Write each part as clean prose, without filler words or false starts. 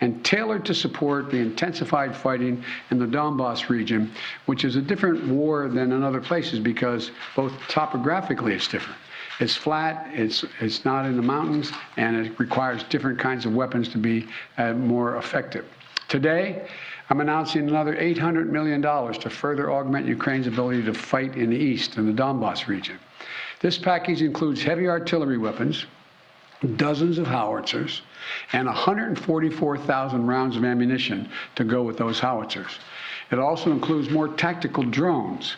and tailored to support the intensified fighting in the Donbass region, which is a different war than in other places because both topographically it's different. It's flat, it's not in the mountains, and it requires different kinds of weapons to be more effective. Today, I'm announcing another $800 million to further augment Ukraine's ability to fight in the east, in the Donbass region. This package includes heavy artillery weapons, dozens of howitzers, and 144,000 rounds of ammunition to go with those howitzers. It also includes more tactical drones.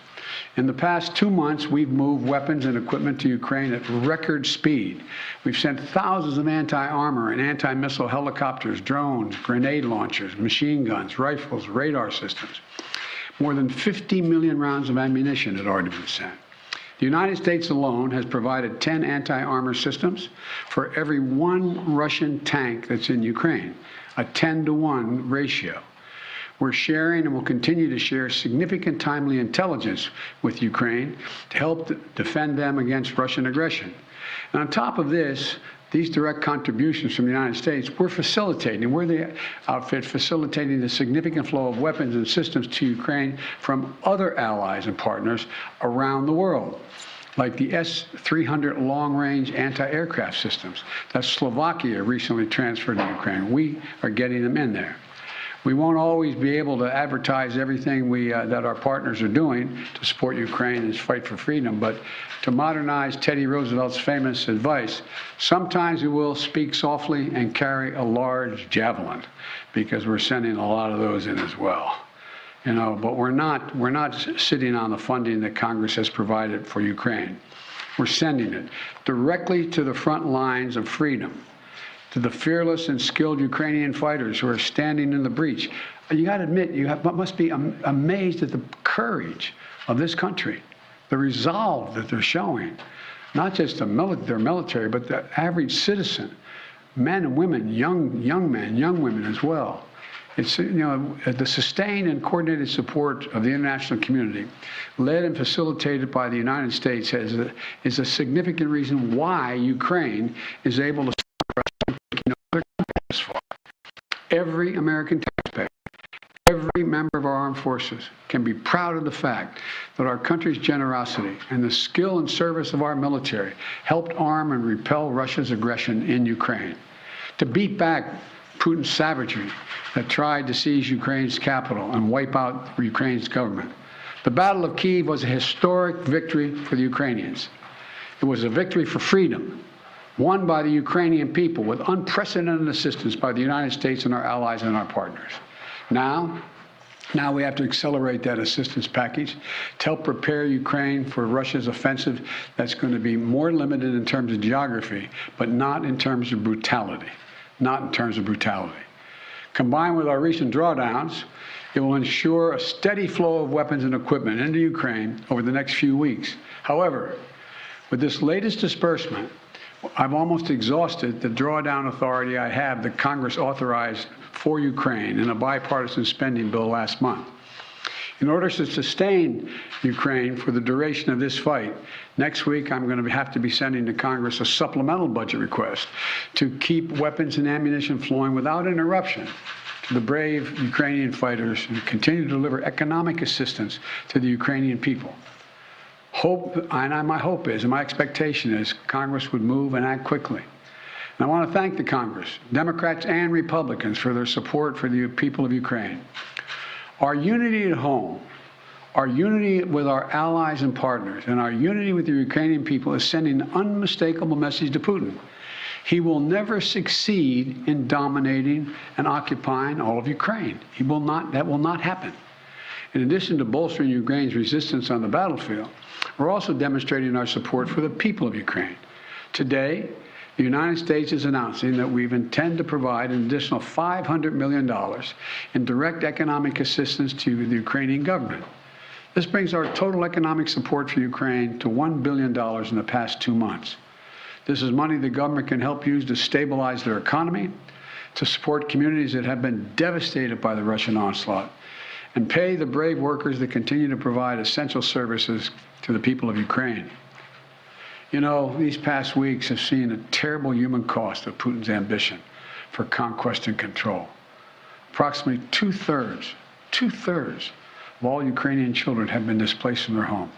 In the past 2 months, we've moved weapons and equipment to Ukraine at record speed. We've sent thousands of anti-armor and anti-missile helicopters, drones, grenade launchers, machine guns, rifles, radar systems. More than 50 million rounds of ammunition had already been sent. The United States alone has provided 10 anti-armor systems for every 1 Russian tank that's in Ukraine, a 10-to-1 ratio. We're sharing and will continue to share significant timely intelligence with Ukraine to help defend them against Russian aggression. And on top of this, these direct contributions from the United States, we're facilitating, we're the outfit facilitating the significant flow of weapons and systems to Ukraine from other allies and partners around the world, like the S-300 long-range anti-aircraft systems that Slovakia recently transferred to Ukraine. We are getting them in there. We won't always be able to advertise everything that our partners are doing to support Ukraine and its fight for freedom, but to modernize Teddy Roosevelt's famous advice, sometimes we will speak softly and carry a large javelin, because we're sending a lot of those in as well. You know, but we're not sitting on the funding that Congress has provided for Ukraine. We're sending it directly to the front lines of freedom, to the fearless and skilled Ukrainian fighters who are standing in the breach. You got to admit, must be amazed at the courage of this country, the resolve that they're showing, not just their military, but the average citizen, men and women, young men, young women as well. It's, you know, the sustained and coordinated support of the international community, led and facilitated by the United States, is a significant reason why Ukraine is able to this far. Every American taxpayer, every member of our armed forces can be proud of the fact that our country's generosity and the skill and service of our military helped arm and repel Russia's aggression in Ukraine, to beat back Putin's savagery that tried to seize Ukraine's capital and wipe out Ukraine's government. The Battle of Kyiv was a historic victory for the Ukrainians. It was a victory for freedom, won by the Ukrainian people with unprecedented assistance by the United States and our allies and our partners. Now we have to accelerate that assistance package to help prepare Ukraine for Russia's offensive that's going to be more limited in terms of geography, but not in terms of brutality. Not in terms of brutality. Combined with our recent drawdowns, it will ensure a steady flow of weapons and equipment into Ukraine over the next few weeks. However, with this latest disbursement, I've almost exhausted the drawdown authority I have that Congress authorized for Ukraine in a bipartisan spending bill last month. In order to sustain Ukraine for the duration of this fight, next week I'm going to have to be sending to Congress a supplemental budget request to keep weapons and ammunition flowing without interruption to the brave Ukrainian fighters and continue to deliver economic assistance to the Ukrainian people. My hope is, and my expectation is, Congress would move and act quickly. And I want to thank the Congress, Democrats and Republicans, for their support for the people of Ukraine. Our unity at home, our unity with our allies and partners, and our unity with the Ukrainian people is sending an unmistakable message to Putin. He will never succeed in dominating and occupying all of Ukraine. That will not happen. In addition to bolstering Ukraine's resistance on the battlefield, we're also demonstrating our support for the people of Ukraine. Today, the United States is announcing that we intend to provide an additional $500 million in direct economic assistance to the Ukrainian government. This brings our total economic support for Ukraine to $1 billion in the past 2 months. This is money the government can help use to stabilize their economy, to support communities that have been devastated by the Russian onslaught, and pay the brave workers that continue to provide essential services to the people of Ukraine. You know, these past weeks have seen a terrible human cost of Putin's ambition for conquest and control. Approximately two-thirds of all Ukrainian children have been displaced from their home.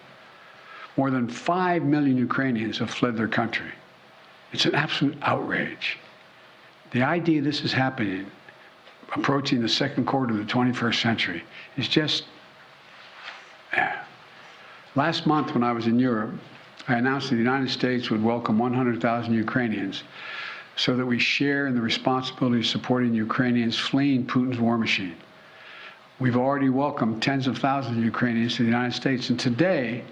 More than 5 million Ukrainians have fled their country. It's an absolute outrage. The idea this is happening, approaching the second quarter of the 21st century, is just... Last month when I was in Europe, I announced that the United States would welcome 100,000 Ukrainians so that we share in the responsibility of supporting Ukrainians fleeing Putin's war machine. We've already welcomed tens of thousands of Ukrainians to the United States, and today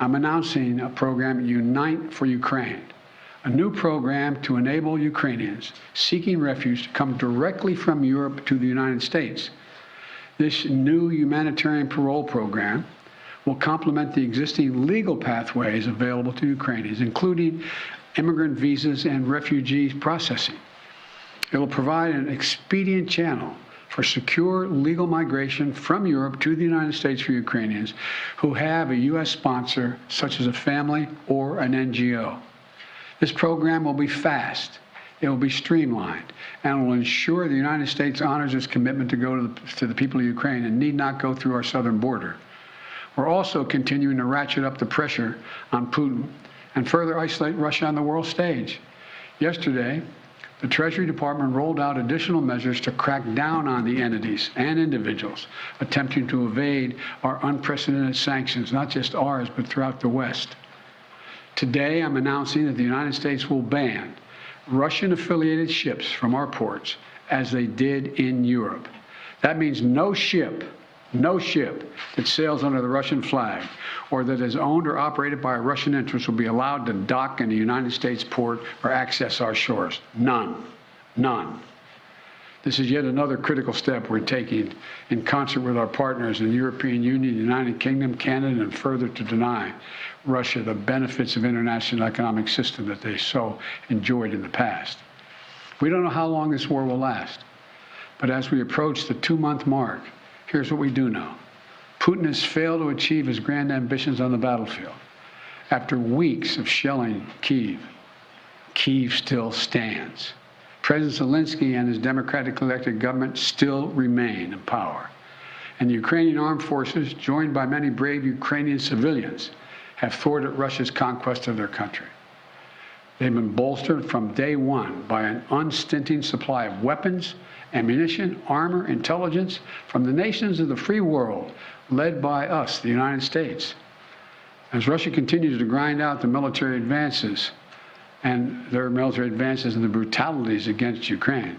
I'm announcing a program, Unite for Ukraine, a new program to enable Ukrainians seeking refuge to come directly from Europe to the United States. This new humanitarian parole program will complement the existing legal pathways available to Ukrainians, including immigrant visas and refugee processing. It will provide an expedient channel for secure legal migration from Europe to the United States for Ukrainians who have a U.S. sponsor, such as a family or an NGO. This program will be fast, it will be streamlined, and will ensure the United States honors its commitment to go to the people of Ukraine and need not go through our southern border. We're also continuing to ratchet up the pressure on Putin and further isolate Russia on the world stage. Yesterday, the Treasury Department rolled out additional measures to crack down on the entities and individuals attempting to evade our unprecedented sanctions, not just ours, but throughout the West. Today, I'm announcing that the United States will ban Russian-affiliated ships from our ports, as they did in Europe. That means no ship that sails under the Russian flag or that is owned or operated by a Russian interest will be allowed to dock in a United States port or access our shores. None. None. This is yet another critical step we're taking in concert with our partners in the European Union, the United Kingdom, Canada, and further to deny Russia the benefits of international economic system that they so enjoyed in the past. We don't know how long this war will last, but as we approach the 2-month mark, here's what we do know. Putin has failed to achieve his grand ambitions on the battlefield. After weeks of shelling Kyiv, Kyiv still stands. President Zelensky and his democratically elected government still remain in power. And the Ukrainian armed forces, joined by many brave Ukrainian civilians, have thwarted Russia's conquest of their country. They've been bolstered from day one by an unstinting supply of weapons, ammunition, armor, intelligence from the nations of the free world, led by us, the United States. As Russia continues to grind out the military advances and the brutalities against Ukraine,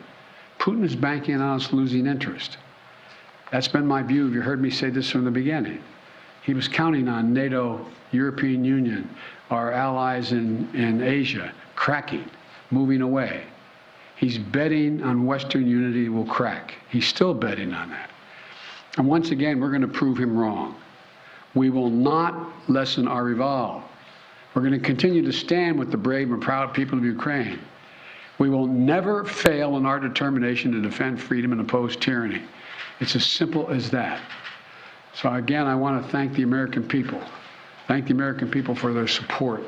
Putin is banking on us losing interest. That's been my view. You heard me say this from the beginning. He was counting on NATO, European Union, our allies in Asia, cracking, moving away. He's betting on Western unity will crack. He's still betting on that. And once again, we're going to prove him wrong. We will not lessen our resolve. We're going to continue to stand with the brave and proud people of Ukraine. We will never fail in our determination to defend freedom and oppose tyranny. It's as simple as that. So again, I want to thank the American people. Thank the American people for their support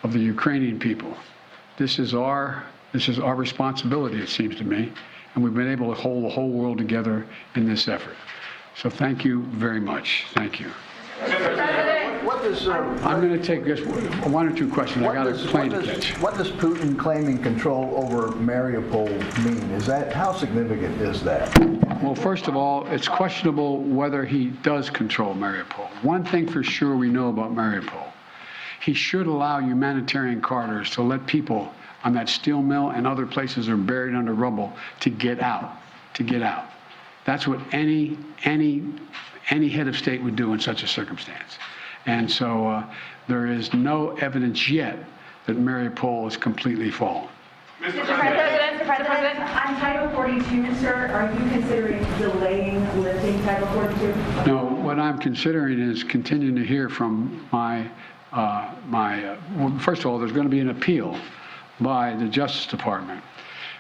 of the Ukrainian people. This is our responsibility, it seems to me, and we've been able to hold the whole world together in this effort. So thank you very much. Thank you. I'm going to take just one or two questions. I got a plane to catch. What does Putin claiming control over Mariupol mean? How significant is that? Well, first of all, it's questionable whether he does control Mariupol. One thing for sure we know about Mariupol, he should allow humanitarian corridors to let people on that steel mill and other places that are buried under rubble to get out. That's what any head of state would do in such a circumstance. And so there is no evidence yet that Mariupol is completely fallen. Mr. President, on Title 42, sir, are you considering delaying lifting Title 42? No, what I'm considering is continuing to hear from well, first of all, there's going to be an appeal by the Justice Department,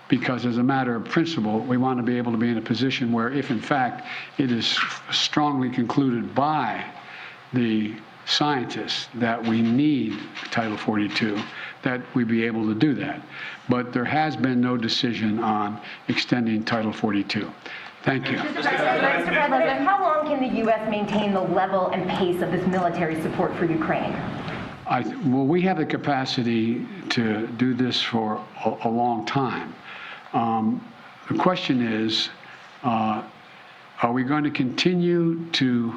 because as a matter of principle, we want to be able to be in a position where if in fact it is strongly concluded by the scientists that we need Title 42, that we be able to do that. But there has been no decision on extending Title 42. Thank you. Mr. President, how long can the U.S. maintain the level and pace of this military support for Ukraine? Well, we have the capacity to do this for a long time. The question is, are we going to continue to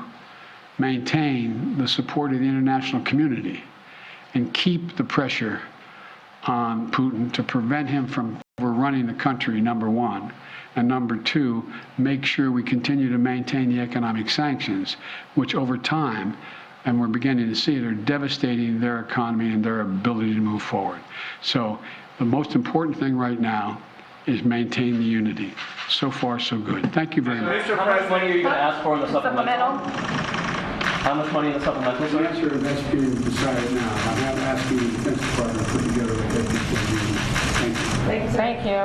maintain the support of the international community and keep the pressure on Putin to prevent him from overrunning the country, number one, and number two, make sure we continue to maintain the economic sanctions, which over time, and we're beginning to see it, are devastating their economy and their ability to move forward. So the most important thing right now is maintain the unity. So far, so good. Thank you very much. Mr. President, how much money are you going to ask for in the supplemental? How much money in the supplemental, The sir? answer is that's being decided now. I'm not asking the Defense Department to put together a budget for the unity. Thank you. Thank you.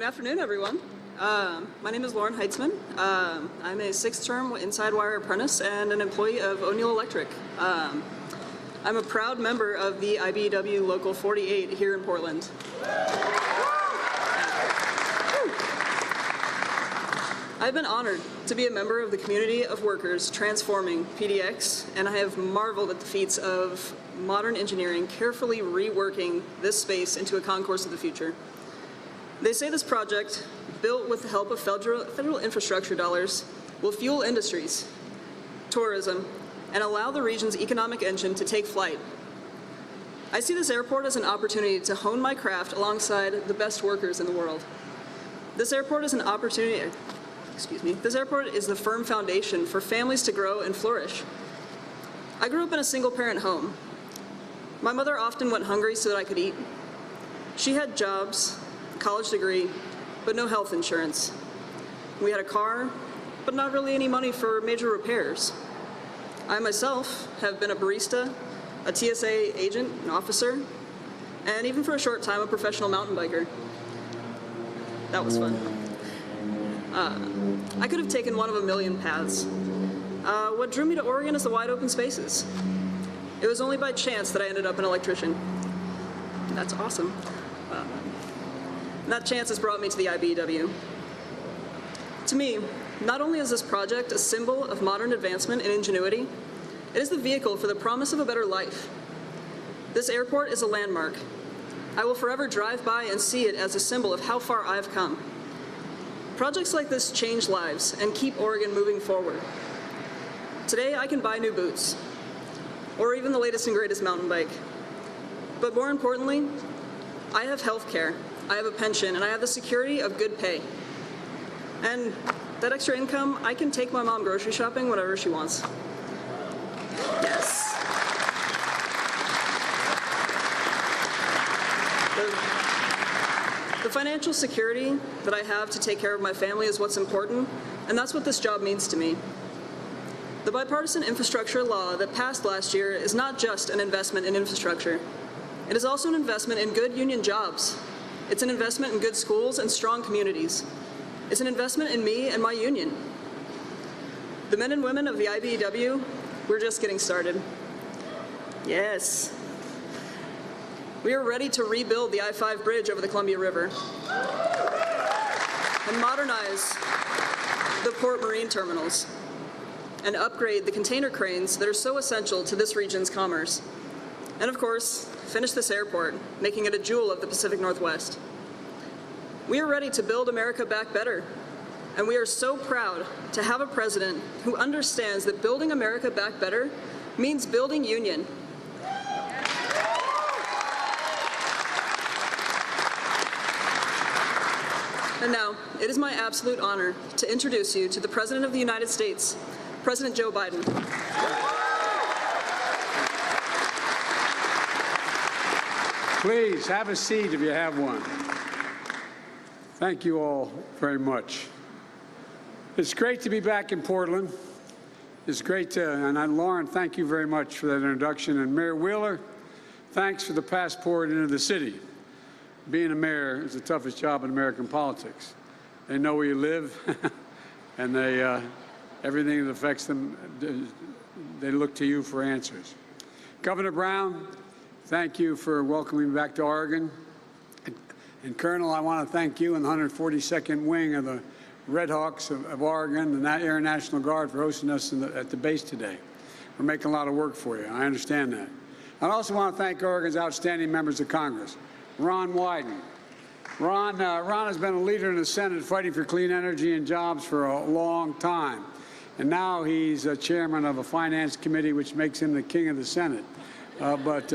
Good afternoon, everyone. My name is Lauren Heitzman. I'm a sixth-term Inside Wire apprentice and an employee of O'Neill Electric. I'm a proud member of the IBEW Local 48 here in Portland. I've been honored to be a member of the community of workers transforming PDX, and I have marveled at the feats of modern engineering carefully reworking this space into a concourse of the future. They say this project, built with the help of federal infrastructure dollars, will fuel industries, tourism, and allow the region's economic engine to take flight. I see this airport as an opportunity to hone my craft alongside the best workers in the world. This airport is an opportunity, this airport is the firm foundation for families to grow and flourish. I grew up in a single-parent home. My mother often went hungry so that I could eat. She had jobs, college degree, but no health insurance. We had a car, but not really any money for major repairs. I myself have been a barista, a TSA agent, an officer, and even for a short time, a professional mountain biker. That was fun. I could have taken one of a million paths. What drew me to Oregon is the wide open spaces. It was only by chance that I ended up an electrician. That's awesome. That chance has brought me to the IBEW. To me, not only is this project a symbol of modern advancement and ingenuity, it is the vehicle for the promise of a better life. This airport is a landmark. I will forever drive by and see it as a symbol of how far I've come. Projects like this change lives and keep Oregon moving forward. Today, I can buy new boots, or even the latest and greatest mountain bike. But more importantly, I have health care, I have a pension, and I have the security of good pay. And that extra income, I can take my mom grocery shopping whenever she wants. Yes. The financial security that I have to take care of my family is what's important, and that's what this job means to me. The bipartisan infrastructure law that passed last year is not just an investment in infrastructure. It is also an investment in good union jobs. It's an investment in good schools and strong communities. It's an investment in me and my union. The men and women of the IBEW, we're just getting started. Yes. We are ready to rebuild the I-5 bridge over the Columbia River and modernize the port marine terminals and upgrade the container cranes that are so essential to this region's commerce. And of course, finish this airport, making it a jewel of the Pacific Northwest. We are ready to build America back better, and we are so proud to have a president who understands that building America back better means building union. And now, it is my absolute honor to introduce you to the President of the United States, President Joe Biden. Please have a seat if you have one. Thank you all very much. It's great to be back in Portland. It's great to, and Lauren, thank you very much for that introduction. And Mayor Wheeler, thanks for the passport into the city. Being a mayor is the toughest job in American politics. They know where you live, and everything that affects them, they look to you for answers. Governor Brown, thank you for welcoming me back to Oregon. And Colonel, I want to thank you and the 142nd Wing of the Red Hawks of Oregon, the Air National Guard, for hosting us at the base today. We're making a lot of work for you. I understand that. I also want to thank Oregon's outstanding members of Congress. Ron Wyden. Ron has been a leader in the Senate fighting for clean energy and jobs for a long time. And now he's a chairman of a finance committee, which makes him the king of the Senate. But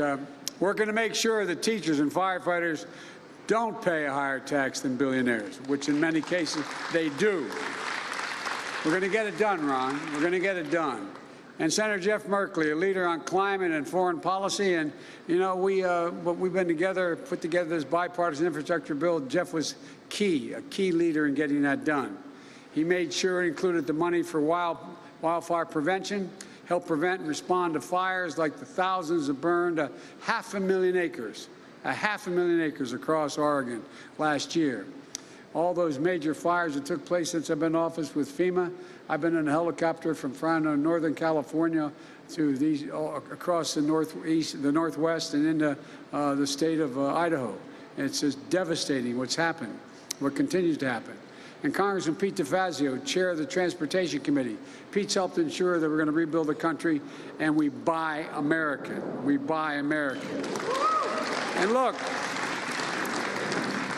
working to make sure that teachers and firefighters don't pay a higher tax than billionaires, which in many cases they do. We're going to get it done, Ron. We're going to get it done. And Senator Jeff Merkley, a leader on climate and foreign policy. And, you know, we've been together, put together this bipartisan infrastructure bill. Jeff was a key leader in getting that done. He made sure it included the money for wildfire prevention, help prevent and respond to fires like the thousands that burned 500,000 acres. 500,000 acres across Oregon last year. All those major fires that took place since I've been in office with FEMA. I've been in a helicopter from Northern California to these across the Northwest and into the state of Idaho. And it's just devastating what's happened, what continues to happen. And Congressman Pete DeFazio, chair of the Transportation Committee. Pete's helped ensure that we're going to rebuild the country, and we buy American. We buy American. And look,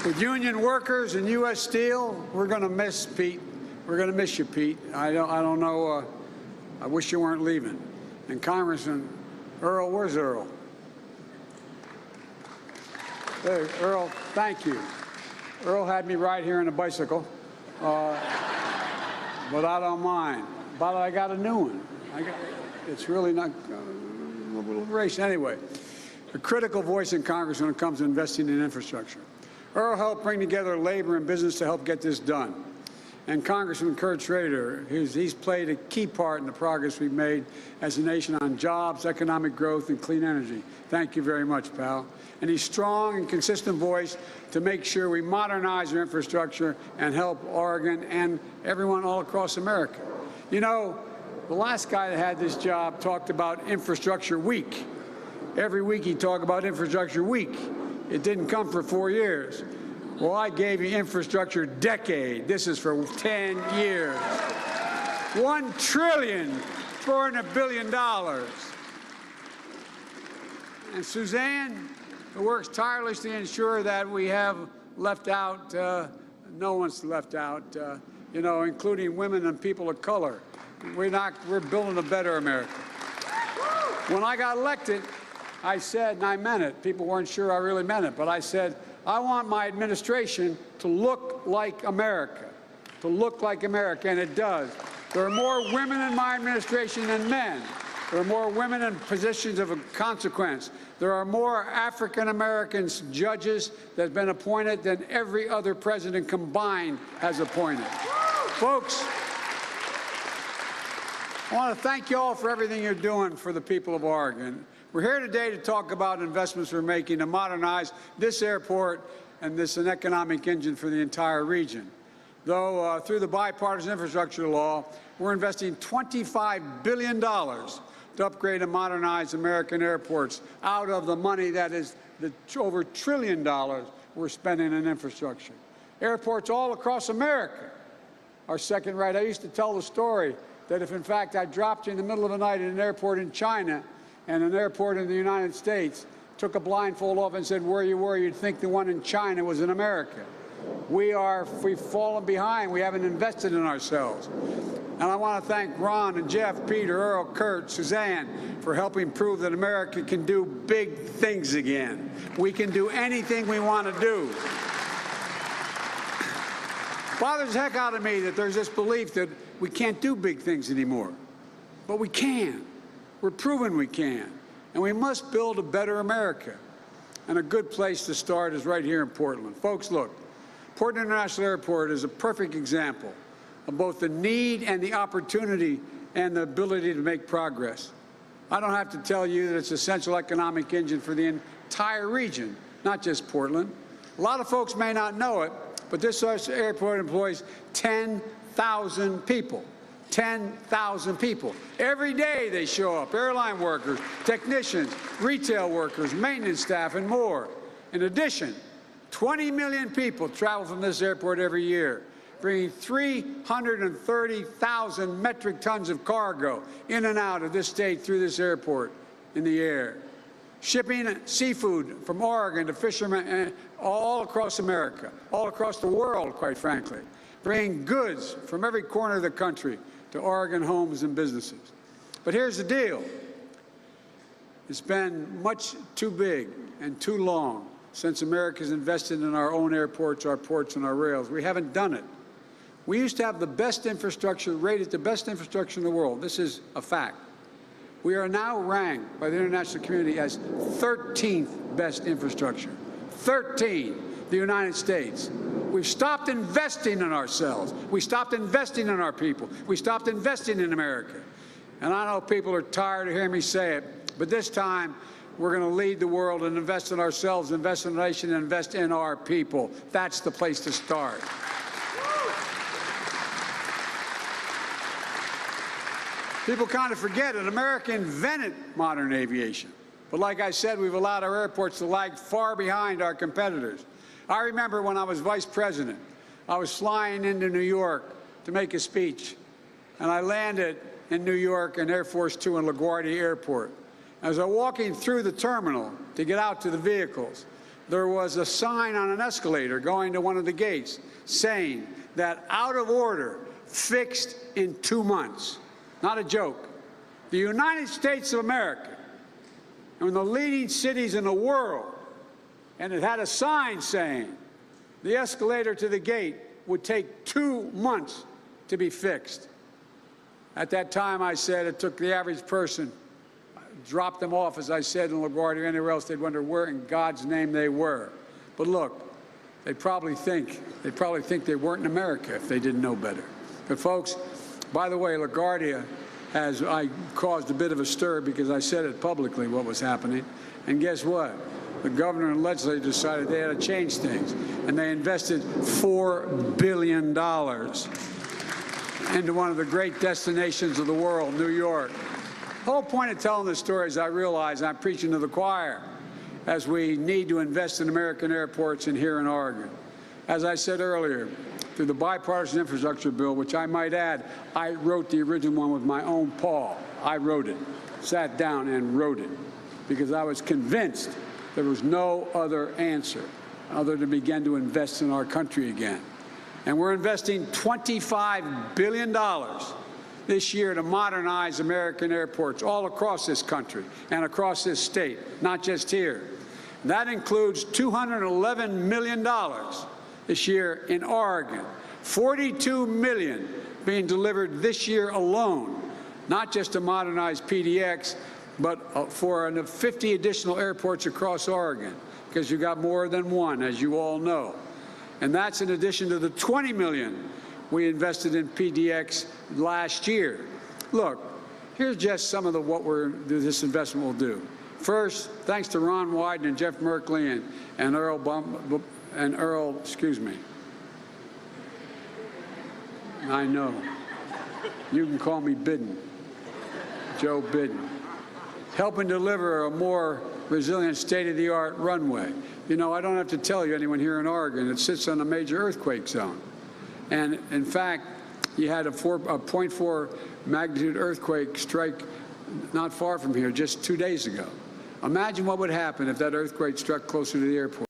with union workers and U.S. Steel, we're going to miss Pete. We're going to miss you, Pete. I don't know. I wish you weren't leaving. And Congressman Earl, where's Earl? Hey, Earl, thank you. Earl had me ride here on a bicycle, but I don't mind. But I got a new one. It's really not a little race anyway. A critical voice in Congress when it comes to investing in infrastructure. Earl helped bring together labor and business to help get this done. And Congressman Kurt Schrader, he's played a key part in the progress we've made as a nation on jobs, economic growth, and clean energy. Thank you very much, pal. And he's strong and consistent voice to make sure we modernize our infrastructure and help Oregon and everyone all across America. You know, the last guy that had this job talked about Infrastructure Week. Every week he'd talk about Infrastructure Week. It didn't come for 4 years. Well, I gave you Infrastructure Decade. This is for 10 years. $1,400 billion. And Suzanne, who works tirelessly to ensure that we have left out, no one's left out, you know, including women and people of color. We're building a better America. When I got elected, I said, and I meant it, people weren't sure I really meant it, but I said, I want my administration to look like America, and it does. There are more women in my administration than men. There are more women in positions of consequence. There are more African Americans judges that have been appointed than every other president combined has appointed. Folks, I want to thank you all for everything you're doing for the people of Oregon. We're here today to talk about investments we're making to modernize this airport and this an economic engine for the entire region. Though through the bipartisan infrastructure law, we're investing $25 billion to upgrade and modernize American airports out of the money that is the over $1 trillion we're spending in infrastructure. Airports all across America are second rate. I used to tell the story that if, in fact, I dropped you in the middle of the night in an airport in China and an airport in the United States, took a blindfold off and said where you were, you'd think the one in China was in America. We've fallen behind. We haven't invested in ourselves. And I want to thank Ron and Jeff, Peter, Earl, Kurt, Suzanne for helping prove that America can do big things again. We can do anything we want to do. Bothers the heck out of me that there's this belief that we can't do big things anymore. But we can. We're proving we can. And we must build a better America. And a good place to start is right here in Portland. Folks, look, Portland International Airport is a perfect example of both the need and the opportunity and the ability to make progress. I don't have to tell you that it's an essential economic engine for the entire region, not just Portland. A lot of folks may not know it, but this airport employs 10,000 people. 10,000 people. Every day they show up, airline workers, technicians, retail workers, maintenance staff, and more. In addition, 20 million people travel from this airport every year, bringing 330,000 metric tons of cargo in and out of this state through this airport in the air. Shipping seafood from Oregon to fishermen all across America, all across the world, quite frankly. Bringing goods from every corner of the country to Oregon homes and businesses. But here's the deal. It's been much too big and too long since America's invested in our own airports, our ports, and our rails. We haven't done it. We used to have the best infrastructure, rated the best infrastructure in the world. This is a fact. We are now ranked by the international community as 13th best infrastructure. 13, the United States. We've stopped investing in ourselves. We stopped investing in our people. We stopped investing in America. And I know people are tired of hearing me say it, but this time we're going to lead the world and invest in ourselves, invest in the nation, and invest in our people. That's the place to start. People kind of forget it. America invented modern aviation. But like I said, we've allowed our airports to lag far behind our competitors. I remember when I was vice president, I was flying into New York to make a speech, and I landed in New York in Air Force Two in LaGuardia Airport. As I was walking through the terminal to get out to the vehicles, there was a sign on an escalator going to one of the gates saying that out of order, fixed in 2 months. Not a joke. The United States of America, one of the leading cities in the world, and it had a sign saying the escalator to the gate would take 2 months to be fixed. At that time, I said it took the average person, dropped them off, as I said, in LaGuardia or anywhere else, they'd wonder where in God's name they were. But look, they probably think they weren't in America if they didn't know better. But folks, by the way, LaGuardia I caused a bit of a stir because I said it publicly what was happening. And guess what? The governor and legislature decided they had to change things. And they invested $4 billion into one of the great destinations of the world, New York. The whole point of telling this story is I realize I'm preaching to the choir as we need to invest in American airports and here in Oregon. As I said earlier, through the bipartisan infrastructure bill, which I might add, I wrote the original one with my own paw. I wrote it, sat down and wrote it, because I was convinced There was no other answer other than begin to invest in our country again. And we're investing $25 billion this year to modernize American airports all across this country and across this state, not just here. That includes $211 million this year in Oregon, $42 million being delivered this year alone, not just to modernize PDX, but for 50 additional airports across Oregon, because you've got more than one, as you all know. And that's in addition to the $20 million we invested in PDX last year. Look, here's just some of what this investment will do. First, thanks to Ron Wyden and Jeff Merkley and Earl, excuse me. I know. You can call me Biden, Joe Biden. Helping deliver a more resilient state-of-the-art runway. You know, I don't have to tell you, anyone here in Oregon, it sits on a major earthquake zone. And in fact, you had a 0.4 magnitude earthquake strike not far from here just 2 days ago. Imagine what would happen if that earthquake struck closer to the airport.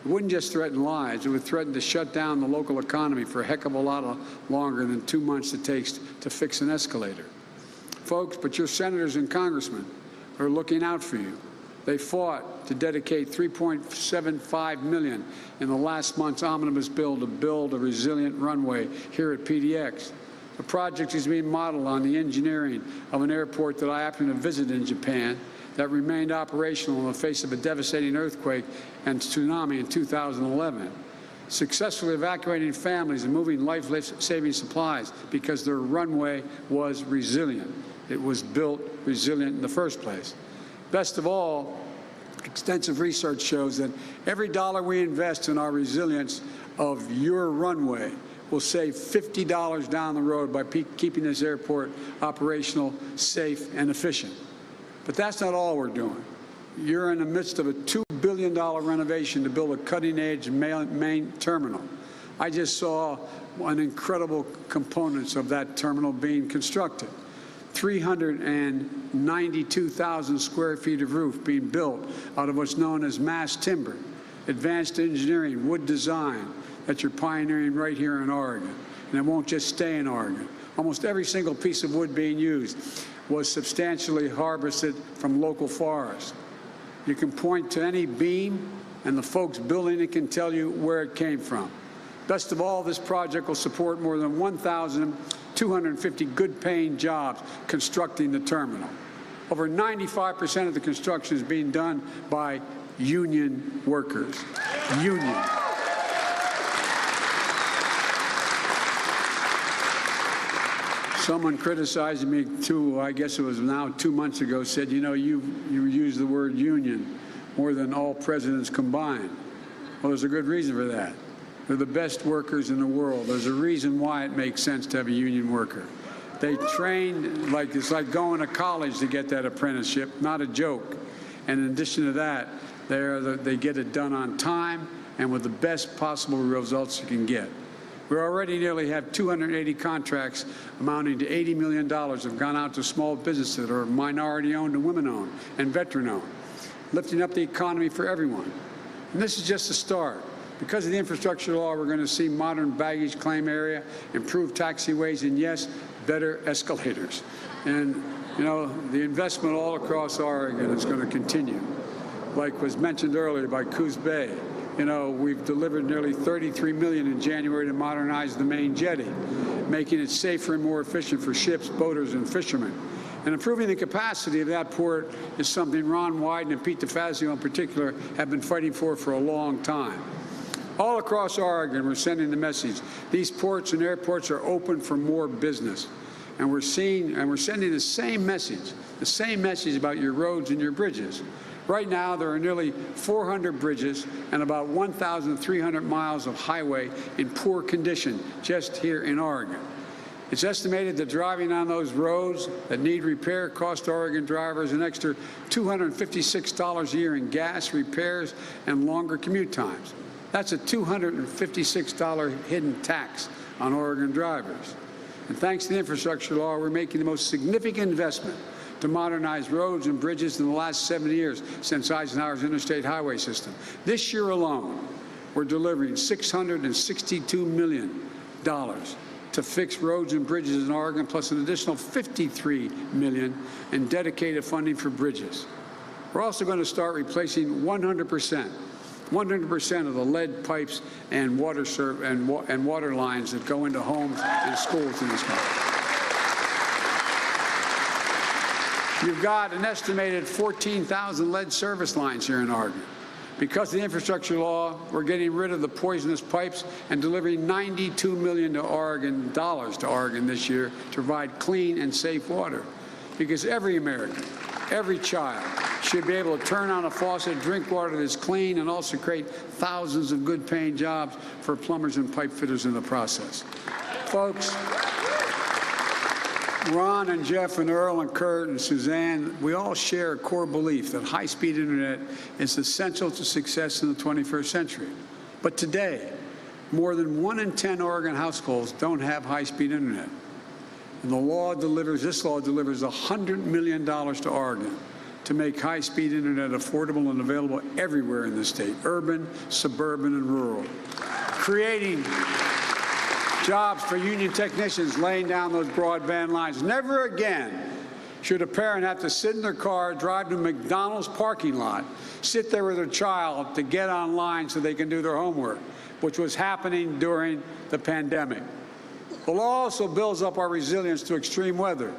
It wouldn't just threaten lives, it would threaten to shut down the local economy for a heck of a lot longer than 2 months it takes to fix an escalator. Folks, but your senators and congressmen are looking out for you. They fought to dedicate $3.75 million in the last month's omnibus bill to build a resilient runway here at PDX. The project is being modeled on the engineering of an airport that I happened to visit in Japan that remained operational in the face of a devastating earthquake and tsunami in 2011, successfully evacuating families and moving life-saving supplies because their runway was resilient. It was built resilient in the first place. Best of all, extensive research shows that every dollar we invest in our resilience of your runway will save $50 down the road by keeping this airport operational, safe, and efficient. But that's not all we're doing. You're in the midst of a $2 billion renovation to build a cutting-edge main terminal. I just saw an incredible components of that terminal being constructed. 392,000 square feet of roof being built out of what's known as mass timber, advanced engineering, wood design that you're pioneering right here in Oregon. And it won't just stay in Oregon. Almost every single piece of wood being used was substantially harvested from local forests. You can point to any beam, and the folks building it can tell you where it came from. Best of all, this project will support more than 1,250 good-paying jobs constructing the terminal. Over 95% of the construction is being done by union workers. Union. Someone criticizing me too, I guess it was now 2 months ago, said, you know, you use the word union more than all presidents combined. Well, there's a good reason for that. They're the best workers in the world. There's a reason why it makes sense to have a union worker. They train like it's like going to college to get that apprenticeship, not a joke. And in addition to that, they get it done on time and with the best possible results you can get. We already nearly have 280 contracts amounting to $80 million have gone out to small businesses that are minority-owned and women-owned and veteran-owned, lifting up the economy for everyone. And this is just the start. Because of the infrastructure law, we're going to see modern baggage claim area, improved taxiways, and yes, better escalators. And, you know, the investment all across Oregon is going to continue. Like was mentioned earlier by Coos Bay, you know, we've delivered nearly $33 million in January to modernize the main jetty, making it safer and more efficient for ships, boaters, and fishermen. And improving the capacity of that port is something Ron Wyden and Pete DeFazio in particular have been fighting for a long time. All across Oregon, we're sending the message. These ports and airports are open for more business. And we're sending the same message about your roads and your bridges. Right now, there are nearly 400 bridges and about 1,300 miles of highway in poor condition just here in Oregon. It's estimated that driving on those roads that need repair cost Oregon drivers an extra $256 a year in gas, repairs, and longer commute times. That's a $256 hidden tax on Oregon drivers. And thanks to the infrastructure law, we're making the most significant investment to modernize roads and bridges in the last 70 years since Eisenhower's interstate highway system. This year alone, we're delivering $662 million to fix roads and bridges in Oregon, plus an additional $53 million in dedicated funding for bridges. We're also going to start replacing 100% of the lead pipes and water lines that go into homes and schools in this country. You've got an estimated 14,000 lead service lines here in Oregon. Because of the infrastructure law, we're getting rid of the poisonous pipes and delivering $92 million to Oregon this year to provide clean and safe water. Because every American, every child should be able to turn on a faucet, drink water that's clean, and also create thousands of good-paying jobs for plumbers and pipe fitters in the process. Folks, Ron and Jeff and Earl and Kurt and Suzanne, we all share a core belief that high-speed internet is essential to success in the 21st century. But today, more than 1 in 10 Oregon households don't have high-speed internet. And this law delivers $100 million to Oregon to make high-speed internet affordable and available everywhere in the state, urban, suburban, and rural, creating jobs for union technicians laying down those broadband lines. Never again should a parent have to sit in their car, drive to a McDonald's parking lot, sit there with their child to get online so they can do their homework, which was happening during the pandemic. The law also builds up our resilience to extreme weather.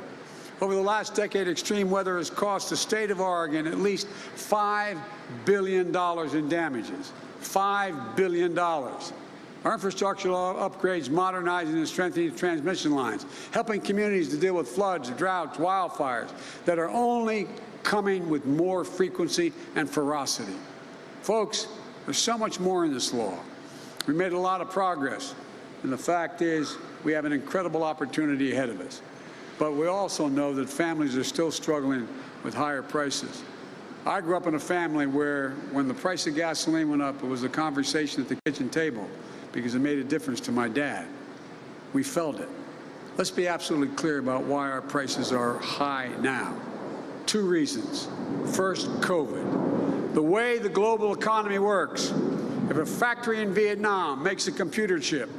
Over the last decade, extreme weather has cost the state of Oregon at least $5 billion in damages. $5 billion. Our infrastructure law upgrades modernizing and strengthening transmission lines, helping communities to deal with floods, droughts, wildfires that are only coming with more frequency and ferocity. Folks, there's so much more in this law. We made a lot of progress, and the fact is we have an incredible opportunity ahead of us. But we also know that families are still struggling with higher prices. I grew up in a family where when the price of gasoline went up, it was a conversation at the kitchen table, because it made a difference to my dad. We felt it. Let's be absolutely clear about why our prices are high now. 2 reasons. First, COVID. The way the global economy works, if a factory in Vietnam makes a computer chip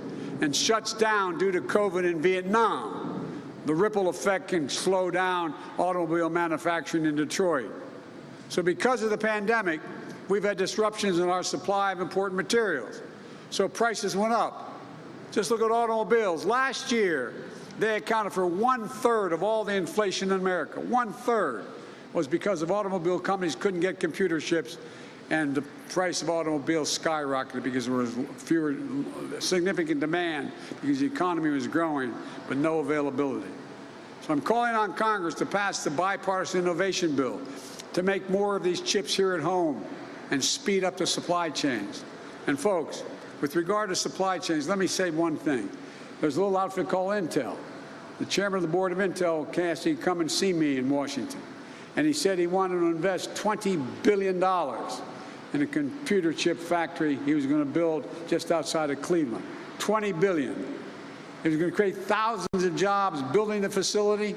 and shuts down due to COVID in Vietnam, the ripple effect can slow down automobile manufacturing in Detroit. So because of the pandemic, we've had disruptions in our supply of important materials. So prices went up. Just look at automobiles. Last year, they accounted for 1/3 of all the inflation in America. 1/3. was because of automobile companies couldn't get computer chips, and the price of automobiles skyrocketed because there was significant demand because the economy was growing, but no availability. So I'm calling on Congress to pass the bipartisan innovation bill to make more of these chips here at home and speed up the supply chains. And folks, with regard to supply chains, let me say one thing. There's a little outfit called Intel. The chairman of the board of Intel asked me to come and see me in Washington. And he said he wanted to invest $20 billion in a computer chip factory he was going to build just outside of Cleveland. $20 billion. He was going to create thousands of jobs building the facility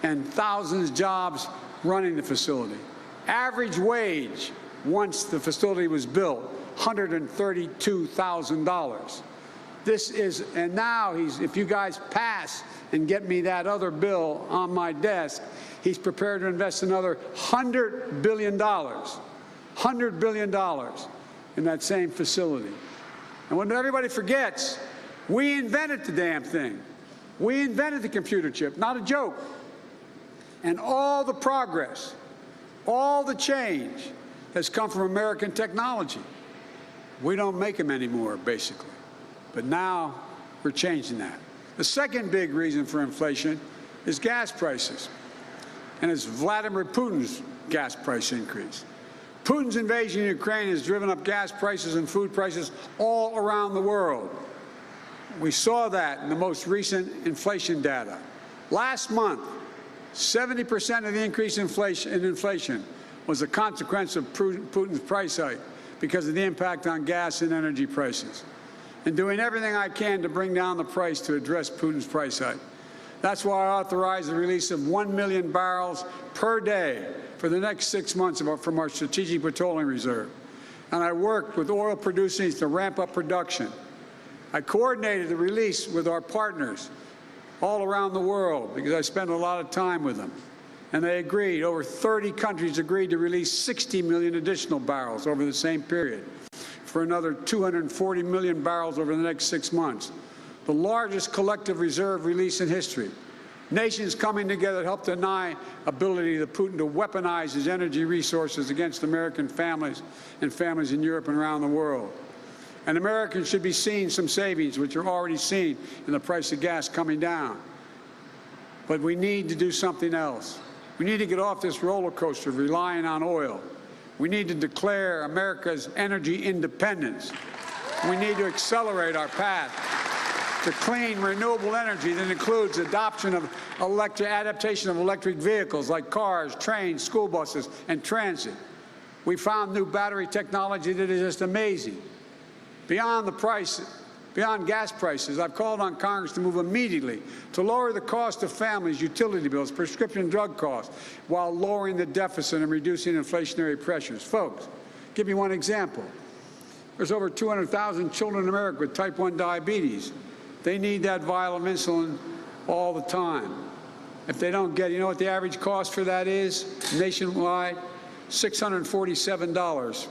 and thousands of jobs running the facility. Average wage once the facility was built, $132,000. This is, and now if you guys pass and get me that other bill on my desk, he's prepared to invest another $100 billion, $100 billion in that same facility. And when everybody forgets, we invented the damn thing. We invented the computer chip, not a joke. And all the progress, all the change has come from American technology. We don't make them anymore, basically. But now we're changing that. The second big reason for inflation is gas prices. And it's Vladimir Putin's gas price increase. Putin's invasion of Ukraine has driven up gas prices and food prices all around the world. We saw that in the most recent inflation data. Last month, 70% of the increase in inflation was a consequence of Putin's price hike because of the impact on gas and energy prices. And doing everything I can to bring down the price to address Putin's price hike. That's why I authorized the release of 1 million barrels per day for the next 6 months from our Strategic Petroleum Reserve. And I worked with oil producers to ramp up production. I coordinated the release with our partners all around the world because I spent a lot of time with them. And they agreed, over 30 countries agreed to release 60 million additional barrels over the same period for another 240 million barrels over the next 6 months. The largest collective reserve release in history. Nations coming together to help deny ability to Putin to weaponize his energy resources against American families and families in Europe and around the world. And Americans should be seeing some savings, which are already seen in the price of gas coming down. But we need to do something else. We need to get off this roller coaster of relying on oil. We need to declare America's energy independence. We need to accelerate our path to clean, renewable energy that includes adoption of adaptation of electric vehicles like cars, trains, school buses, and transit. We found new battery technology that is just amazing. Beyond gas prices, I've called on Congress to move immediately to lower the cost of families' utility bills, prescription drug costs, while lowering the deficit and reducing inflationary pressures. Folks, give you one example. There's over 200,000 children in America with type 1 diabetes. They need that vial of insulin all the time. If they don't get it, you know what the average cost for that is nationwide? $647.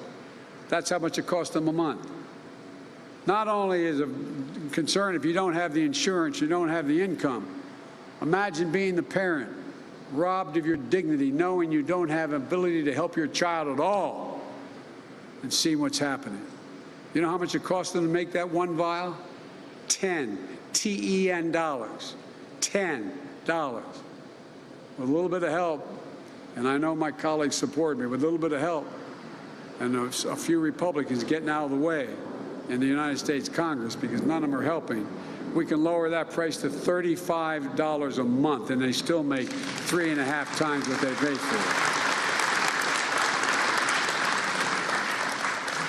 That's how much it costs them a month. Not only is it a concern if you don't have the insurance, you don't have the income. Imagine being the parent, robbed of your dignity, knowing you don't have ability to help your child at all, and seeing what's happening. You know how much it costs them to make that one vial? $10, T-E-N dollars, $10. With a little bit of help, and I know my colleagues support me, with a little bit of help, and a few Republicans getting out of the way in the United States Congress, because none of them are helping, we can lower that price to $35 a month, and they still make 3.5 times what they paid for.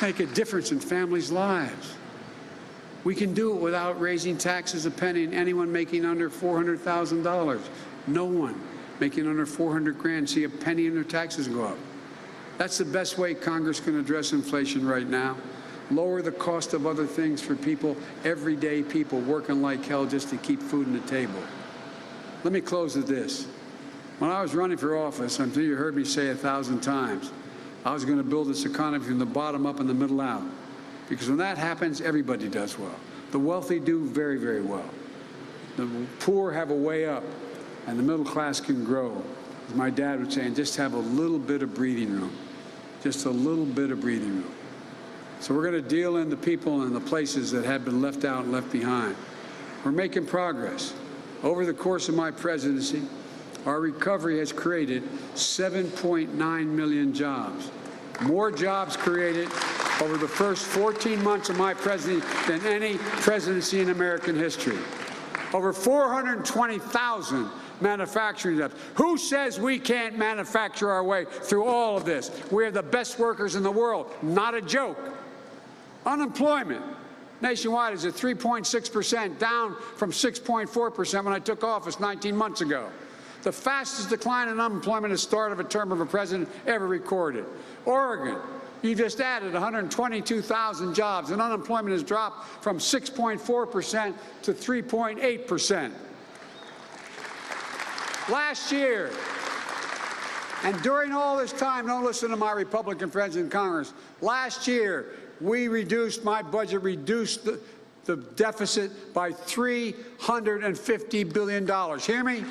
Make a difference in families' lives. We can do it without raising taxes a penny, and anyone making under $400,000. No one making under 400 grand see a penny in their taxes go up. That's the best way Congress can address inflation right now. Lower the cost of other things for people, everyday people working like hell just to keep food on the table. Let me close with this. When I was running for office, I'm sure you heard me say 1,000 times, I was going to build this economy from the bottom up and the middle out. Because when that happens, everybody does well. The wealthy do very, very well. The poor have a way up, and the middle class can grow. as my dad would say, and just have a little bit of breathing room. Just a little bit of breathing room. So we're going to deal in the people and the places that have been left out and left behind. We're making progress. Over the course of my presidency, our recovery has created 7.9 million jobs. More jobs created over the first 14 months of my presidency than any presidency in American history. Over 420,000 manufacturing jobs. Who says we can't manufacture our way through all of this? We're the best workers in the world. Not a joke. Unemployment nationwide is at 3.6%, down from 6.4% when I took office 19 months ago. The fastest decline in unemployment at the start of a term of a president ever recorded. Oregon, you just added 122,000 jobs, and unemployment has dropped from 6.4% to 3.8%. Last year, and during all this time, don't listen to my Republican friends in Congress, last year we reduced, my budget reduced the deficit by $350 billion. Hear me?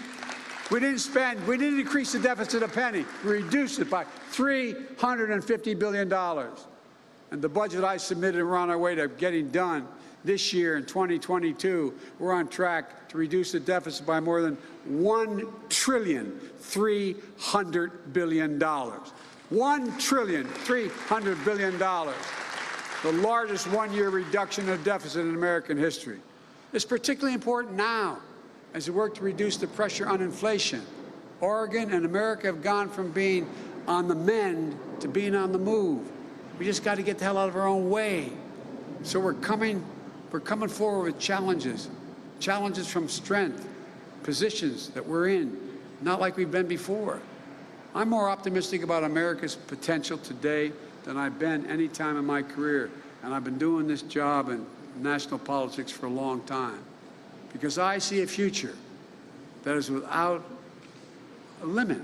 We didn't increase the deficit a penny. We reduced it by $350 billion. And the budget I submitted, we're on our way to getting done this year in 2022. We're on track to reduce the deficit by more than $1.3 trillion. $1.3 trillion. The largest one-year reduction of deficit in American history. It's particularly important now as we work to reduce the pressure on inflation. Oregon and America have gone from being on the mend to being on the move. We just got to get the hell out of our own way. So we're coming forward with challenges from strength, positions that we're in, not like we've been before. I'm more optimistic about America's potential today than I've been any time in my career. And I've been doing this job in national politics for a long time. Because I see a future that is without a limit.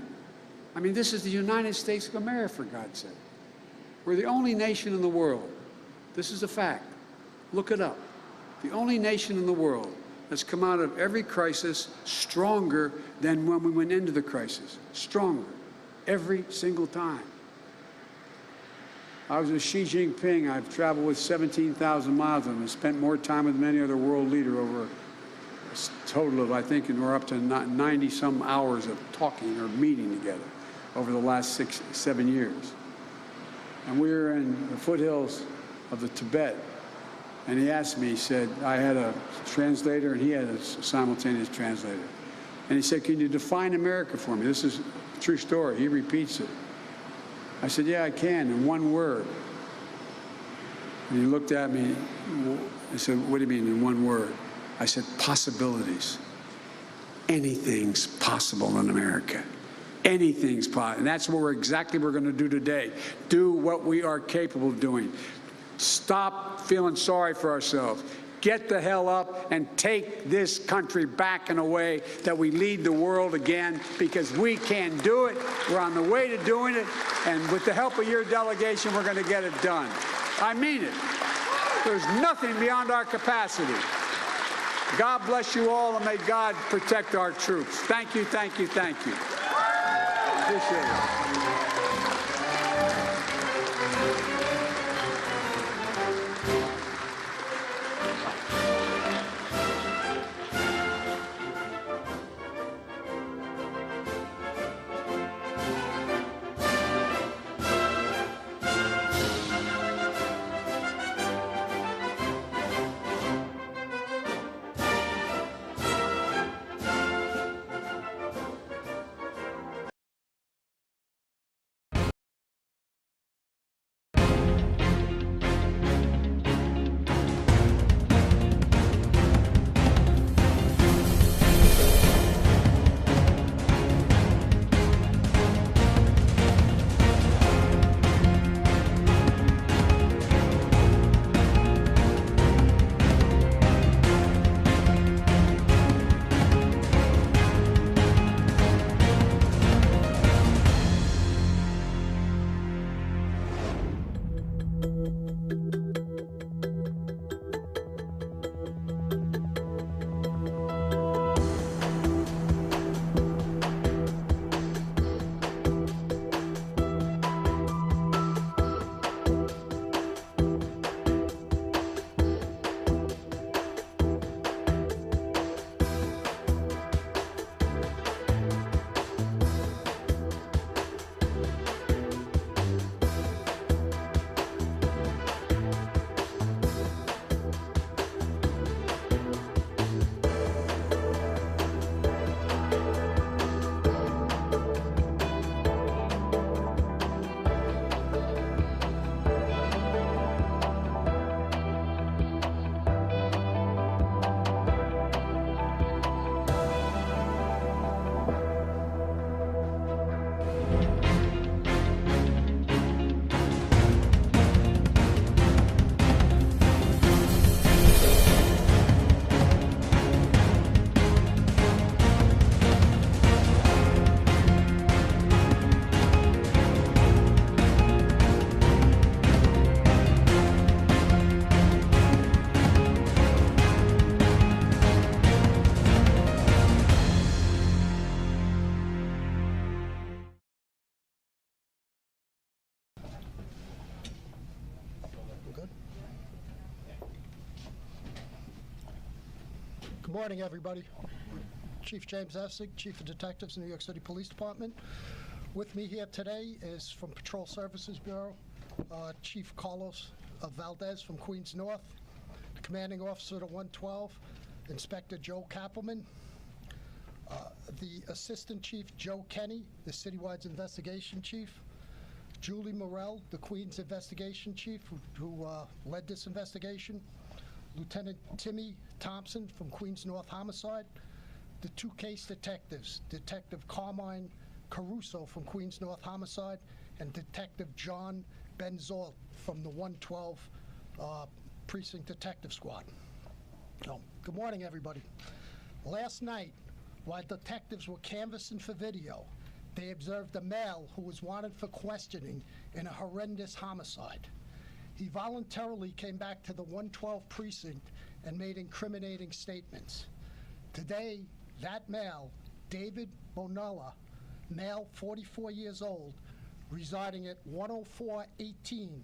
I mean, this is the United States of America, for God's sake. We're the only nation in the world. This is a fact. Look it up. The only nation in the world that's come out of every crisis stronger than when we went into the crisis. Stronger. Every single time. I was with Xi Jinping. I've traveled with 17,000 miles with him and spent more time with any other world leader over a total of, I think, and we're up to 90-some hours of talking or meeting together over the last 6-7 years. And we were in the foothills of the Tibet, and he asked me, he said, I had a translator and he had a simultaneous translator. And he said, can you define America for me? This is a true story. He repeats it. I said, yeah, I can, in one word. And he looked at me, I said, what do you mean in one word? I said, possibilities. Anything's possible in America. Anything's possible. And that's what we're going to do today. Do what we are capable of doing. Stop feeling sorry for ourselves. Get the hell up and take this country back in a way that we lead the world again, because we can do it. We're on the way to doing it. And with the help of your delegation, we're going to get it done. I mean it. There's nothing beyond our capacity. God bless you all, and may God protect our troops. Thank you, thank you, thank you. Appreciate it. Good morning, everybody. Chief James Essig, Chief of Detectives, New York City Police Department. With me here today is from Patrol Services Bureau, Chief Carlos Valdez from Queens North, the Commanding Officer to 112, Inspector Joe Kappelman, the Assistant Chief Joe Kenny, the Citywide Investigation Chief, Julie Morell, the Queens Investigation Chief, who led this investigation, Lieutenant Timmy Thompson from Queens North Homicide, the two case detectives, Detective Carmine Caruso from Queens North Homicide, and Detective John Benzold from the 112 Precinct Detective Squad. So, good morning, everybody. Last night, while detectives were canvassing for video, they observed a male who was wanted for questioning in a horrendous homicide. He voluntarily came back to the 112 precinct and made incriminating statements. Today, that male, David Bonella, male, 44 years old, residing at 10418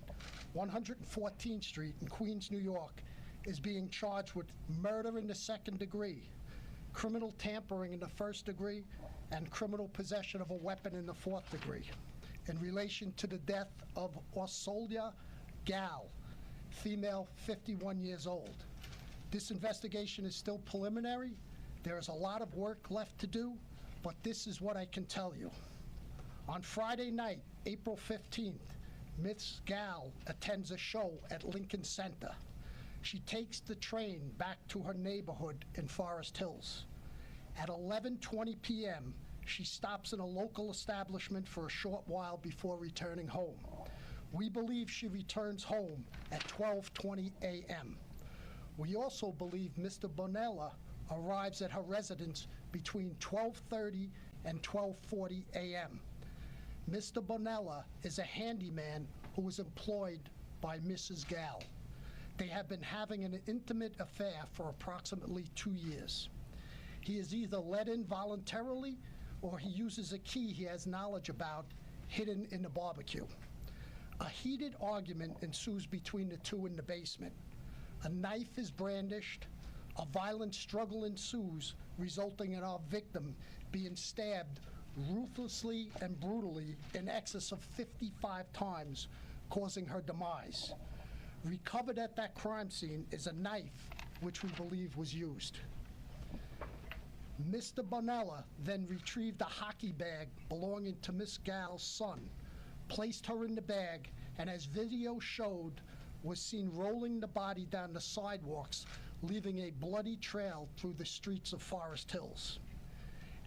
114th Street in Queens, New York, is being charged with murder in the second degree, criminal tampering in the first degree, and criminal possession of a weapon in the fourth degree, in relation to the death of Orsolia Gal, female, 51 years old. This investigation is still preliminary. There is a lot of work left to do, but this is what I can tell you. On Friday night, April 15th, Miss Gal attends a show at Lincoln Center. She takes the train back to her neighborhood in Forest Hills. At 11:20 p.m., she stops in a local establishment for a short while before returning home. We believe she returns home at 12:20 a.m. We also believe Mr. Bonella arrives at her residence between 12:30 and 12:40 a.m. Mr. Bonella is a handyman who was employed by Mrs. Gal. They have been having an intimate affair for approximately 2 years. He is either let in voluntarily or he uses a key he has knowledge about hidden in the barbecue. A heated argument ensues between the two in the basement. A knife is brandished. A violent struggle ensues, resulting in our victim being stabbed ruthlessly and brutally in excess of 55 times, causing her demise. Recovered at that crime scene is a knife, which we believe was used. Mr. Bonella then retrieved a hockey bag belonging to Miss Gal's son, placed her in the bag, and as video showed, was seen rolling the body down the sidewalks, leaving a bloody trail through the streets of Forest Hills.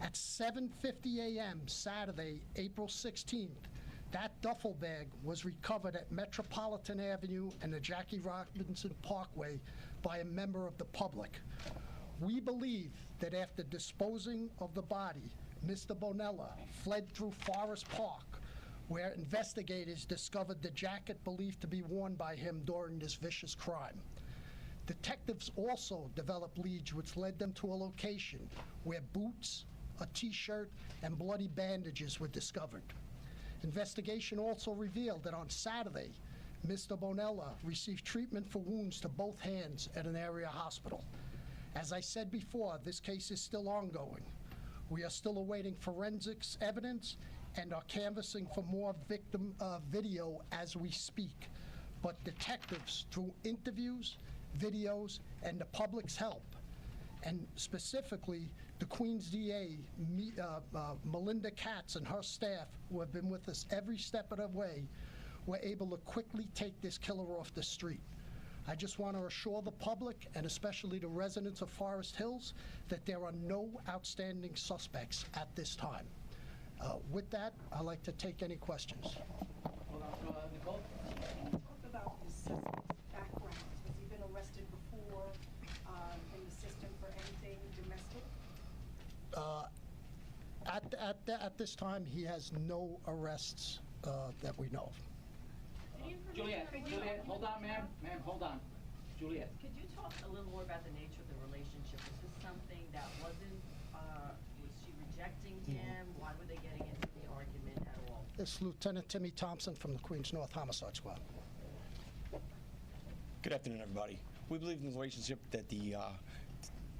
At 7:50 a.m. Saturday, April 16th, that duffel bag was recovered at Metropolitan Avenue and the Jackie Robinson Parkway by a member of the public. We believe that after disposing of the body, Mr. Bonella fled through Forest Park, where investigators discovered the jacket believed to be worn by him during this vicious crime. Detectives also developed leads which led them to a location where boots, a T-shirt, and bloody bandages were discovered. Investigation also revealed that on Saturday, Mr. Bonella received treatment for wounds to both hands at an area hospital. As I said before, this case is still ongoing. We are still awaiting forensics evidence and are canvassing for more victim video as we speak. But detectives, through interviews, videos, and the public's help, and specifically the Queens DA, Melinda Katz, and her staff, who have been with us every step of the way, were able to quickly take this killer off the street. I just want to assure the public, and especially the residents of Forest Hills, that there are no outstanding suspects at this time. With that, I'd like to take any questions. Nicole? Can you talk about the suspect's background? Has he been arrested before in the system for anything domestic? At this time, he has no arrests that we know of. Juliet, hold on, ma'am. Ma'am, hold on. Juliet. Could you talk a little more about the nature of the relationship? Was this something that wasn't, was she rejecting him? Why were they getting into the argument at all? It's Lieutenant Timmy Thompson from the Queens North Homicide Squad. Good afternoon, everybody. We believe in the relationship that the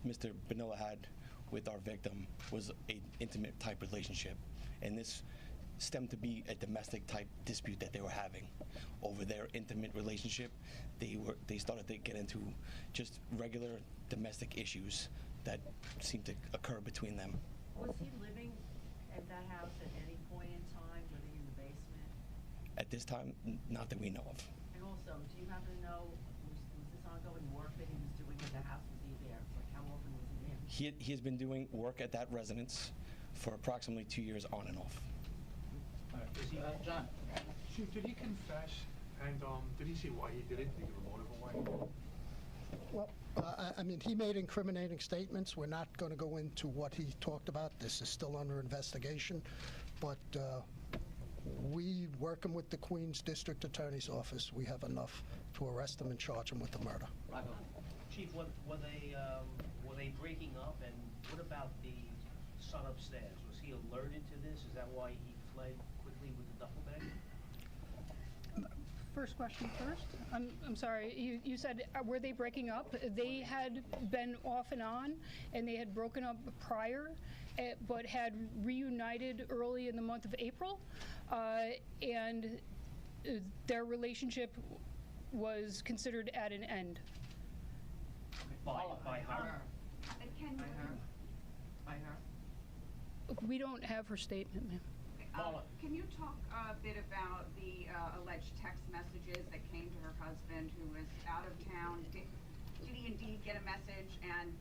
Mr. Bonilla had with our victim was an intimate type relationship, and this stemmed to be a domestic type dispute that they were having. Over their intimate relationship, they started to get into just regular domestic issues that seemed to occur between them. Was he living at that house at any point in time, living in the basement? At this time, not that we know of. And also, do you happen to know, was this ongoing work that he was doing at the house? Was he there? Like, how often was he there? He has been doing work at that residence for approximately 2 years on and off. John? Chief, did he confess? And did he say why he did it? Did he give a motive of why? Well, I mean, he made incriminating statements. We're not going to go into what he talked about. This is still under investigation. But we, working with the Queens District Attorney's Office, we have enough to arrest him and charge him with the murder. Chief, were they breaking up? And what about the son upstairs? Was he alerted to this? Is that why he fled quickly with the duffel bag? First question first. I'm sorry, you said, were they breaking up? They had been off and on, and they had broken up prior, but had reunited early in the month of April, and their relationship was considered at an end. By her? By her? We don't have her statement, ma'am. Can you talk a bit about the alleged text messages that came to her husband who was out of town? Did he indeed get a message, and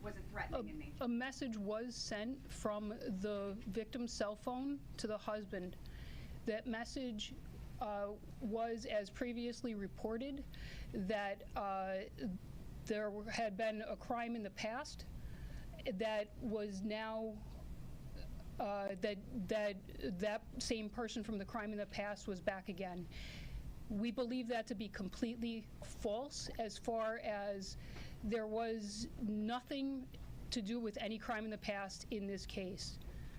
was it threatening in nature? A message was sent from the victim's cell phone to the husband. That message was, as previously reported, that there had been a crime in the past that was now that same person from the crime in the past was back again. We believe that to be completely false, as far as there was nothing to do with any crime in the past in this case.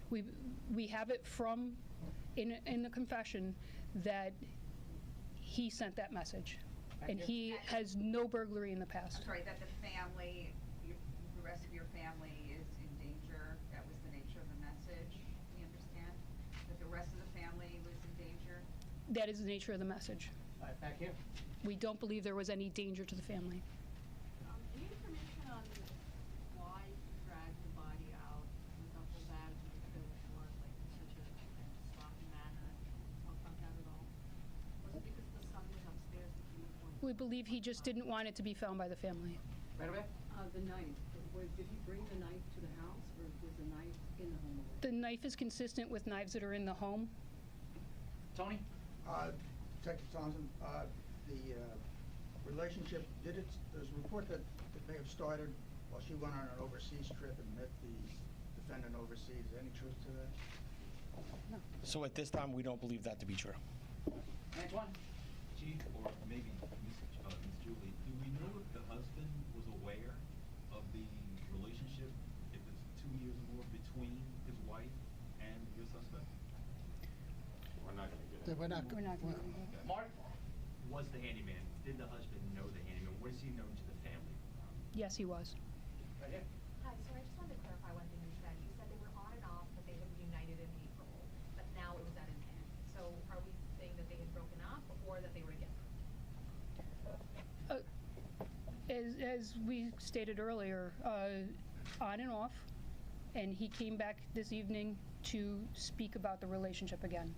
We have it from in the confession that he sent that message, and he has no burglary in the past. I'm sorry, that the family, the rest of your family is in danger. That was the nature of the message. We understand that the rest of the family was in danger. That is the nature of the message. Back here. We don't believe there was any danger to the family. Any information on why he dragged the body out in the duffel bag to the fifth floor, like in such a sloppy manner? Don't come down at all. Was it because the son was upstairs that he was going? We believe he just didn't want it to be found by the family. Right away? The knife. Did he bring the knife to the house, or was the knife in the home? The knife is consistent with knives that are in the home. Tony? Detective Thompson, the relationship, there's a report that it may have started while she went on an overseas trip and met the defendant overseas. Any truth to that? No. So at this time, we don't believe that to be true. Antoine? Chief, or maybe Miss Julie, do we know if the husband was aware of the relationship, if it's 2 years or more, between his wife and your suspect? We're not going to get into We're not going to. Mark? Was the handyman, did the husband know the handyman? Was he known to the family? Yes, he was. Right here. Hi, so I just wanted to clarify one thing you said. You said they were on and off, but they had reunited in April, but now it was at an end. So are we saying that they had broken up or that they were together? As we stated earlier, on and off, and he came back this evening to speak about the relationship again.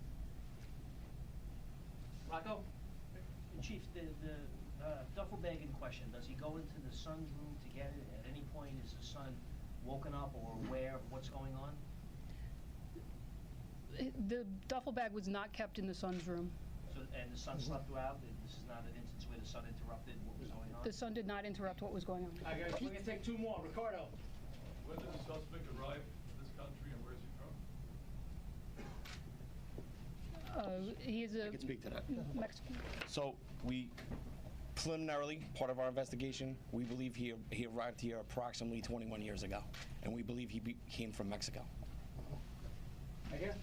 Rocco? Chief, the duffel bag in question, does he go into the son's room to get it? At any point, is the son woken up or aware of what's going on? The duffel bag was not kept in the son's room. So, and the son slept throughout? This is not an instance where the son interrupted what was going on? The son did not interrupt what was going on. All right, guys, we're going to take two more. Ricardo? When did the suspect arrive in this country and where is he from? He is a I can speak to that. Mexican. So we preliminarily, part of our investigation, we believe he arrived here approximately 21 years ago, and we believe he came from Mexico. Right here.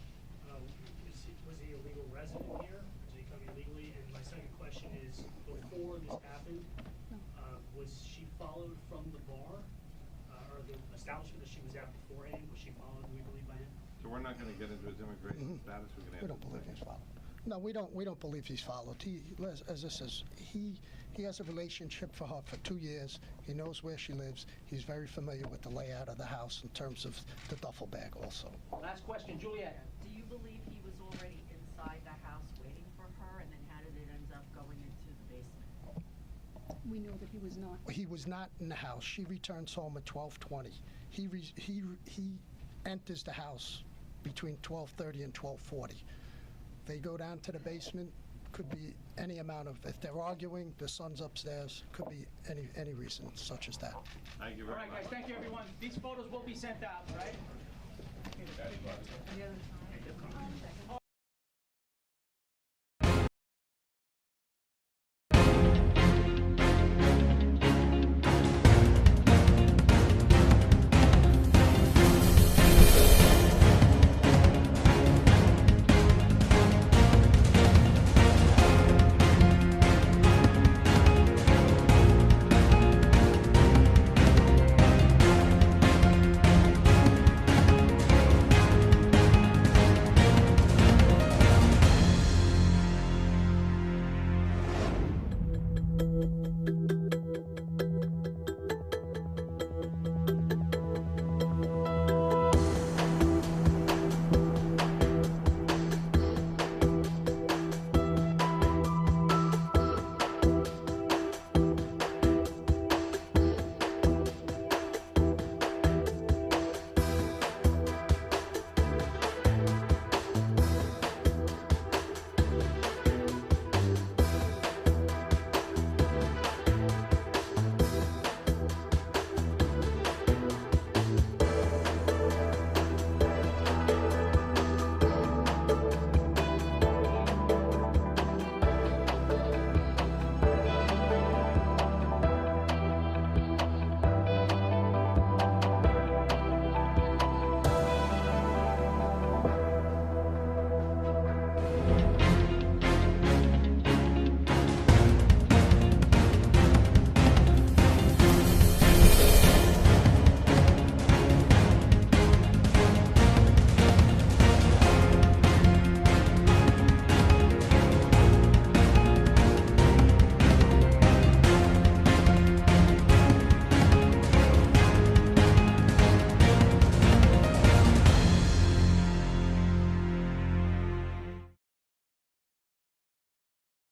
Was he a legal resident here? Did he come illegally? And my second question is, before this happened, was she followed from the bar, or the establishment that she was at beforehand? Was she followed legally by him? So we're not gonna get into his immigration status, we're gonna We don't believe he's followed. No, we don't believe he's followed. As this is, he has a relationship for her for 2 years. He knows where she lives. He's very familiar with the layout of the house in terms of the duffel bag also. Last question, Juliet. Do you believe he was already inside the house waiting for her, and then how did it end up going into the basement? We know that he was not. He was not in the house. She returns home at 12:20. He enters the house between 12:30 and 12:40. They go down to the basement. Could be any amount of, if they're arguing, the son's upstairs, could be any reason such as that. Thank you All very right, much. guys, thank you, everyone. These photos will be sent out, right?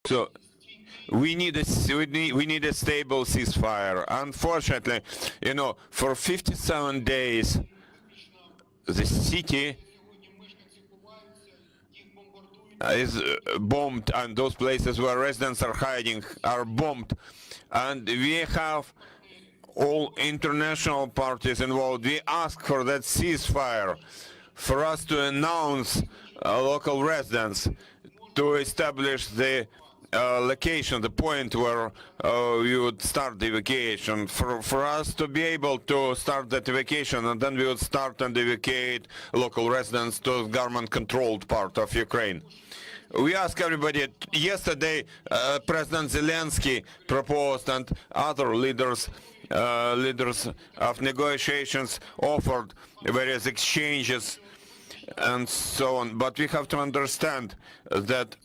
So we need a stable ceasefire. Unfortunately, you know, for 57 days, the city is bombed, and those places where residents are hiding are bombed. And we have all international parties involved. We ask for that ceasefire, for us to announce local residents, to establish the location, the point where we would start the evacuation, for us to be able to start that evacuation, and then we would start and evacuate local residents to the government-controlled part of Ukraine. We ask everybody. Yesterday, President Zelensky proposed, and other leaders of negotiations offered various exchanges and so on. But we have to understand that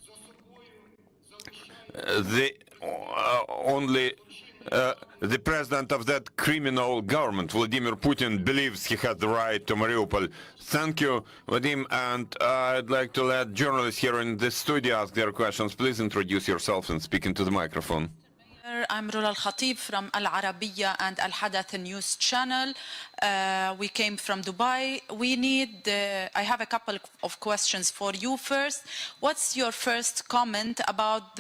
only the president of that criminal government, Vladimir Putin, believes he has the right to Mariupol. Thank you, Vadim, and I'd like to let journalists here in the studio ask their questions. Please introduce yourself and speak into the microphone. I'm Rula Al-Khatib from Al Arabiya and Al Hadath News channel. We came from Dubai. I have a couple of questions for you. First, what's your first comment about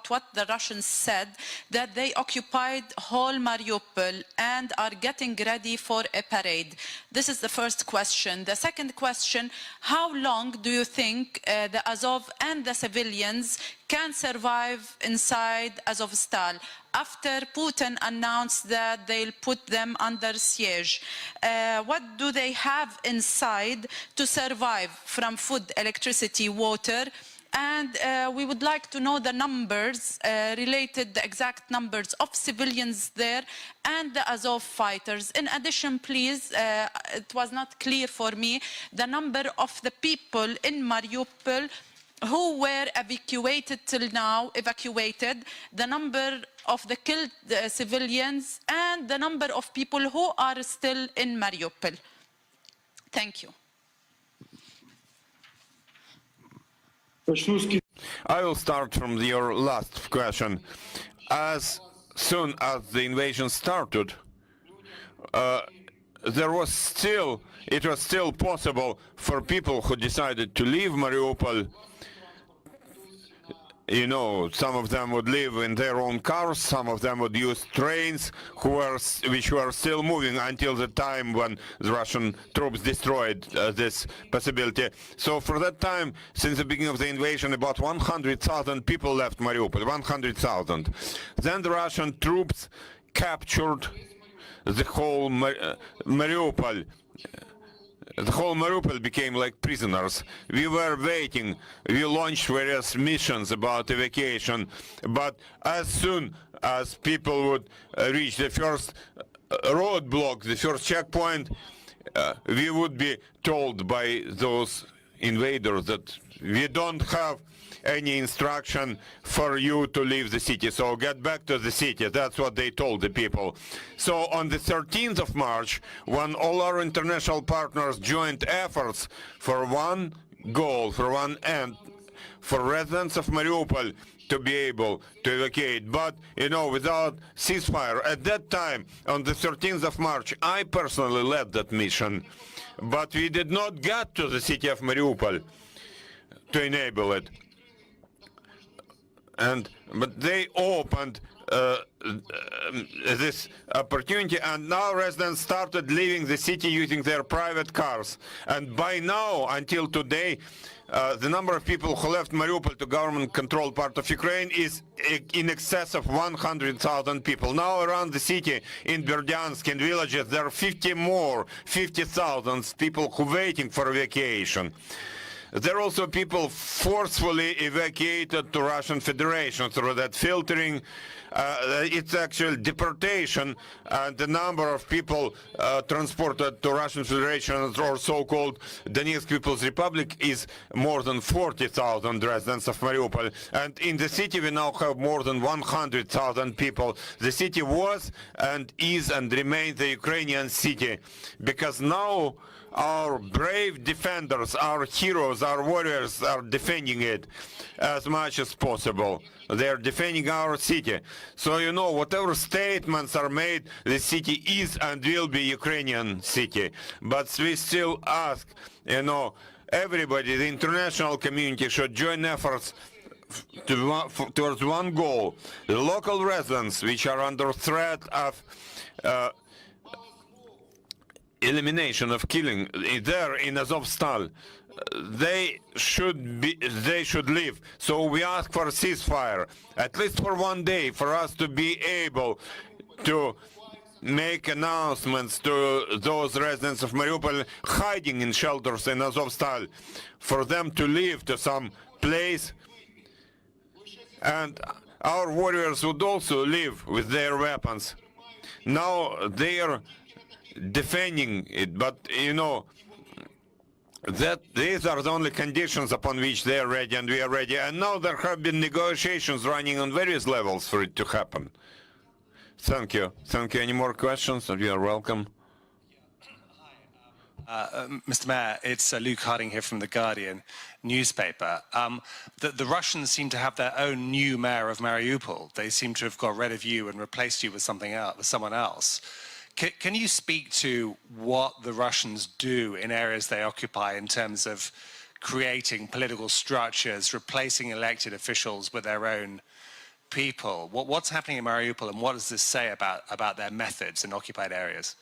what the Russians said, that they occupied whole Mariupol and are getting ready for a parade? This is the first question. The second question, how long do you think the Azov and the civilians can survive inside Azovstal after Putin announced that they'll put them under siege? What do they have inside to survive from food, electricity, water? And we would like to know the numbers the exact numbers of civilians there and the Azov fighters. In addition, please, it was not clear for me the number of the people in Mariupol who were evacuated till now, the number of the killed civilians, and the number of people who are still in Mariupol. Thank you. I will start from your last question. As soon as the invasion started, it was still possible for people who decided to leave Mariupol. You know, some of them would live in their own cars, some of them would use trains which were still moving until the time when the Russian troops destroyed this possibility. So for that time, since the beginning of the invasion, about 100,000 people left Mariupol, 100,000. Then the Russian troops captured the whole Mariupol. The whole Mariupol became like prisoners. We were waiting. We launched various missions about evacuation. But as soon as people would reach the first roadblock, the first checkpoint, we would be told by those invaders that we don't have any instruction for you to leave the city, so get back to the city. That's what they told the people. So on the 13th of March, when all our international partners joined efforts for one goal, for one end, for residents of Mariupol to be able to evacuate, but, you know, without ceasefire. At that time, on the 13th of March, I personally led that mission, but we did not get to the city of Mariupol to enable it. But they opened this opportunity, and now residents started leaving the city using their private cars. And by now, until today, the number of people who left Mariupol to government-controlled part of Ukraine is in excess of 100,000 people. Now around the city, in Berdyansk, in villages, there are 50,000 people who are waiting for evacuation. There are also people forcefully evacuated to Russian Federation through that filtering. It's actual deportation, and the number of people transported to Russian Federation or so-called Donetsk People's Republic is more than 40,000 residents of Mariupol. And in the city we now have more than 100,000 people. The city was and is and remains the Ukrainian city, because now our brave defenders, our heroes, our warriors are defending it as much as possible. They are defending our city. So, you know, whatever statements are made, the city is and will be Ukrainian city. But we still ask, you know, everybody, the international community should join efforts towards one goal. The local residents, which are under threat of elimination of killing there in Azovstal, they should leave. So we ask for a ceasefire, at least for one day, for us to be able to make announcements to those residents of Mariupol hiding in shelters in Azovstal, for them to leave to some place, and our warriors would also leave with their weapons. Now they are defending it, but you know that these are the only conditions upon which they are ready and we are ready. And now there have been negotiations running on various levels for it to happen. Thank you. Thank you. Any more questions? You are welcome. Mr. Mayor, it's Luke Harding here from The Guardian newspaper. The Russians seem to have their own new mayor of Mariupol. They seem to have got rid of you and replaced you with someone else. Can you speak to what the Russians do in areas they occupy in terms of creating political structures, replacing elected officials with their own people? What's happening in Mariupol, and what does this say about their methods in occupied areas?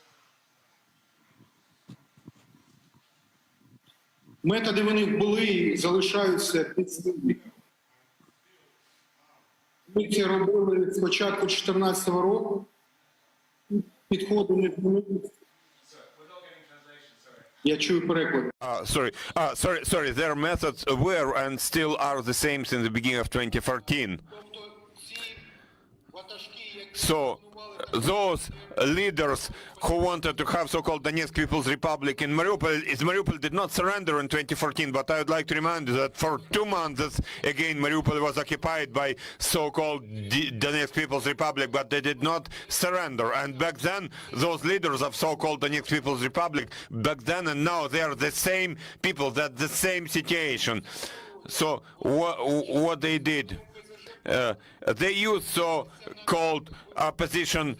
Методи в них були і залишаються підсилені. Ми це робили з початку 2014 року. Підходили Я чую переклад. Sorry. Their methods were and still are the same since the beginning of 2014. So those leaders who wanted to have so-called Donetsk People's Republic in Mariupol did not surrender in 2014, but I would like to remind you that for 2 months, again, Mariupol was occupied by so-called Donetsk People's Republic, but they did not surrender. And back then, those leaders of so-called Donetsk People's Republic, back then and now, they are the same people, that's the same situation. So what they did? They used so-called opposition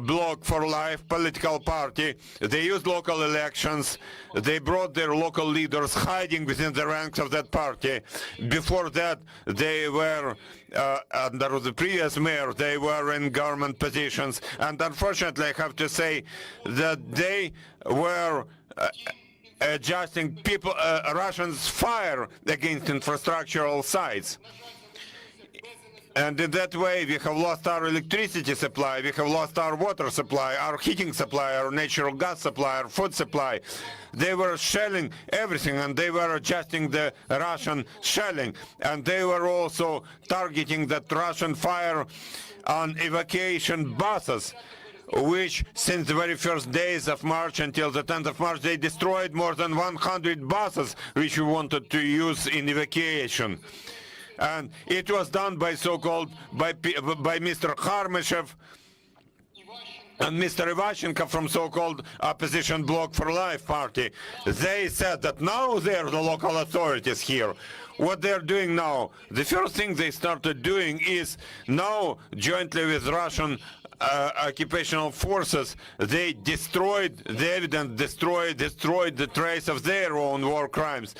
bloc for life political party. They used local elections. They brought their local leaders hiding within the ranks of that party. Before that, they were under the previous mayor, they were in government positions. And unfortunately, I have to say that they were adjusting people, Russians' fire against infrastructural sites. And in that way, we have lost our electricity supply, we have lost our water supply, our heating supply, our natural gas supply, our food supply. They were shelling everything, and they were adjusting the Russian shelling. And they were also targeting that Russian fire on evacuation buses, which since the very first days of March until the 10th of March, they destroyed more than 100 buses which we wanted to use in evacuation. And it was done by so-called, by Mr. Kharmyshev and Mr. Ivashenko from so-called opposition bloc for life party. They said that now they're the local authorities here. What they're doing now, the first thing they started doing is now, jointly with Russian occupational forces, they destroyed the evidence, destroyed the trace of their own war crimes.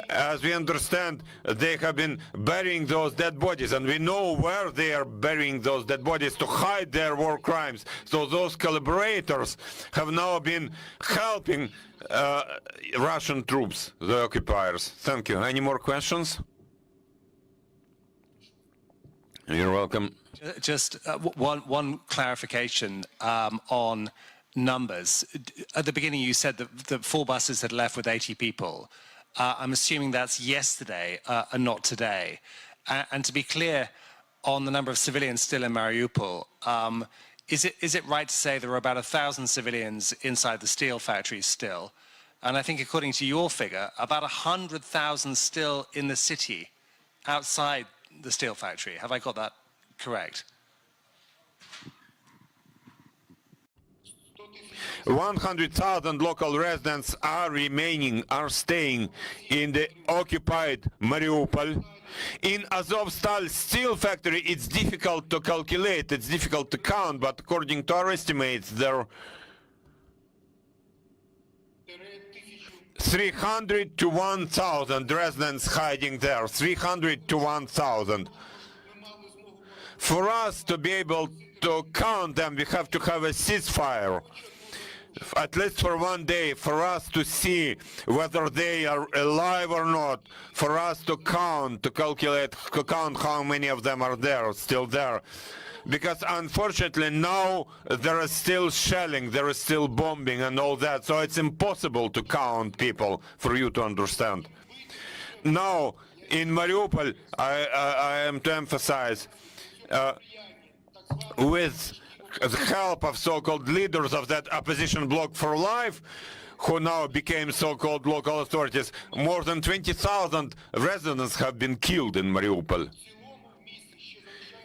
As we understand, they have been burying those dead bodies, and we know where they are burying those dead bodies to hide their war crimes. So those collaborators have now been helping Russian troops, the occupiers. Thank you. Any more questions? You're welcome. Just one clarification on numbers. At the beginning, you said that the 4 buses had left with 80 people. I'm assuming that's yesterday and not today. And to be clear on the number of civilians still in Mariupol, is it right to say there are about 1,000 civilians inside the steel factories still? And I think according to your figure, about 100,000 still in the city outside the steel factory. Have I got that correct? 100,000 local residents are staying in the occupied Mariupol. In Azovstal steel factory, it's difficult to calculate, it's difficult to count, but according to our estimates, there are 300 to 1,000 residents hiding there, 300 to 1,000. For us to be able to count them, we have to have a ceasefire, at least for 1 day, for us to see whether they are alive or not, for us to count, to calculate, to count how many of them are there, still there. Because unfortunately now there is still shelling, there is still bombing and all that, so it's impossible to count people, for you to understand. Now, in Mariupol, I am to emphasize, with the help of so-called leaders of that opposition bloc for life, who now became so-called local authorities, more than 20,000 residents have been killed in Mariupol.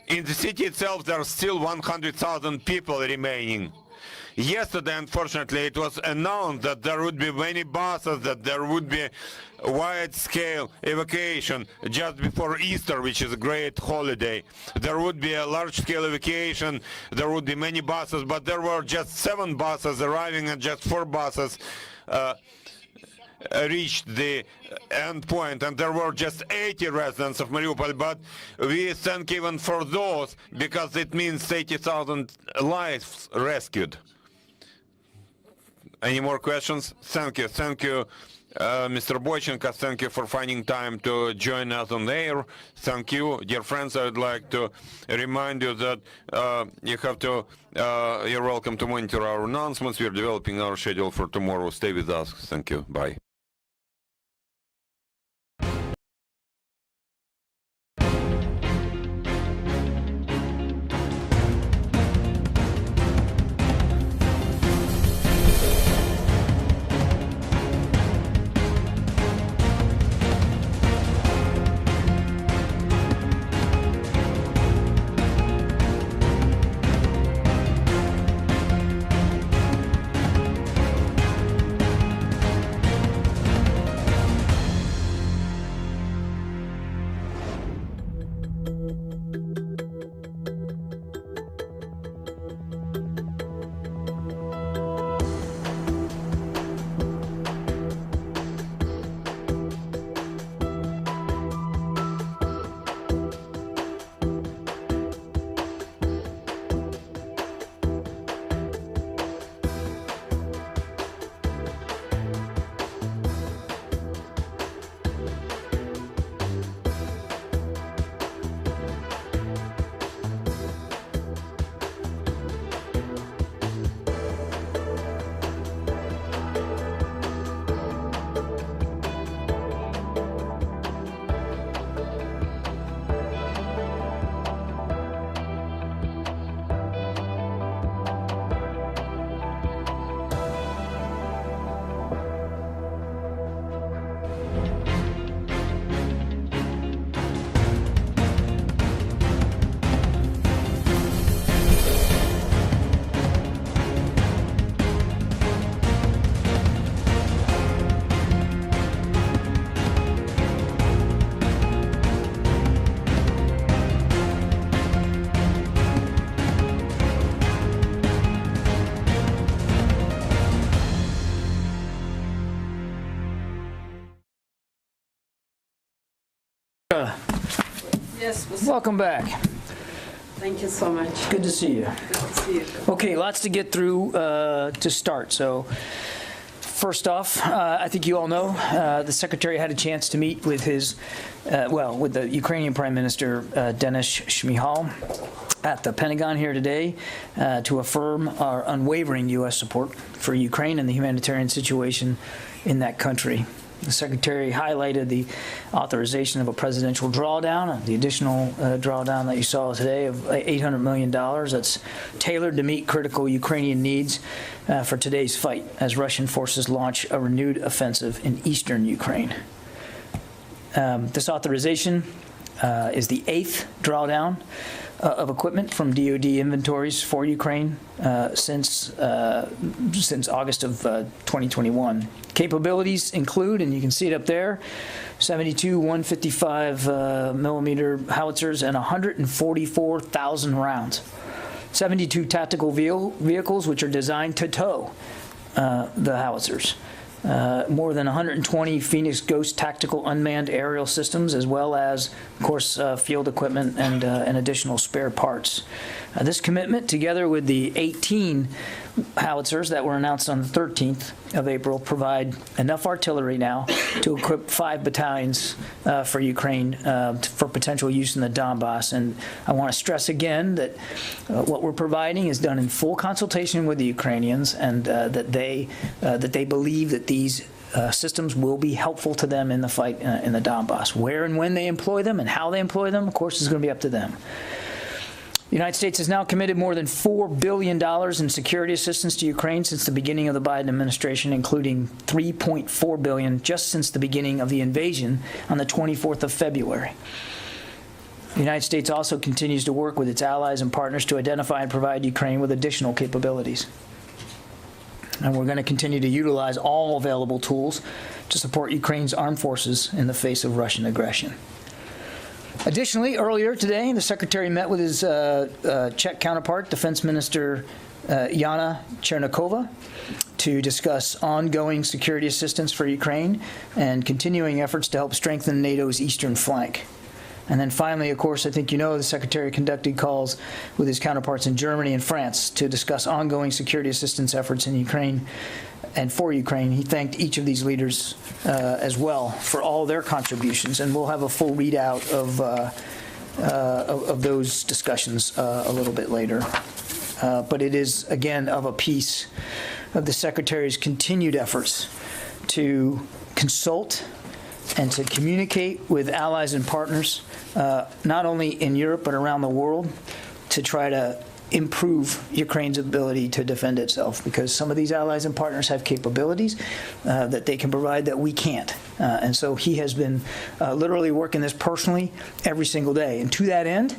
In the city itself, there are still 100,000 people remaining. Yesterday, unfortunately, it was announced that there would be many buses, that there would be wide-scale evacuation just before Easter, which is a great holiday. There would be a large-scale evacuation, there would be many buses, but there were just 7 buses arriving and just 4 buses reached the end point, and there were just 80 residents of Mariupol, but we thank even for those, because it means 80,000 lives rescued. Any more questions? Thank you. Thank you, Mr. Boychenko, thank you for finding time to join us on the air. Thank you. Dear friends, I would like to remind you that you're welcome to monitor our announcements. We're developing our schedule for tomorrow. Stay with us. Thank you. Bye. Yes. Welcome back. Thank you so much. Good to see you. Good to see you. Okay, lots to get through to start. So first off, I think you all know the Secretary had a chance to meet with with the Ukrainian Prime Minister Denis Shmyhal at the Pentagon here today to affirm our unwavering U.S. support for Ukraine and the humanitarian situation in that country. The Secretary highlighted the authorization of a presidential drawdown, the additional drawdown that you saw today of $800 million that's tailored to meet critical Ukrainian needs for today's fight as Russian forces launch a renewed offensive in eastern Ukraine. This authorization is the 8th drawdown of equipment from DoD inventories for Ukraine since August of 2021. Capabilities include, and you can see it up there, 72 155 millimeter howitzers and 144,000 rounds. 72 tactical vehicles which are designed to tow the howitzers. More than 120 Phoenix Ghost tactical unmanned aerial systems, as well as, of course, field equipment and additional spare parts. This commitment, together with the 18 howitzers that were announced on the 13th of April, provide enough artillery now to equip 5 battalions for Ukraine for potential use in the Donbass. And I want to stress again that what we're providing is done in full consultation with the Ukrainians, and that they believe that these systems will be helpful to them in the fight in the Donbass. Where and when they employ them and how they employ them, of course, is going to be up to them. The United States has now committed more than $4 billion in security assistance to Ukraine since the beginning of the Biden administration, including $3.4 billion just since the beginning of the invasion on the 24th of February. The United States also continues to work with its allies and partners to identify and provide Ukraine with additional capabilities. And we're going to continue to utilize all available tools to support Ukraine's armed forces in the face of Russian aggression. Additionally, earlier today, the Secretary met with his Czech counterpart, Defense Minister Jana Černochová, to discuss ongoing security assistance for Ukraine and continuing efforts to help strengthen NATO's eastern flank. And then finally, of course, I think you know the Secretary conducted calls with his counterparts in Germany and France to discuss ongoing security assistance efforts in Ukraine and for Ukraine. He thanked each of these leaders as well for all their contributions, and we'll have a full readout of those discussions a little bit later. But it is, again, of a piece of the Secretary's continued efforts to consult and to communicate with allies and partners, not only in Europe but around the world, to try to improve Ukraine's ability to defend itself, because some of these allies and partners have capabilities that they can provide that we can't. And so he has been literally working this personally every single day. And to that end,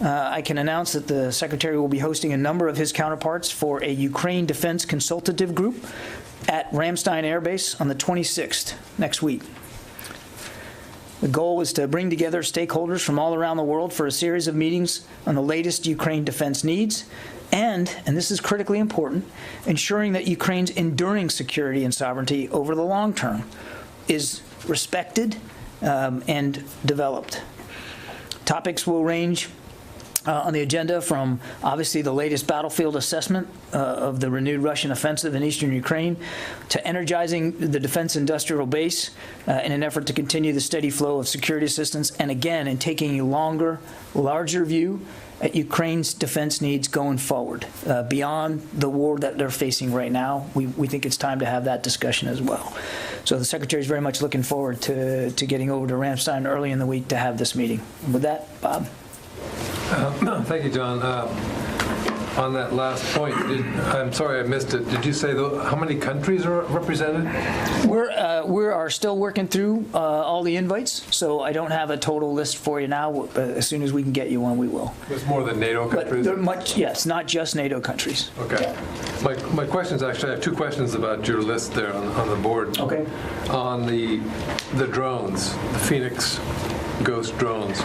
I can announce that the Secretary will be hosting a number of his counterparts for a Ukraine Defense Consultative Group at Ramstein Air Base on the 26th, next week. The goal was to bring together stakeholders from all around the world for a series of meetings on the latest Ukraine defense needs and this is critically important, ensuring that Ukraine's enduring security and sovereignty over the long term is respected and developed. Topics will range on the agenda from obviously the latest battlefield assessment of the renewed Russian offensive in eastern Ukraine to energizing the defense industrial base in an effort to continue the steady flow of security assistance, and again, in taking a longer, larger view at Ukraine's defense needs going forward, beyond the war that they're facing right now. We think it's time to have that discussion as well. So the Secretary is very much looking forward to getting over to Ramstein early in the week to have this meeting. And with that, Bob. Thank you, John. On that last point, I'm sorry I missed it. Did you say how many countries are represented? We are still working through all the invites, so I don't have a total list for you now. As soon as we can get you one, we will. It's more than NATO countries? Yes, not just NATO countries. Okay. My questions, actually, I have two questions about your list there on the board. Okay. On the drones, the Phoenix Ghost drones.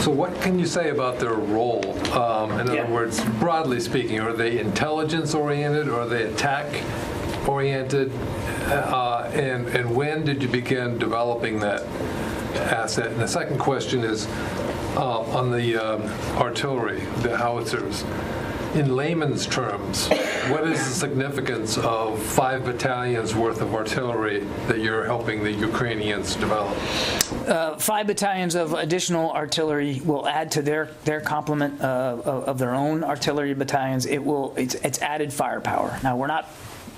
So what can you say about their role? In other words, broadly speaking, are they intelligence-oriented or are they attack-oriented? And when did you begin developing that asset? And the second question is on the artillery, the howitzers. In layman's terms, what is the significance of 5 battalions worth of artillery that you're helping the Ukrainians develop? 5 battalions of additional artillery will add to their complement of their own artillery battalions. It's added firepower. Now, we're not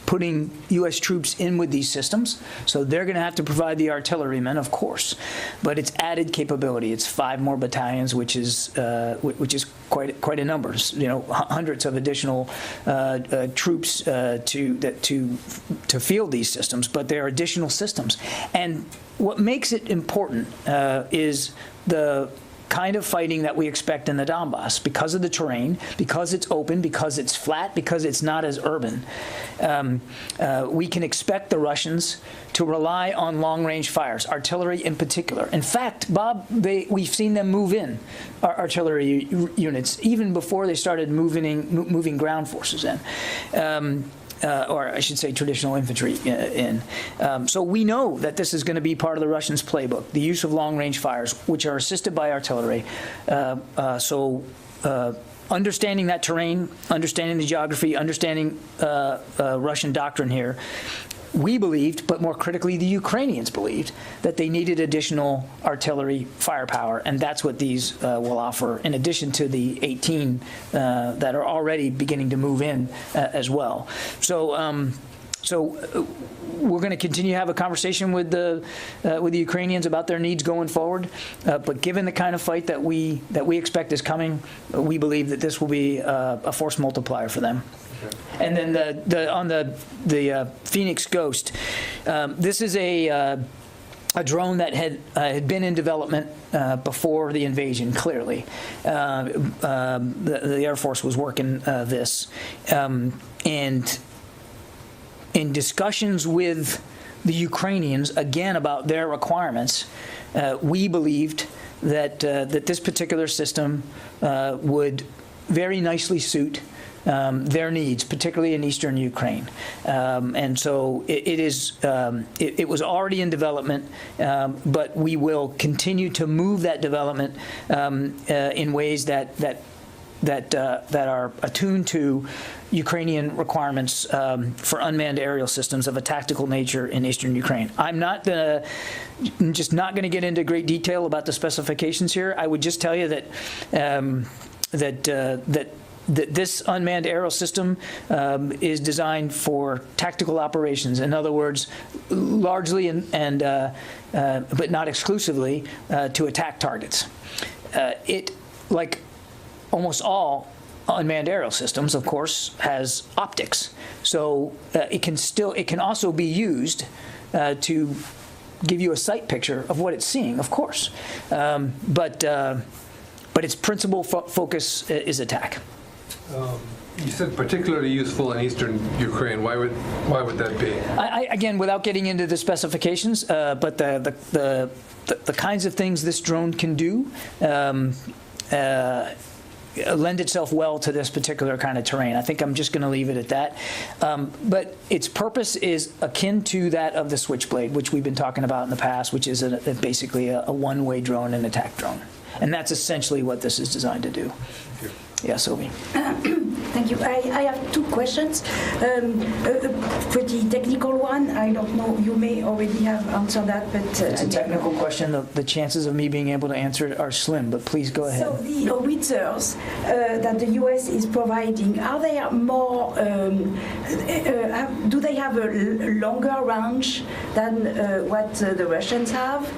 putting U.S. troops in with these systems, so they're going to have to provide the artillerymen, of course, but it's added capability. It's 5 more battalions, which is quite a number. You know, hundreds of additional troops to field these systems, but they are additional systems. And what makes it important is the kind of fighting that we expect in the Donbass, because of the terrain, because it's open, because it's flat, because it's not as urban. We can expect the Russians to rely on long-range fires, artillery in particular. In fact, Bob, we've seen them move in artillery units even before they started moving ground forces in. Or I should say traditional infantry in. So we know that this is going to be part of the Russians' playbook, the use of long-range fires, which are assisted by artillery. Understanding that terrain, understanding the geography, understanding Russian doctrine here, we believed, but more critically, the Ukrainians believed, that they needed additional artillery firepower, and that's what these will offer, in addition to the 18 that are already beginning to move in as well. So we're going to continue to have a conversation with the Ukrainians about their needs going forward. But given the kind of fight that we expect is coming, we believe that this will be a force multiplier for them. And then on the Phoenix Ghost, this is a drone that had been in development before the invasion. Clearly, the Air Force was working this, and in discussions with the Ukrainians again about their requirements, we believed that this particular system would very nicely suit their needs, particularly in eastern Ukraine. And so it was already in development, but we will continue to move that development in ways that that are attuned to Ukrainian requirements for unmanned aerial systems of a tactical nature in eastern Ukraine. I'm just not going to get into great detail about the specifications here. I would just tell you that that this unmanned aerial system is designed for tactical operations. In other words, largely but not exclusively to attack targets. It, like almost all unmanned aerial systems, of course, has optics. So it can also be used to give you a sight picture of what it's seeing, of course. But its principal focus is attack. You said particularly useful in eastern Ukraine. Why would that be? Again, without getting into the specifications, but the kinds of things this drone can do lend itself well to this particular kind of terrain. I think I'm just going to leave it at that. But its purpose is akin to that of the Switchblade, which we've been talking about in the past, which is basically a one-way drone, an attack drone. And that's essentially what this is designed to do. Yeah, Sylvie. Thank you. I have two questions. A pretty technical one. I don't know, you may already have answered that, but... It's a technical question. The chances of me being able to answer it are slim, but please go ahead. So the howitzers that the U.S. is providing, are they more... do they have a longer range than what the Russians have?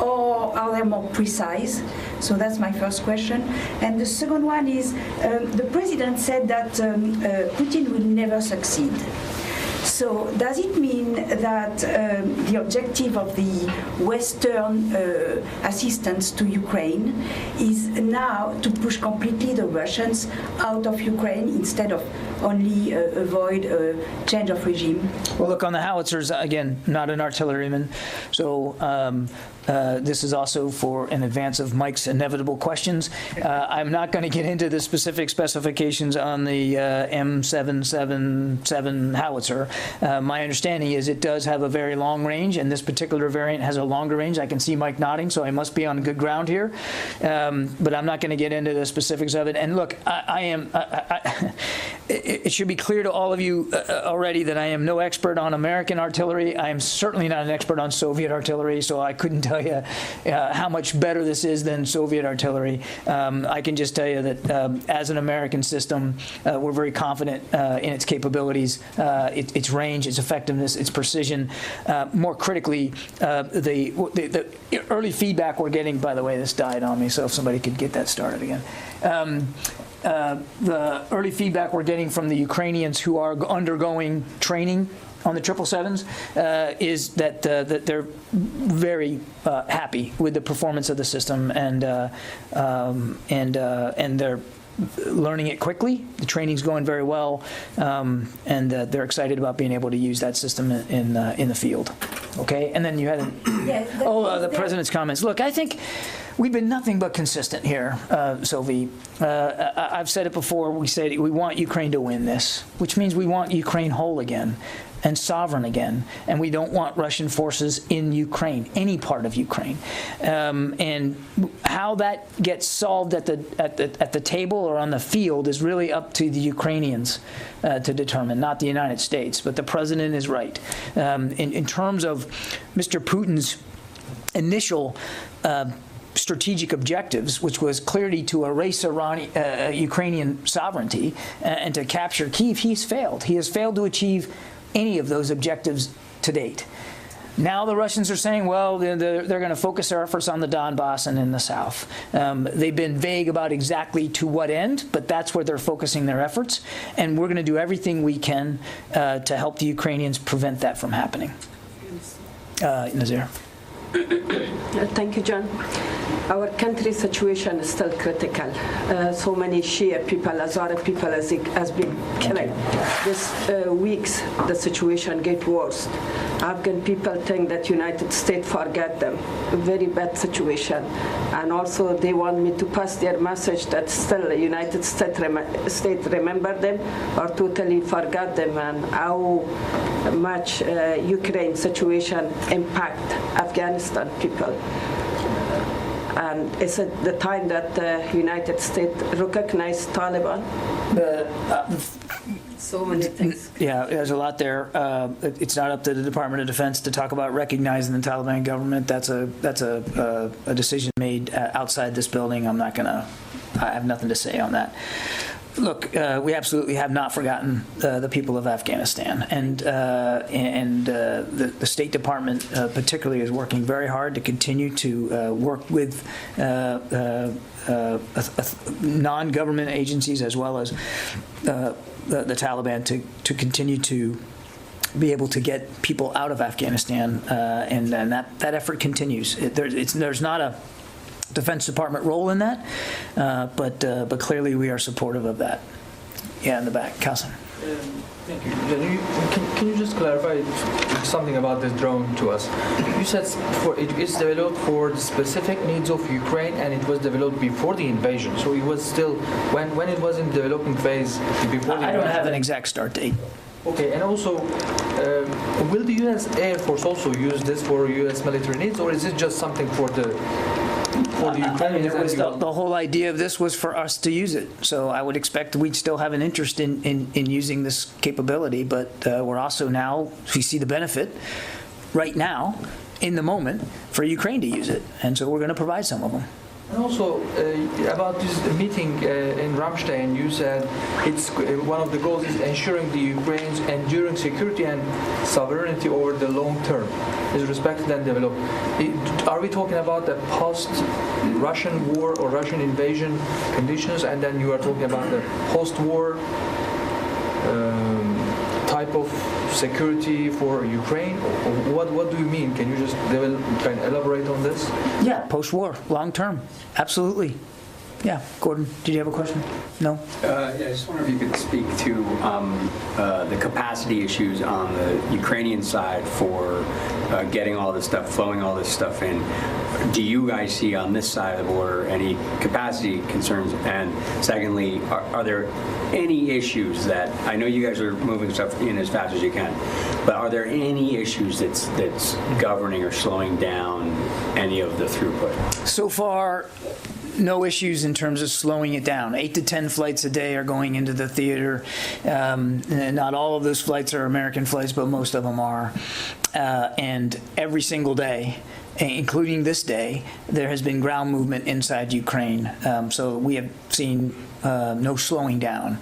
Or are they more precise? So that's my first question. And the second one is, the president said that Putin will never succeed. So does it mean that the objective of the Western assistance to Ukraine is now to push completely the Russians out of Ukraine instead of only avoid a change of regime? Well, look, on the howitzers, again, not an artilleryman, so this is also in advance of Mike's inevitable questions. I'm not going to get into the specific specifications on the M777 howitzer. My understanding is it does have a very long range, and this particular variant has a longer range. I can see Mike nodding, so I must be on good ground here. But I'm not going to get into the specifics of it. And look, it should be clear to all of you already that I am no expert on American artillery. I am certainly not an expert on Soviet artillery, so I couldn't tell you how much better this is than Soviet artillery. I can just tell you that as an American system, we're very confident in its capabilities, its range, its effectiveness, its precision. More critically, the early feedback we're getting, by the way, this died on me, so if somebody could get that started again. The early feedback we're getting from the Ukrainians who are undergoing training on the 777s is that they're very happy with the performance of the system, and they're learning it quickly. The training's going very well, and they're excited about being able to use that system in the field. Okay, and then you had the president's comments. Look, I think we've been nothing but consistent here, Sylvie. I've said it before. We said we want Ukraine to win this, which means we want Ukraine whole again and sovereign again, and we don't want Russian forces in Ukraine, any part of Ukraine. And how that gets solved at the table or on the field is really up to the Ukrainians to determine, not the United States. But the president is right. In terms of Mr. Putin's initial strategic objectives, which was clearly to erase Ukrainian sovereignty and to capture Kyiv, he's failed. He has failed to achieve any of those objectives to date. Now the Russians are saying, well, they're going to focus their efforts on the Donbass and in the south. They've been vague about exactly to what end, but that's where they're focusing their efforts, and we're going to do everything we can to help the Ukrainians prevent that from happening. Nazir. Thank you, John. Our country's situation is still critical. So many Shia people, Hazara people has been killed. This weeks, the situation get worse. Afghan people think that United States forget them. A very bad situation. And also they want me to pass their message that still the United States remember them or totally forgot them, and how much Ukraine situation impact Afghanistan people. And is it the time that the United States recognized Taliban? So many things. Yeah, there's a lot there. It's not up to the Department of Defense to talk about recognizing the Taliban government. That's a decision made outside this building. I have nothing to say on that. Look, we absolutely have not forgotten the people of Afghanistan, and the State Department particularly is working very hard to continue to work with non-government agencies as well as the Taliban to continue to be able to get people out of Afghanistan, and that effort continues. There's not a Defense Department role in that, but clearly we are supportive of that. Yeah, in the back, Kasim. Thank you. Can you just clarify something about this drone to us? You said it is developed for the specific needs of Ukraine, and it was developed before the invasion. So it was still when it was in developing phase before the invasion. I don't have an exact start date. Okay, and also, will the U.S. Air Force also use this for U.S. military needs, or is it just something for the Ukrainians? The whole idea of this was for us to use it. So I would expect we'd still have an interest in using this capability, but we're also now, we see the benefit right now, in the moment, for Ukraine to use it. And so we're going to provide some of them. And also, about this meeting in Ramstein, you said it's one of the goals is ensuring the Ukraine's enduring security and sovereignty over the long term is respected and developed. Are we talking about the post-Russian war or Russian invasion conditions, and then you are talking about the post-war type of security for Ukraine? What do you mean? Can you just kind of elaborate on this? Yeah, post-war, long-term, absolutely. Yeah, Gordon, did you have a question? No? Yeah, I just wonder if you could speak to the capacity issues on the Ukrainian side for getting all this stuff, flowing all this stuff in. Do you guys see on this side of the border any capacity concerns? And secondly, are there any issues that, I know you guys are moving stuff in as fast as you can, but are there any issues that's governing or slowing down any of the throughput? So far, no issues in terms of slowing it down. 8 to 10 flights a day are going into the theater. Not all of those flights are American flights, but most of them are. And every single day, including this day, there has been ground movement inside Ukraine. So we have seen no slowing down.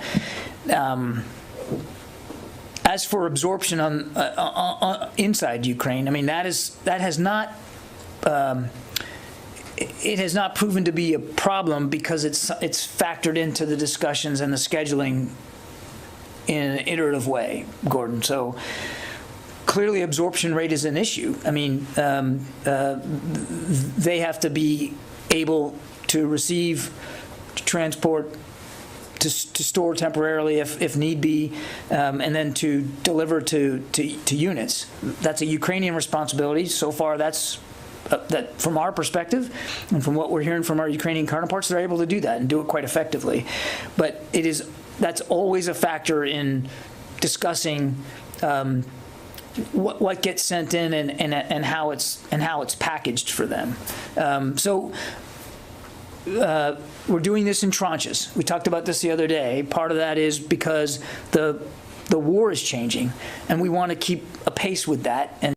As for absorption on inside Ukraine, I mean, that has not it has not proven to be a problem because it's factored into the discussions and the scheduling in an iterative way, Gordon. So clearly absorption rate is an issue. I mean, they have to be able to receive, to transport, to store temporarily if need be, and then to deliver to units. That's a Ukrainian responsibility. So far, that's that from our perspective and from what we're hearing from our Ukrainian counterparts, they're able to do that and do it quite effectively. But that's always a factor in discussing what gets sent in and how it's packaged for them. We're doing this in tranches. We talked about this the other day. Part of that is because the war is changing, and we want to keep a pace with that. And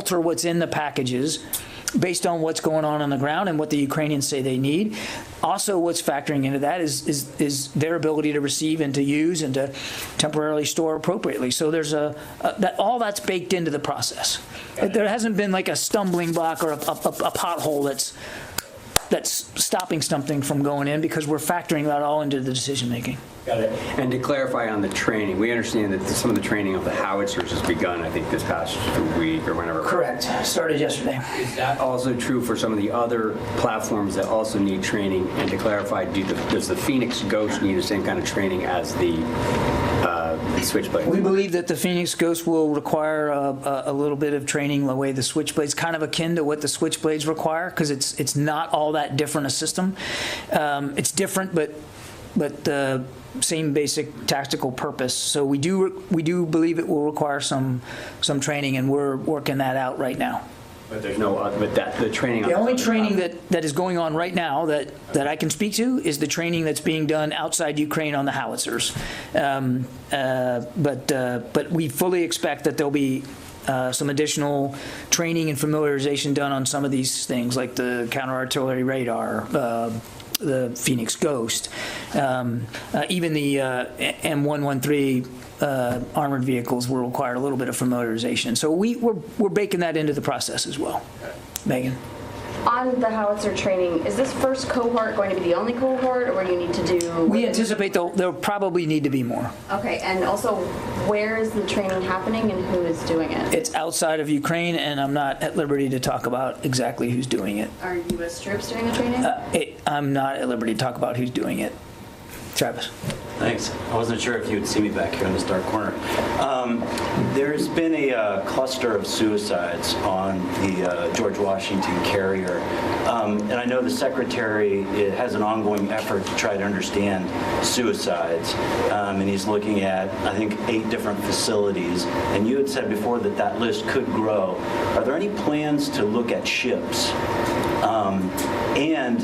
alter what's in the packages based on what's going on the ground and what the Ukrainians say they need. Also, what's factoring into that is their ability to receive and to use and to temporarily store appropriately. So there's all that's baked into the process. There hasn't been like a stumbling block or a pothole that's stopping something from going in, because we're factoring that all into the decision making. Got it. And to clarify on the training, we understand that some of the training of the howitzers has begun, I think, this past week or whenever. Correct. Started yesterday. Is that also true for some of the other platforms that also need training? And to clarify, does the Phoenix Ghost need the same kind of training as the Switchblade? We believe that the Phoenix Ghost will require a little bit of training the way the Switchblade's kind of akin to what the Switchblades require, because it's not all that different a system. It's different, but the same basic tactical purpose. So we do believe it will require some training, and we're working that out right now. But there's no, the training. The only training that is going on right now that I can speak to is the training that's being done outside Ukraine on the howitzers. But we fully expect that there'll be some additional training and familiarization done on some of these things, like the counter-artillery radar, the Phoenix Ghost, even the M113 armored vehicles will require a little bit of familiarization. So we're baking that into the process as well. Megan. On the howitzer training, is this first cohort going to be the only cohort, or do you need to do? We anticipate there'll probably need to be more. Okay, and also, where is the training happening and who is doing it? It's outside of Ukraine, and I'm not at liberty to talk about exactly who's doing it. Are U.S. troops doing the training? I'm not at liberty to talk about who's doing it. Travis. Thanks. I wasn't sure if you would see me back here in this dark corner. There's been a cluster of suicides on the George Washington carrier. And I know the Secretary has an ongoing effort to try to understand suicides. And he's looking at, I think, 8 different facilities. And you had said before that that list could grow. Are there any plans to look at ships? And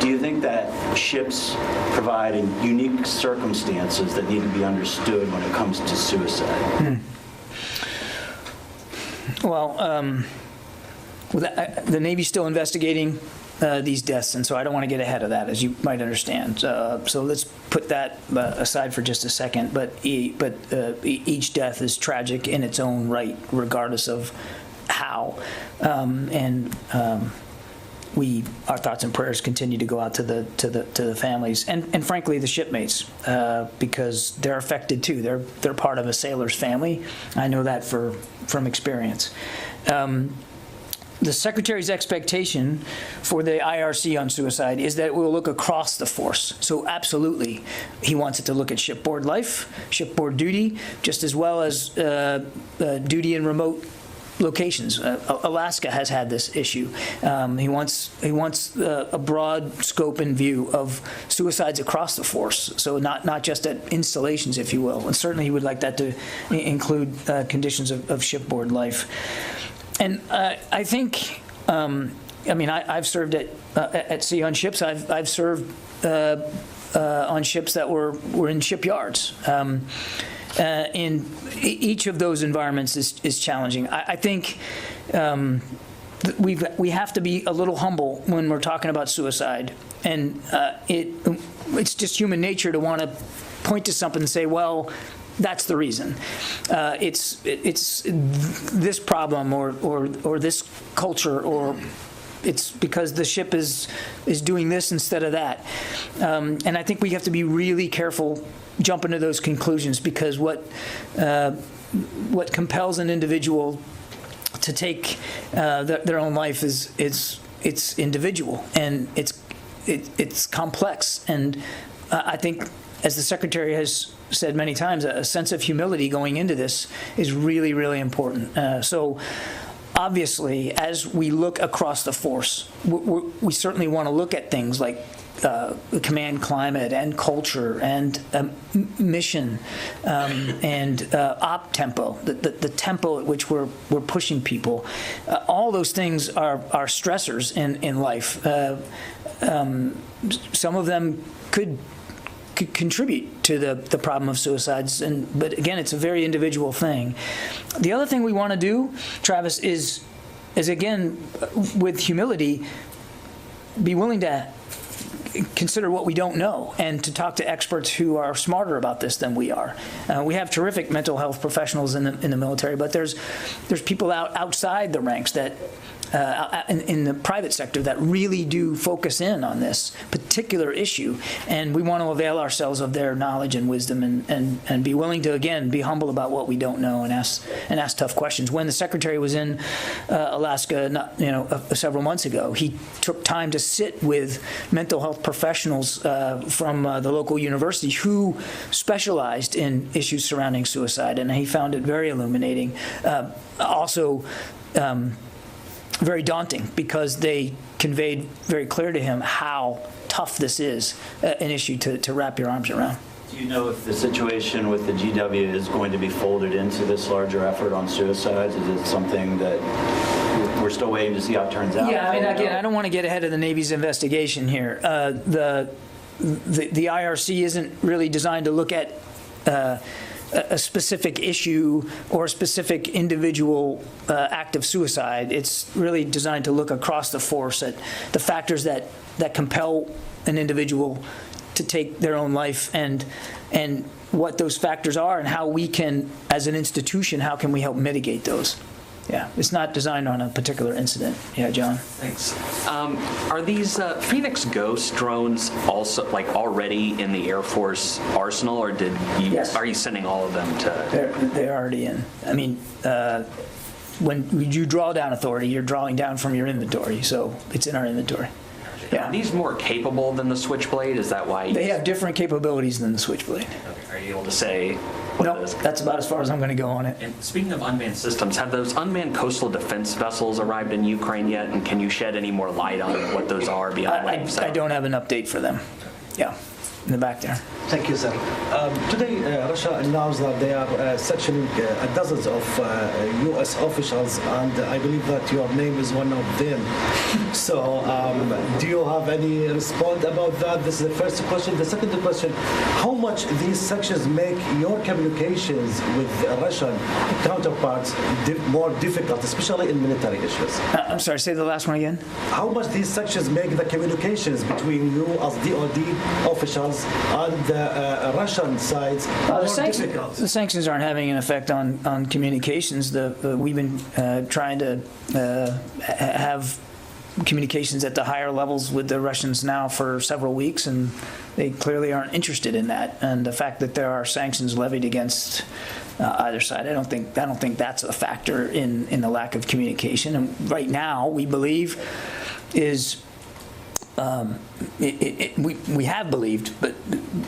do you think that ships provide unique circumstances that need to be understood when it comes to suicide? Well, the Navy's still investigating these deaths, and so I don't want to get ahead of that, as you might understand. So let's put that aside for just a second. But each death is tragic in its own right, regardless of how. Our thoughts and prayers continue to go out to the families and frankly the shipmates, because they're affected too. They're part of a sailor's family. I know that from experience. The Secretary's expectation for the IRC on suicide is that it will look across the force. So absolutely, he wants it to look at shipboard life, shipboard duty, just as well as duty in remote locations. Alaska has had this issue. He wants a broad scope and view of suicides across the force, so not just at installations, if you will. And certainly he would like that to include conditions of shipboard life. And I think, I've served at sea on ships. I've served on ships that were in shipyards. In each of those environments is challenging. I think we have to be a little humble when we're talking about suicide, and it's just human nature to want to point to something and say, well, that's the reason. It's this problem or this culture, or it's because the ship is doing this instead of that. And I think we have to be really careful jumping to those conclusions, because what compels an individual to take their own life is it's individual, and it's complex. And I think, as the Secretary has said many times, a sense of humility going into this is really, really important. So obviously, as we look across the force, we certainly want to look at things like command climate and culture and mission and op tempo, the tempo at which we're pushing people. All those things are stressors in life. Some of them could contribute to the problem of suicides, but again, it's a very individual thing. The other thing we want to do, Travis, is is again, with humility, be willing to consider what we don't know and to talk to experts who are smarter about this than we are. We have terrific mental health professionals in the military, but there's people outside the ranks that in the private sector that really do focus in on this particular issue, and we want to avail ourselves of their knowledge and wisdom and be willing to, again, be humble about what we don't know and ask tough questions. When the Secretary was in Alaska, several months ago, he took time to sit with mental health professionals from the local university who specialized in issues surrounding suicide, and he found it very illuminating. Also, very daunting, because they conveyed very clear to him how tough this is, an issue to wrap your arms around. Do you know if the situation with the GW is going to be folded into this larger effort on suicides? Is it something that we're still waiting to see how it turns out? Yeah, I mean, again, I don't want to get ahead of the Navy's investigation here. The IRC isn't really designed to look at a specific issue or a specific individual act of suicide. It's really designed to look across the force at the factors that compel an individual to take their own life, and what those factors are, and how we can, as an institution, how can we help mitigate those. Yeah, it's not designed on a particular incident. Yeah, John. Thanks. Are these Phoenix Ghost drones also already in the Air Force arsenal, or are you sending all of them to? They're already in. I mean, when you draw down authority, you're drawing down from your inventory, so it's in our inventory. Yeah. Are these more capable than the Switchblade? Is that why? They have different capabilities than the Switchblade. Okay. Are you able to say? No, that's about as far as I'm going to go on it. And speaking of unmanned systems, have those unmanned coastal defense vessels arrived in Ukraine yet? And can you shed any more light on what those are beyond what you've said? I don't have an update for them. Yeah, in the back there. Thank you, sir. Today, Russia announced that they are sectioning dozens of U.S. officials, and I believe that your name is one of them. So, do you have any response about that? This is the first question. The second question, how much these sections make your communications with Russian counterparts more difficult, especially in military issues? I'm sorry, say the last one again. How much these sections make the communications between you as DOD officials and the Russian sides more difficult? The sanctions aren't having an effect on communications. We've been trying to have communications at the higher levels with the Russians now for several weeks, and they clearly aren't interested in that. And the fact that there are sanctions levied against either side, I don't think that's a factor in the lack of communication. And right now, we believe is. We have believed, but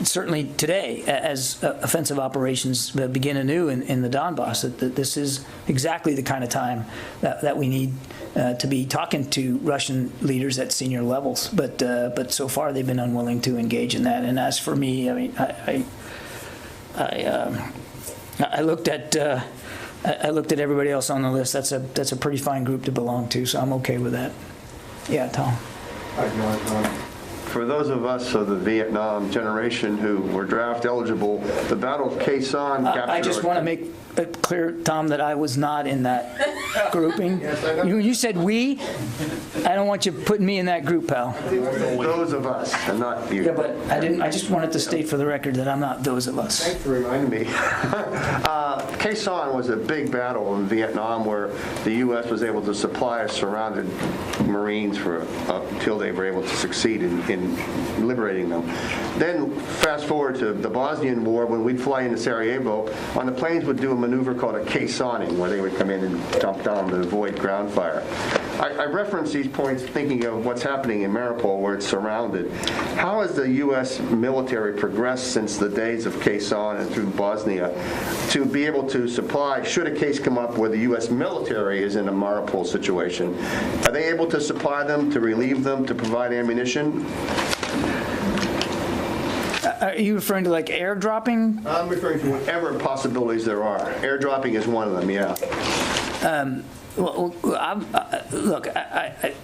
certainly today, as offensive operations begin anew in the Donbass, that this is exactly the kind of time that we need to be talking to Russian leaders at senior levels. But so far they've been unwilling to engage in that. And as for me, I mean, I looked at everybody else on the list. That's a pretty fine group to belong to, so I'm okay with that. Yeah, Tom. For those of us of the Vietnam generation who were draft eligible, the Battle of Khe Sanh captured. I just want to make it clear, Tom, that I was not in that grouping. You said we. I don't want you putting me in that group, pal. Those of us, and not you. Yeah, but I didn't. I just wanted to state for the record that I'm not those of us. Thanks for reminding me. Khe Sanh was a big battle in Vietnam where the U.S. was able to supply a surrounded Marines until they were able to succeed in liberating them. Then fast forward to the Bosnian War, when we'd fly into Sarajevo, on the planes would do a maneuver called a Khe Sahning, where they would come in and dump down to avoid ground fire. I reference these points thinking of what's happening in Mariupol, where it's surrounded. How has the U.S. military progressed since the days of Khe Sanh and through Bosnia to be able to supply, should a case come up where the U.S. military is in a Mariupol situation, are they able to supply them, to relieve them, to provide ammunition? Are you referring to like airdropping? I'm referring to whatever possibilities there are. Airdropping is one of them, yeah. Well, look,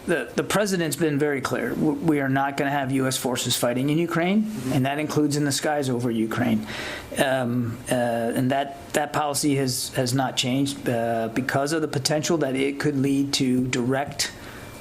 the president's been very clear. We are not going to have U.S. forces fighting in Ukraine, and that includes in the skies over Ukraine. And that policy has not changed because of the potential that it could lead to direct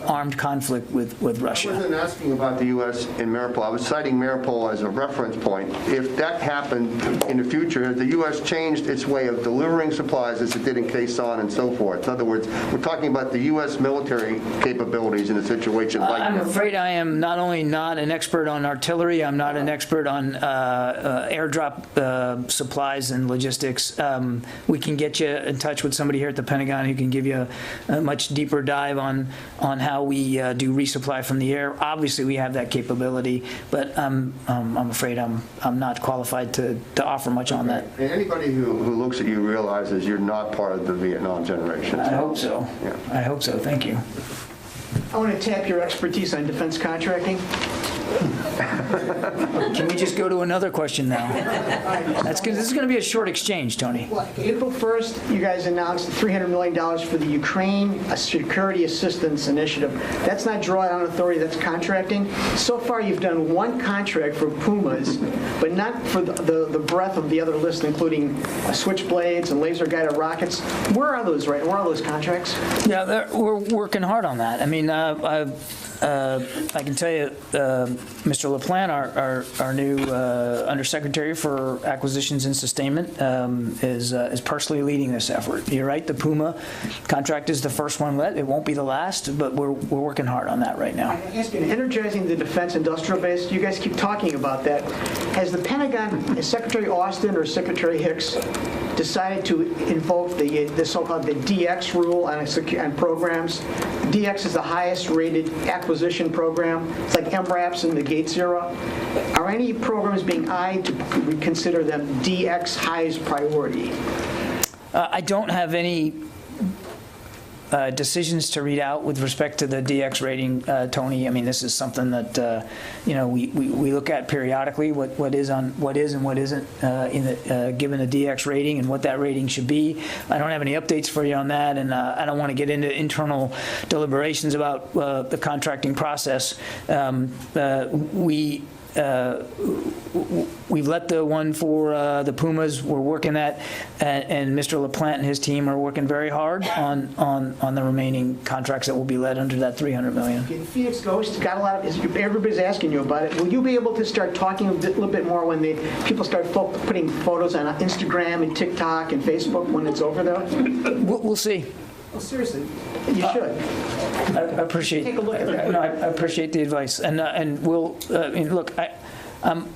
armed conflict with Russia. I wasn't asking about the U.S. in Mariupol. I was citing Mariupol as a reference point. If that happened in the future, has the U.S. changed its way of delivering supplies as it did in Kherson and so forth? In other words, we're talking about the U.S. military capabilities in a situation like I'm afraid I am not only not an expert on artillery, I'm not an expert on airdrop supplies and logistics. We can get you in touch with somebody here at the Pentagon who can give you a much deeper dive on how we do resupply from the air. Obviously, we have that capability, but I'm afraid I'm not qualified to offer much on that. And anybody who looks at you realizes you're not part of the Vietnam generation. I hope so. Yeah. I hope so. Thank you. I want to tap your expertise on defense contracting. Can we just go to another question now? This is going to be a short exchange, Tony. Well, April 1st, you guys announced $300 million for the Ukraine Security Assistance Initiative. That's not drawdown authority, that's contracting. So far, you've done one contract for Pumas, but not for the breadth of the other list, including Switchblades and laser-guided rockets. Where are those right? Where are those contracts? Yeah, we're working hard on that. I mean, I can tell you, Mr. LaPlante, our new Undersecretary for Acquisitions and Sustainment, is personally leading this effort. You're right, the Puma contract is the first one let. It won't be the last, but we're working hard on that right now. I'm asking, energizing the defense industrial base, you guys keep talking about that. Has the Pentagon, has Secretary Austin or Secretary Hicks decided to invoke the so-called the DX rule on programs? DX is the highest rated acquisition program. It's like MRAPs in the Gates era. Are any programs being eyed to consider them DX highest priority? I don't have any decisions to read out with respect to the DX rating, Tony. I mean, this is something that we look at periodically. What is and what isn't given a DX rating and what that rating should be. I don't have any updates for you on that, and I don't want to get into internal deliberations about the contracting process. We've let the one for the Pumas. We're working that, and Mr. LaPlante and his team are working very hard on the remaining contracts that will be led under that $300 million. Okay, the Phoenix Ghost got a lot of. Everybody's asking you about it. Will you be able to start talking a little bit more when people start putting photos on Instagram and TikTok and Facebook when it's over there? We'll see. Well, seriously, you should. I appreciate. Take a look at that. No, I appreciate the advice, and we'll. Look, I'm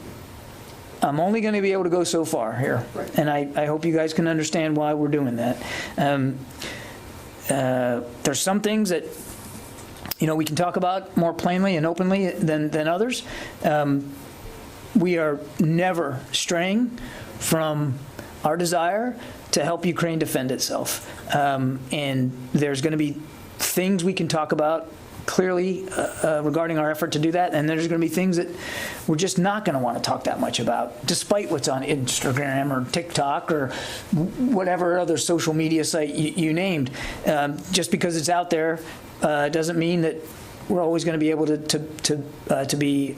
only going to be able to go so far here, and I hope you guys can understand why we're doing that. There's some things that we can talk about more plainly and openly than others. We are never straying from our desire to help Ukraine defend itself. And there's going to be things we can talk about clearly regarding our effort to do that, and there's going to be things that we're just not going to want to talk that much about, despite what's on Instagram or TikTok or whatever other social media site you named. Just because it's out there doesn't mean that we're always going to be able to be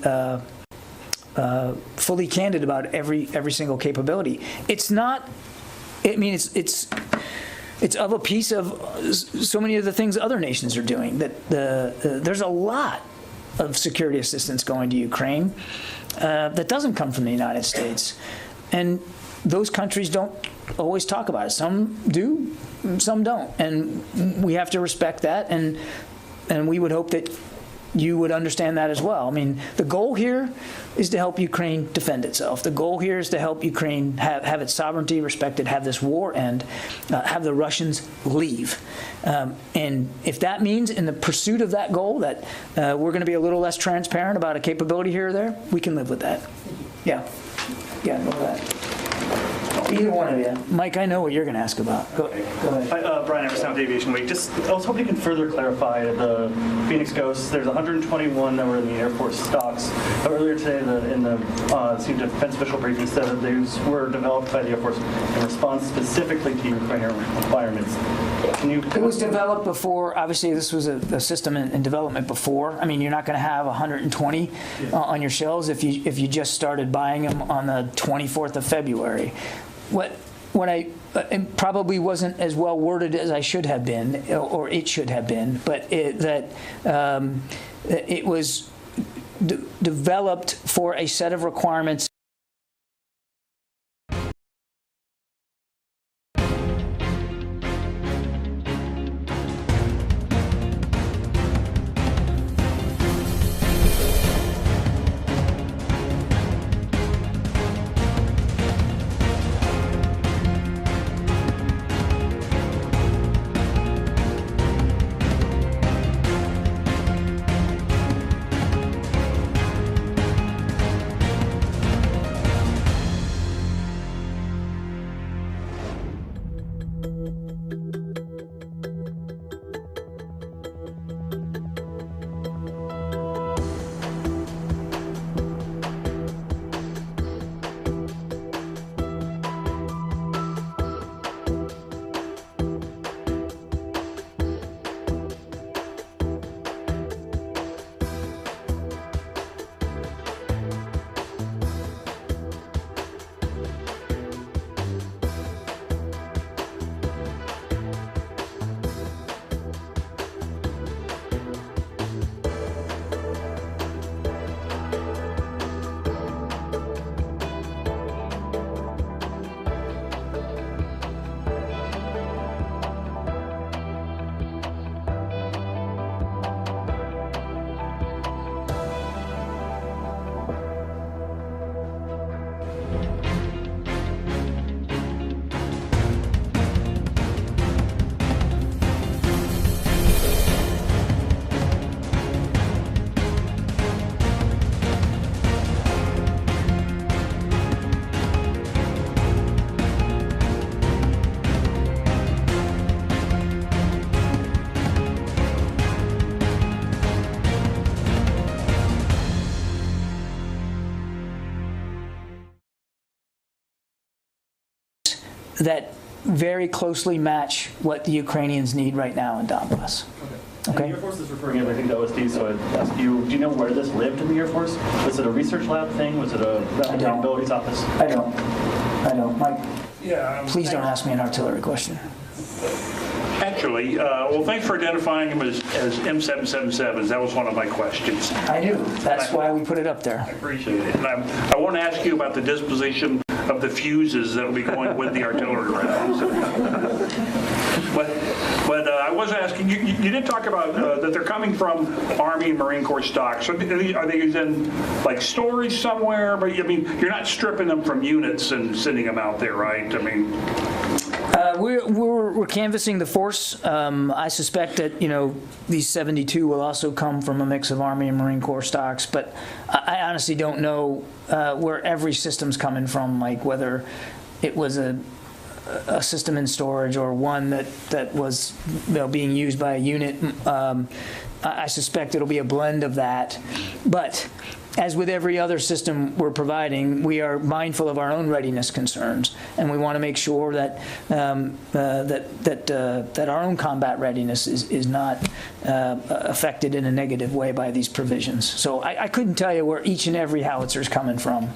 fully candid about every single capability. It's not. I mean, it's of a piece of so many of the things other nations are doing. That there's a lot of security assistance going to Ukraine that doesn't come from the United States, and those countries don't always talk about it. Some do, some don't, and we have to respect that. And we would hope that you would understand that as well. I mean, the goal here is to help Ukraine defend itself. The goal here is to help Ukraine have its sovereignty respected, have this war end, have the Russians leave. And if that means in the pursuit of that goal that we're going to be a little less transparent about a capability here or there, we can live with that. Yeah. Yeah, go ahead. Either one of you. Mike, I know what you're going to ask about. Go ahead. Hi, Brian Everson with Aviation Week. I was hoping you can further clarify the Phoenix Ghosts. There's 121 that were in the Air Force stock. stocks. Earlier today, in the senior defense official briefing said that these were developed by the Air Force in response specifically to Ukrainian requirements. It was developed before. Obviously, this was a system in development before. I mean, you're not going to have 120 on your shelves if you just started buying them on the 24th of February. What I it probably wasn't as well worded as I should have been, or it should have been, but it was developed for a set of requirements. That very closely match what the Ukrainians need right now in Donbass. Okay. And the Air Force is referring everything to OSD, so I'd ask you, do you know where this lived in the Air Force? Was it a research lab thing? Was it a rapid capabilities office? I don't. Mike, please don't ask me an artillery question. Actually, well, thanks for identifying them as M777s. That was one of my questions. I do. That's why we put it up there. I appreciate it. And I want to ask you about the disposition of the fuses that will be going with the artillery rounds. But I was asking, you did talk about that they're coming from Army and Marine Corps stocks. So are they in like storage somewhere? But I mean, you're not stripping them from units and sending them out there, right? I mean, we're canvassing the force. I suspect that these 72 will also come from a mix of Army and Marine Corps stocks. But I honestly don't know where every system's coming from, like whether it was a system in storage or one that was being used by a unit. I suspect it'll be a blend of that. But as with every other system we're providing, we are mindful of our own readiness concerns, and we want to make sure that that our own combat readiness is not affected in a negative way by these provisions. So I couldn't tell you where each and every howitzer is coming from,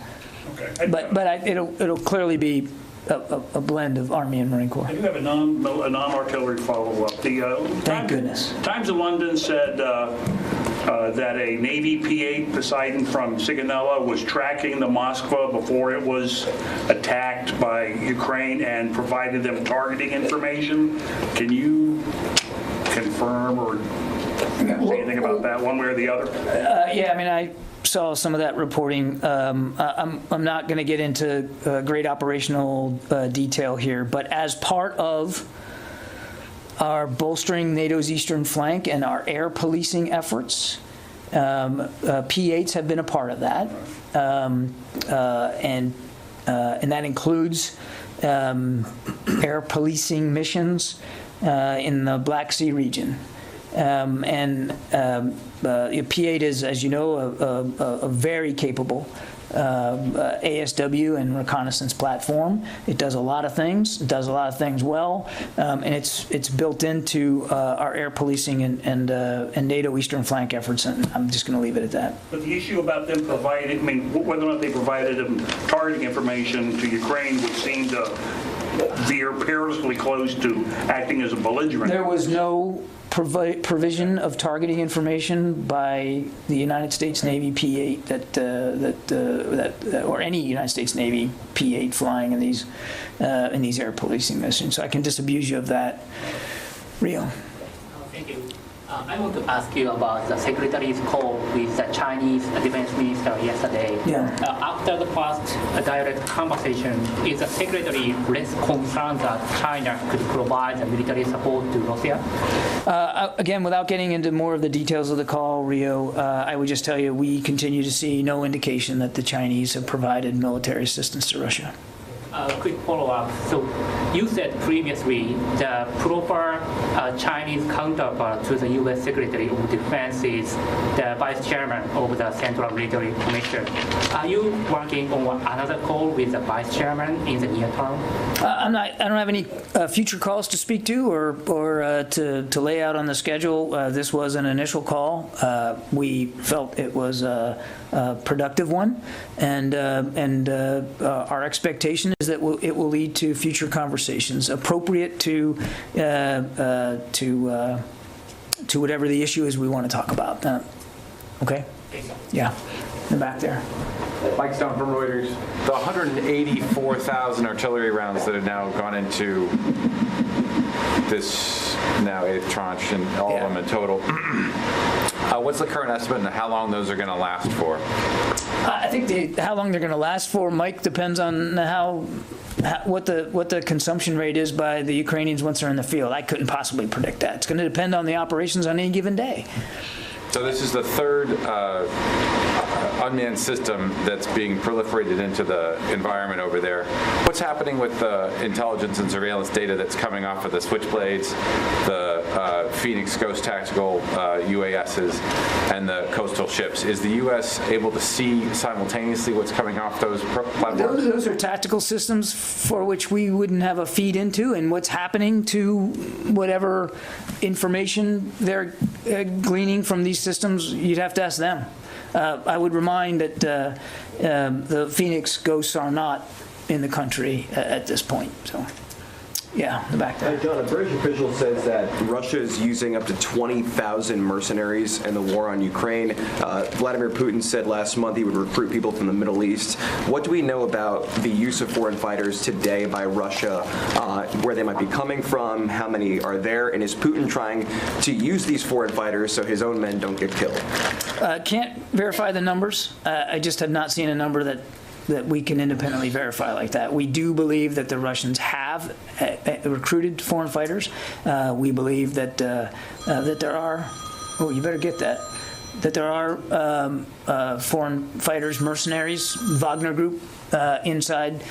okay. But it'll clearly be a blend of Army and Marine Corps. I do have a non-artillery follow-up. Thank goodness. Times of London said that a Navy P-8 Poseidon from Sigonella was tracking the Moskva before it was attacked by Ukraine and provided them targeting information. Can you confirm or say anything about that one way or the other? Yeah, I mean, I saw some of that reporting. I'm not going to get into great operational detail here, but as part of our bolstering NATO's eastern flank and our air policing efforts, P-8s have been a part of that, and that includes air policing missions in the Black Sea region. P-8 is, as you know, a very capable ASW and reconnaissance platform. It does a lot of things. It does a lot of things well, and it's built into our air policing and NATO Eastern Flank efforts. And I'm just going to leave it at that. But the issue about them providing, I mean, whether or not they provided them targeting information to Ukraine would seem to veer perilously close to acting as a belligerent. There was no provision of targeting information by the United States Navy P-8 or any United States Navy P-8 flying in these air policing missions. So I can disabuse you of that. Rio. Thank you. I want to ask you about the Secretary's call with the Chinese Defense Minister yesterday. Yeah. After the first direct conversation, is the Secretary less concerned that China could provide the military support to Russia? Again, without getting into more of the details of the call, Rio, I would just tell you we continue to see no indication that the Chinese have provided military assistance to Russia. Quick follow-up. So you said previously the proper Chinese counterpart to the U.S. Secretary of Defense is the Vice Chairman of the Central Military Commission. Are you working on another call with the Vice Chairman in the near term? I don't have any future calls to speak to or to lay out on the schedule. This was an initial call. We felt it was a productive one, and our expectation is that it will lead to future conversations appropriate to whatever the issue is we want to talk about. Okay? Yeah, in the back there. Mike Stone from Reuters. The 184,000 artillery rounds that have now gone into this now 8th tranche and all of them in total. What's the current estimate and how long those are going to last for? I think how long they're going to last for, Mike, depends on what the consumption rate is by the Ukrainians once they're in the field. I couldn't possibly predict that. It's going to depend on the operations on any given day. So this is the third unmanned system that's being proliferated into the environment over there. What's happening with the intelligence and surveillance data that's coming off of the Switchblades, the Phoenix Ghost tactical UASs, and the coastal ships? Is the U.S. able to see simultaneously what's coming off those platforms? Those are tactical systems for which we wouldn't have a feed into, and what's happening to whatever information they're gleaning from these systems, you'd have to ask them. I would remind that the Phoenix Ghosts are not in the country at this point. So, yeah, in the back there. John, a British official says that Russia is using up to 20,000 mercenaries in the war on Ukraine. Vladimir Putin said last month he would recruit people from the Middle East. What do we know about the use of foreign fighters today by Russia, where they might be coming from, how many are there, and is Putin trying to use these foreign fighters so his own men don't get killed? Can't verify the numbers. I just have not seen a number that we can independently verify like that. We do believe that the Russians have recruited foreign fighters. We believe that that there are. Oh, you better get that. That there are foreign fighters, mercenaries, Wagner Group inside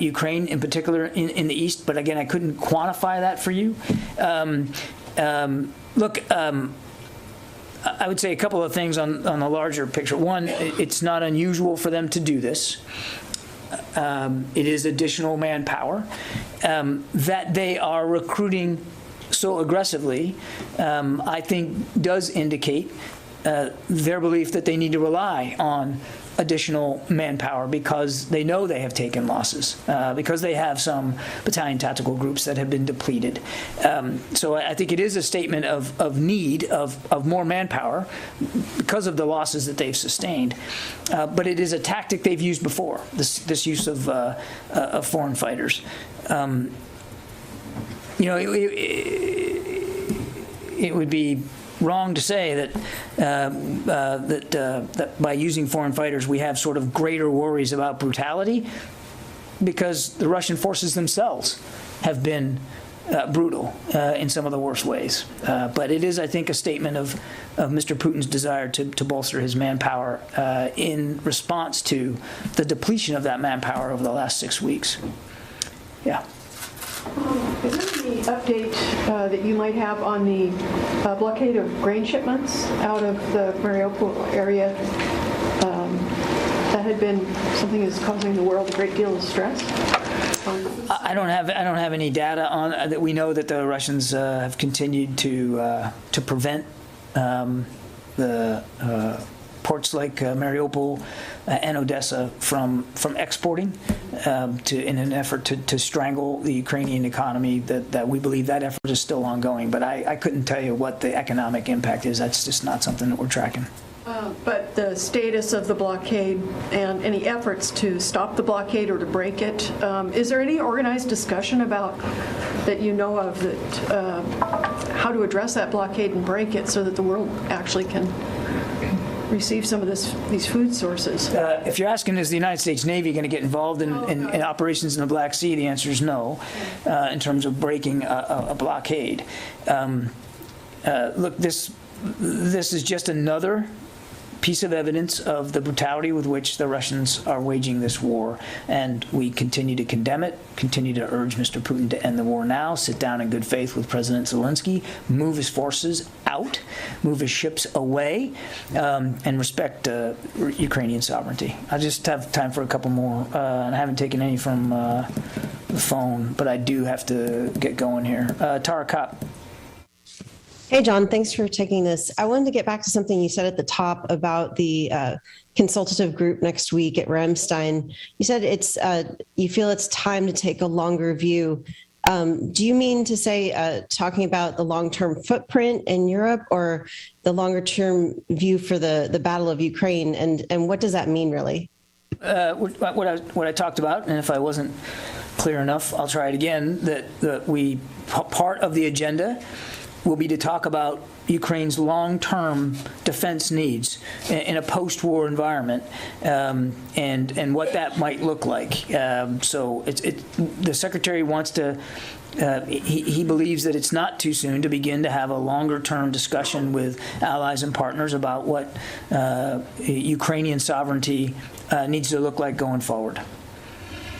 Ukraine, in particular in the east. But again, I couldn't quantify that for you. Look. I would say a couple of things on the larger picture. One, it's not unusual for them to do this. It is additional manpower. That they are recruiting so aggressively, I think does indicate their belief that they need to rely on additional manpower because they know they have taken losses, because they have some battalion tactical groups that have been depleted. So I think it is a statement of need of more manpower because of the losses that they've sustained. But it is a tactic they've used before, this use of foreign fighters. It would be wrong to say that by using foreign fighters we have sort of greater worries about brutality, because the Russian forces themselves have been brutal in some of the worst ways. But it is, I think, a statement of Mr. Putin's desire to bolster his manpower in response to the depletion of that manpower over the last 6 weeks. Yeah. Is there any update that you might have on the blockade of grain shipments out of the Mariupol area? That had been something that's causing the world a great deal of stress. I don't have any data on that. We know that the Russians have continued to prevent the ports like Mariupol and Odessa from exporting in an effort to strangle the Ukrainian economy. That we believe that effort is still ongoing, but I couldn't tell you what the economic impact is. That's just not something that we're tracking. But the status of the blockade and any efforts to stop the blockade or to break it, is there any organized discussion about that you know of that how to address that blockade and break it so that the world actually can receive some of these food sources? If you're asking, is the United States Navy going to get involved in operations in the Black Sea, the answer is no, in terms of breaking a blockade. Look, this is just another piece of evidence of the brutality with which the Russians are waging this war, and we continue to condemn it, continue to urge Mr. Putin to end the war now, sit down in good faith with President Zelensky, move his forces out, move his ships away, and respect Ukrainian sovereignty. I just have time for a couple more, and I haven't taken any from the phone, but I do have to get going here. Tara Kopp. Hey, John, thanks for taking this. I wanted to get back to something you said at the top about the consultative group next week at Ramstein. You said you feel it's time to take a longer view. Do you mean to say talking about the long-term footprint in Europe or the longer-term view for the Battle of Ukraine? And what does that mean, really? What I talked about, and if I wasn't clear enough, I'll try it again, that part of the agenda will be to talk about Ukraine's long-term defense needs in a post-war environment, and what that might look like. So the Secretary wants to, he believes that it's not too soon to begin to have a longer-term discussion with allies and partners about what Ukrainian sovereignty needs to look like going forward.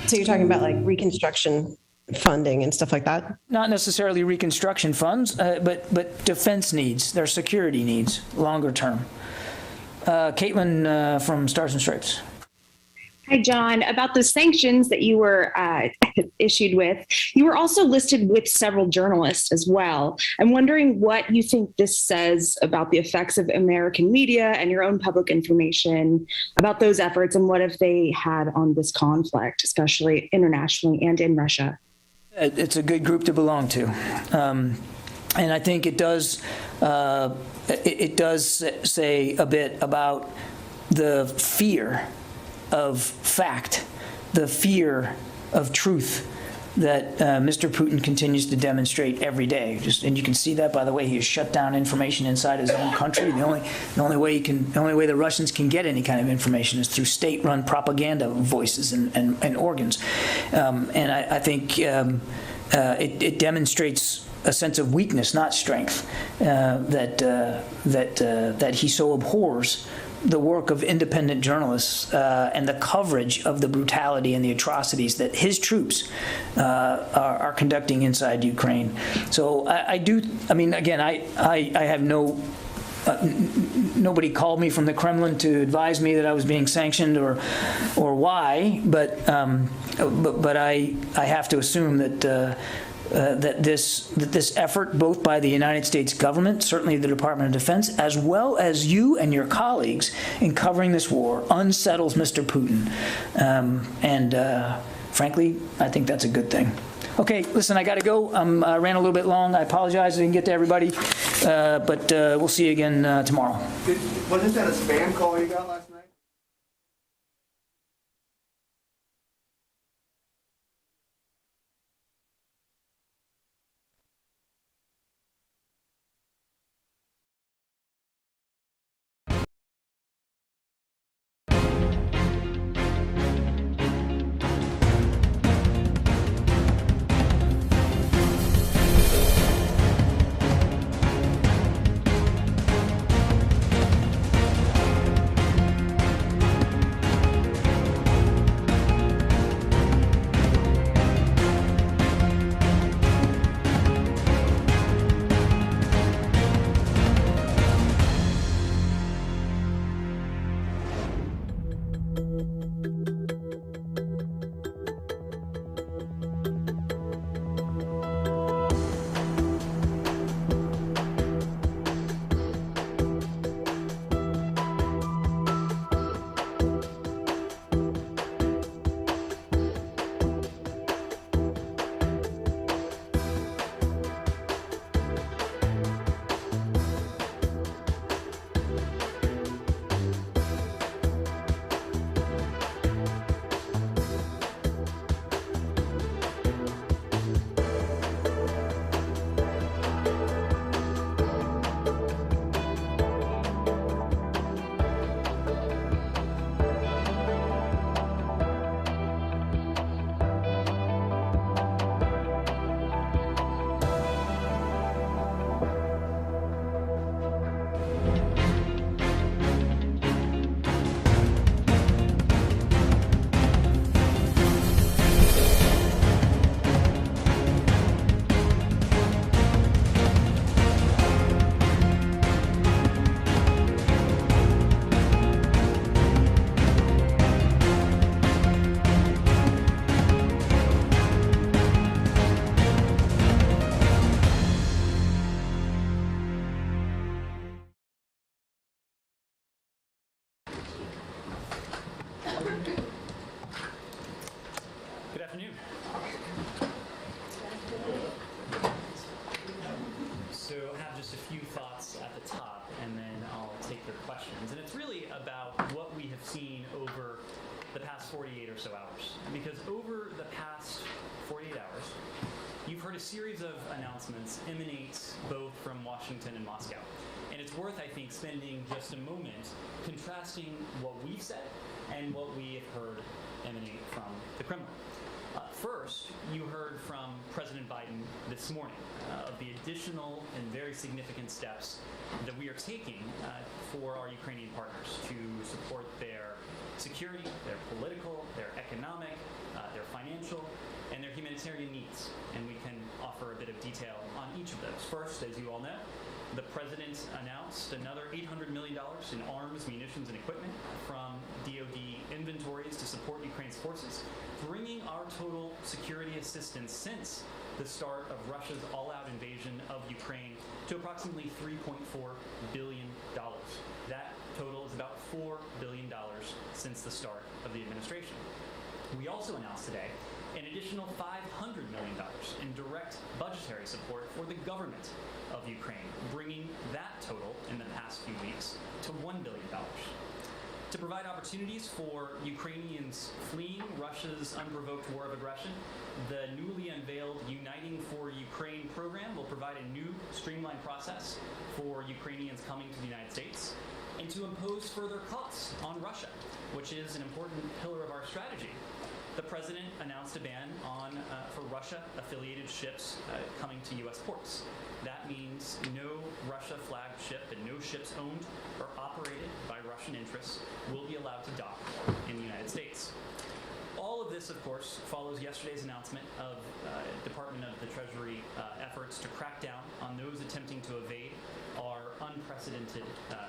So you're talking about like reconstruction funding and stuff like that? Not necessarily reconstruction funds, but defense needs, their security needs, longer term. Caitlin from Stars and Stripes. Hi, John. About the sanctions that you were issued with, you were also listed with several journalists as well. I'm wondering what you think this says about the effects of American media and your own public information about those efforts, and what have they had on this conflict, especially internationally and in Russia? It's a good group to belong to, and I think it does say a bit about the fear of fact, the fear of truth that Mr. Putin continues to demonstrate every day. And you can see that by the way he has shut down information inside his own country. The only way the Russians can get any kind of information is through state-run propaganda voices and organs. And I think it demonstrates a sense of weakness, not strength, that he so abhors the work of independent journalists and the coverage of the brutality and the atrocities that his troops are conducting inside Ukraine. So I have nobody called me from the Kremlin to advise me that I was being sanctioned or why, but I have to assume that that this effort, both by the United States government, certainly the Department of Defense, as well as you and your colleagues in covering this war, unsettles Mr. Putin. Frankly, I think that's a good thing. Okay, listen, I got to go. I ran a little bit long. I apologize I didn't get to everybody, but we'll see you again tomorrow. Wasn't that a spam call you got last night? afternoon. So I have just a few thoughts at the top, and then I'll take your questions. And it's really about what we have seen over the past 48 or so hours. Because over the past 48 hours, you've heard a series of announcements emanate both from Washington and Moscow. And it's worth, I think, spending just a moment contrasting what we've said and what we have heard emanate from the Kremlin. First, you heard from President Biden this morning of the additional and very significant steps that we are taking for our Ukrainian partners to support their security, their political, their economic, their financial, and their humanitarian needs. And we can offer a bit of detail on each of those. First, as you all know, the President announced another $800 million in arms, munitions, and equipment from DoD inventories to support Ukraine's forces, bringing our total security assistance since the start of Russia's all-out invasion of Ukraine to approximately $3.4 billion. That total is about $4 billion since the start of the administration. We also announced today an additional $500 million in direct budgetary support for the government of Ukraine, bringing that total in the past few weeks to $1 billion. To provide opportunities for Ukrainians fleeing Russia's unprovoked war of aggression, the newly unveiled Uniting for Ukraine program will provide a new streamlined process for Ukrainians coming to the United States, and to impose further costs on Russia, which is an important pillar of our strategy. The President announced a ban for Russia-affiliated ships coming to U.S. ports. That means no Russia-flagged ship and no ships owned or operated by Russian interests will be allowed to dock in the United States. All of this, of course, follows yesterday's announcement of Department of the Treasury efforts to crack down on those attempting to evade our unprecedented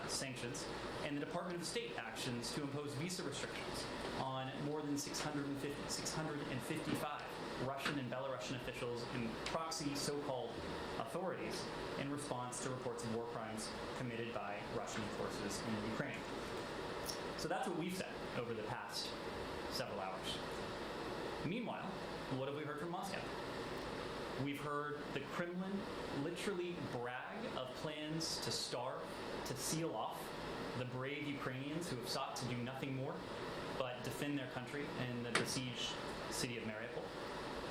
sanctions, and the Department of State actions to impose visa restrictions on more than 655 Russian and Belarusian officials and proxy so-called authorities in response to reports of war crimes committed by Russian forces in Ukraine. So that's what we've said over the past several hours. Meanwhile, what have we heard from Moscow? We've heard the Kremlin literally brag of plans to starve, to seal off the brave Ukrainians who have sought to do nothing more but defend their country in the besieged city of Mariupol.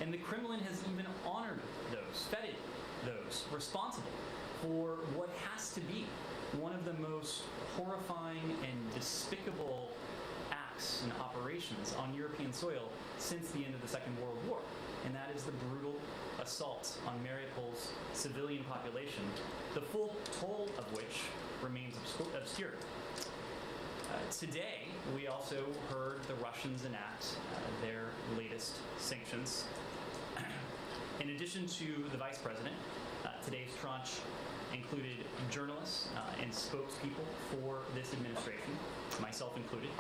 And the Kremlin has even honored those, feted those responsible for what has to be one of the most horrifying and despicable acts and operations on European soil since the end of the Second World War. And that is the brutal assault on Mariupol's civilian population, the full toll of which remains obscure. Today, we also heard the Russians enact their latest sanctions. In addition to the Vice President, today's tranche included journalists and spokespeople for this administration, myself included.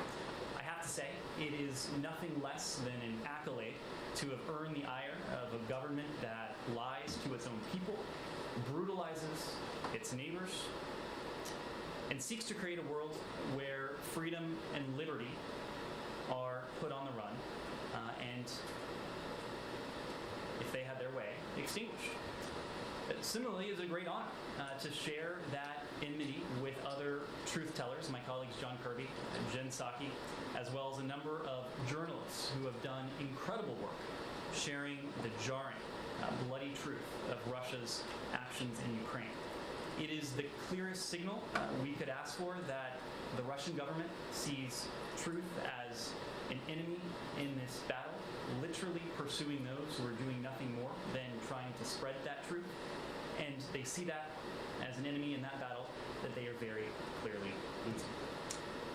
I have to say, it is nothing less than an accolade to have earned the ire of a government that lies to its own people, brutalizes its neighbors, and seeks to create a world where freedom and liberty are put on the run, and if they had their way, extinguished. Similarly, it's a great honor to share that enmity with other truth tellers, my colleagues John Kirby and Jen Psaki, as well as a number of journalists who have done incredible work sharing the jarring, bloody truth of Russia's actions in Ukraine. It is the clearest signal we could ask for that the Russian government sees truth as an enemy in this battle, literally pursuing those who are doing nothing more than trying to spread that truth. And they see that as an enemy in that battle that they are very clearly losing.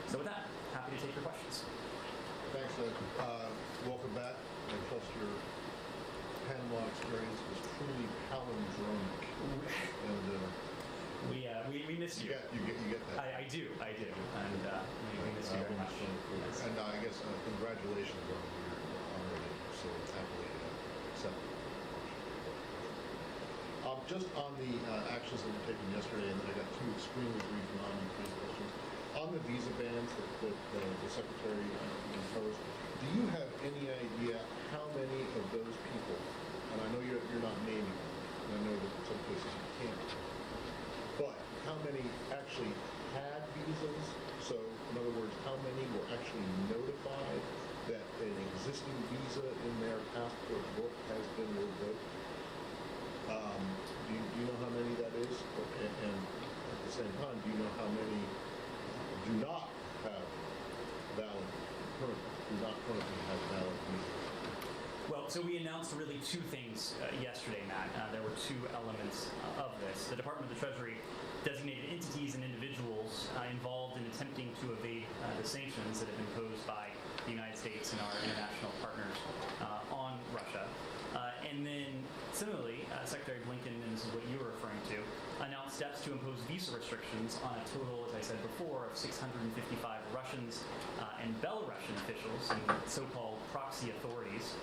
So with that, happy to take your questions. Thanks, Ed. Welcome back. I trust your Panama experience was truly palindromic. And we miss you. You get that. I do. And we miss you very much. Yes. And I guess congratulations on your already so happily accepted. Just on the actions that were taken yesterday, and then I got two extremely brief non-Ukraine questions. On the visa bans that the Secretary imposed, do you have any idea how many of those people, and I know you're not naming them, and I know that in some cases you can't, but how many actually had visas? So, in other words, how many were actually notified that an existing visa in their passport book has been revoked? Do you know how many that is? And at the same time, do you know how many do not have currently have valid visas? Well, so we announced really two things yesterday, Matt. There were two elements of this. The Department of the Treasury designated entities and individuals involved in attempting to evade the sanctions that have been imposed by the United States and our international partners on Russia. And then, similarly, Secretary Blinken, and this is what you were referring to, announced steps to impose visa restrictions on a total, as I said before, of 655 Russians and Belarusian officials and so-called proxy authorities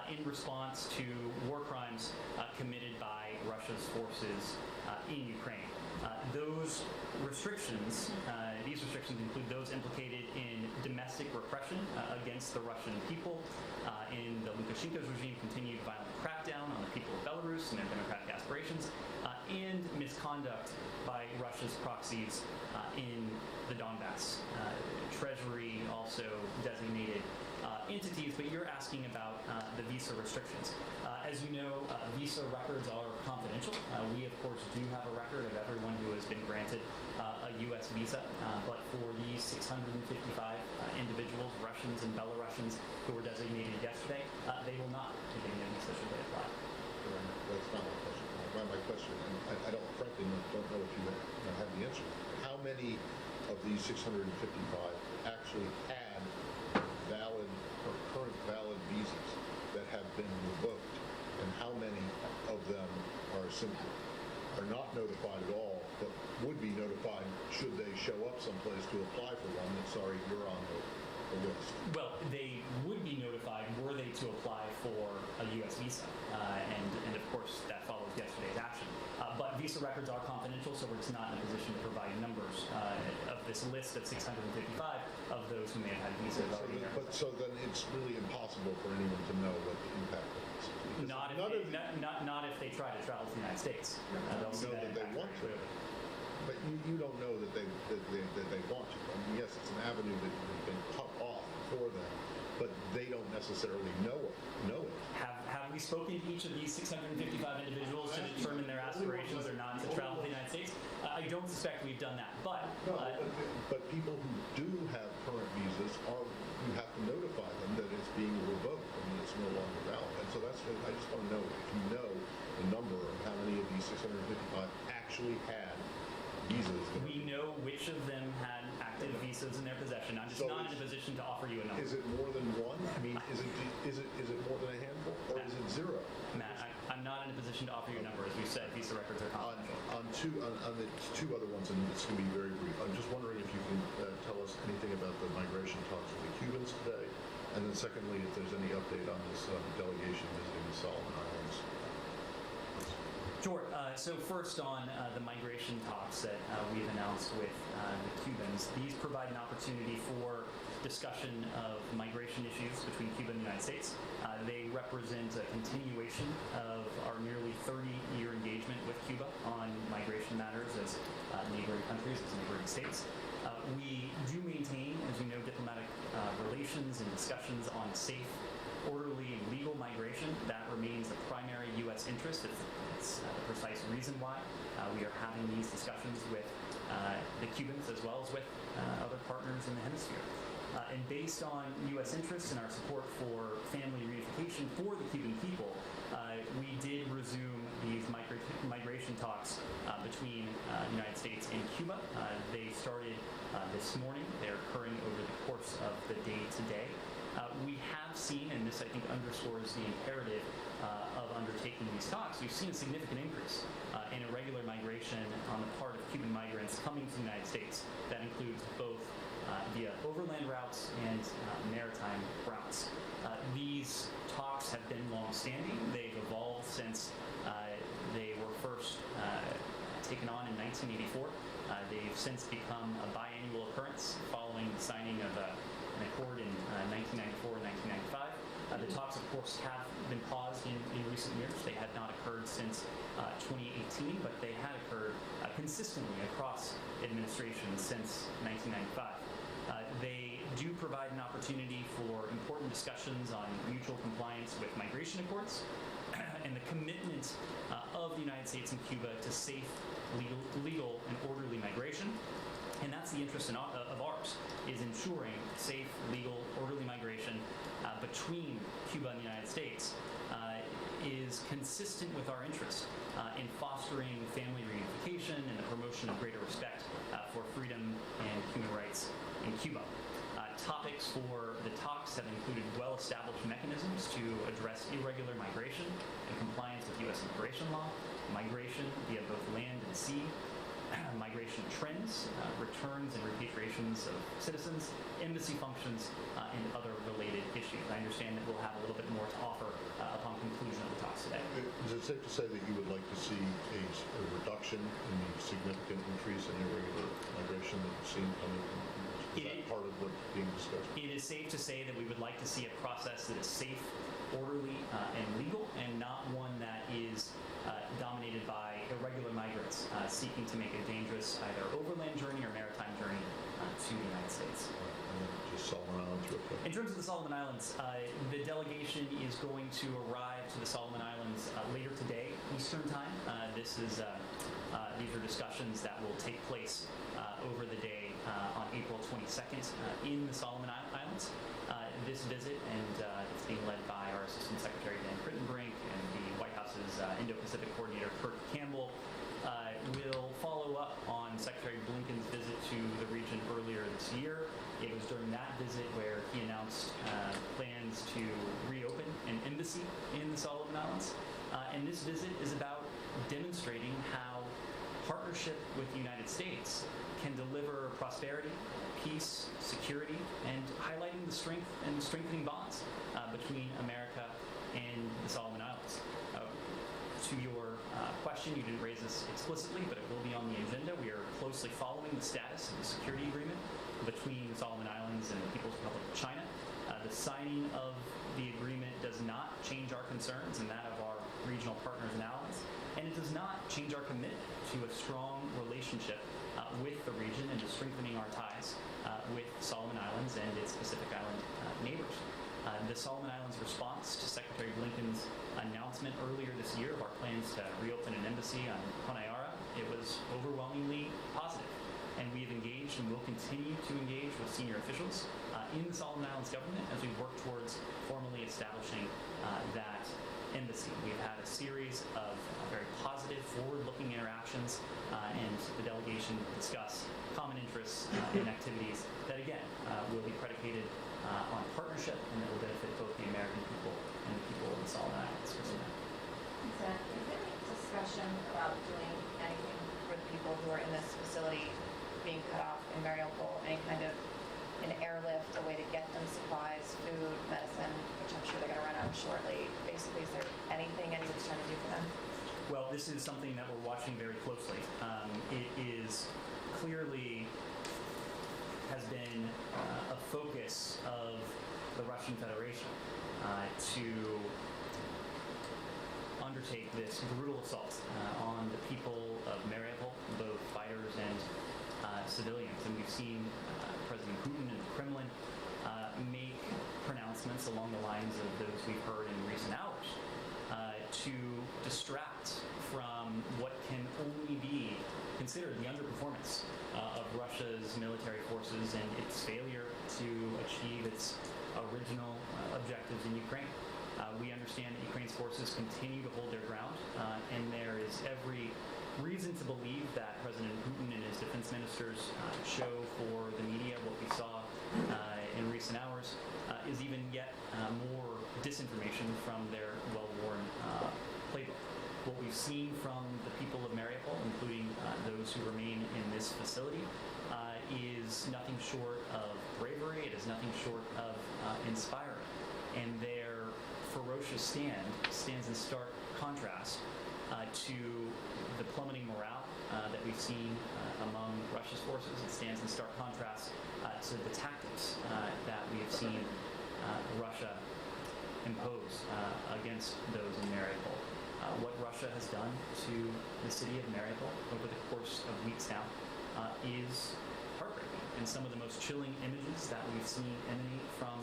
in response to war crimes committed by Russia's forces in Ukraine. Those restrictions, these restrictions include those implicated in domestic repression against the Russian people, in the Lukashenko's regime continued violent crackdown on the people of Belarus and their democratic aspirations, and misconduct by Russia's proxies in the Donbass. Treasury also designated entities, but you're asking about the visa restrictions. As you know, visa records are confidential. We, of course, do have a record of everyone who has been granted a U.S. visa, but for these 655 individuals, Russians and Belarusians, who were designated yesterday, they will not be getting a visa should they apply. That's not my question. My question, and I don't, frankly, don't know if you have the answer. How many of these 655 actually had valid or current valid visas that have been revoked, and how many of them are not notified at all, but would be notified should they show up someplace to apply for one? And sorry, you're on the list. Well, they would be notified were they to apply for a U.S. visa, and of course that follows yesterday's action. But visa records are confidential, so we're just not in a position to provide numbers of this list of 655 of those who may have had visas already. So then it's really impossible for anyone to know what the impact of this is. Not if they try to travel to the United States. They'll see that they want to. But you don't know that they want to. I mean, yes, it's an avenue that has been cut off for them, but they don't necessarily know it. Have we spoken to each of these 655 individuals to determine their aspirations or not to travel to the United States? I don't suspect we've done that, but people who do have current visas you have to notify them that it's being revoked. I mean, it's no longer valid. And so I just want to know if you know the number of how many of these 655 actually had visas. We know which of them had active visas in their possession. I'm just not in a position to offer you a number. Is it more than one? I mean, is it more than a handful, or is it zero? Matt, I'm not in a position to offer you a number. As we said, visa records are confidential. On the two other ones, and it's going to be very brief. I'm just wondering if you can tell us anything about the migration talks with the Cubans today, and then secondly, if there's any update on this delegation visiting the Solomon Islands. Sure. So first on the migration talks that we've announced with the Cubans, these provide an opportunity for discussion of migration issues between Cuba and the United States. They represent a continuation of our nearly 30-year engagement with Cuba on migration matters as neighboring countries, as neighboring states. We do maintain, as you know, diplomatic relations and discussions on safe, orderly, and legal migration. That remains the primary U.S. interest. It's the precise reason why we are having these discussions with the Cubans as well as with other partners in the hemisphere. And based on U.S. interests and our support for family reunification for the Cuban people, we did resume these migration talks between the United States and Cuba. They started this morning. They're occurring over the course of the day today. We have seen, and this I think underscores the imperative of undertaking these talks, we've seen a significant increase in irregular migration on the part of Cuban migrants coming to the United States. That includes both via overland routes and maritime routes. These talks have been long-standing. They've evolved since they were first taken on in 1984. They've since become a biannual occurrence following the signing of an accord in 1994 and 1995. The talks, of course, have been paused in recent years. They had not occurred since 2018, but they had occurred consistently across administrations since 1995. They do provide an opportunity for important discussions on mutual compliance with migration accords and the commitment of the United States and Cuba to safe, legal and orderly migration. And that's the interest of ours, is ensuring safe, legal, orderly migration between Cuba and the United States is consistent with our interest in fostering family reunification and the promotion of greater respect for freedom and human rights in Cuba. Topics for the talks have included well-established mechanisms to address irregular migration and compliance with U.S. immigration law, migration via both land and sea, migration trends, returns and repatriations of citizens, embassy functions, and other related issues. I understand that we'll have a little bit more to offer upon conclusion of the talks today. Is it safe to say that you would like to see a reduction in the significant increase in irregular migration that you've seen coming? Is that part of what's being discussed? It is safe to say that we would like to see a process that is safe, orderly, and legal, and not one that is dominated by irregular migrants seeking to make a dangerous either overland journey or maritime journey to the United States. Just Solomon Islands real quick. In terms of the Solomon Islands, the delegation is going to arrive to the Solomon Islands later today, Eastern Time. These are discussions that will take place over the day on April 22nd in the Solomon Islands. This visit, and it's being led by our Assistant Secretary Dan Crittenbrink and the White House's Indo-Pacific Coordinator Kurt Campbell, will follow up on Secretary Blinken's visit to the region earlier this year. It was during that visit where he announced plans to reopen an embassy in the Solomon Islands. And this visit is about demonstrating how partnership with the United States can deliver prosperity, peace, security, and highlighting the strength and strengthening bonds between America and the Solomon Islands. To your question, you didn't raise this explicitly, but it will be on the agenda. We are closely following the status of the security agreement between the Solomon Islands and the People's Republic of China. The signing of the agreement does not change our concerns and that of our regional partners and allies, and it does not change our commitment to a strong relationship with the region and to strengthening our ties with Solomon Islands and its Pacific Island neighbors. The Solomon Islands' response to Secretary Blinken's announcement earlier this year of our plans to reopen an embassy on Honiara, it was overwhelmingly positive. And we have engaged and will continue to engage with senior officials in the Solomon Islands government as we work towards formally establishing that embassy. We've had a series of very positive, forward-looking interactions, and the delegation will discuss common interests and activities that, again, will be predicated on partnership and that will benefit both the American people and the people of the Solomon Islands. Is there any discussion about doing anything for the people who are in this facility being cut off in Mariupol, any kind of an airlift, a way to get them supplies, food, medicine, which I'm sure they're going to run out shortly? Basically, is there anything anyone's trying to do for them? Well, this is something that we're watching very closely. It is clearly has been a focus of the Russian Federation to undertake this brutal assault on the people of Mariupol, both fighters and civilians. And we've seen President Putin and the Kremlin make pronouncements along the lines of those we've heard in recent hours to distract from what can only be considered the underperformance of Russia's military forces and its failure to achieve its original objectives in Ukraine. We understand that Ukraine's forces continue to hold their ground, and there is every reason to believe that President Putin and his defense ministers show for the media what we saw in recent hours is even yet more disinformation from their well-worn playbook. What we've seen from the people of Mariupol, including those who remain in this facility, is nothing short of bravery. It is nothing short of inspiring. And their ferocious stands in stark contrast to the plummeting morale that we've seen among Russia's forces. It stands in stark contrast to the tactics that we have seen Russia impose against those in Mariupol. What Russia has done to the city of Mariupol over the course of weeks now is heartbreaking. And some of the most chilling images that we've seen emanate from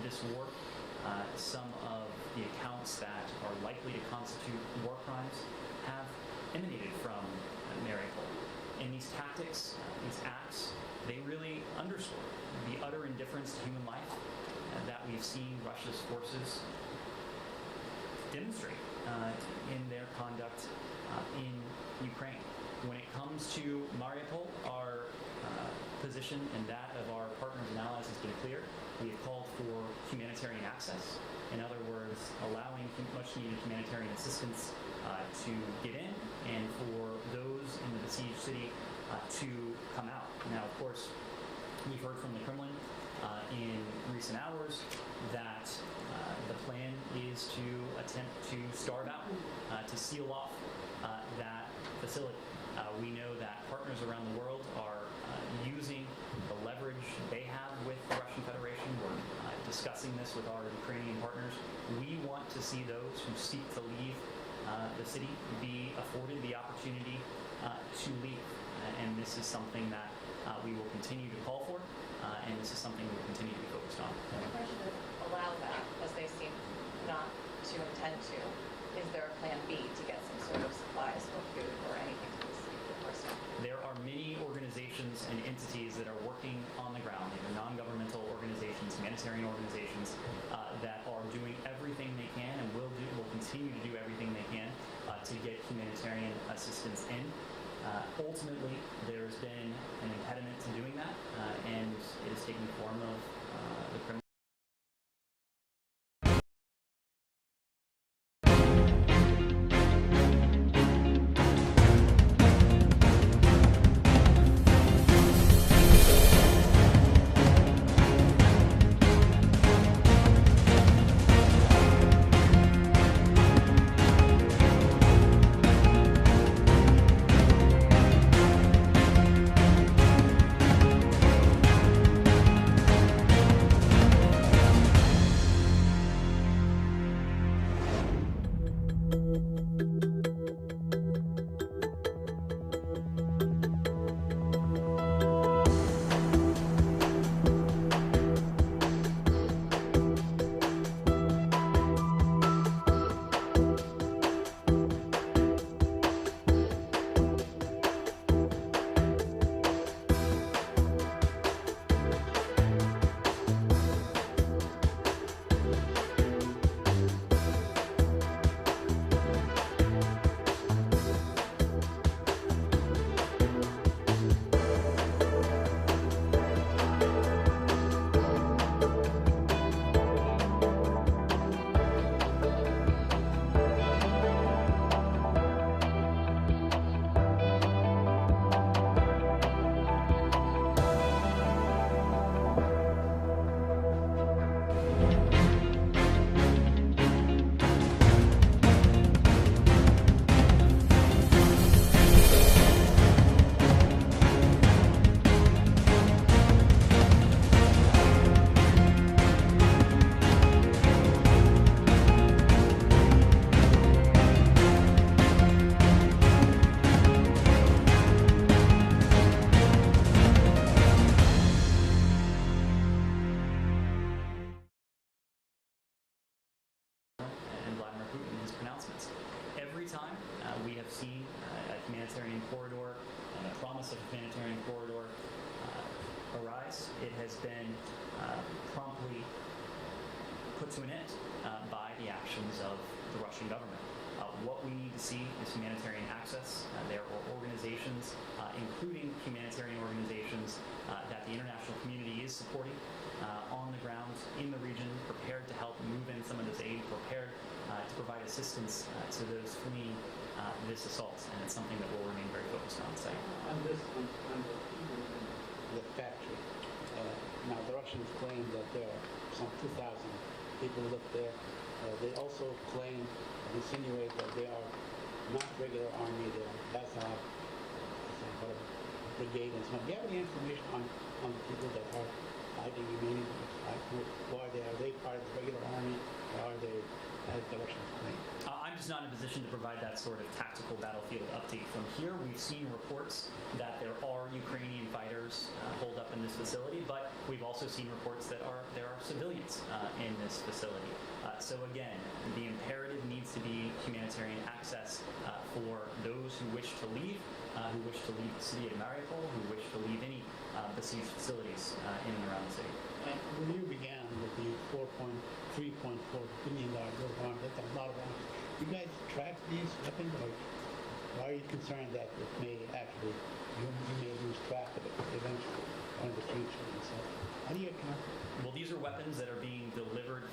this war, some of the accounts that are likely to constitute war crimes have emanated from Mariupol. And these tactics, these acts, they really underscore the utter indifference to human life that we've seen Russia's forces demonstrate in their conduct in Ukraine. When it comes to Mariupol, our position and that of our partners and allies has been clear. We have called for humanitarian access. In other words, allowing much needed humanitarian assistance to get in and for those in the besieged city to come out. Now, of course, we've heard from the Kremlin in recent hours that the plan is to attempt to starve out, to seal off that facility. We know that partners around the world are using the leverage they have with the Russian Federation. We're discussing this with our Ukrainian partners. We want to see those who seek to leave the city be afforded the opportunity to leave. And this is something that we will continue to call for, and this is something we will continue to be focused on. If Russia doesn't allow that, as they seem not to intend to, is there a plan B to get some sort of supplies or food or anything to this person? There are many organizations and entities that are working on the ground, either non-governmental organizations, humanitarian organizations, that are doing everything they can and will continue to do everything they can to get humanitarian assistance in. Ultimately, there's been an impediment to doing that, and it is taking the form of the criminal. humanitarian corridor and the promise of a humanitarian corridor arise, it has been promptly put to an end by the actions of the Russian government. What we need to see is humanitarian access. There are organizations, including humanitarian organizations, that the international community is supporting on the ground in the region, prepared to help move in some of this aid, prepared to provide assistance to those fleeing this assault, and it's something that we'll remain very focused on. On the factory, now the Russians claim that there are some 2,000 people who live there. They also claim and insinuate that there are not regular army. That's not brigade and so on. Do you have any information on the people that are fighting? I mean, why are they part of the regular army? Or are they as the Russians claim? I'm just not in a position to provide that sort of tactical battlefield update from here. We've seen reports that there are Ukrainian fighters holed up in this facility, but we've also seen reports that there are civilians in this facility. So again, the imperative needs to be humanitarian access for those who wish to leave the city of Mariupol, who wish to leave any besieged facilities in and around the city. When you began with the $3.4 billion bill of arms, that's a lot of arms. You guys track these weapons, or why are you concerned that it may actually, you may lose track of it eventually or in the future and so on? How do you account for it? Well, these are weapons that are being delivered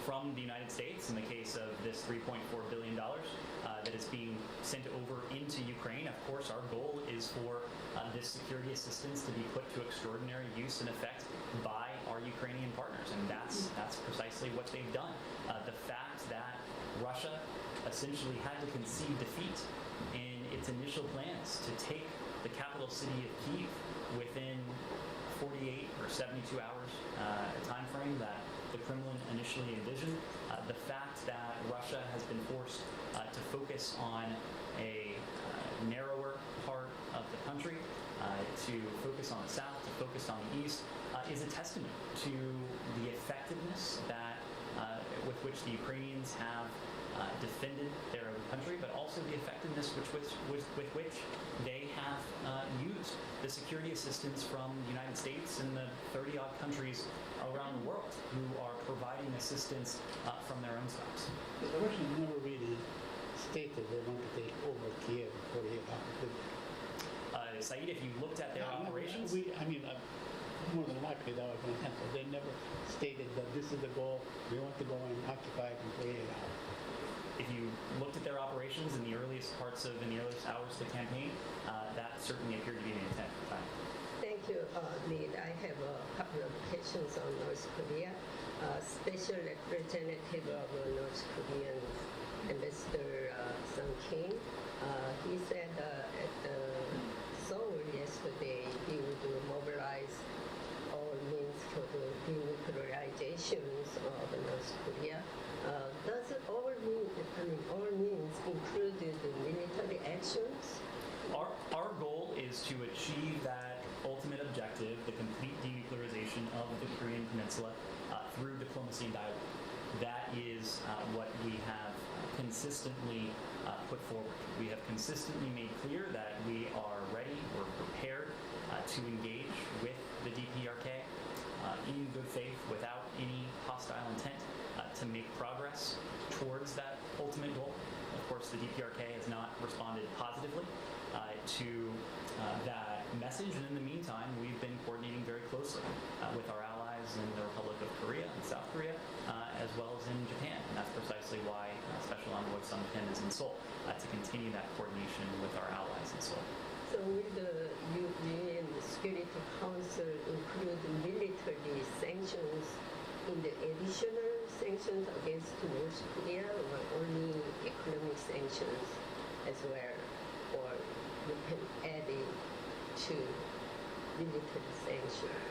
from the United States in the case of this $3.4 billion that is being sent over into Ukraine. Of course, our goal is for this security assistance to be put to extraordinary use and effect by our Ukrainian partners, and that's precisely what they've done. The fact that Russia essentially had to concede defeat in its initial plans to take the capital city of Kyiv within 48 or 72 hours time frame that the Kremlin initially envisioned. The fact that Russia has been forced to focus on a narrower part of the country, to focus on the south, to focus on the east, is a testament to the effectiveness that with which the Ukrainians have defended their own country, but also the effectiveness with which they have used the security assistance from the United States and the 30-odd countries around the world who are providing assistance from their own stocks. The Russians never really stated they want to take over Kiev before they have. Saeed, if you looked at their operations... More than likely that was intentional. They never stated that this is the goal, we want to go and occupy it in 48 hours. If you looked at their operations in the earliest hours of the campaign, that certainly appeared to be an intent at the time. Thank you, Lead. I have a couple of questions on North Korea. Special Representative of North Korean Ambassador Sung Kim, he said at Seoul yesterday he would mobilize all means for the denuclearizations of North Korea. Does all means include the military actions? Our goal is to achieve that ultimate objective, the complete denuclearization of the Korean Peninsula, through diplomacy and dialogue. That is what we have consistently put forward. We have consistently made clear that we are ready, we're prepared to engage with the DPRK in good faith, without any hostile intent, to make progress towards that ultimate goal. Of course, the DPRK has not responded positively to that message, and in the meantime, we've been coordinating very closely with our allies in the Republic of Korea and South Korea, as well as in Japan, and that's precisely why Special Envoy Sung Kim is in Seoul, to continue that coordination with our allies in Seoul. So will the UN Security Council include military sanctions in the additional sanctions against North Korea, or only economic sanctions as well, or you can add it to military sanctions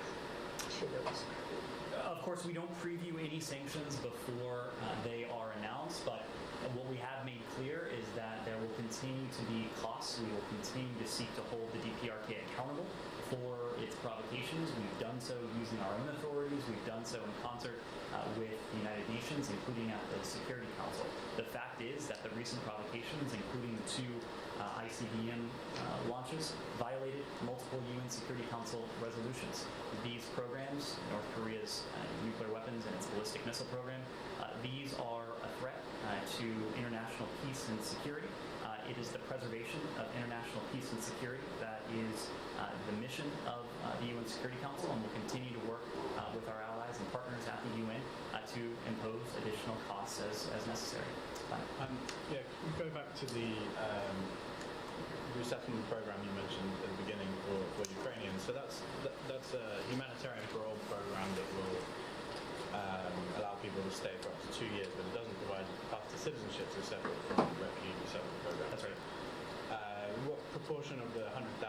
to North Korea? Of course, we don't preview any sanctions before they are announced, but what we have made clear is that there will continue to be costs. We will continue to seek to hold the DPRK accountable for its provocations. We've done so using our own authorities. We've done so in concert with the United Nations, including at the Security Council. The fact is that the recent provocations, including the two ICBM launches, violated multiple UN Security Council resolutions. These programs, North Korea's nuclear weapons and its ballistic missile program, these are a threat to international peace and security. It is the preservation of international peace and security that is the mission of the UN Security Council, and we'll continue to work with our allies and partners at the UN to impose additional costs as necessary. Go back to the resettlement program you mentioned at the beginning for Ukrainians. So that's a humanitarian parole program that will allow people to stay for up to 2 years, but it doesn't provide a path to citizenship, so separate from refugees. resettlement program. That's right. What proportion of the 100,000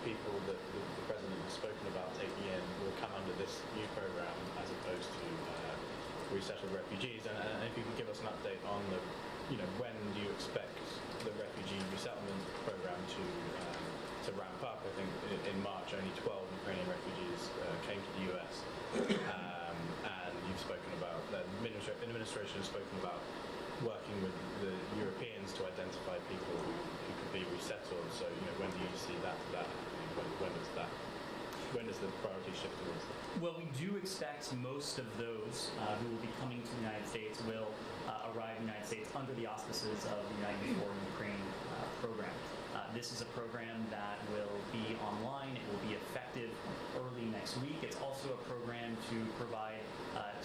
people that the President has spoken about taking in will come under this new program as opposed to resettled refugees? And if you could give us an update on when do you expect the refugee resettlement program to ramp up? I think in March only 12 Ukrainian refugees came to the US. And you've spoken about, the administration has spoken about working with the Europeans to identify people who could be resettled. So, when do you see that happening? When does the priority shift towards that? Well, we do expect most of those who will be coming to the United States will arrive in the United States under the auspices of the United for Ukraine program. This is a program that will be online. It will be effective early next week. It's also a program to provide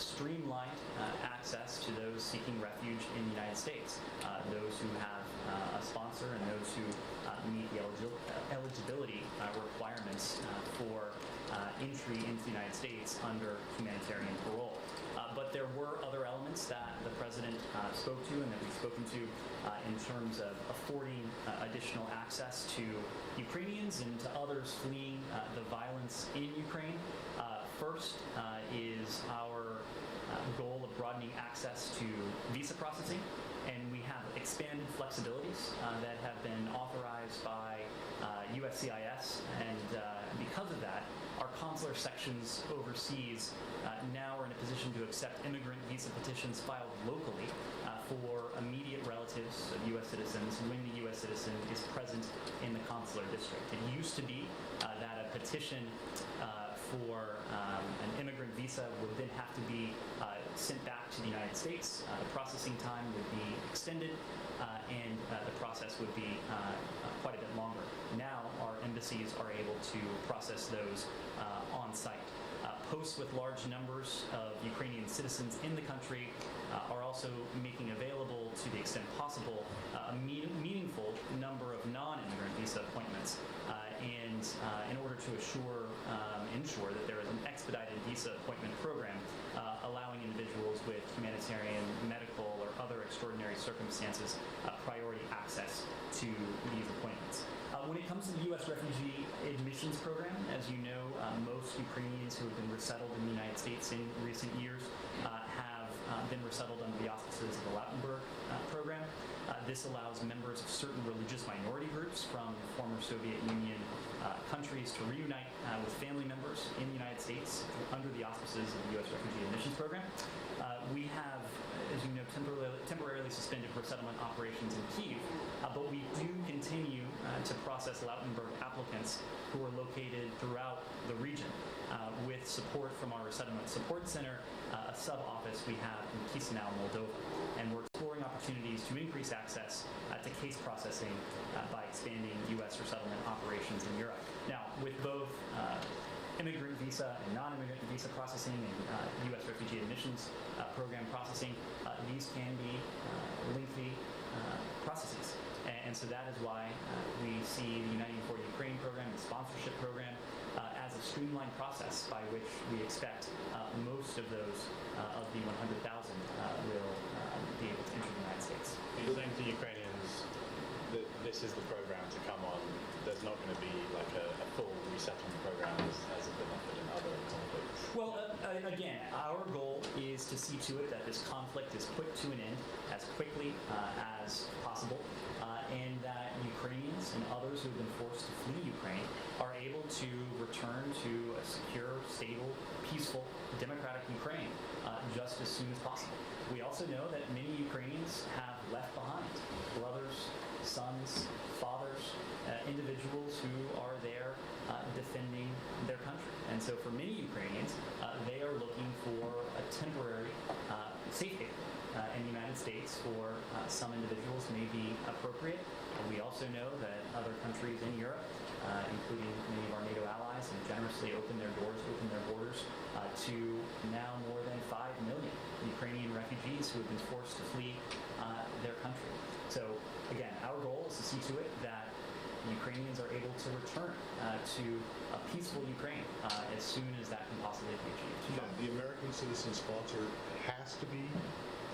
streamlined access to those seeking refuge in the United States, those who have a sponsor and those who meet the eligibility requirements for entry into the United States under humanitarian parole. But there were other elements that the President spoke to and that we've spoken to in terms of affording additional access to Ukrainians and to others fleeing the violence in Ukraine. First is our goal of broadening access to visa processing, and we have expanded flexibilities that have been authorized by USCIS, and because of that, our consular sections overseas now are in a position to accept immigrant visa petitions filed locally for immediate relatives of U.S. citizens when the U.S. citizen is present in the consular district. It used to be that a petition for an immigrant visa would then have to be sent back to the United States. The processing time would be extended, and the process would be quite a bit longer. Now, our embassies are able to process those on site. Posts with large numbers of Ukrainian citizens in the country are also making available, to the extent possible, a meaningful number of non-immigrant visa appointments. And in order to ensure that there is an expedited visa appointment program allowing individuals with humanitarian, medical, or other extraordinary circumstances priority access to these appointments. When it comes to the U.S. refugee admissions program, as you know, most Ukrainians who have been resettled in the United States in recent years have been resettled under the auspices of the Lautenberg program. This allows members of certain religious minority groups from former Soviet Union countries to reunite with family members in the United States under the auspices of the U.S. refugee admissions program. We have, as you know, temporarily suspended resettlement operations in Kyiv, but we do continue to process Lautenberg applicants who are located throughout the region with support from our Resettlement Support Center, a sub-office we have in Chisinau, Moldova. And we're exploring opportunities to increase access to case processing by expanding U.S. resettlement operations in Europe. Now, with both immigrant visa and non-immigrant visa processing and U.S. refugee admissions program processing, these can be lengthy processes. And so that is why we see the Uniting for Ukraine program, the sponsorship program, as a streamlined process by which we expect most of those of the 100,000 will be able to enter the United States. You're saying to Ukrainians that this is the program to come on. There's not going to be like a full resettlement program as has been offered in other conflicts. Well, again, our goal is to see to it that this conflict is put to an end as quickly as possible, and that Ukrainians and others who have been forced to flee Ukraine are able to return to a secure, stable, peaceful, democratic Ukraine just as soon as possible. We also know that many Ukrainians have left behind brothers, sons, fathers, individuals who are there defending their country. And so for many Ukrainians, they are looking for a temporary safe haven. In the United States, for some individuals may be appropriate. We also know that other countries in Europe, including many of our NATO allies, have generously opened their doors, opened their borders to now more than 5 million Ukrainian refugees who have been forced to flee their country. So again, our goal is to see to it that Ukrainians are able to return to a peaceful Ukraine as soon as that can possibly be achieved. Yeah, the American citizen sponsor has to be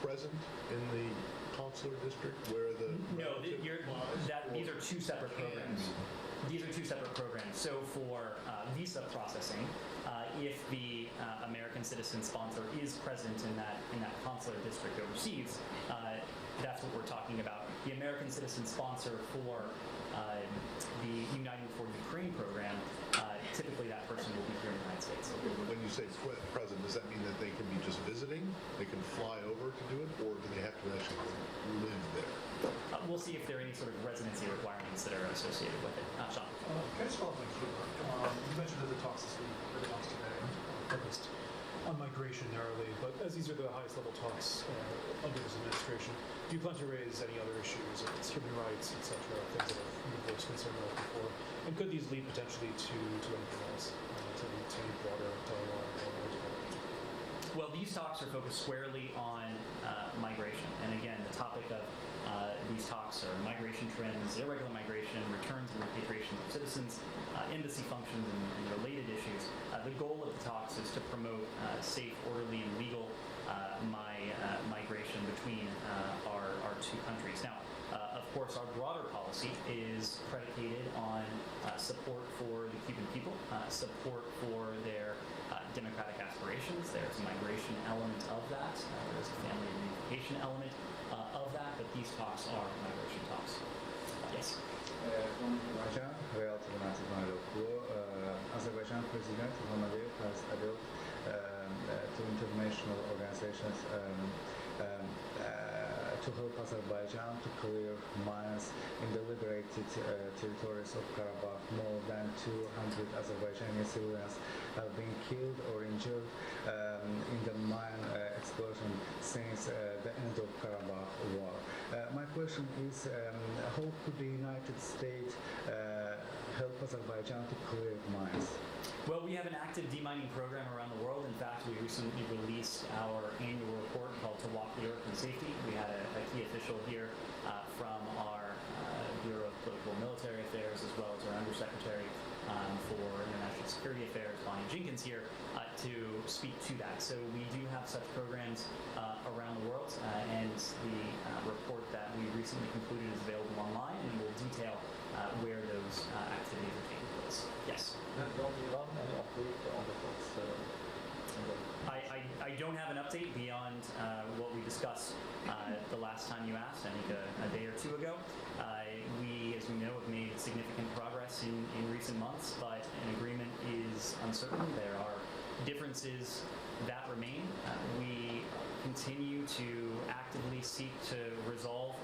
present in the consular district where the No, relative lies, these or are two separate programs. These are two separate programs. So for visa processing, if the American citizen sponsor is present in that consular district overseas, that's what we're talking about. The American citizen sponsor for the Uniting for Ukraine program, typically that person will be here in the United States. When you say present, does that mean that they can be just visiting? They can fly over to do it, or do they have to actually live there? We'll see if there are any sort of residency requirements that are associated with it. Sean. Can I just follow up on Cuba? You mentioned that the talks this week, or the talks today, focused on migration narrowly, but as these are the highest level talks under this administration, do you plan to raise any other issues, it's human rights, et cetera, things that you've voiced concern about before? And could these lead potentially to anything else, to broader dialogue or development? Well, these talks are focused squarely on migration. And again, the topic of these talks are migration trends, irregular migration, returns and repatriation of citizens, embassy functions, and related issues. The goal of the talks is to promote safe, orderly, and legal migration between our two countries. Now, of course, our broader policy is predicated on support for the Cuban people, support for their democratic aspirations. There's a migration element of that. There's a family reunification element of that, but these talks are migration talks. Yes. Azerbaijan President Muhammadov has appealed to international organizations to help Azerbaijan to clear mines in the liberated territories of Karabakh. More than 200 Azerbaijani civilians have been killed or injured in the mine explosion since the end of Karabakh war. My question is, how could the United States help Azerbaijan to clear mines? Well, we have an active demining program around the world. In fact, we recently released our annual report called To Walk the Earth in Safety. We had a key official here from our Bureau of Political and Military Affairs, as well as our Undersecretary for International Security Affairs, Bonnie Jenkins, here to speak to that. So we do have such programs around the world, and the report that we recently concluded is available online, and will detail where those activities are taking place. Yes? I don't have an update beyond what we discussed the last time you asked, I think a day or two ago. We, as we know, have made significant progress in recent months, but an agreement is uncertain. There are differences that remain. We continue to actively seek to resolve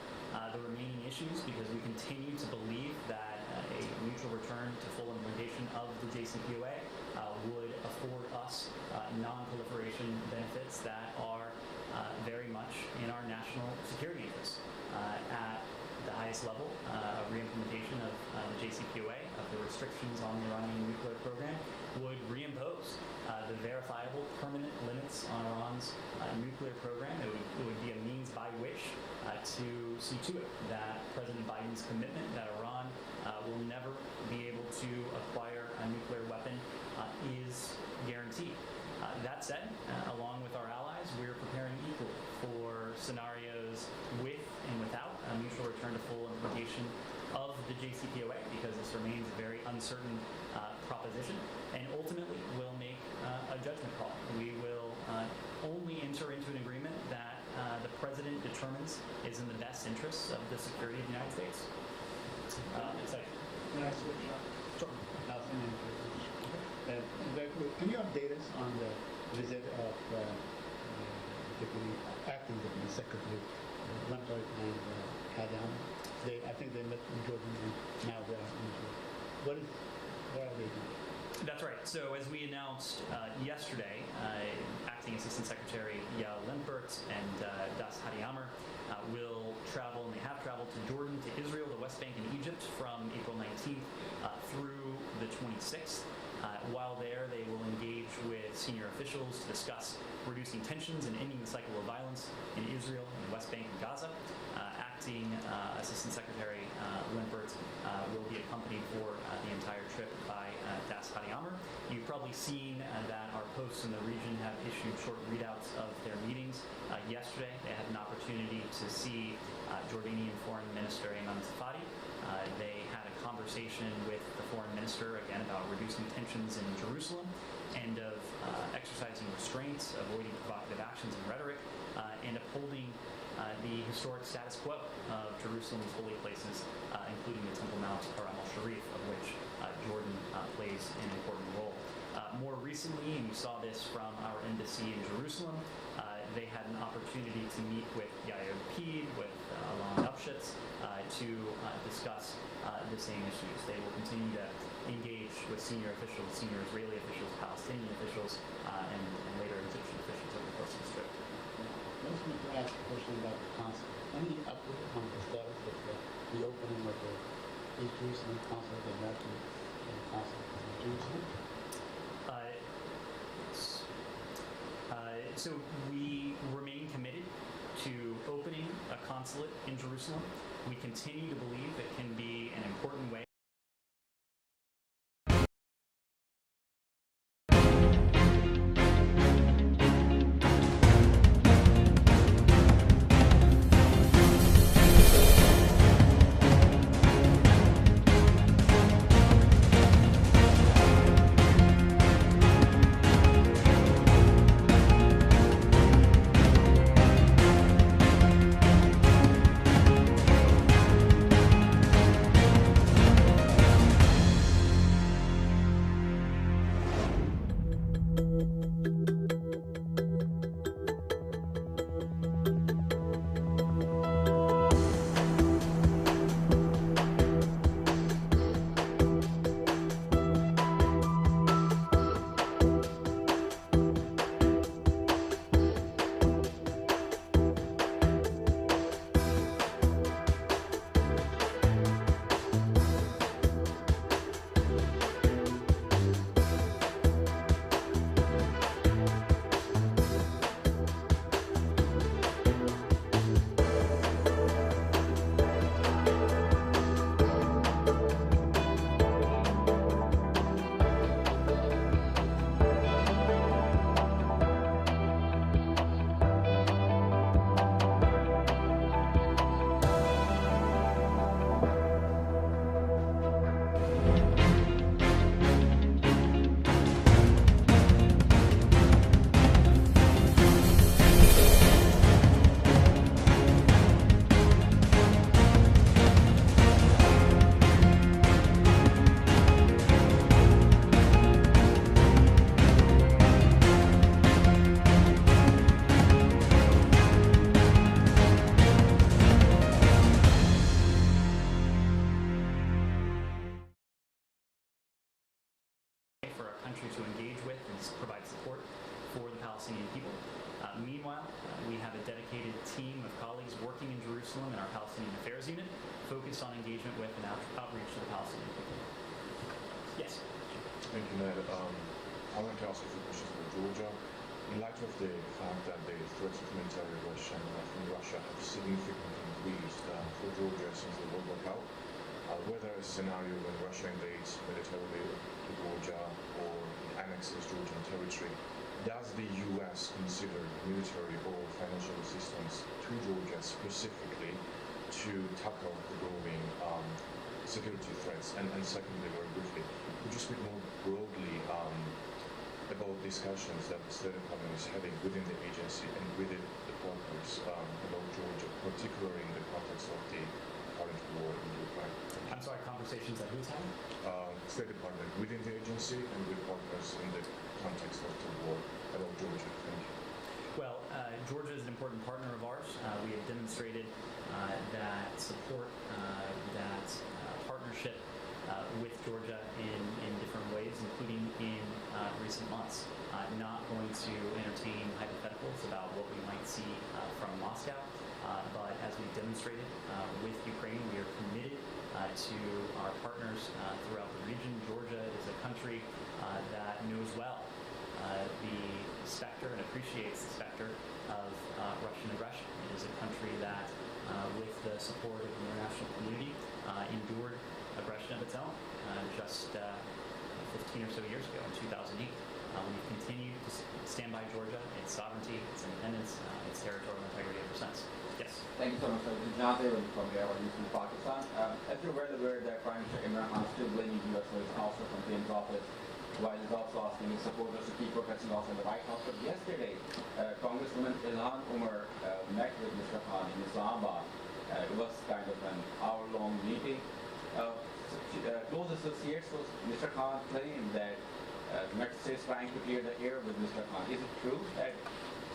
the remaining issues because we continue to believe that a mutual return to full implementation of the JCPOA would afford us non-proliferation benefits that are very much in our national security interests. At the highest level, re-implementation of the JCPOA, of the restrictions on the Iranian nuclear program, would reimpose the verifiable permanent limits on Iran's nuclear program. It would be a means by which to see to it that President Biden's commitment that Iran will never be able to acquire a nuclear weapon is guaranteed. That said, along with our allies, we're preparing equally for scenarios with and without a mutual return to full implementation of the JCPOA, because this remains a very uncertain proposition, and ultimately we'll make a judgment call. We will only enter into an agreement that the President determines is in the best interests of the security of the United States. Can you update us on the visit of acting Deputy Secretary Lampert and Kadam? I think they met in Jordan and now they're in Jordan. What are they doing? That's right. So as we announced yesterday, Acting Assistant Secretary Yael Lampert and Das Hadiamer will travel, and they have traveled to Jordan, to Israel, the West Bank, and Egypt from April 19th through the 26th. While there, they will engage with senior officials to discuss reducing tensions and ending the cycle of violence in Israel, in the West Bank, and Gaza. Acting Assistant Secretary Limpert will be accompanied for the entire trip by Das Hadiamar. You've probably seen that our posts in the region have issued short readouts of their meetings. Yesterday, they had an opportunity to see Jordanian Foreign Minister Ayman Safadi. They had a conversation with the foreign minister, again, about reducing tensions in Jerusalem and of exercising restraints, avoiding provocative actions and rhetoric, and upholding the historic status quo of Jerusalem's holy places, including the Temple Mount Haram al-Sharif, of which Jordan plays an important role. More recently, and you saw this from our embassy in Jerusalem, they had an opportunity to meet with Yair Lapid, with Alon Upshitz, to discuss the same issues. They will continue to engage with senior officials, senior Israeli officials, Palestinian officials, and later Egyptian officials over the course of this trip. I just want to ask a question about the consulate. Any update on the status of the opening of the East Jerusalem consulate, the American consulate in Jerusalem? So we remain committed to opening a consulate in Jerusalem. We continue to believe it can be an important way to engage with and provide support for the Palestinian people. Meanwhile, we have a dedicated team of colleagues working in Jerusalem in our Palestinian Affairs Unit, focused on engagement with and outreach to the Palestinian people. Yes? Thank you, Ned. I want to ask a few questions about Georgia. In light of the fact that the threats of humanitarian aggression from Russia have significantly increased for Georgia since the war broke out, whether a scenario when Russia invades militarily to Georgia or annexes Georgian territory, does the U.S. consider military or financial assistance to Georgia specifically to tackle the growing security threats? And secondly, very briefly, could you speak more broadly about discussions that the State Department is having within the agency and within the partners about Georgia, particularly in the context of the current war in Ukraine? I'm sorry, conversations that who's having? State Department within the agency and with partners in the context of the war about Georgia. Thank you. Well, Georgia is an important partner of ours. We have demonstrated that support, that partnership with Georgia in different ways, including in recent months. Not going to entertain hypotheticals about what we might see from Moscow, but as we've demonstrated with Ukraine, we are committed to our partners throughout the region. Georgia is a country that knows well the specter and appreciates the specter of Russian aggression. It is a country that, with the support of the international community, endured aggression of its own just 15 or so years ago in 2008. We've continued to stand by Georgia, its sovereignty, its independence, its territorial integrity ever since. Yes. Thank you so much, sir. This is John David from the Airline from Pakistan. As you're well aware that Prime Minister Imran Khan still blaming the U.S. for his also from the office, while he's also asking his supporters to keep protesting also in the White House. But yesterday, Congresswoman Ilhan Umar met with Mr. Khan in Islamabad. It was kind of an hour-long meeting. Close associates of Mr. Khan claimed that the United States trying to clear the air with Mr. Khan. Is it true that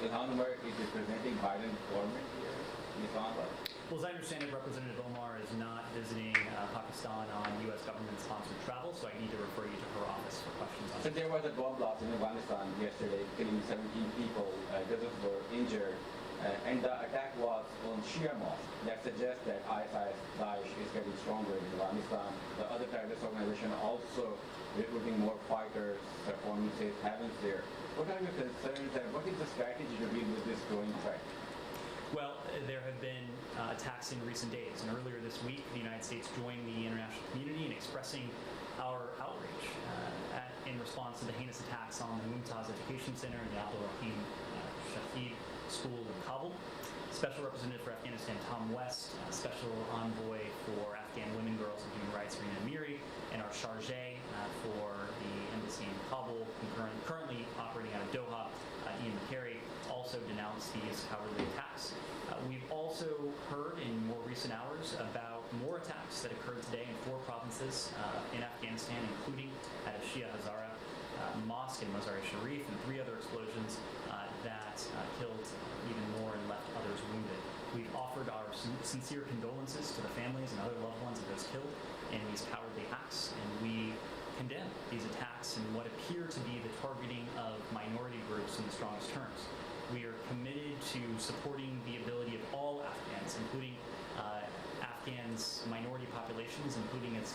Ilhan Umar is representing Biden's government here in Islamabad? Well, as I understand it, Representative Omar is not visiting Pakistan on U.S. government-sponsored travel, so I need to refer you to her office for questions on So there was a bomb blast in Afghanistan yesterday, killing 17 people. Dozens were injured. And the attack was on Shia mosque. That suggests that ISIS, Daesh, is getting stronger in Afghanistan. The other terrorist organization also recruiting more fighters, forming safe havens there. What are your concerns and what is the strategy to deal with this growing threat? Well, there have been attacks in recent days, and earlier this week, the United States joined the international community in expressing our outrage in response to the heinous attacks on the Mumtaz Education Center and the Abdul Rahim Shahid School in Kabul. Special Representative for Afghanistan Tom West, Special Envoy for Afghan Women, Girls, and Human Rights Rina Amiri, and our chargé for the embassy in Kabul, currently operating out of Doha, Ian McCary, also denounced these cowardly attacks. We've also heard in more recent hours about more attacks that occurred today in 4 provinces in Afghanistan, including at a Shia Hazara mosque in Mazar-e-Sharif, and 3 other explosions that killed even more and left others wounded. We've offered our sincere condolences to the families and other loved ones of those killed in these cowardly acts, and we condemn these attacks and what appear to be the targeting of minority groups in the strongest terms. We are committed to supporting the ability of all Afghans, including Afghans' minority populations, including its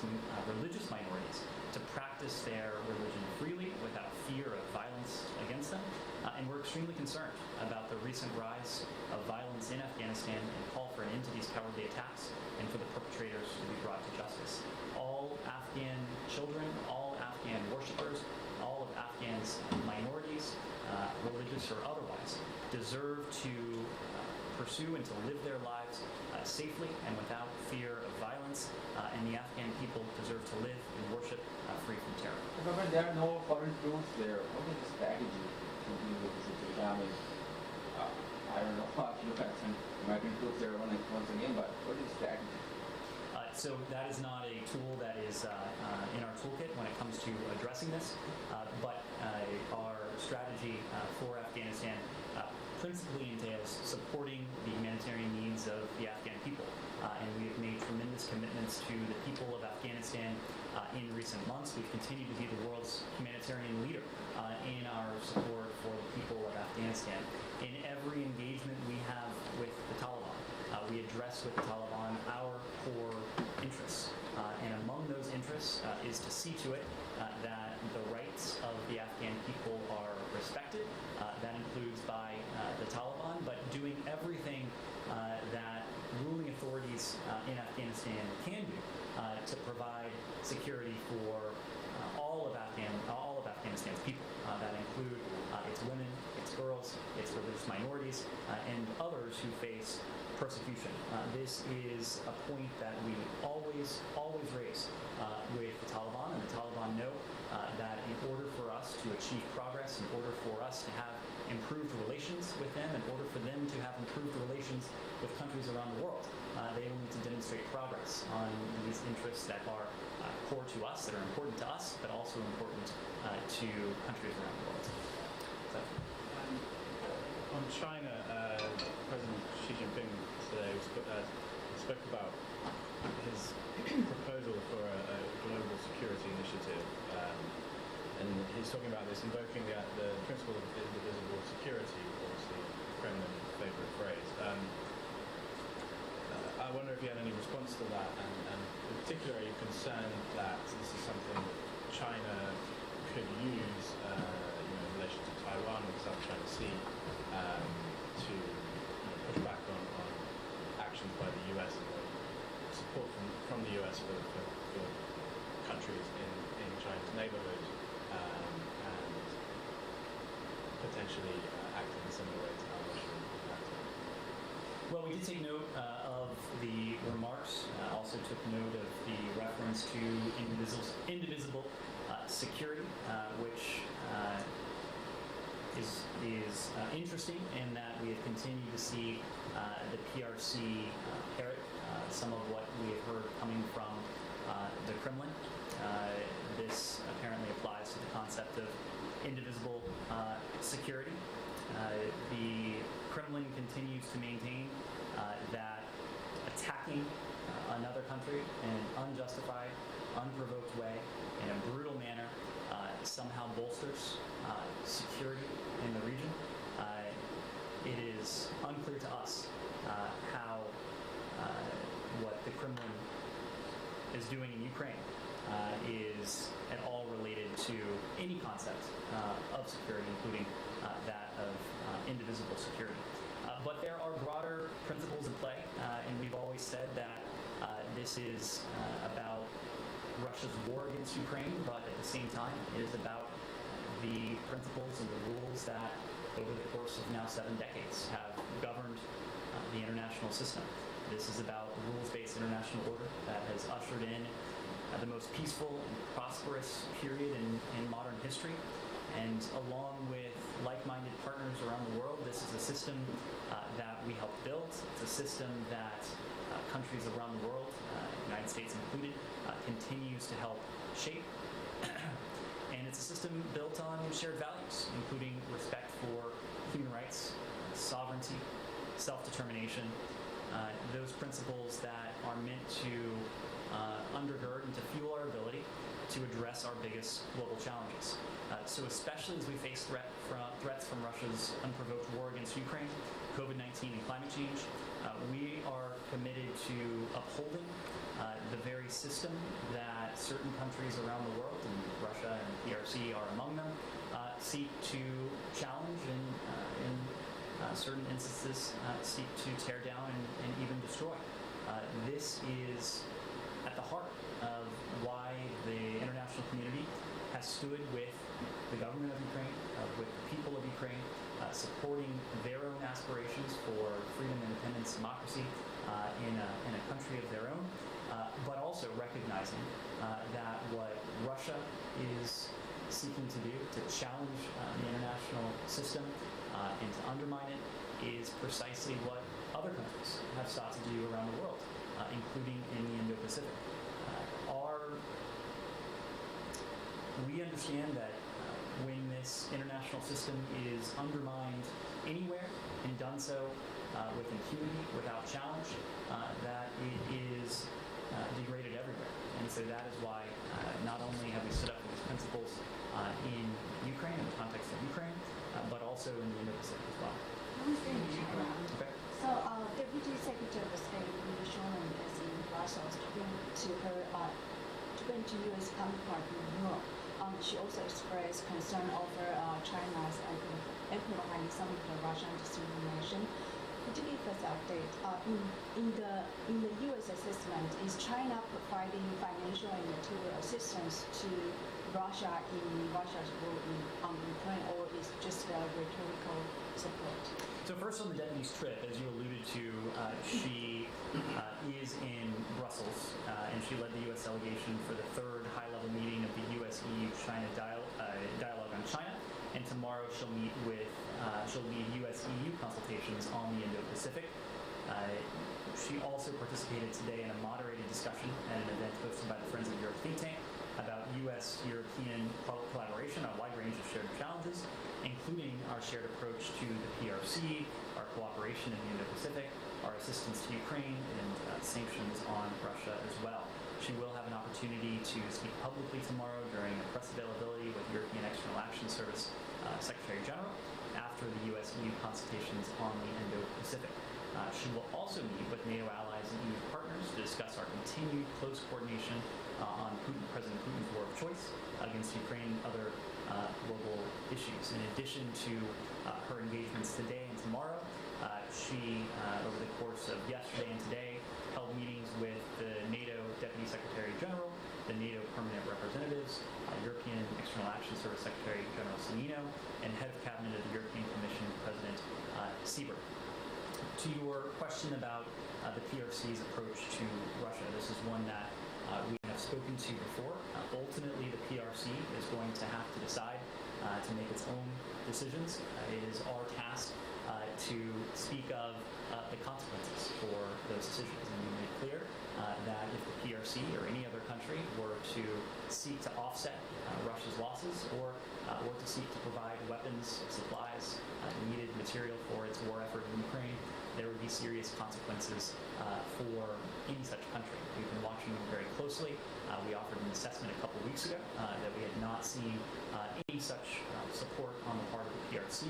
religious minorities, to practice their religion freely without fear of violence against them. And we're extremely concerned about the recent rise of violence in Afghanistan and call for an end to these cowardly attacks and for the perpetrators to be brought to justice. All Afghan children, all Afghan worshippers, all of Afghans' minorities, religious or otherwise, deserve to pursue and to live their lives safely and without fear of violence, and the Afghan people deserve to live and worship free from terror. But there are no foreign troops there. What is the strategy to deal with the situation? I mean, I don't know if you have some American troops there once again, but what is the strategy? So that is not a tool that is in our toolkit when it comes to addressing this, but our strategy for Afghanistan principally entails supporting the humanitarian needs of the Afghan people. And we have made tremendous commitments to the people of Afghanistan in recent months. We've continued to be the world's humanitarian leader in our support for the people of Afghanistan. In every engagement we have with the Taliban, we address with the Taliban our core interests. And among those interests is to see to it that the rights of the Afghan people are respected. That includes by the Taliban, but doing everything that ruling authorities in Afghanistan can do to provide security for all of Afghanistan's people. That include its women, its girls, its religious minorities, and others who face persecution. This is a point that we always raise with the Taliban, and the Taliban know that in order for us to achieve progress, in order for us to have improved relations with them, in order for them to have improved relations with countries around the world, they will need to demonstrate progress on these interests that are core to us, that are important to us, but also important to countries around the world. So. On China, President Xi Jinping today spoke about his proposal for a global security initiative, and he's talking about this, invoking the principle of indivisible security, obviously Kremlin's favorite phrase. I wonder if you had any response to that, and in particular, are you concerned that this is something that China could use in relation to Taiwan or the South China Sea to push back on actions by the US and support from the US countries in China's neighborhood and potentially acting in a similar way to how Russia acted? Well, we did take note of the remarks, also took note of the reference to indivisible security, which is interesting in that we have continued to see the PRC parrot some of what we have heard coming from the Kremlin. This apparently applies to the concept of indivisible security. The Kremlin continues to maintain that attacking another country in an unjustified, unprovoked way, in a brutal manner, somehow bolsters security in the region. It is unclear to us how what the Kremlin is doing in Ukraine is at all related to any concept of security, including that of indivisible security. But there are broader principles at play, and we've always said that this is about Russia's war against Ukraine, but at the same time, it is about the principles and the rules that over the course of now 7 decades have governed the international system. This is about the rules-based international order that has ushered in the most peaceful and prosperous period in modern history. And along with like-minded partners around the world, this is a system that we helped build. It's a system that countries around the world, United States included, continues to help shape. And it's a system built on shared values, including respect for human rights, sovereignty, self-determination, those principles that are meant to undergird and to fuel our ability to address our biggest global challenges. So especially as we face threats from Russia's unprovoked war against Ukraine, COVID-19 and climate change, we are committed to upholding the very system that certain countries around the world, and Russia and PRC are among them, seek to challenge and in certain instances seek to tear down and even destroy. This is at the heart of why the international community has stood with the government of Ukraine, with the people of Ukraine, supporting their own aspirations for freedom, independence, democracy in a country of their own, but also recognizing that what Russia is seeking to do, to challenge the international system and to undermine it, is precisely what other countries have sought to do around the world, including in the Indo-Pacific. We understand that when this international system is undermined anywhere and done so with impunity, without challenge, that it is degraded everywhere. And so that is why not only have we stood up for these principles in Ukraine, in the context of Ukraine, but also in the Indo-Pacific as well. Okay. So, Deputy Secretary of State Lee Sherman is in Brussels talking to U.S. counterpart in New York. She also expressed concern over China's amplifying some of the Russian disinformation. Could you give us an update? In the U.S. assessment, is China providing financial and material assistance to Russia in Russia's war on Ukraine, or is just rhetorical support? So first on the deputy's trip, as you alluded to, she is in Brussels, and she led the U.S. delegation for the 3rd high-level meeting of the U.S.-EU-China dialogue on China, and tomorrow she'll lead U.S.-EU consultations on the Indo-Pacific. She also participated today in a moderated discussion at an event hosted by the Friends of Europe think tank about U.S.-European collaboration on a wide range of shared challenges, including our shared approach to the PRC, our cooperation in the Indo-Pacific, our assistance to Ukraine, and sanctions on Russia as well. She will have an opportunity to speak publicly tomorrow during a press availability with European External Action Service Secretary General after the U.S.-EU consultations on the Indo-Pacific. She will also meet with NATO allies and EU partners to discuss our continued close coordination on President Putin's war of choice against Ukraine and other global issues. In addition to her engagements today and tomorrow, she, over the course of yesterday and today, held meetings with the NATO Deputy Secretary General, the NATO Permanent Representative question about the PRC's approach to Russia. This is one that we have spoken to before. Ultimately, the PRC is going to have to decide to make its own decisions. It is our task to speak of the consequences for those decisions. And we made clear that if the PRC or any other country were to seek to offset Russia's losses or to seek to provide weapons, supplies, needed material for its war effort in Ukraine, there would be serious consequences for any such country. We've been watching them very closely. We offered an assessment a couple weeks ago that we had not seen any such support on the part of the PRC.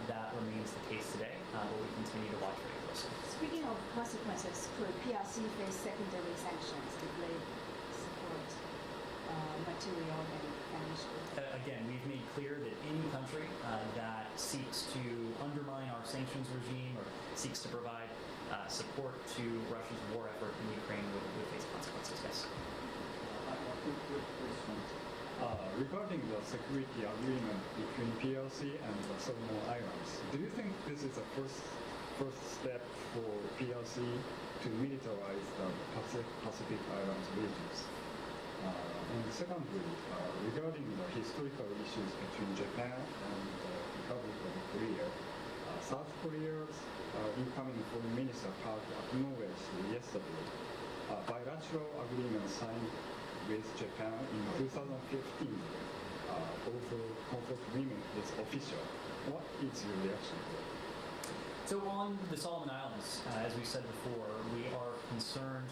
That remains the case today, but we continue to watch very closely. Speaking of consequences, could PRC face secondary sanctions if they support material and ammunition? Again, we've made clear that any country that seeks to undermine our sanctions regime or seeks to provide support to Russia's war effort in Ukraine would face consequences, yes. Regarding the security agreement between PRC and the Solomon Islands, do you think this is a first step for PRC to militarize the Pacific Islands regions? And secondly, regarding the historical issues between Japan and the Republic of Korea, South Korea's incoming Foreign Minister Park acknowledged yesterday a bilateral agreement signed with Japan in 2015 over conflict agreement is official. What is your reaction to it? So on the Solomon Islands, as we said before, we are concerned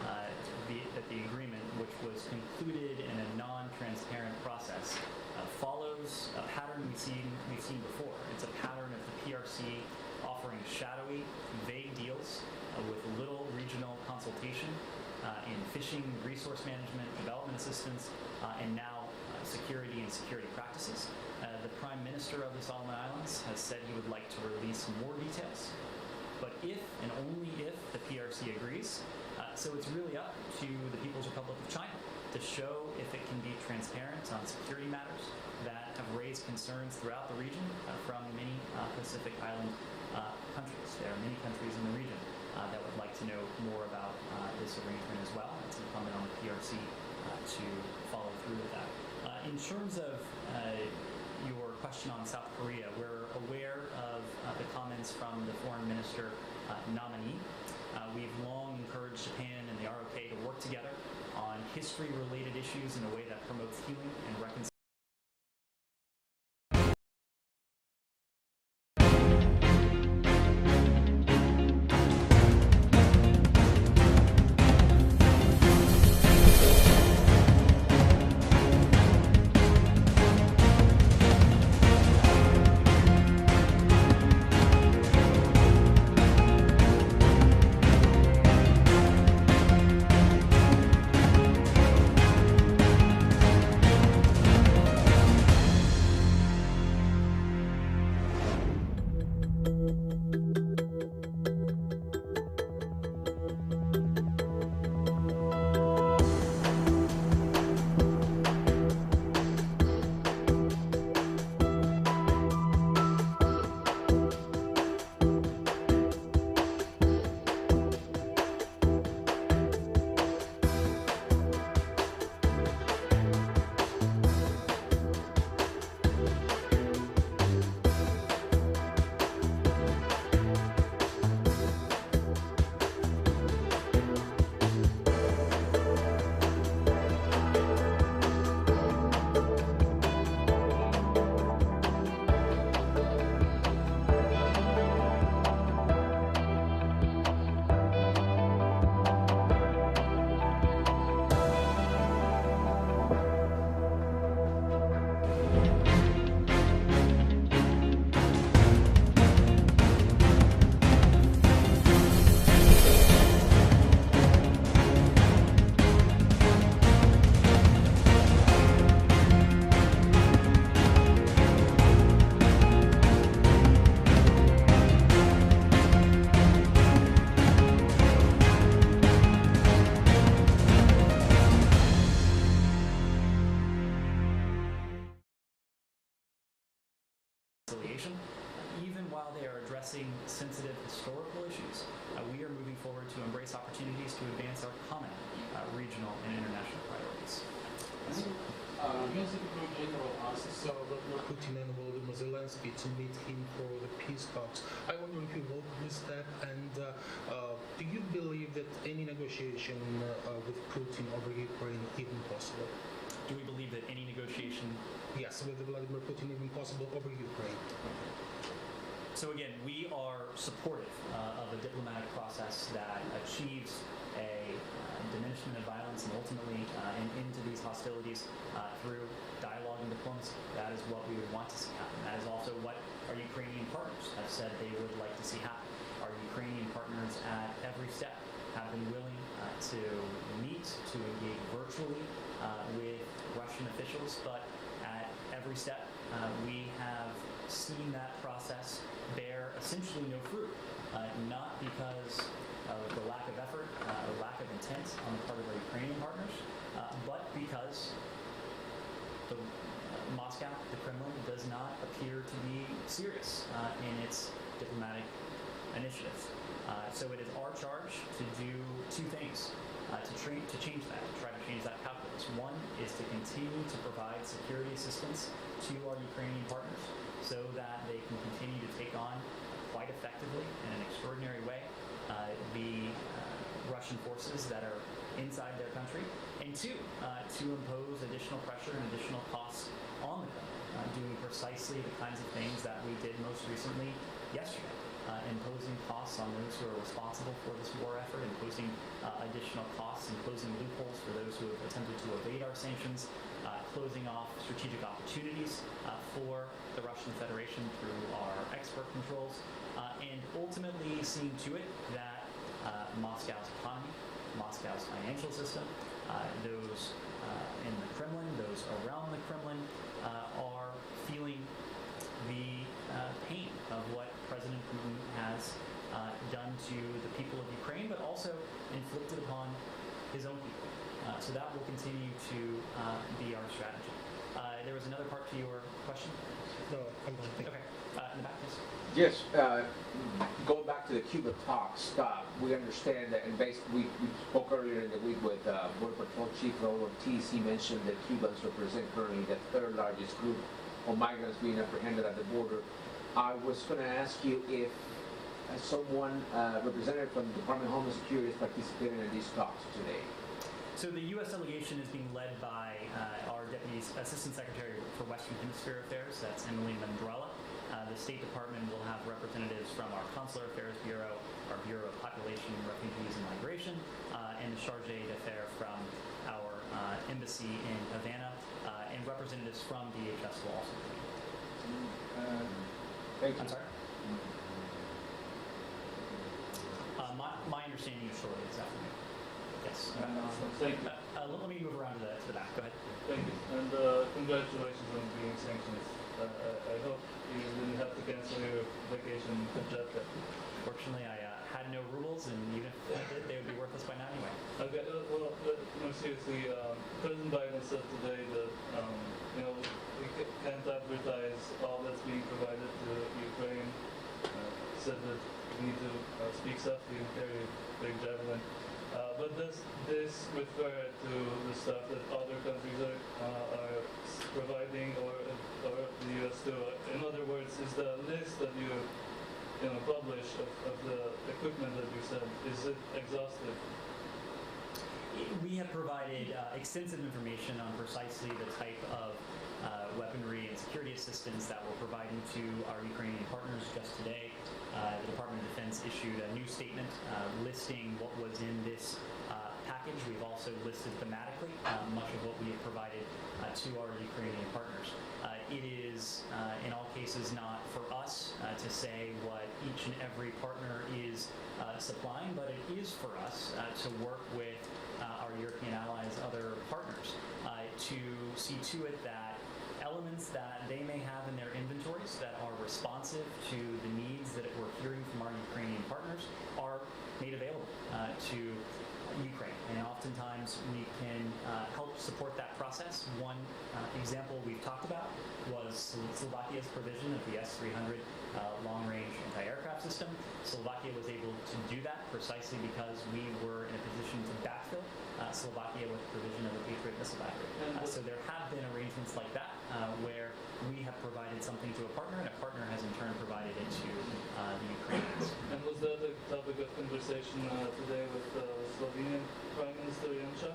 that the agreement, which was concluded in a non-transparent process, follows a pattern we've seen before. It's a pattern of the PRC offering shadowy, vague deals with little regional consultation in fishing, resource management, development assistance, and now security and security practices. The Prime Minister of the Solomon Islands has said he would like to release more details. But if and only if the PRC agrees, so it's really up to the People's Republic of China to show if it can be transparent on security matters that have raised concerns throughout the region from many Pacific Island countries. There are many countries in the region that would like to know more about this arrangement as well. It's incumbent on the PRC to follow through with that. In terms of your question on South Korea, we're aware of the comments from the foreign minister nominee. We've long encouraged Japan and the ROK to work together on history-related issues in a way that promotes healing and reconciliation. advance our common regional and international priorities. UN Secretary General asked Vladimir Putin and Volodymyr Zelensky to meet him for the peace talks. I wonder if you vote with that, and do you believe that any negotiation with Putin over Ukraine even possible? Do we believe that any negotiation? Yes, with Vladimir Putin even possible over Ukraine? So again, we are supportive of a diplomatic process that achieves a diminishment of violence and ultimately an end to these hostilities through dialogue and diplomacy. That is what we would want to see happen. That is also what our Ukrainian partners have said they would like to see happen. Our Ukrainian partners at every step have been willing to meet, to engage virtually with Russian officials, but at every step we have seen that process bear essentially no fruit, not because of the lack of effort or lack of intent on the part of our Ukrainian partners, but because Moscow, the Kremlin, does not appear to be serious in its diplomatic initiatives. So it is our charge to do two things to change that, to try to change that calculus. One is to continue to provide security assistance to our Ukrainian partners so that they can continue to take on quite effectively in an extraordinary way the Russian forces that are inside their country, and two, to impose additional pressure and additional costs on the Kremlin, doing precisely the kinds of things that we did most recently yesterday. Imposing costs on those who are responsible for this war effort, imposing additional costs and closing loopholes for those who have attempted to evade our sanctions, closing off strategic opportunities for the Russian Federation through our export controls, and ultimately seeing to it that Moscow's economy, Moscow's financial system, those in the Kremlin, those around the Kremlin, are feeling the pain of what President Putin has done to the people of Ukraine, but also inflicted upon his own people. So that will continue to be our strategy. There was another part to your question? No, I'm going to think. Okay, in the back, please. Yes, going back to the Cuba talks, we understand that, and basically we spoke earlier in the week with Border Patrol Chief Raul Ortiz. He mentioned that Cubans represent currently the third largest group of migrants being apprehended at the border. I was going to ask you if someone representative from the Department of Homeland Security is participating in these talks today. So the U.S. delegation is being led by our Deputy Assistant Secretary for Western Hemisphere Affairs, that's Emily Mandrella. The State Department will have representatives from our Consular Affairs Bureau, our Bureau of Population, Refugees, and Migration, and the Charge d'Affaires from our embassy in Havana, and representatives from DHS will also be. Thank you. I'm sorry? My understanding is shortly this afternoon. Yes. Thank you. Let me move around to the back. Go ahead. Thank you. And congratulations on being sanctioned. I hope you didn't have to cancel your vacation to Japan. Fortunately, I had no rules, and even if I did, they would be worthless by now anyway. Okay. Well, no, seriously, President Biden said today that we can't advertise all that's being provided to Ukraine. Said that we need to speak softly and carry a big javelin. But does this refer to the stuff that other countries are providing, or the U.S. do? In other words, is the list that you publish of the equipment that you send, is it exhaustive? We have provided extensive information on precisely the type of weaponry and security assistance that we're providing to our Ukrainian partners. Just today, the Department of Defense issued a new statement listing what was in this package. We've also listed thematically much of what we have provided to our Ukrainian partners. It is, in all cases, not for us to say what each and every partner is supplying, but it is for us to work with our European allies, other partners, to see to it that elements that they may have in their inventories that are responsive to the needs that we're hearing from our Ukrainian partners are made available to Ukraine. And oftentimes we can help support that process. One example we've talked about was Slovakia's provision of the S-300 long-range anti-aircraft system. Slovakia was able to do that precisely because we were in a position to backfill Slovakia with provision of a Patriot missile battery. So there have been arrangements like that where we have provided something to a partner, and a partner has in turn provided it to the Ukrainians. And was that the topic of conversation today with Slovenian Prime Minister Janša?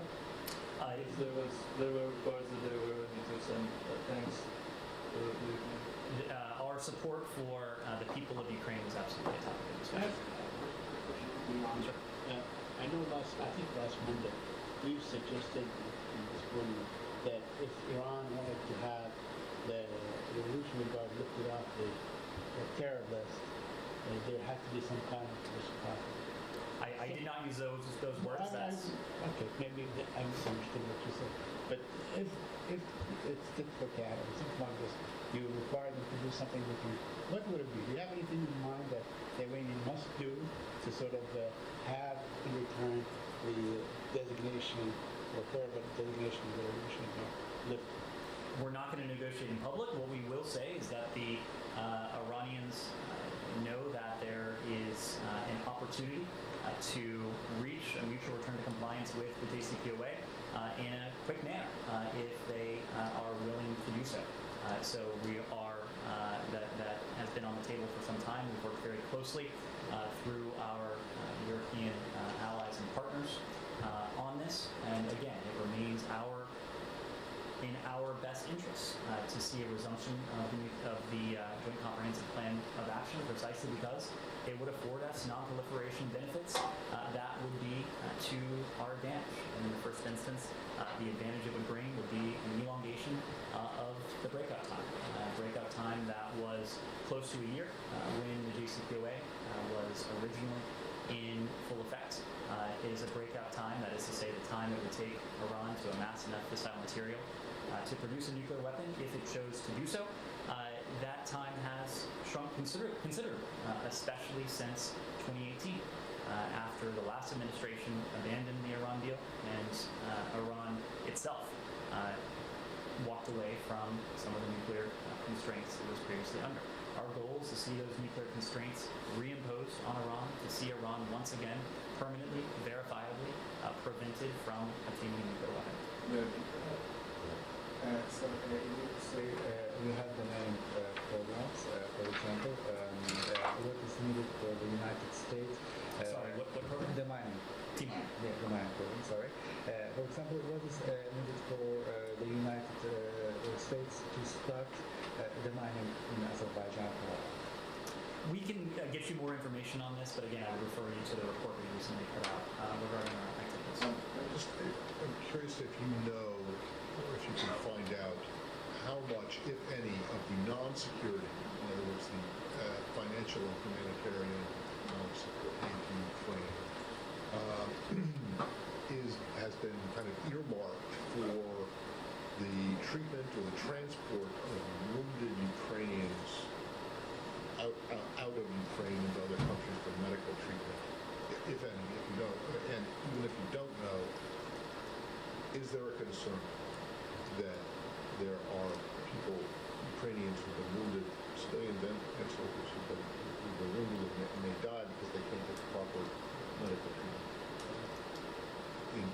There were reports that they were ready to send tanks to Ukraine. Our support for the people of Ukraine was absolutely a topic of discussion. I know last Monday, you suggested in this morning that if Iran wanted to have the Revolutionary Guard lifted off the terror list, there had to be some kind of reciprocity. I did not use those words. Okay, maybe I misunderstood what you said. But if it's difficult to have something like this, you require them to do something with you, what would it be? Do you have anything in mind that the Iranian must do to sort of have in return the designation or third designation of the Revolutionary Guard lifted? We're not going to negotiate in public. What we will say is that the Iranians know that there is an opportunity to reach a mutual return to compliance with the JCPOA in a quick manner if they are willing to do so. So we are, that has been on the table for some time. We've worked very closely through our European allies and partners on this. And again, it remains in our best interests to see a resumption of the Joint Comprehensive Plan of Action, precisely because it would afford us non-proliferation benefits that would be to our advantage. And in the first instance, the advantage it would bring would be an elongation of the breakout time that was close to a year when the JCPOA was originally in full effect. It is a breakout time, that is to say the time it would take Iran to amass enough fissile material to produce a nuclear weapon if it chose to do so. That time has shrunk considerably, especially since 2018, after the last administration abandoned the Iran deal and Iran itself walked away from some of the nuclear constraints it was previously under. Our goal is to see those nuclear constraints reimposed on Iran, to see Iran once again permanently, verifiably prevented from obtaining a nuclear weapon. So you have the main programs, for example, what is needed for the United States? Sorry, what program? The mining. Yeah, the mining program, sorry. For example, what is needed for the United States to start the mining in Azerbaijan? We can get you more information on this, but again, I would refer you to the report we recently put out regarding our activities. I'm curious if you know, or if you can find out, how much, if any, of the non-security, in other words, the financial and humanitarian support aid to Ukraine, has been kind of earmarked for the treatment or the transport of wounded Ukrainians out of Ukraine into other countries for medical treatment, if any, if you don't, and even if you don't know, is there a concern that there are people, Ukrainians who've been wounded, civilians and soldiers who've been wounded and may die because they can't get the proper medical treatment in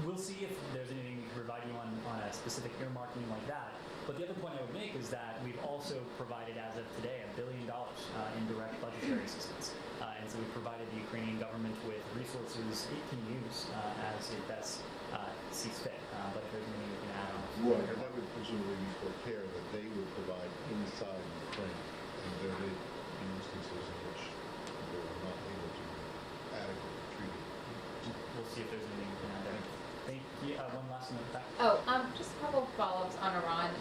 We'll see if there's anything we can provide you on a specific earmarking like that. But the other point I would make is that we've also provided, as of today, $1 billion in direct budgetary assistance. And so we've provided the Ukrainian government with resources it can use as it best sees fit. But if there's anything we can add on. Right, and that would presumably be for care that they would provide inside Ukraine. And there may be instances in which they are not able to adequately treat it. We'll see if there's anything we can add there. Thank you. One last one at the back. Just a couple of follow-ups on Iran.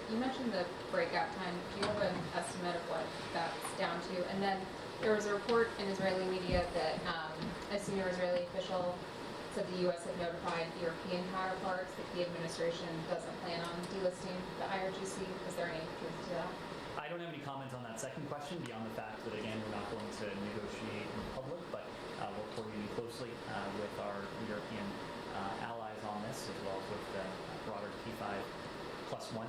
You mentioned the breakout time. Do you have an estimate of what that's down to? And then there was a report in Israeli media that a senior Israeli official said the U.S. had notified European counterparts that the administration doesn't plan on delisting the IRGC. Is there any truth to that? I don't have any comment on that second question beyond the fact that, again, we're not going to negotiate in public, but we're coordinating closely with our European allies on this. If with the broader P5+1.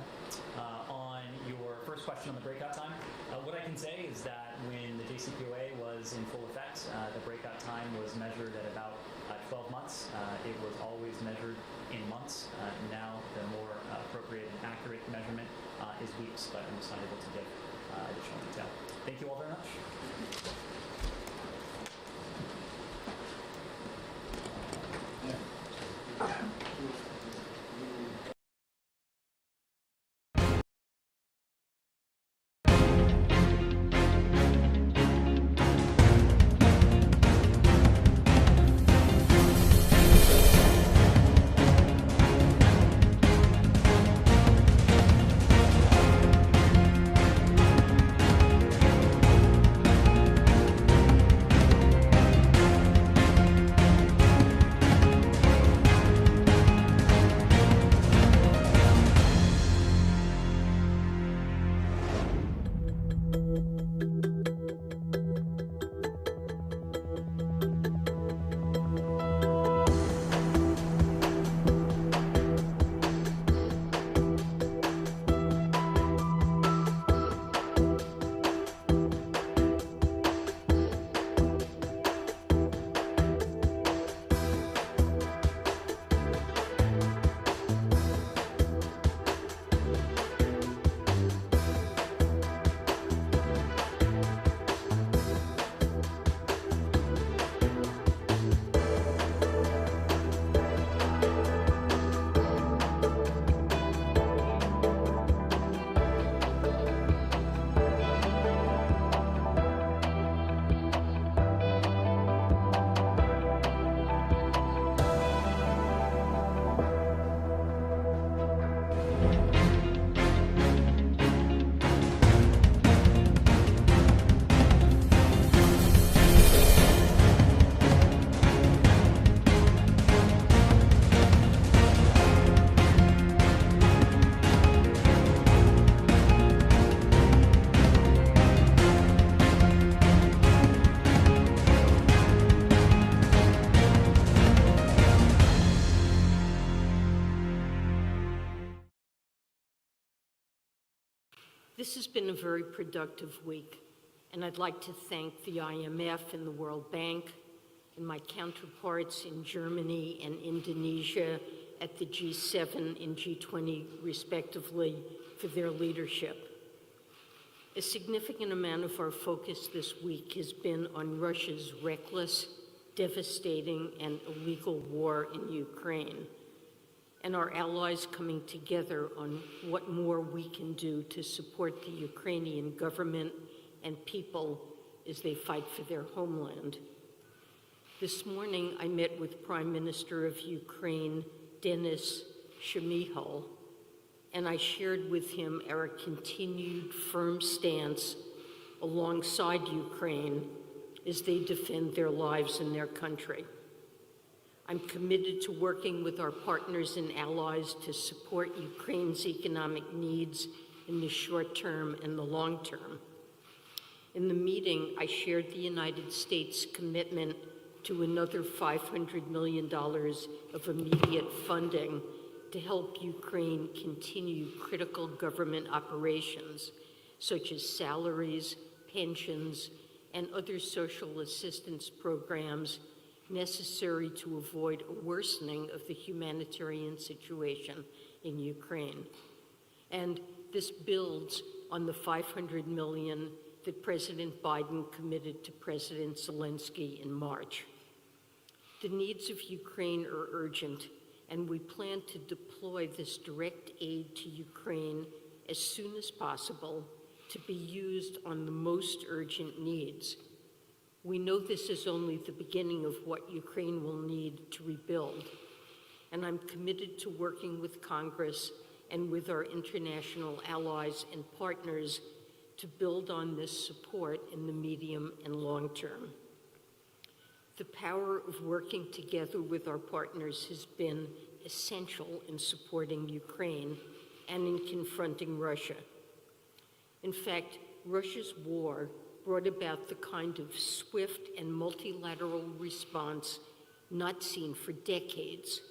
On your first question on the breakout time, what I can say is that when the JCPOA was in full effect, the breakout time was measured at about 12 months. It was always measured in months. Now the more appropriate and accurate measurement is weeks, but I'm just not able to give additional detail. Thank you all very much. This has been a very productive week, and I'd like to thank the IMF and the World Bank and my counterparts in Germany and Indonesia at the G7 and G20, respectively, for their leadership. A significant amount of our focus this week has been on Russia's reckless, devastating, and illegal war in Ukraine, and our allies coming together on what more we can do to support the Ukrainian government and people as they fight for their homeland. This morning, I met with Prime Minister of Ukraine, Denis Shmyhal, and I shared with him our continued firm stance alongside Ukraine as they defend their lives and their country. I'm committed to working with our partners and allies to support Ukraine's economic needs in the short term and the long term. In the meeting, I shared the United States' commitment to another $500 million of immediate funding to help Ukraine continue critical government operations, such as salaries, pensions, and other social assistance programs necessary to avoid a worsening of the humanitarian situation in Ukraine. And this builds on the $500 million that President Biden committed to President Zelensky in March. The needs of Ukraine are urgent, and we plan to deploy this direct aid to Ukraine as soon as possible to be used on the most urgent needs. We know this is only the beginning of what Ukraine will need to rebuild, and I'm committed to working with Congress and with our international allies and partners to build on this support in the medium and long term. The power of working together with our partners has been essential in supporting Ukraine and in confronting Russia. In fact, Russia's war brought about the kind of swift and multilateral response not seen for decades.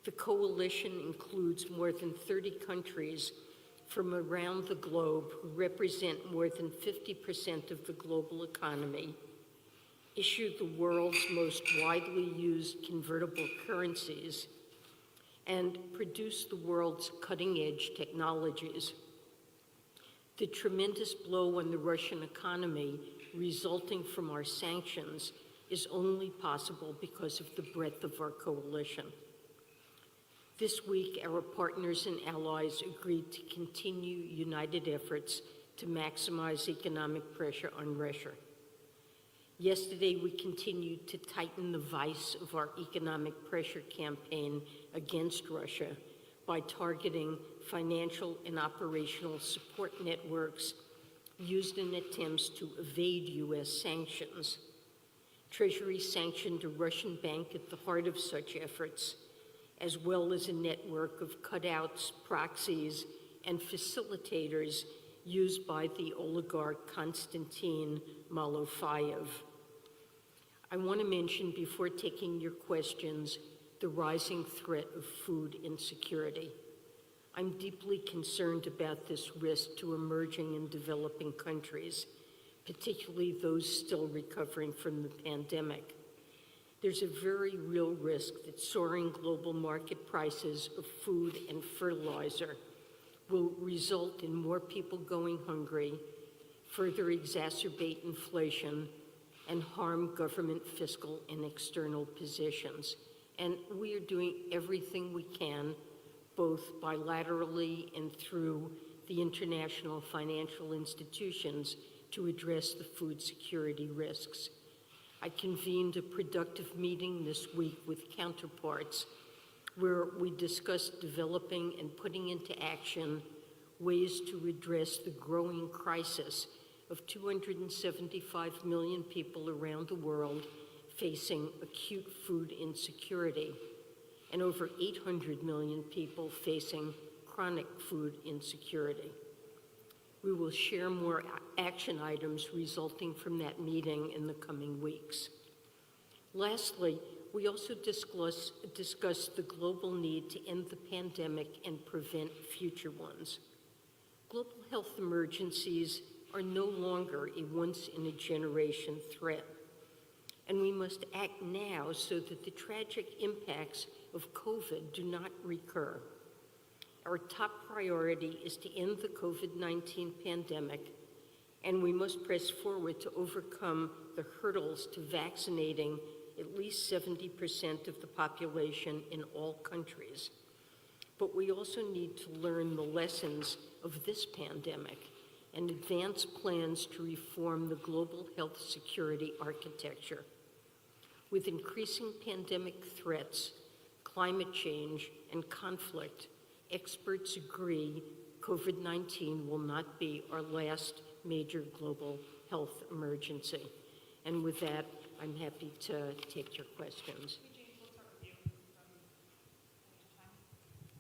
The coalition includes more than 30 countries from around the globe who represent more than 50% of the global economy, issue the world's most widely used convertible currencies, and produce the world's cutting-edge technologies. The tremendous blow on the Russian economy resulting from our sanctions is only possible because of the breadth of our coalition. This week, our partners and allies agreed to continue united efforts to maximize economic pressure on Russia. Yesterday, we continued to tighten the vice of our economic pressure campaign against Russia by targeting financial and operational support networks used in attempts to evade U.S. sanctions. Treasury sanctioned a Russian bank at the heart of such efforts, as well as a network of cutouts, proxies, and facilitators used by the oligarch Konstantin Malofeyev. I want to mention, before taking your questions, the rising threat of food insecurity. I'm deeply concerned about this risk to emerging and developing countries, particularly those still recovering from the pandemic. There's a very real risk that soaring global market prices of food and fertilizer will result in more people going hungry, further exacerbate inflation, and harm government fiscal and external positions. And we are doing everything we can, both bilaterally and through the international financial institutions, to address the food security risks. I convened a productive meeting this week with counterparts where we discussed developing and putting into action ways to address the growing crisis of 275 million people around the world facing acute food insecurity and over 800 million people facing chronic food insecurity. We will share more action items resulting from that meeting in the coming weeks. Lastly, we also discussed the global need to end the pandemic and prevent future ones. Global health emergencies are no longer a once-in-a-generation threat, and we must act now so that the tragic impacts of COVID do not recur. Our top priority is to end the COVID-19 pandemic, and we must press forward to overcome the hurdles to vaccinating at least 70% of the population in all countries. But we also need to learn the lessons of this pandemic and advance plans to reform the global health security architecture. With increasing pandemic threats, climate change, and conflict, experts agree COVID-19 will not be our last major global health emergency. And with that, I'm happy to take your questions.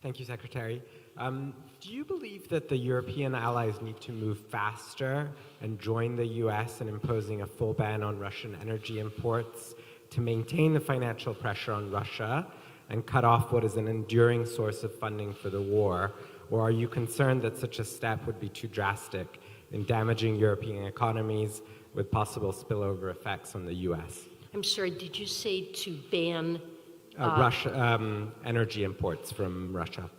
Thank you, Secretary. Do you believe that the European allies need to move faster and join the US in imposing a full ban on Russian energy imports to maintain the financial pressure on Russia and cut off what is an enduring source of funding for the war? Or are you concerned that such a step would be too drastic in damaging European economies with possible spillover effects on the US? I'm sorry, did you say to ban energy imports from Russia?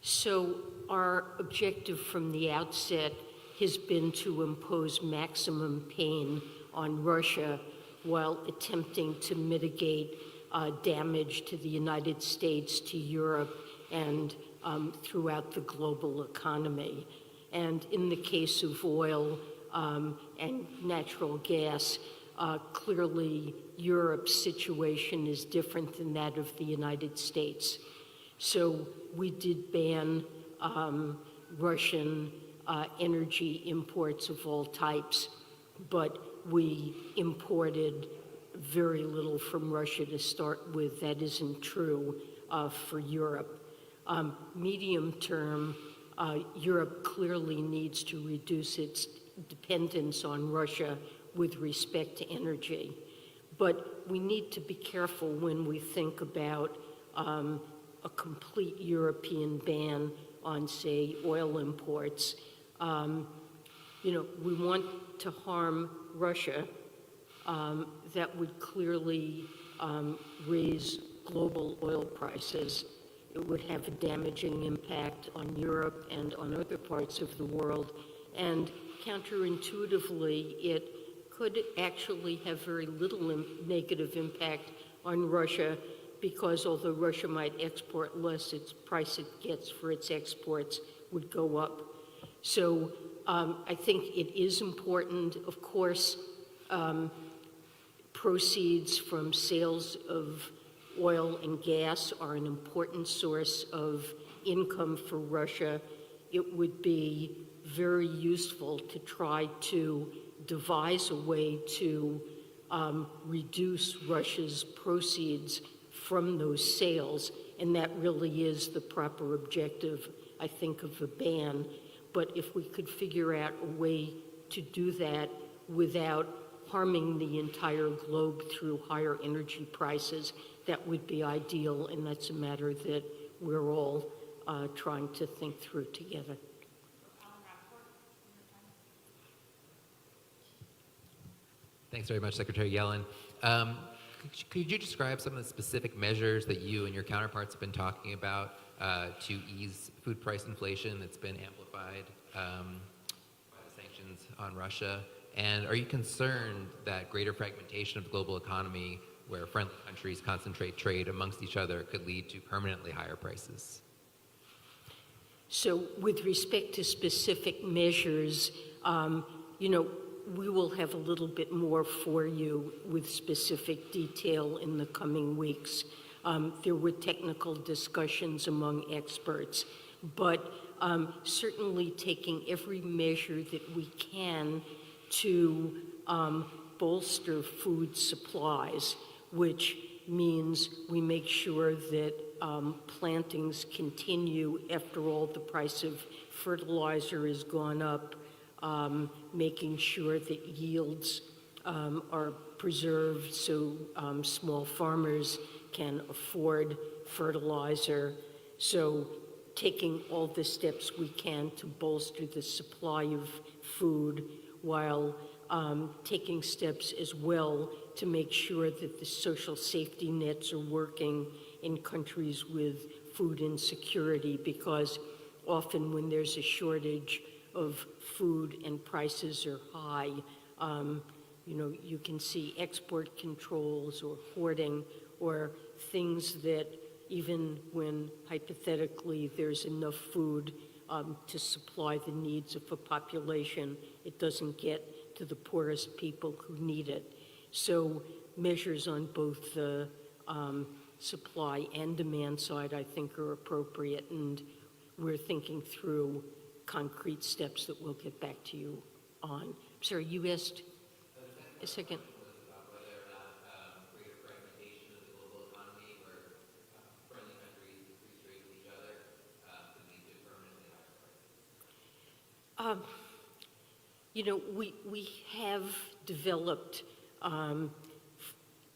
So our objective from the outset has been to impose maximum pain on Russia while attempting to mitigate damage to the United States, to Europe, and throughout the global economy. And in the case of oil and natural gas, clearly Europe's situation is different than that of the United States. So we did ban Russian energy imports of all types, but we imported very little from Russia to start with. That isn't true for Europe. Medium term, Europe clearly needs to reduce its dependence on Russia with respect to energy. But we need to be careful when we think about a complete European ban on, say, oil imports. We want to harm Russia. That would clearly raise global oil prices. It would have a damaging impact on Europe and on other parts of the world. And counterintuitively, it could actually have very little negative impact on Russia, because although Russia might export less, its price it gets for its exports would go up. So I think it is important, of course, proceeds from sales of oil and gas are an important source of income for Russia. It would be very useful to try to devise a way to reduce Russia's proceeds from those sales, and that really is the proper objective, I think, of a ban. But if we could figure out a way to do that without harming the entire globe through higher energy prices, that would be ideal, and that's a matter that we're all trying to think through together. Thanks very much, Secretary Yellen. Could you describe some of the specific measures that you and your counterparts have been talking about to ease food price inflation that's been amplified by the sanctions on Russia? And are you concerned that greater fragmentation of the global economy, where friendly countries concentrate trade amongst each other, could lead to permanently higher prices? So with respect to specific measures, we will have a little bit more for you with specific detail in the coming weeks. There were technical discussions among experts, but certainly taking every measure that we can to bolster food supplies, which means we make sure that plantings continue. After all, the price of fertilizer has gone up, making sure that yields are preserved so small farmers can afford fertilizer. So taking all the steps we can to bolster the supply of food, while taking steps as well to make sure that the social safety nets are working in countries with food insecurity, because often when there's a shortage of food and prices are high, you can see export controls or hoarding or things that even when hypothetically there's enough food to supply the needs of a population, it doesn't get to the poorest people who need it. So measures on both the supply and demand side, I think, are appropriate, and we're thinking through concrete steps that we'll get back to you on. Sorry, you asked a second. We have developed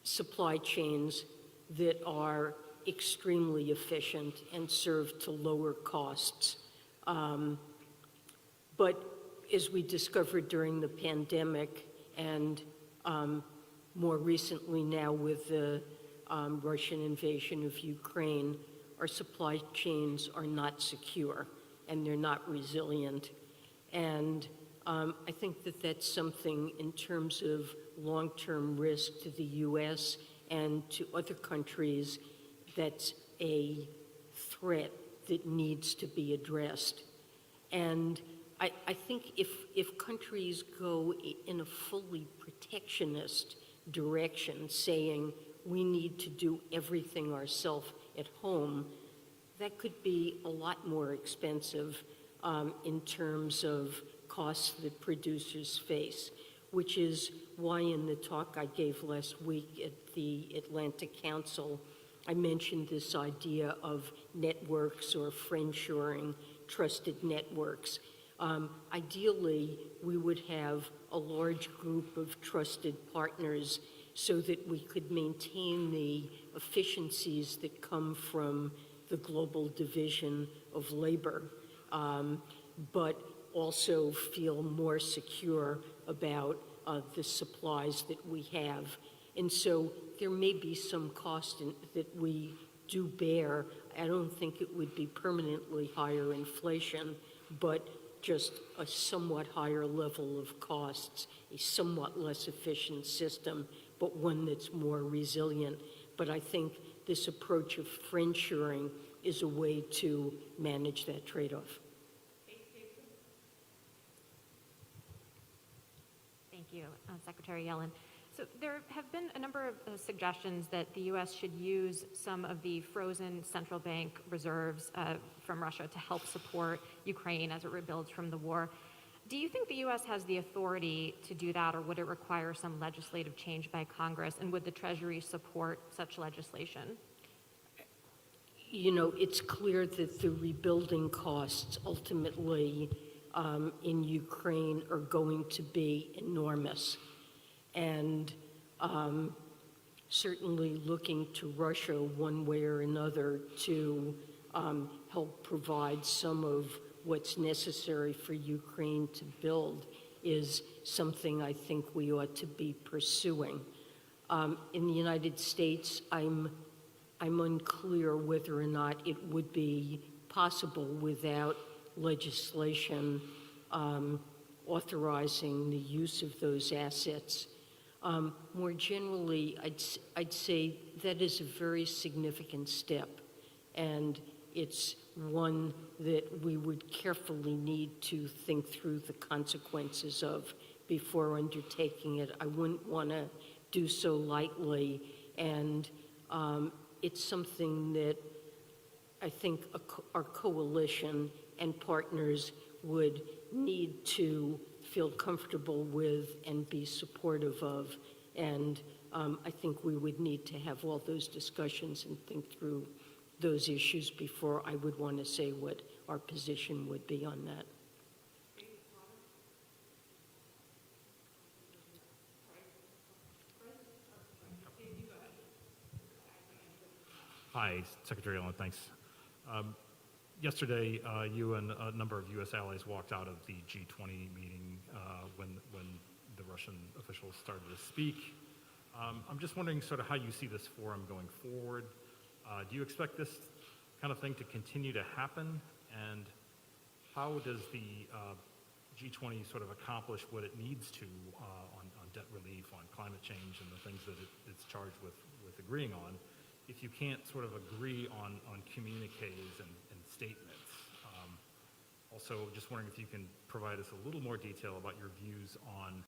supply chains that are extremely efficient and serve to lower costs. But as we discovered during the pandemic, and more recently now with the Russian invasion of Ukraine, our supply chains are not secure and they're not resilient. And I think that that's something in terms of long-term risk to the US and to other countries that's a threat that needs to be addressed. And I think if countries go in a fully protectionist direction, saying we need to do everything ourselves at home, that could be a lot more expensive in terms of costs that producers face, which is why in the talk I gave last week at the Atlantic Council, I mentioned this idea of networks or friendshoring, trusted networks. Ideally, we would have a large group of trusted partners so that we could maintain the efficiencies that come from the global division of labor, but also feel more secure about the supplies that we have. And so there may be some cost that we do bear. I don't think it would be permanently higher inflation, but just a somewhat higher level of costs, a somewhat less efficient system, but one that's more resilient. But I think this approach of friendshoring is a way to manage that trade-off. Thank you, Secretary Yellen. So there have been a number of suggestions that the U.S. should use some of the frozen central bank reserves from Russia to help support Ukraine as it rebuilds from the war. Do you think the U.S. has the authority to do that, or would it require some legislative change by Congress, and would the Treasury support such legislation? You know, it's clear that the rebuilding costs ultimately in Ukraine are going to be enormous. And certainly looking to Russia one way or another to help provide some of what's necessary for Ukraine to build is something I think we ought to be pursuing. In the United States, I'm unclear whether or not it would be possible without legislation authorizing the use of those assets. More generally, I'd say that is a very significant step, and it's one that we would carefully need to think through the consequences of before undertaking it. I wouldn't want to do so lightly, and it's something that I think our coalition and partners would need to feel comfortable with and be supportive of. And I think we would need to have all those discussions and think through those issues before I would want to say what our position would be on that. Hi, Secretary Yellen, thanks. Yesterday, you and a number of U.S. allies walked out of the G20 meeting when the Russian officials started to speak. I'm just wondering sort of how you see this forum going forward. Do you expect this kind of thing to continue to happen? And how does the G20 sort of accomplish what it needs to on debt relief, on climate change, and the things that it's charged with agreeing on, if you can't sort of agree on communiques and statements? Also, just wondering if you can provide us a little more detail about your views on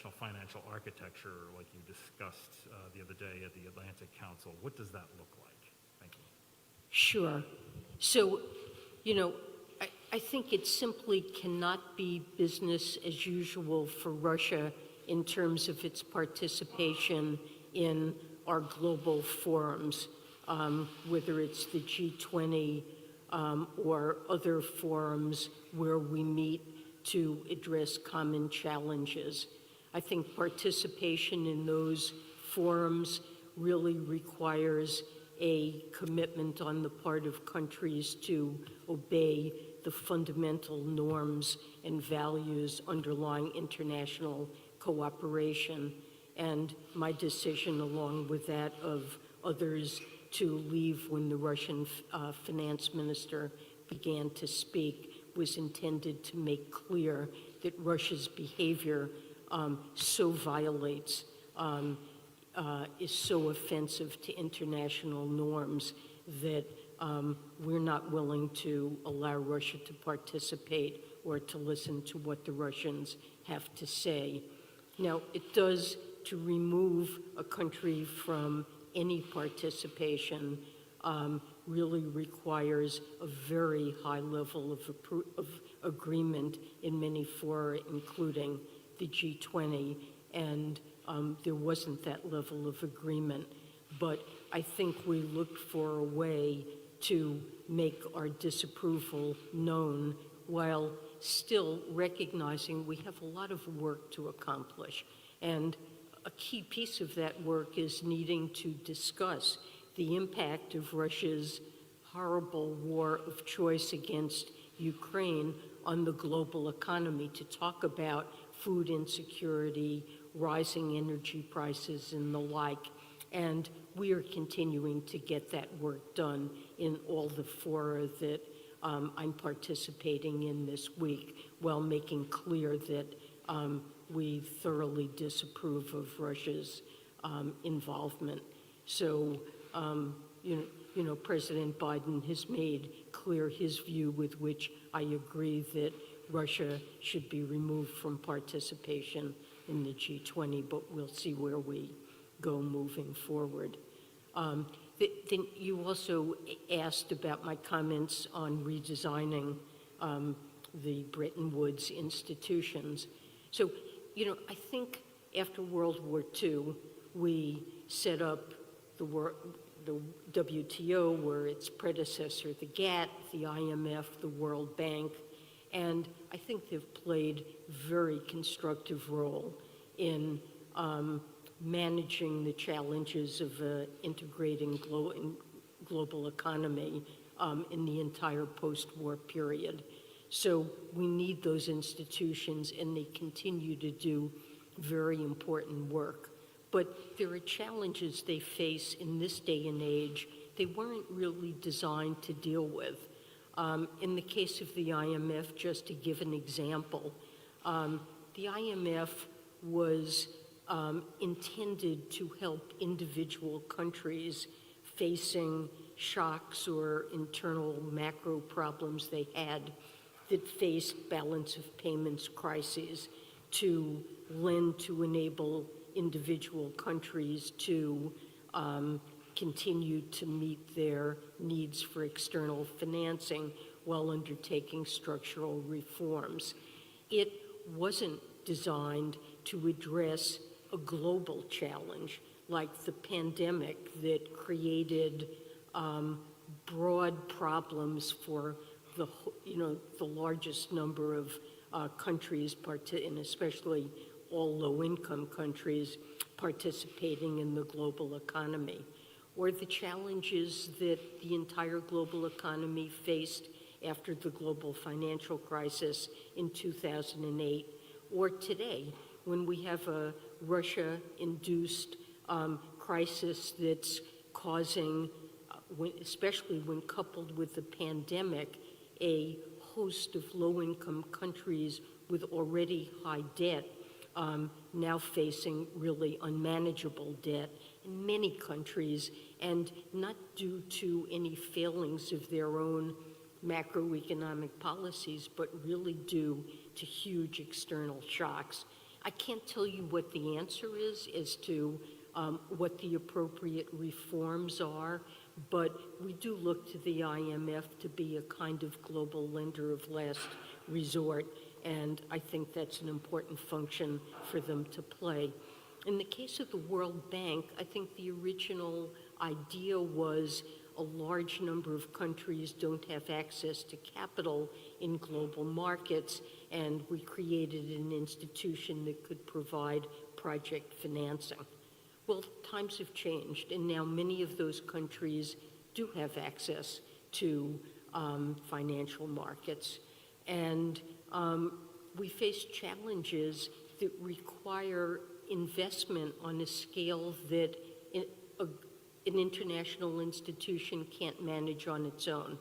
international financial architecture like you discussed the other day at the Atlantic Council, what does that look like? Thank you. Sure. So, I think it simply cannot be business as usual for Russia in terms of its participation in our global forums, whether it's the G20 or other forums where we meet to address common challenges. I think participation in those forums really requires a commitment on the part of countries to obey the fundamental norms and values underlying international cooperation. And my decision, along with that of others, to leave when the Russian finance minister began to speak was intended to make clear that Russia's behavior so violates, is so offensive to international norms that we're not willing to allow Russia to participate or to listen to what the Russians have to say. Now, it does, to remove a country from any participation, really requires a very high level of agreement in many fora, including the G20, and there wasn't that level of agreement. But I think we looked for a way to make our disapproval known while still recognizing we have a lot of work to accomplish. And a key piece of that work is needing to discuss the impact of Russia's horrible war of choice against Ukraine on the global economy, to talk about food insecurity, rising energy prices, and the like. And we are continuing to get that work done in all the fora that I'm participating in this week, while making clear that we thoroughly disapprove of Russia's involvement. So, President Biden has made clear his view, with which I agree, that Russia should be removed from participation in the G20, but we'll see where we go moving forward. Then you also asked about my comments on redesigning the Bretton Woods institutions. So, I think after World War II, we set up the WTO, or its predecessor, the GATT, the IMF, the World Bank, and I think they've played a very constructive role in managing the challenges of integrating global economy in the entire post-war period. So we need those institutions, and they continue to do very important work. But there are challenges they face in this day and age they weren't really designed to deal with. In the case of the IMF, just to give an example, the IMF was intended to help individual countries facing shocks or internal macro problems they had that faced balance of payments crises, to lend to enable individual countries to continue to meet their needs for external financing while undertaking structural reforms. It wasn't designed to address a global challenge like the pandemic that created broad problems for the largest number of countries, and especially all low-income countries participating in the global economy, or the challenges that the entire global economy faced after the global financial crisis in 2008, or today, when we have a Russia-induced crisis that's causing, especially when coupled with the pandemic, a host of low-income countries with already high debt now facing really unmanageable debt in many countries, and not due to any failings of their own macroeconomic policies, but really due to huge external shocks. I can't tell you what the answer is as to what the appropriate reforms are, but we do look to the IMF to be a kind of global lender of last resort, and I think that's an important function for them to play. In the case of the World Bank, I think the original idea was a large number of countries don't have access to capital in global markets, and we created an institution that could provide project financing. Well, times have changed, and now many of those countries do have access to financial markets. And we face challenges that require investment on a scale that an international institution can't manage on its own,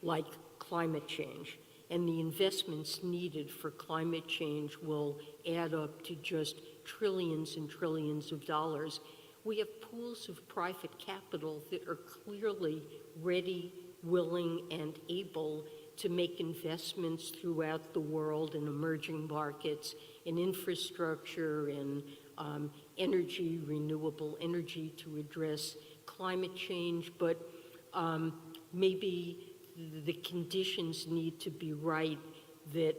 like climate change. And the investments needed for climate change will add up to just trillions and trillions of dollars. We have pools of private capital that are clearly ready, willing, and able to make investments throughout the world in emerging markets, in infrastructure, in energy, renewable energy to address climate change, but maybe the conditions need to be right that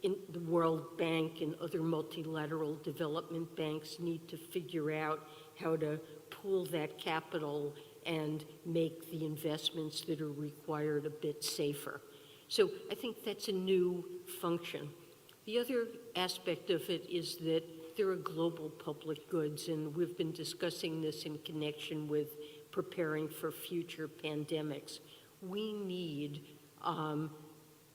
in the World Bank and other multilateral development banks need to figure out how to pool that capital and make the investments that are required a bit safer. So I think that's a new function. The other aspect of it is that there are global public goods, and we've been discussing this in connection with preparing for future pandemics. We need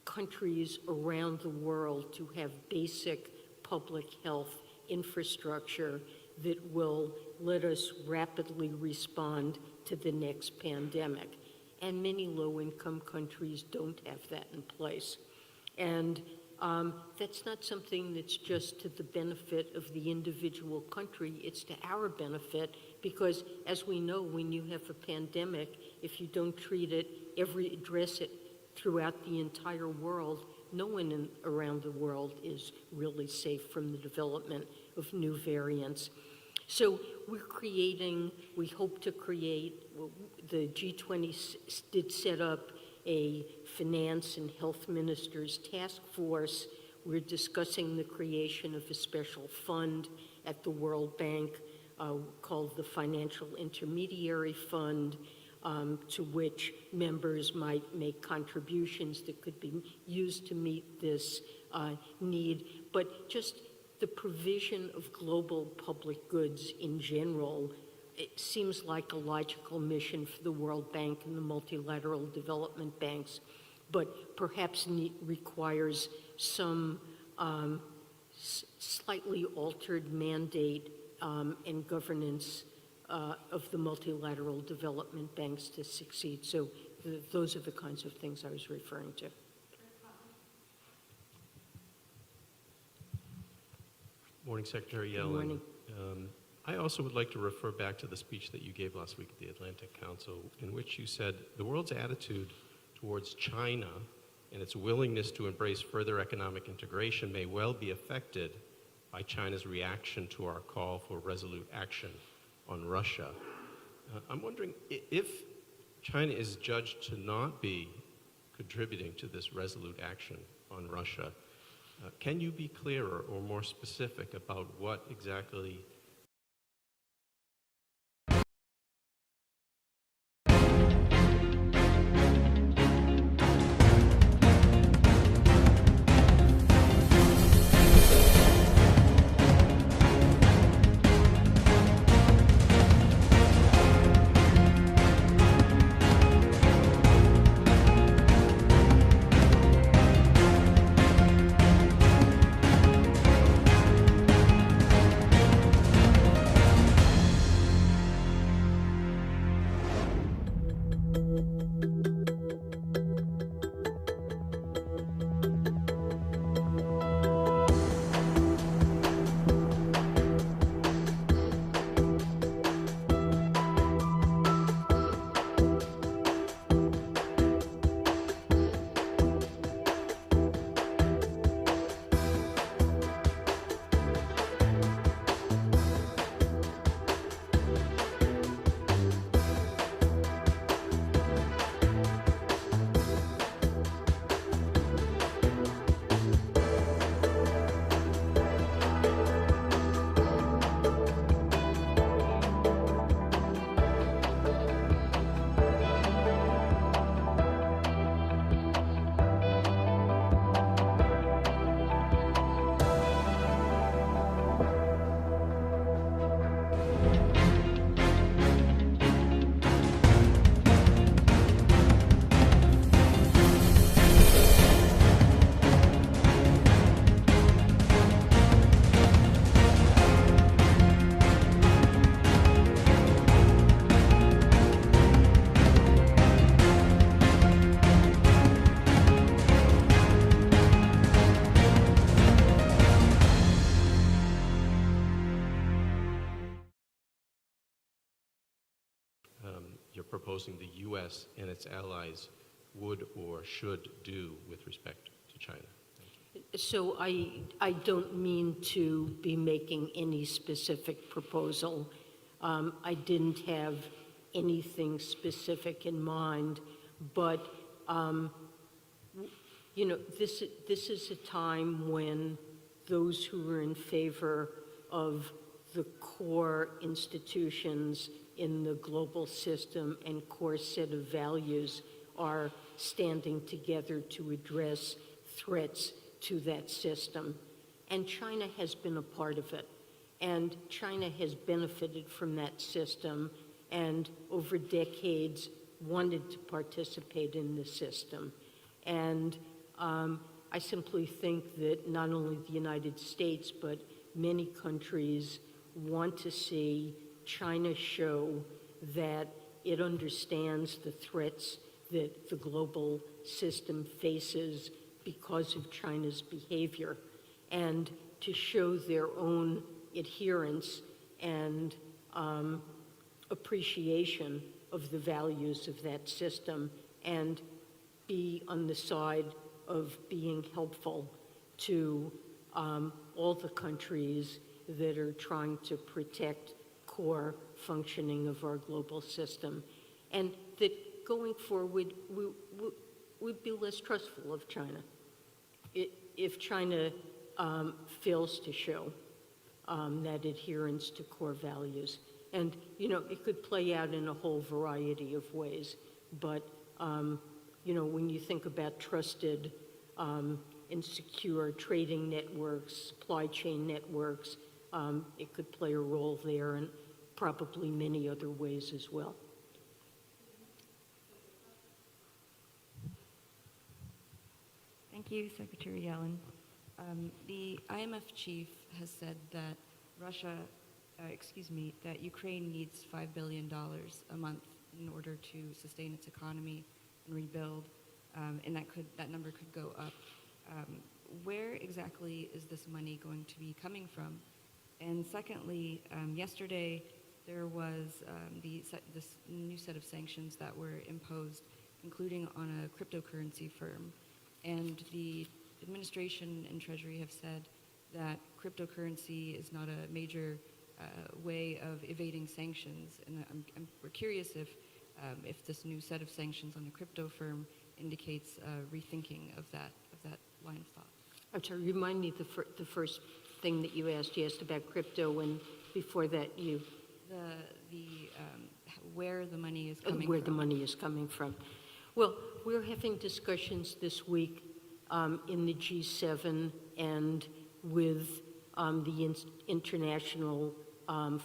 countries around the world to have basic public health infrastructure that will let us rapidly respond to the next pandemic. And many low-income countries don't have that in place. And that's not something that's just to the benefit of the individual country, it's to our benefit, because as we know, when you have a pandemic, if you don't treat it, address it throughout the entire world, no one around the world is really safe from the development of new variants. So we hope to create, the G20 did set up a finance and health ministers task force. We're discussing the creation of a special fund at the World Bank called the Financial Intermediary Fund, to which members might make contributions that could be used to meet this need. But just the provision of global public goods in general, it seems like a logical mission for the World Bank and the multilateral development banks, but perhaps requires some slightly altered mandate and governance of the multilateral development banks to succeed. So those are the kinds of things I was referring to. Morning, Secretary Yellen. Good morning. I also would like to refer back to the speech that you gave last week at the Atlantic Council, in which you said the world's attitude towards China and its willingness to embrace further economic integration may well be affected by China's reaction to our call for resolute action on Russia. I'm wondering if China is judged to not be contributing to this resolute action on Russia, can you be clearer or more specific about what exactly you're proposing the U.S. and its allies would or should do with respect to China? So I don't mean to be making any specific proposal. I didn't have anything specific in mind, but you know, this is a time when those who are in favor of the core institutions in the global system and core set of values are standing together to address threats to that system. And China has been a part of it. And China has benefited from that system and over decades wanted to participate in the system. And I simply think that not only the United States, but many countries want to see China show that it understands the threats that the global system faces because of China's behavior, and to show their own adherence and appreciation of the values of that system, and be on the side of being helpful to all the countries that are trying to protect core functioning of our global system, and that going forward we'd be less trustful of China if China fails to show that adherence to core values. And, you know, it could play out in a whole variety of ways, but, you know, when you think about trusted and secure trading networks, supply chain networks, it could play a role there, and probably many other ways as well. Thank you, Secretary Yellen. The IMF chief has said that that Ukraine needs $5 billion a month in order to sustain its economy and rebuild, and that number could go up. Where exactly is this money going to be coming from? And secondly, yesterday there was this new set of sanctions that were imposed, including on a cryptocurrency firm. And the administration and Treasury have said that cryptocurrency is not a major way of evading sanctions. And we're curious if this new set of sanctions on a crypto firm indicates rethinking of that line of thought. I'm sorry, remind me the first thing that you asked. You asked about crypto, and before that you... Where the money is coming from. Where the money is coming from. Well, we're having discussions this week in the G7 and with the international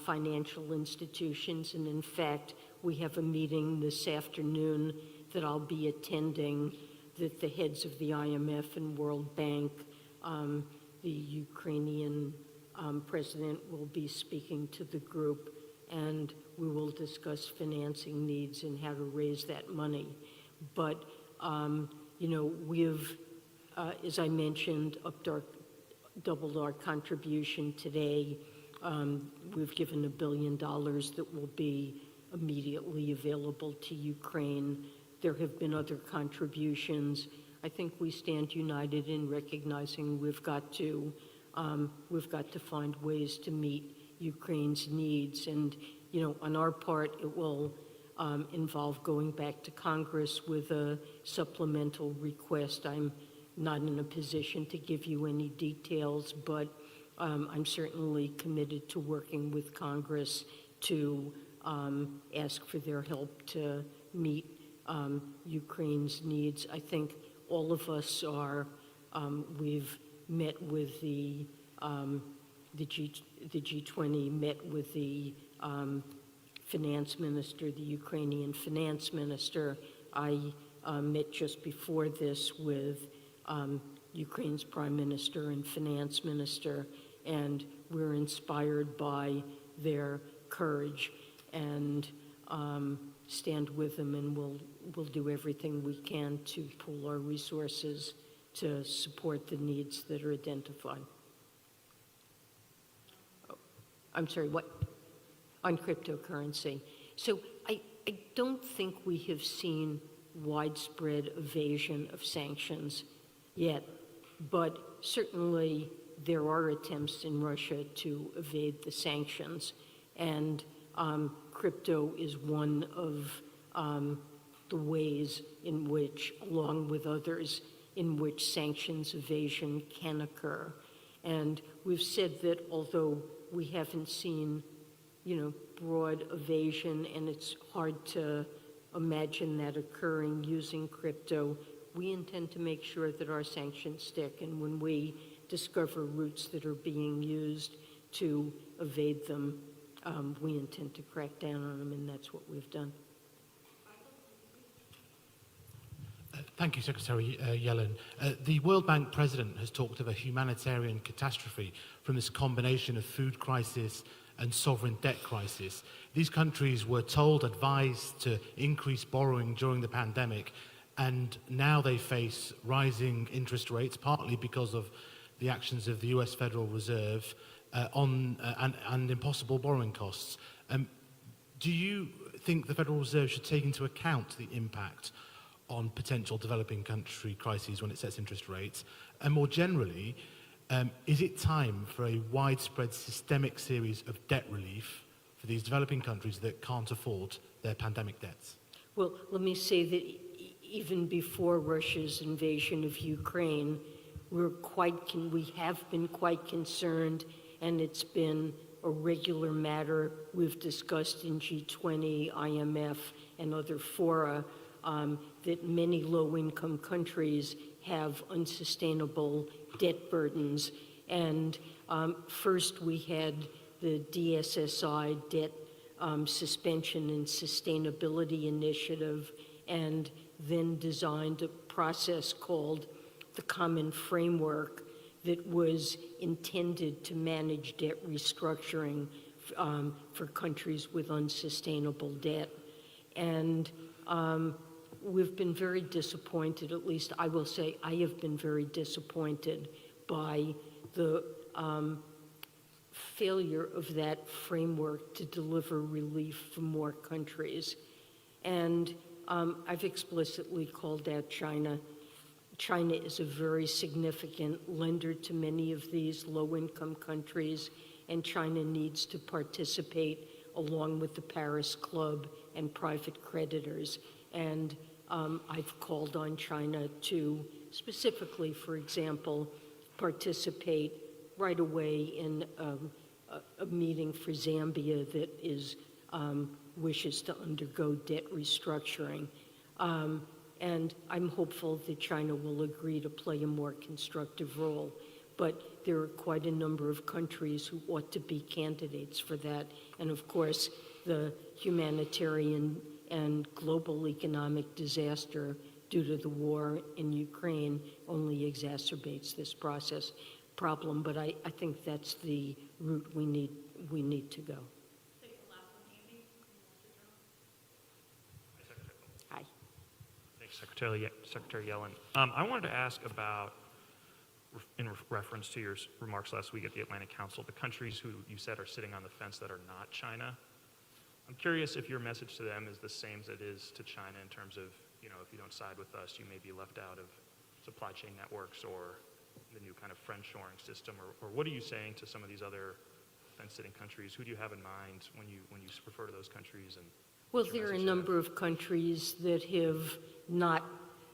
financial institutions. And in fact, we have a meeting this afternoon that I'll be attending, that the heads of the IMF and World Bank, the Ukrainian president will be speaking to the group, and we will discuss financing needs and how to raise that money. But, you know, we've, as I mentioned, doubled our contribution today. We've given $1 billion that will be immediately available to Ukraine. There have been other contributions. I think we stand united in recognizing we've got to find ways to meet Ukraine's needs. And, you know, on our part, it will involve going back to Congress with a supplemental request. I'm not in a position to give you any details, but I'm certainly committed to working with Congress to ask for their help to meet Ukraine's needs. I think all of us are, we've met with the G20, met with the finance minister, the Ukrainian finance minister. I met just before this with Ukraine's prime minister and finance minister, and we're inspired by their courage and stand with them, and we'll do everything we can to pool our resources to support the needs that are identified. I'm sorry, what? On cryptocurrency. So I don't think we have seen widespread evasion of sanctions yet, but certainly there are attempts in Russia to evade the sanctions, and crypto is one of the ways in which, along with others, in which sanctions evasion can occur. And we've said that although we haven't seen, broad evasion, and it's hard to imagine that occurring using crypto, we intend to make sure that our sanctions stick. And when we discover routes that are being used to evade them, we intend to crack down on them, and that's what we've done. Thank you, Secretary Yellen. The World Bank president has talked of a humanitarian catastrophe from this combination of food crisis and sovereign debt crisis. These countries were advised to increase borrowing during the pandemic, and now they face rising interest rates, partly because of the actions of the US Federal Reserve and impossible borrowing costs. Do you think the Federal Reserve should take into account the impact on potential developing country crises when it sets interest rates? And more generally, is it time for a widespread systemic series of debt relief for these developing countries that can't afford their pandemic debts? Well, let me say that even before Russia's invasion of Ukraine, we have been quite concerned, and it's been a regular matter we've discussed in G20, IMF, and other fora, that many low-income countries have unsustainable debt burdens. And first we had the DSSI debt suspension and sustainability initiative, and then designed a process called the Common Framework that was intended to manage debt restructuring for countries with unsustainable debt. And we've been very disappointed, at least I will say I have been very disappointed by the failure of that framework to deliver relief for more countries. And I've explicitly called out China. China is a very significant lender to many of these low-income countries, and China needs to participate along with the Paris Club and private creditors. And I've called on China to specifically, for example, participate right away in a meeting for Zambia that wishes to undergo debt restructuring. And I'm hopeful that China will agree to play a more constructive role. But there are quite a number of countries who ought to be candidates for that. And of course, the humanitarian and global economic disaster due to the war in Ukraine only exacerbates this problem. But I think that's the route we need to go. Hi. Thanks, Secretary Yellen. I wanted to ask about, in reference to your remarks last week at the Atlantic Council, the countries who you said are sitting on the fence that are not China. I'm curious if your message to them is the same as it is to China in terms of, if you don't side with us, you may be left out of supply chain networks or the new kind of friendshoring system, or what are you saying to some of these other fence-sitting countries? Who do you have in mind when you refer to those countries? And well, there are a number of countries that have not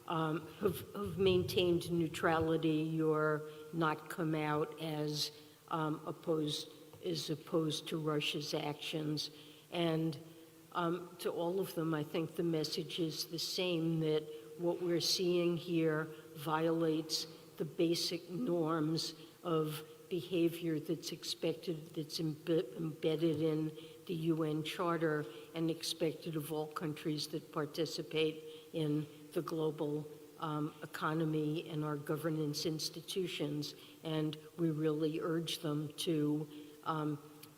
have maintained neutrality or not come out as opposed to Russia's actions. And to all of them, I think the message is the same, that what we're seeing here violates the basic norms of behavior that's expected, that's embedded in the UN Charter and expected of all countries that participate in the global economy and our governance institutions. And we really urge them to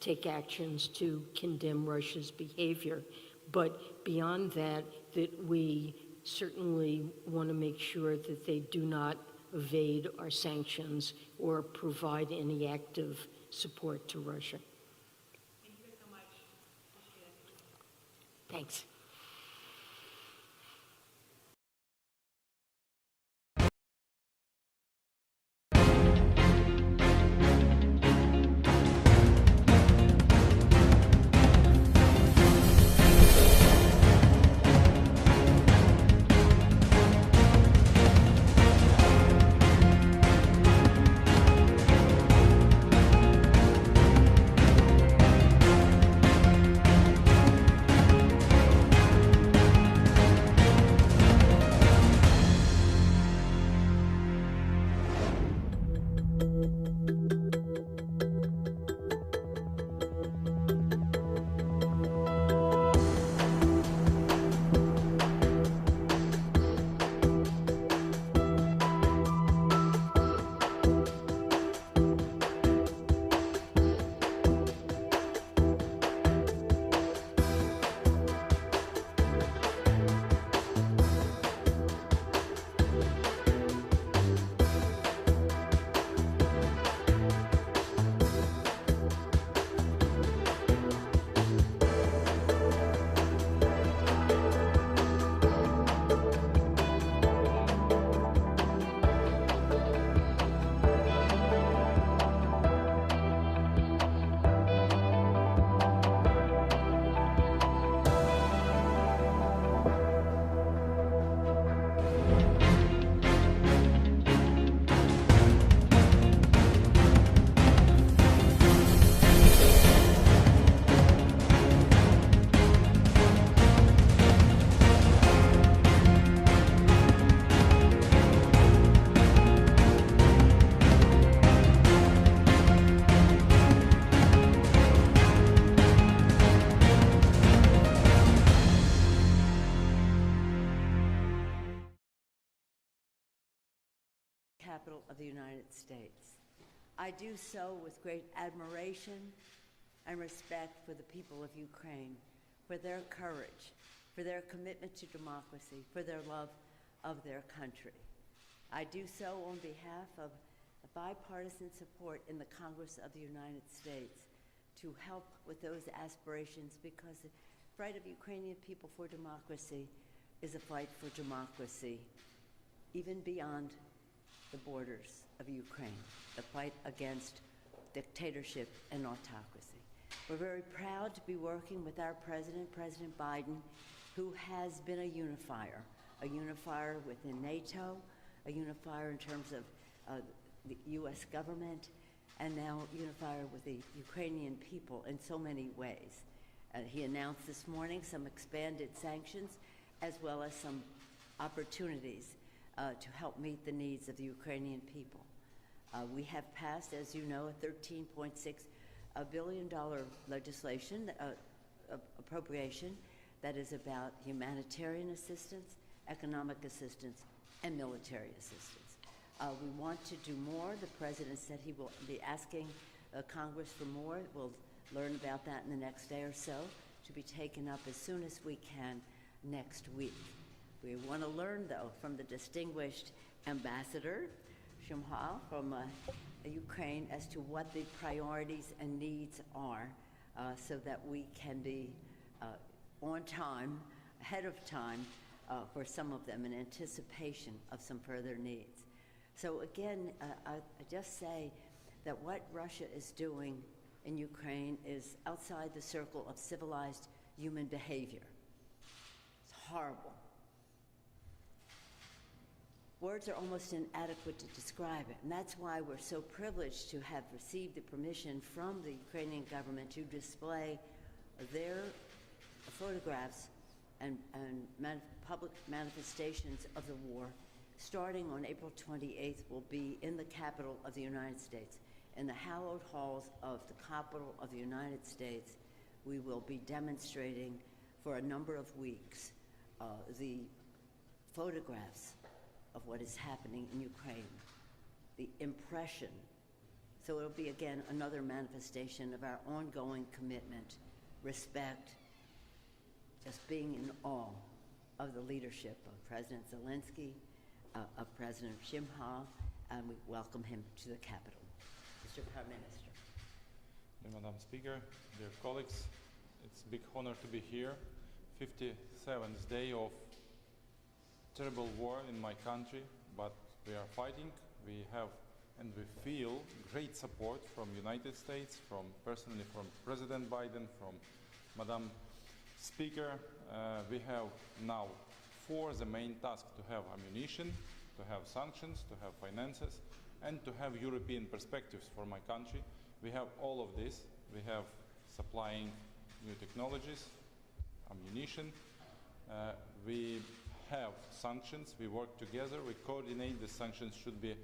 take actions to condemn Russia's behavior. But beyond that, that we certainly want to make sure that they do not evade our sanctions or provide any active support to Russia. Thank you so much. Thanks. capital of the United States. I do so with great admiration and respect for the people of Ukraine, for their courage, for their commitment to democracy, for their love of their country. I do so on behalf of bipartisan support in the Congress of the United States to help with those aspirations, because the fight of Ukrainian people for democracy is a fight for democracy even beyond the borders of Ukraine, the fight against dictatorship and autocracy. We're very proud to be working with our president, President Biden, who has been a unifier within NATO, a unifier in terms of the U.S. government, and now unifier with the Ukrainian people in so many ways. He announced this morning some expanded sanctions as well as some opportunities to help meet the needs of the Ukrainian people. We have passed, as you know, a $13.6 billion legislation appropriation that is about humanitarian assistance, economic assistance, and military assistance. We want to do more. The President said he will be asking Congress for more. We'll learn about that in the next day or so, to be taken up as soon as we can next week. We want to learn, though, from the distinguished Ambassador Shimha from Ukraine as to what the priorities and needs are, so that we can be on time, ahead of time, for some of them in anticipation of some further needs. So again, I just say that what Russia is doing in Ukraine is outside the circle of civilized human behavior. It's horrible. Words are almost inadequate to describe it, and that's why we're so privileged to have received the permission from the Ukrainian government to display their photographs and public manifestations of the war. Starting on April 28th, will be in the capital of the United States. In the hallowed halls of the capital of the United States, we will be demonstrating for a number of weeks the photographs of what is happening in Ukraine, the impression. So it'll be, again, another manifestation of our ongoing commitment, respect, just being in awe of the leadership of President Zelensky, of President Shimha, and we welcome him to the Capitol. Mr. Prime Minister. Dear Madam Speaker, dear colleagues, it's a big honor to be here. 57th day of terrible war in my country, but we are fighting. We have and we feel great support from United States, personally from President Biden, from Madam Speaker. We have now the main task: to have ammunition, to have sanctions, to have finances, and to have European perspectives for my country. We have all of this. We have supplying new technologies, ammunition. We have sanctions. We work together. We coordinate. The sanctions should be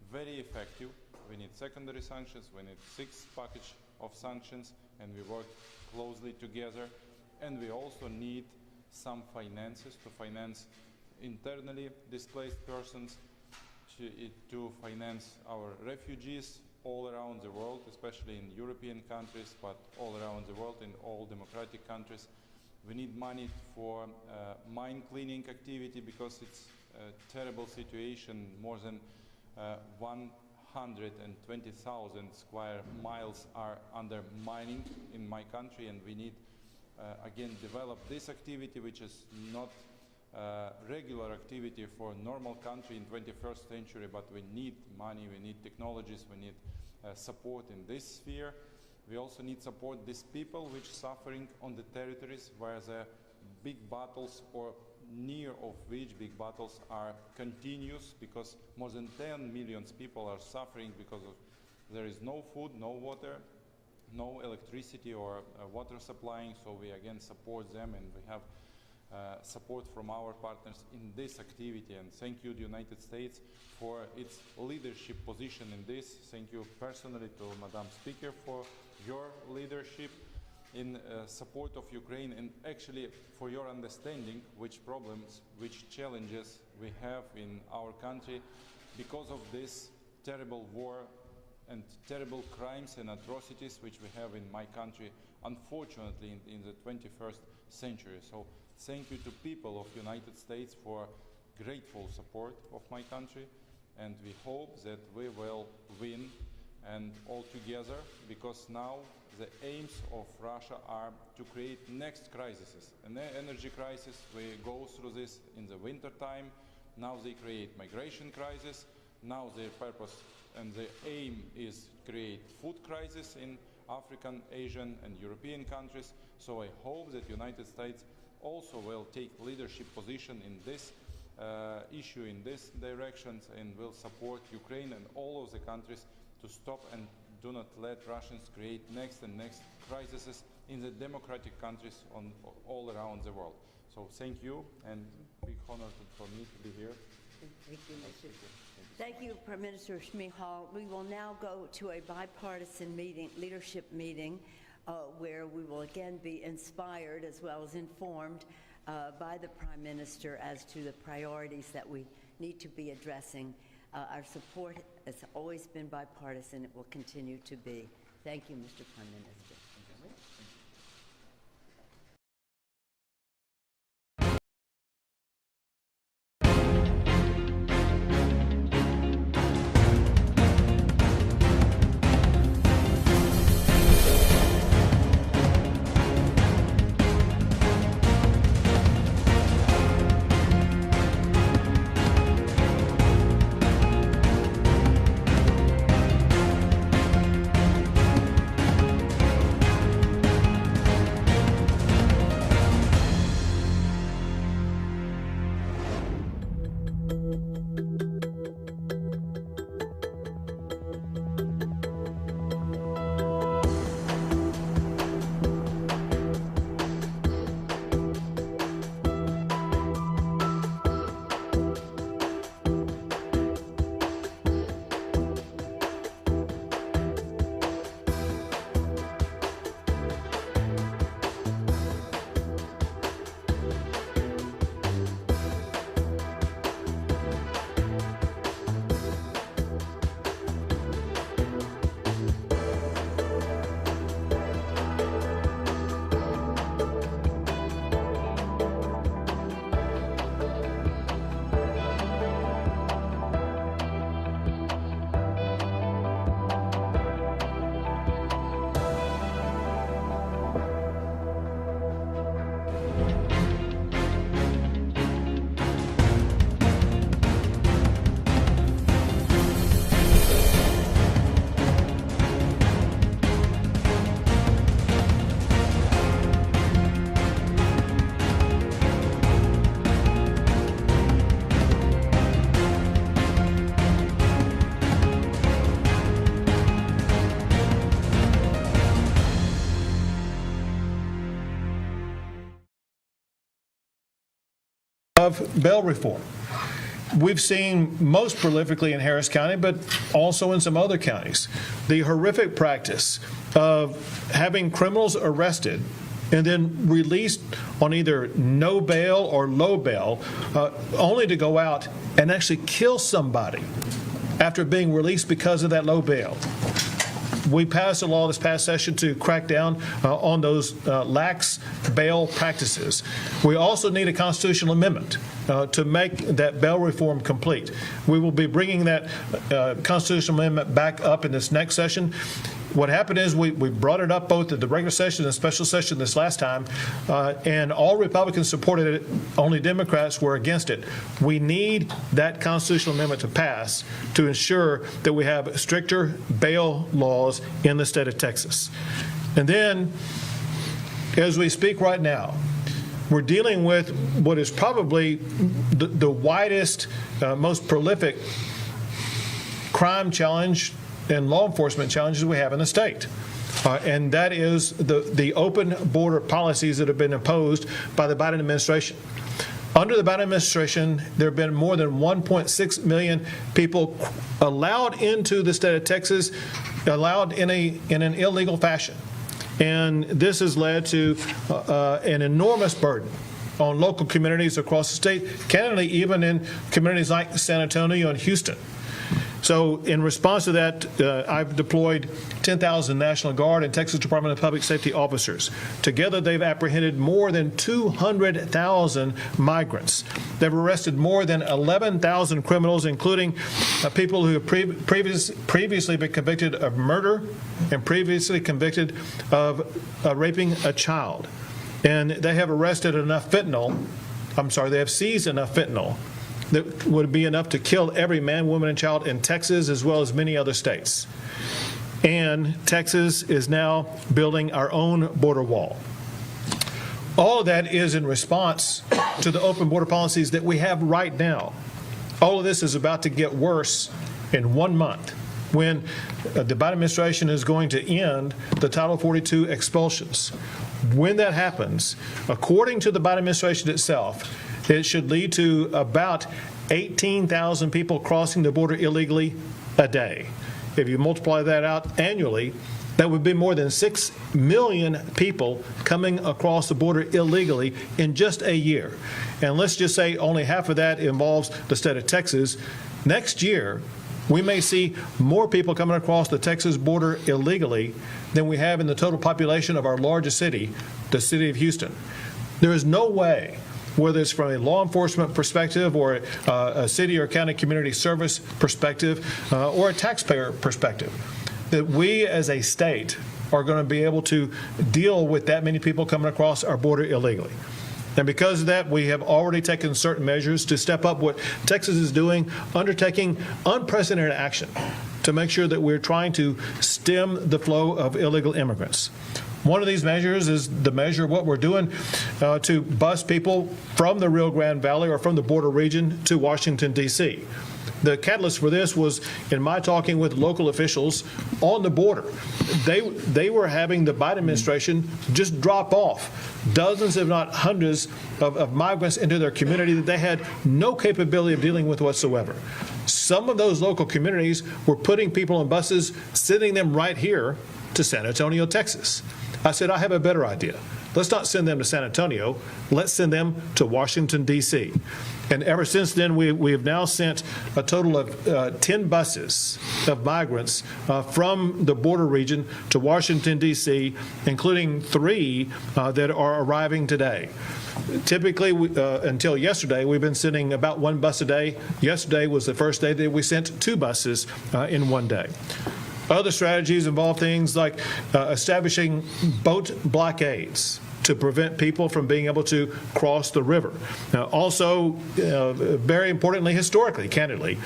very effective. We need secondary sanctions. We need 6 package of sanctions, and we work closely together. And we also need some finances to finance internally displaced persons, to finance our refugees all around the world, especially in European countries, but all around the world, in all democratic countries. We need money for mine cleaning activity, because it's a terrible situation. More than 120,000 square miles are under mining in my country, and we need again develop this activity, which is not regular activity for a normal country in 21st century, but we need money, we need technologies, we need support in this sphere. We also need support these people which suffering on the territories where the big battles, or near of which big battles are continuous, because more than 10 million people are suffering because of there is no food, no water, no electricity or water supplying. So we again support them, and we have support from our partners in this activity. And thank you, the United States, for its leadership position in this. Thank you personally to Madam Speaker for your leadership in support of Ukraine, and actually for your understanding which problems, which challenges we have in our country because of this terrible war and terrible crimes and atrocities which we have in my country, unfortunately, in the 21st century. So thank you to people of United States for grateful support of my country, and we hope that we will win and all together, because now the aims of Russia are to create next crises. An energy crisis, we go through this in the winter time. Now they create migration crisis. Now their purpose and the aim is create food crisis in African, Asian and European countries. So I hope that United States also will take leadership position in this issue, in this directions, and will support Ukraine and all of the countries to stop and do not let Russians create next and next crises in the democratic countries all around the world. So thank you, and big honor for me to be here. Thank you, Mr. Thank you, Prime Minister Shmihal. We will now go to a bipartisan meeting, leadership meeting, where we will again be inspired as well as informed by the Prime Minister as to the priorities that we need to be addressing. Our support has always been bipartisan. It will continue to be. Thank you, Mr. Prime Minister. Of bail reform. We've seen most prolifically in Harris County, but also in some other counties, the horrific practice of having criminals arrested and then released on either no bail or low bail, only to go out and actually kill somebody after being released because of that low bail. We passed a law this past session to crack down on those lax bail practices. We also need a constitutional amendment to make that bail reform complete. We will be bringing that constitutional amendment back up in this next session. What happened is we brought it up both at the regular session and the special session this last time, and all Republicans supported it, only Democrats were against it. We need that constitutional amendment to pass to ensure that we have stricter bail laws in the state of Texas. And then, as we speak right now, we're dealing with what is probably the widest, most prolific crime challenge and law enforcement challenges we have in the state. And that is the open border policies that have been imposed by the Biden administration. Under the Biden administration, there have been more than 1.6 million people allowed into the state of Texas, allowed in an illegal fashion. And this has led to an enormous burden on local communities across the state, candidly even in communities like San Antonio and Houston. So in response to that, I've deployed 10,000 National Guard and Texas Department of Public Safety officers. Together, they've apprehended more than 200,000 migrants. They've arrested more than 11,000 criminals, including people who have previously been convicted of murder and previously convicted of raping a child. And they have arrested enough fentanyl, they have seized enough fentanyl that would be enough to kill every man, woman, and child in Texas as well as many other states. And Texas is now building our own border wall. All of that is in response to the open border policies that we have right now. All of this is about to get worse in 1 month when the Biden administration is going to end the Title 42 expulsions. When that happens, according to the Biden administration itself, it should lead to about 18,000 people crossing the border illegally a day. If you multiply that out annually, that would be more than 6 million people coming across the border illegally in just a year. And let's just say only half of that involves the state of Texas. Next year, we may see more people coming across the Texas border illegally than we have in the total population of our largest city, the city of Houston. There is no way, whether it's from a law enforcement perspective or a city or county community service perspective or a taxpayer perspective, that we as a state are going to be able to deal with that many people coming across our border illegally. And because of that, we have already taken certain measures to step up what Texas is doing, undertaking unprecedented action to make sure that we're trying to stem the flow of illegal immigrants. One of these measures is the measure of what we're doing to bus people from the Rio Grande Valley or from the border region to Washington, D.C. The catalyst for this was in my talking with local officials on the border. They were having the Biden administration just drop off dozens, if not hundreds, of migrants into their community that they had no capability of dealing with whatsoever. Some of those local communities were putting people on buses, sending them right here to San Antonio, Texas. I said, I have a better idea. Let's not send them to San Antonio. Let's send them to Washington, D.C. And ever since then, we have now sent a total of 10 buses of migrants from the border region to Washington, D.C., including 3 that are arriving today. Typically, until yesterday, we've been sending about 1 bus a day. Yesterday was the first day that we sent 2 buses in 1 day. Other strategies involve things like establishing boat blockades to prevent people from being able to cross the river. Now, also, very importantly, historically, candidly,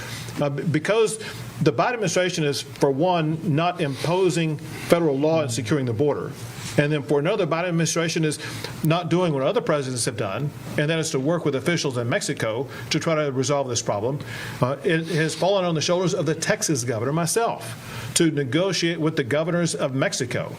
because the Biden administration is, for one, not imposing federal law and securing the border. And then for another, Biden administration is not doing what other presidents have done, and that is to work with officials in Mexico to try to resolve this problem. It has fallen on the shoulders of the Texas governor, myself, to negotiate with the governors of Mexico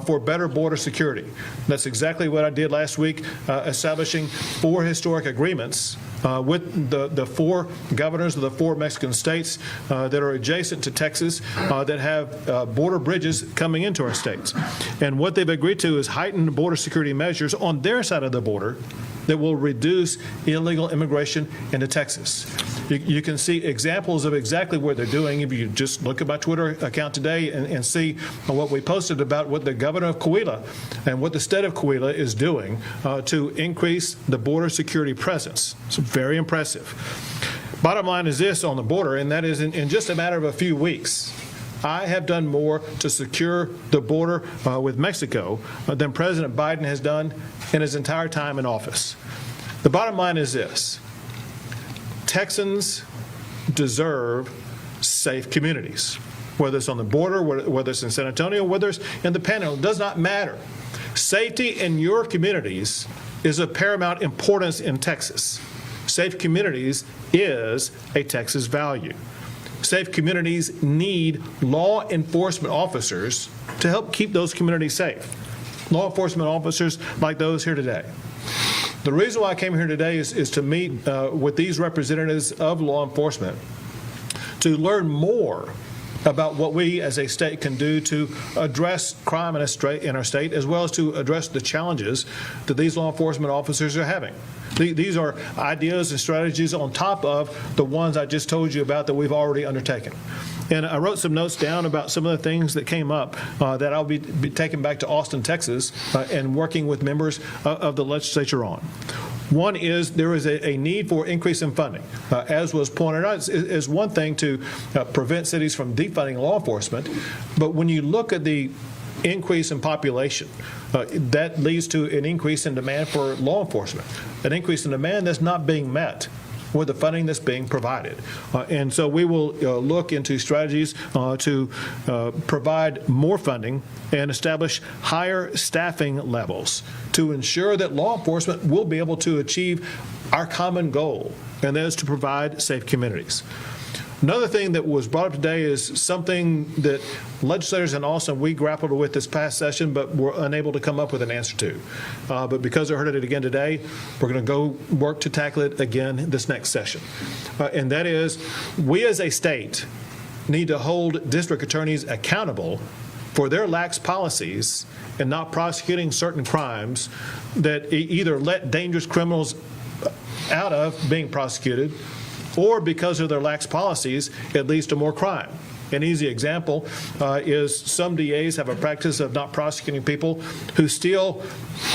for better border security. That's exactly what I did last week, establishing 4 historic agreements with the 4 governors of the 4 Mexican states that are adjacent to Texas that have border bridges coming into our states. And what they've agreed to is heightened border security measures on their side of the border that will reduce illegal immigration into Texas. You can see examples of exactly what they're doing if you just look at my Twitter account today and see what we posted about what the governor of Coahuila and what the state of Coahuila is doing to increase the border security presence. It's very impressive. Bottom line is this on the border, and that is in just a matter of a few weeks, I have done more to secure the border with Mexico than President Biden has done in his entire time in office. The bottom line is this: Texans deserve safe communities, whether it's on the border, whether it's in San Antonio, whether it's in the Panhandle, it does not matter. Safety in your communities is of paramount importance in Texas. Safe communities is a Texas value. Safe communities need law enforcement officers to help keep those communities safe. Law enforcement officers like those here today. The reason why I came here today is to meet with these representatives of law enforcement to learn more about what we as a state can do to address crime in our state, as well as to address the challenges that these law enforcement officers are having. These are ideas and strategies on top of the ones I just told you about that we've already undertaken. And I wrote some notes down about some of the things that came up that I'll be taking back to Austin, Texas, and working with members of the legislature on. One is there is a need for increase in funding. As was pointed out, it's one thing to prevent cities from defunding law enforcement, but when you look at the increase in population, that leads to an increase in demand for law enforcement, an increase in demand that's not being met with the funding that's being provided. And so we will look into strategies to provide more funding and establish higher staffing levels to ensure that law enforcement will be able to achieve our common goal, and that is to provide safe communities. Another thing that was brought up today is something that legislators in Austin, we grappled with this past session, but were unable to come up with an answer to. But because I heard it again today, we're going to go work to tackle it again this next session. And that is, we as a state need to hold district attorneys accountable for their lax policies and not prosecuting certain crimes that either let dangerous criminals out of being prosecuted, or because of their lax policies, it leads to more crime. An easy example is some DAs have a practice of not prosecuting people who steal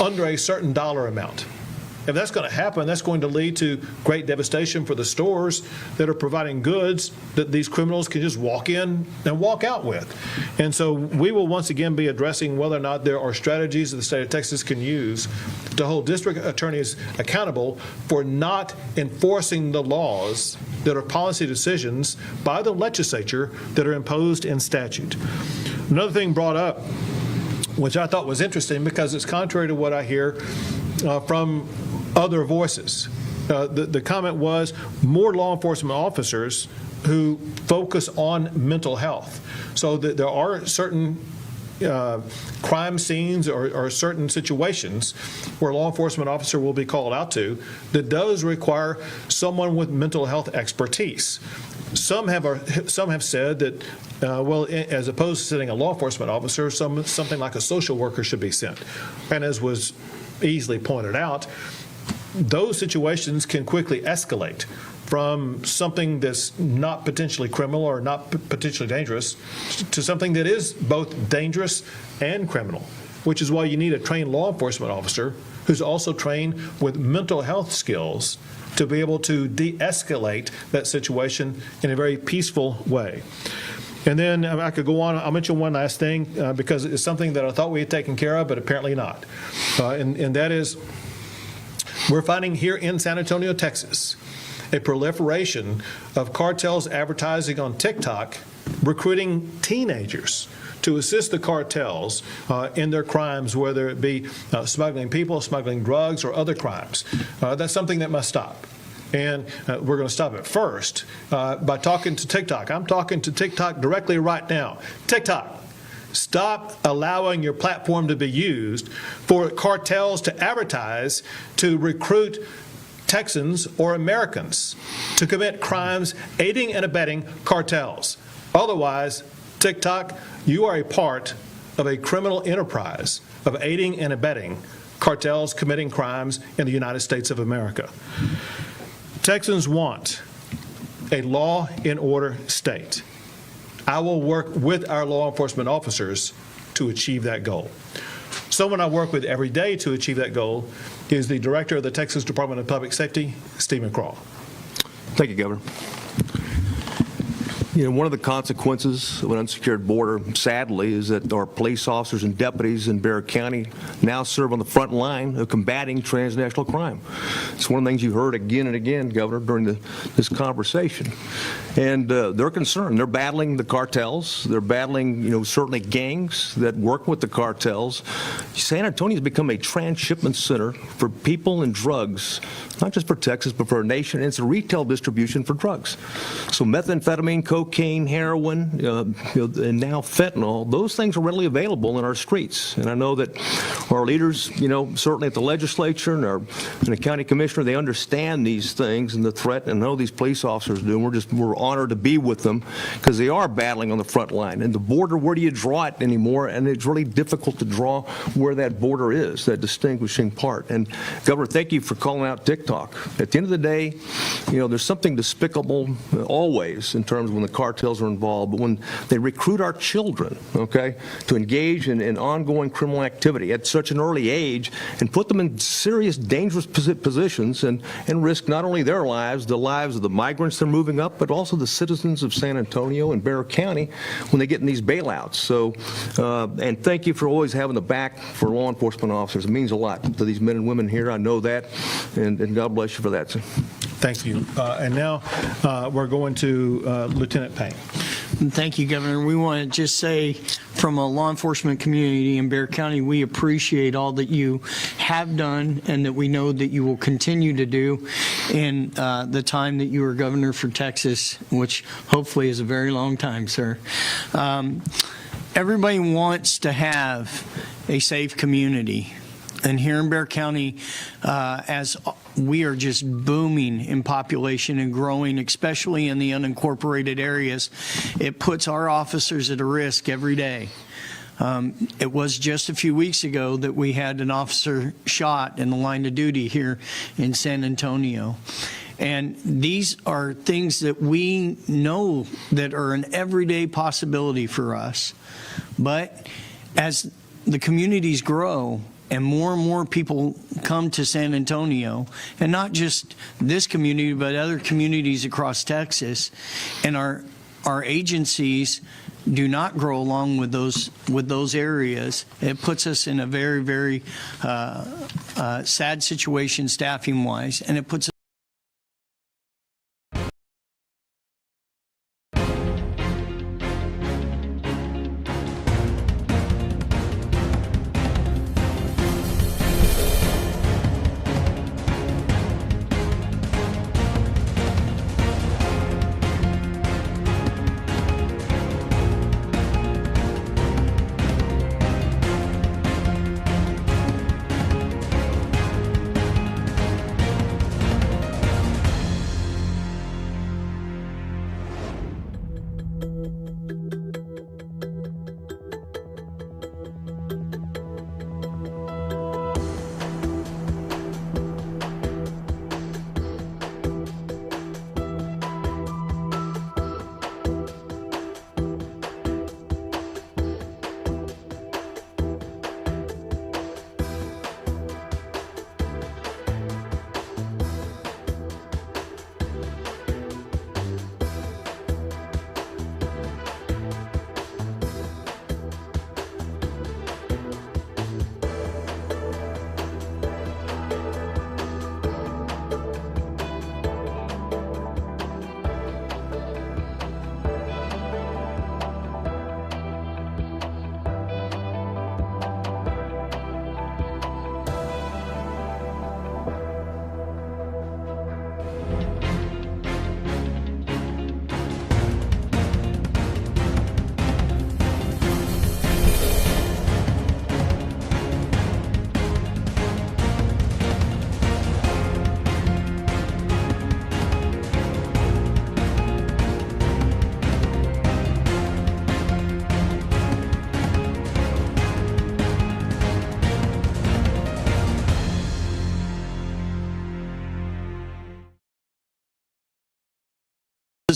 under a certain dollar amount. If that's going to happen, that's going to lead to great devastation for the stores that are providing goods that these criminals can just walk in and walk out with. And so we will once again be addressing whether or not there are strategies that the state of Texas can use to hold district attorneys accountable for not enforcing the laws that are policy decisions by the legislature that are imposed in statute. Another thing brought up, which I thought was interesting because it's contrary to what I hear from other voices. The comment was more law enforcement officers who focus on mental health. So that there are certain crime scenes or certain situations where a law enforcement officer will be called out to that does require someone with mental health expertise. Some have said that, well, as opposed to sending a law enforcement officer, something like a social worker should be sent. And as was easily pointed out, those situations can quickly escalate from something that's not potentially criminal or not potentially dangerous to something that is both dangerous and criminal, which is why you need a trained law enforcement officer who's also trained with mental health skills to be able to de-escalate that situation in a very peaceful way. And then I could go on. I'll mention one last thing because it's something that I thought we had taken care of, but apparently not. And that is, we're finding here in San Antonio, Texas, a proliferation of cartels advertising on TikTok, recruiting teenagers to assist the cartels in their crimes, whether it be smuggling people, smuggling drugs, or other crimes. That's something that must stop. And we're going to stop it first by talking to TikTok. I'm talking to TikTok directly right now. TikTok, stop allowing your platform to be used for cartels to advertise to recruit Texans or Americans to commit crimes aiding and abetting cartels. Otherwise, TikTok, you are a part of a criminal enterprise of aiding and abetting cartels committing crimes in the United States of America. Texans want a law and order state. I will work with our law enforcement officers to achieve that goal. Someone I work with every day to achieve that goal is the Director of the Texas Department of Public Safety, Steve McCraw. Thank you, Governor. You know, one of the consequences of an unsecured border, sadly, is that our police officers and deputies in Bexar County now serve on the front line of combating transnational crime. It's one of the things you heard again and again, Governor, during this conversation. And they're concerned. They're battling the cartels. They're battling, you know, certainly gangs that work with the cartels. San Antonio has become a transshipment center for people and drugs, not just for Texas, but for our nation. And it's a retail distribution for drugs. So methamphetamine, cocaine, heroin, and now fentanyl, those things are readily available in our streets. And I know that our leaders, you know, certainly at the legislature and the county commissioner, they understand these things and the threat, and I know these police officers do. We're honor to be with them because they are battling on the front line. And the border, where do you draw it anymore? And it's really difficult to draw where that border is, that distinguishing part. And Governor, thank you for calling out TikTok. At the end of the day, there's something despicable always in terms of when the cartels are involved, but when they recruit our children, okay, to engage in ongoing criminal activity at such an early age and put them in serious, dangerous positions and risk not only their lives, the lives of the migrants they're moving up, but also the citizens of San Antonio and Bexar County when they get in these bailouts. So, and thank you for always having the back for law enforcement officers. It means a lot to these men and women here. I know that, and God bless you for that. Thank you. And now we're going to Lieutenant Payne. Thank you, Governor. We want to just say from a law enforcement community in Bexar County, we appreciate all that you have done and that we know that you will continue to do in the time that you were governor for Texas, which hopefully is a very long time, sir. Everybody wants to have a safe community. And here in Bexar County, as we are just booming in population and growing, especially in the unincorporated areas, it puts our officers at a risk every day. It was just a few weeks ago that we had an officer shot in the line of duty here in San Antonio. And these are things that we know that are an everyday possibility for us. But as the communities grow, and more people come to San Antonio, and not just this community, but other communities across Texas, and our agencies do not grow along with those areas. It puts us in a very, very sad situation staffing-wise, and it puts us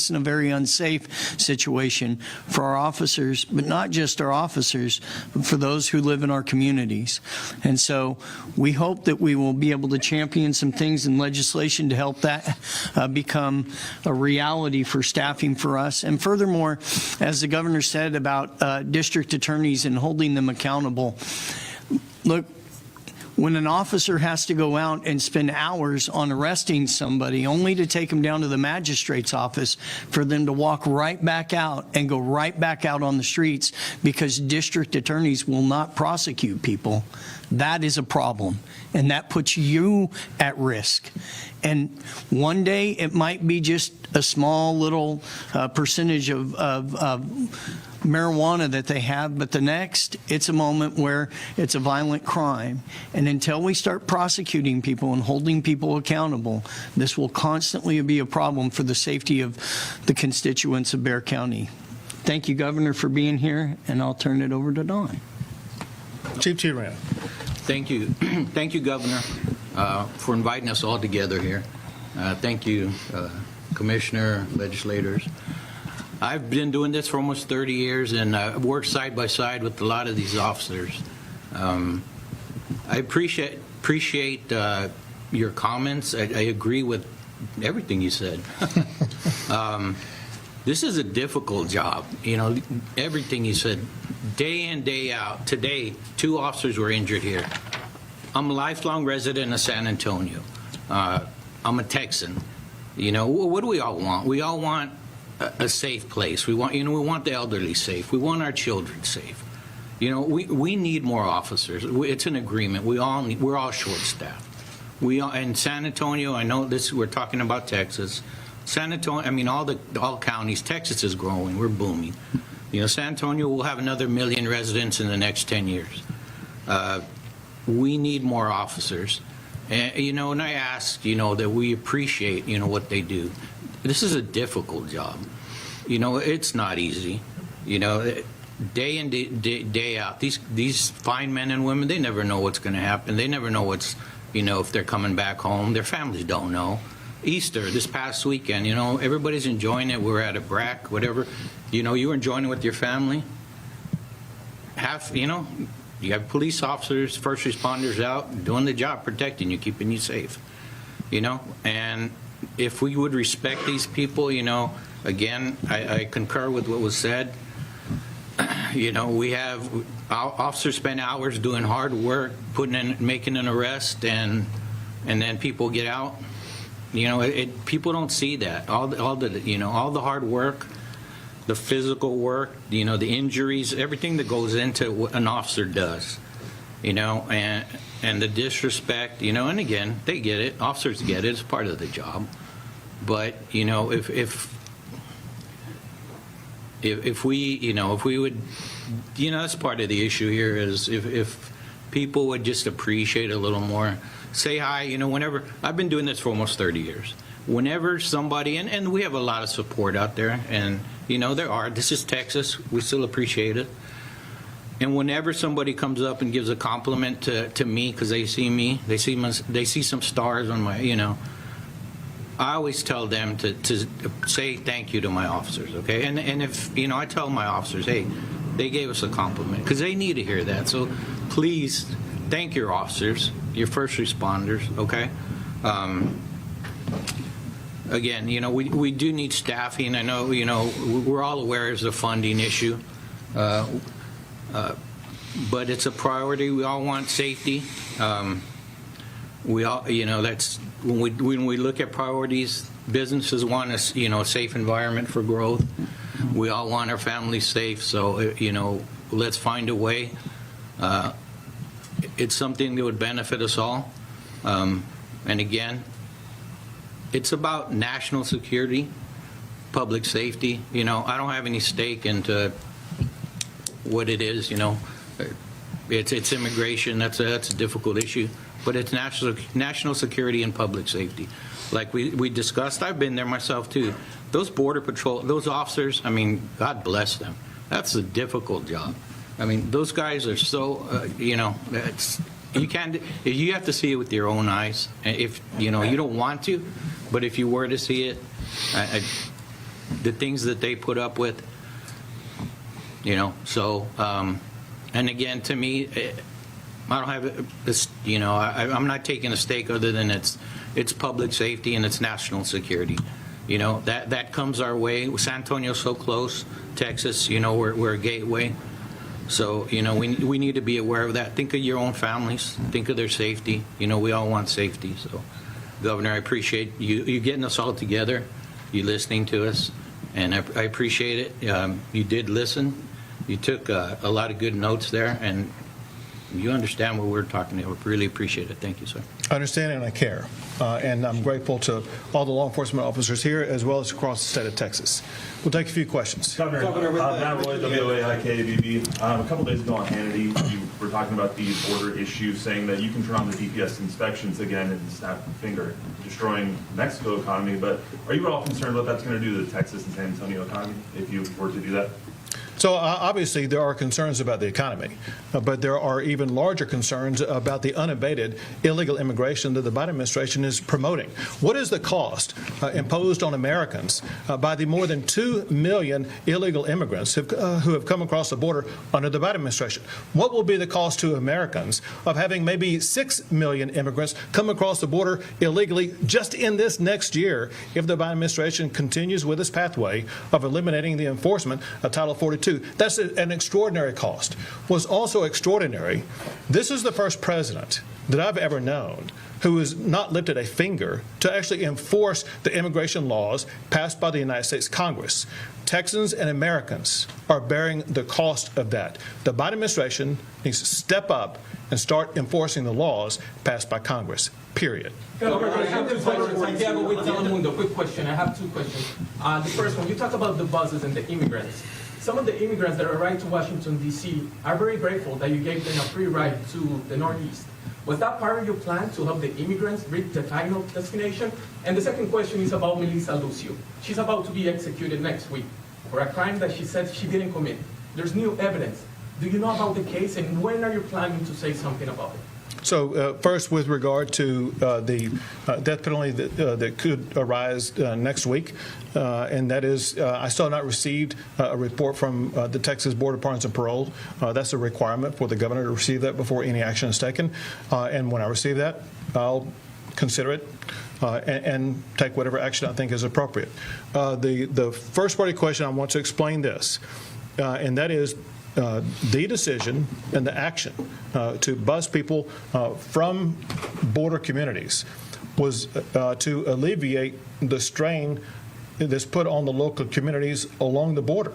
in a very unsafe situation for our officers, but not just our officers, but for those who live in our communities. And so we hope that we will be able to champion some things in legislation to help that become a reality for staffing for us. And furthermore, as the governor said about district attorneys and holding them accountable, look, when an officer has to go out and spend hours on arresting somebody only to take them down to the magistrate's office for them to walk right back out and go right back out on the streets because district attorneys will not prosecute people, that is a problem. And that puts you at risk. And one day it might be just a small little percentage of marijuana that they have, but the next, it's a moment where it's a violent crime. And until we start prosecuting people and holding people accountable, this will constantly be a problem for the safety of the constituents of Bexar County. Thank you, Governor, for being here, and I'll turn it over to Don. Chief Tiran. Thank you. Thank you, Governor, for inviting us all together here. Thank you, Commissioner, legislators. I've been doing this for almost 30 years, and I've worked side by side with a lot of these officers. I appreciate your comments. I agree with everything you said. This is a difficult job. You know, everything you said, day in, day out. Today, 2 officers were injured here. I'm a lifelong resident of San Antonio. I'm a Texan. You know, what do we all want? We all want a safe place. We want, we want the elderly safe. We want our children safe. You know, we need more officers. It's an agreement. We're all short-staffed. In San Antonio, I know this. We're talking about Texas. San Antonio, I mean, all counties. Texas is growing. We're booming. You know, San Antonio will have another 1 million residents in the next 10 years. We need more officers. And, and I ask, that we appreciate, what they do. This is a difficult job. It's not easy. Day in, day out. These fine men and women, they never know what's going to happen. They never know what's, if they're coming back home. Their families don't know. Easter, this past weekend, everybody's enjoying it. We're at a BRAC, whatever. You were enjoying it with your family. You have police officers, first responders out doing the job, protecting you, keeping you safe. And if we would respect these people, again, I concur with what was said. We have officers spend hours doing hard work, making an arrest, and then people get out. People don't see that. All the hard work, the physical work, the injuries, everything that goes into what an officer does, and the disrespect, and again, they get it. Officers get it. It's part of the job. But if we would, that's part of the issue here is if people would just appreciate a little more. Say hi, whenever. I've been doing this for almost 30 years. Whenever somebody, and we have a lot of support out there, and this is Texas, we still appreciate it. And whenever somebody comes up and gives a compliment to me because they see me, they see some stars on my, I always tell them to say thank you to my officers, okay? And if, I tell my officers, hey, they gave us a compliment because they need to hear that. So please thank your officers, your first responders, okay? Again, we do need staffing. I know, we're all aware it's a funding issue, but it's a priority. We all want safety. We all, that's when we look at priorities. Businesses want a safe environment for growth. We all want our families safe. So let's find a way. It's something that would benefit us all. And again, it's about national security, public safety. I don't have any stake into what it is. It's immigration. That's a difficult issue. But it's national security and public safety. Like we discussed, I've been there myself too. Those Border Patrol, those officers, I mean, God bless them. That's a difficult job. I mean, those guys are so, you have to see it with your own eyes. If, you don't want to, but if you were to see it, the things that they put up with, so, and again, to me, I don't have this, I'm not taking a stake other than it's public safety and it's national security. That comes our way. San Antonio's so close, Texas, we're a gateway. So, we need to be aware of that. Think of your own families. Think of their safety. We all want safety. So, Governor, I appreciate you getting us all together, you listening to us, and I appreciate it. You did listen. You took a lot of good notes there, and You understand what we're talking about. Really appreciate it. Thank you, sir. I understand and I care. And I'm grateful to all the law enforcement officers here as well as across the state of Texas. We'll take a few questions. Governor, Matt Roy, WOAI-KABB. A couple days ago on Hannity, you were talking about the border issue, saying that you can turn on the DPS inspections again and snap a finger, destroying Mexico economy. But are you at all concerned what that's going to do to the Texas and San Antonio economy if you were to do that? So obviously there are concerns about the economy, but there are even larger concerns about the unabated illegal immigration that the Biden administration is promoting. What is the cost imposed on Americans by the more than 2 million illegal immigrants who have come across the border under the Biden administration? What will be the cost to Americans of having maybe 6 million immigrants come across the border illegally just in this next year if the Biden administration continues with this pathway of eliminating the enforcement of Title 42? That's an extraordinary cost. What's also extraordinary, this is the first president that I've ever known who has not lifted a finger to actually enforce the immigration laws passed by the United States Congress. Texans and Americans are bearing the cost of that. The Biden administration needs to step up and start enforcing the laws passed by Congress, period. Santiago with Telemundo. Quick question. I have two questions. The first one, you talk about the buses and the immigrants. Some of the immigrants that arrived to Washington, D.C. are very grateful that you gave them a free ride to the Northeast. Was that part of your plan to help the immigrants reach the final destination? And the second question is about Melissa Lucio. She's about to be executed next week for a crime that she said she didn't commit. There's new evidence. Do you know about the case, and when are you planning to say something about it? So first, with regard to the death penalty that could arise next week, and that is, I still have not received a report from the Texas Board of Pardons and Parole. That's a requirement for the governor to receive that before any action is taken. And when I receive that, I'll consider it and take whatever action I think is appropriate. The first part of the question, I want to explain this, and that is, the decision and the action to bus people from border communities was to alleviate the strain that's put on the local communities along the border.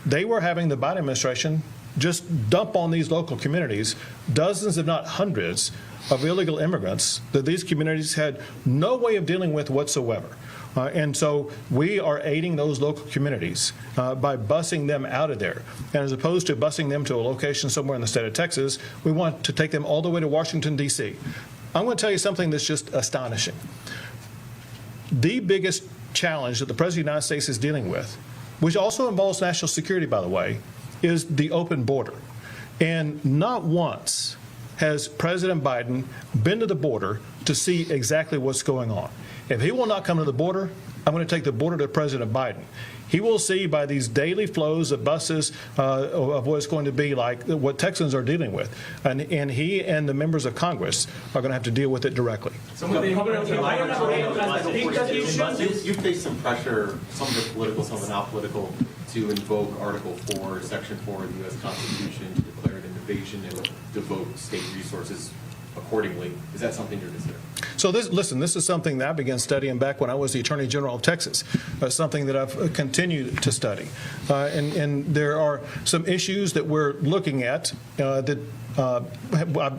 They were having the Biden administration just dump on these local communities dozens, if not hundreds, of illegal immigrants that these communities had no way of dealing with whatsoever. And so we are aiding those local communities by busing them out of there. And as opposed to busing them to a location somewhere in the state of Texas, we want to take them all the way to Washington, D.C. I'm going to tell you something that's just astonishing. The biggest challenge that the President of the United States is dealing with, which also involves national security, by the way, is the open border. And not once has President Biden been to the border to see exactly what's going on. If he will not come to the border, I'm going to take the border to President Biden. He will see by these daily flows of buses of what it's going to be like, what Texans are dealing with. And he and the members of Congress are going to have to deal with it directly. You face some pressure, some of it political, some of it not political, to invoke Article 4, Section 4 of the U.S. Constitution to declare it an invasion and devote state resources accordingly. Is that something you're considering? So this is something that I began studying back when I was the Attorney General of Texas, something that I've continued to study. And there are some issues that we're looking at that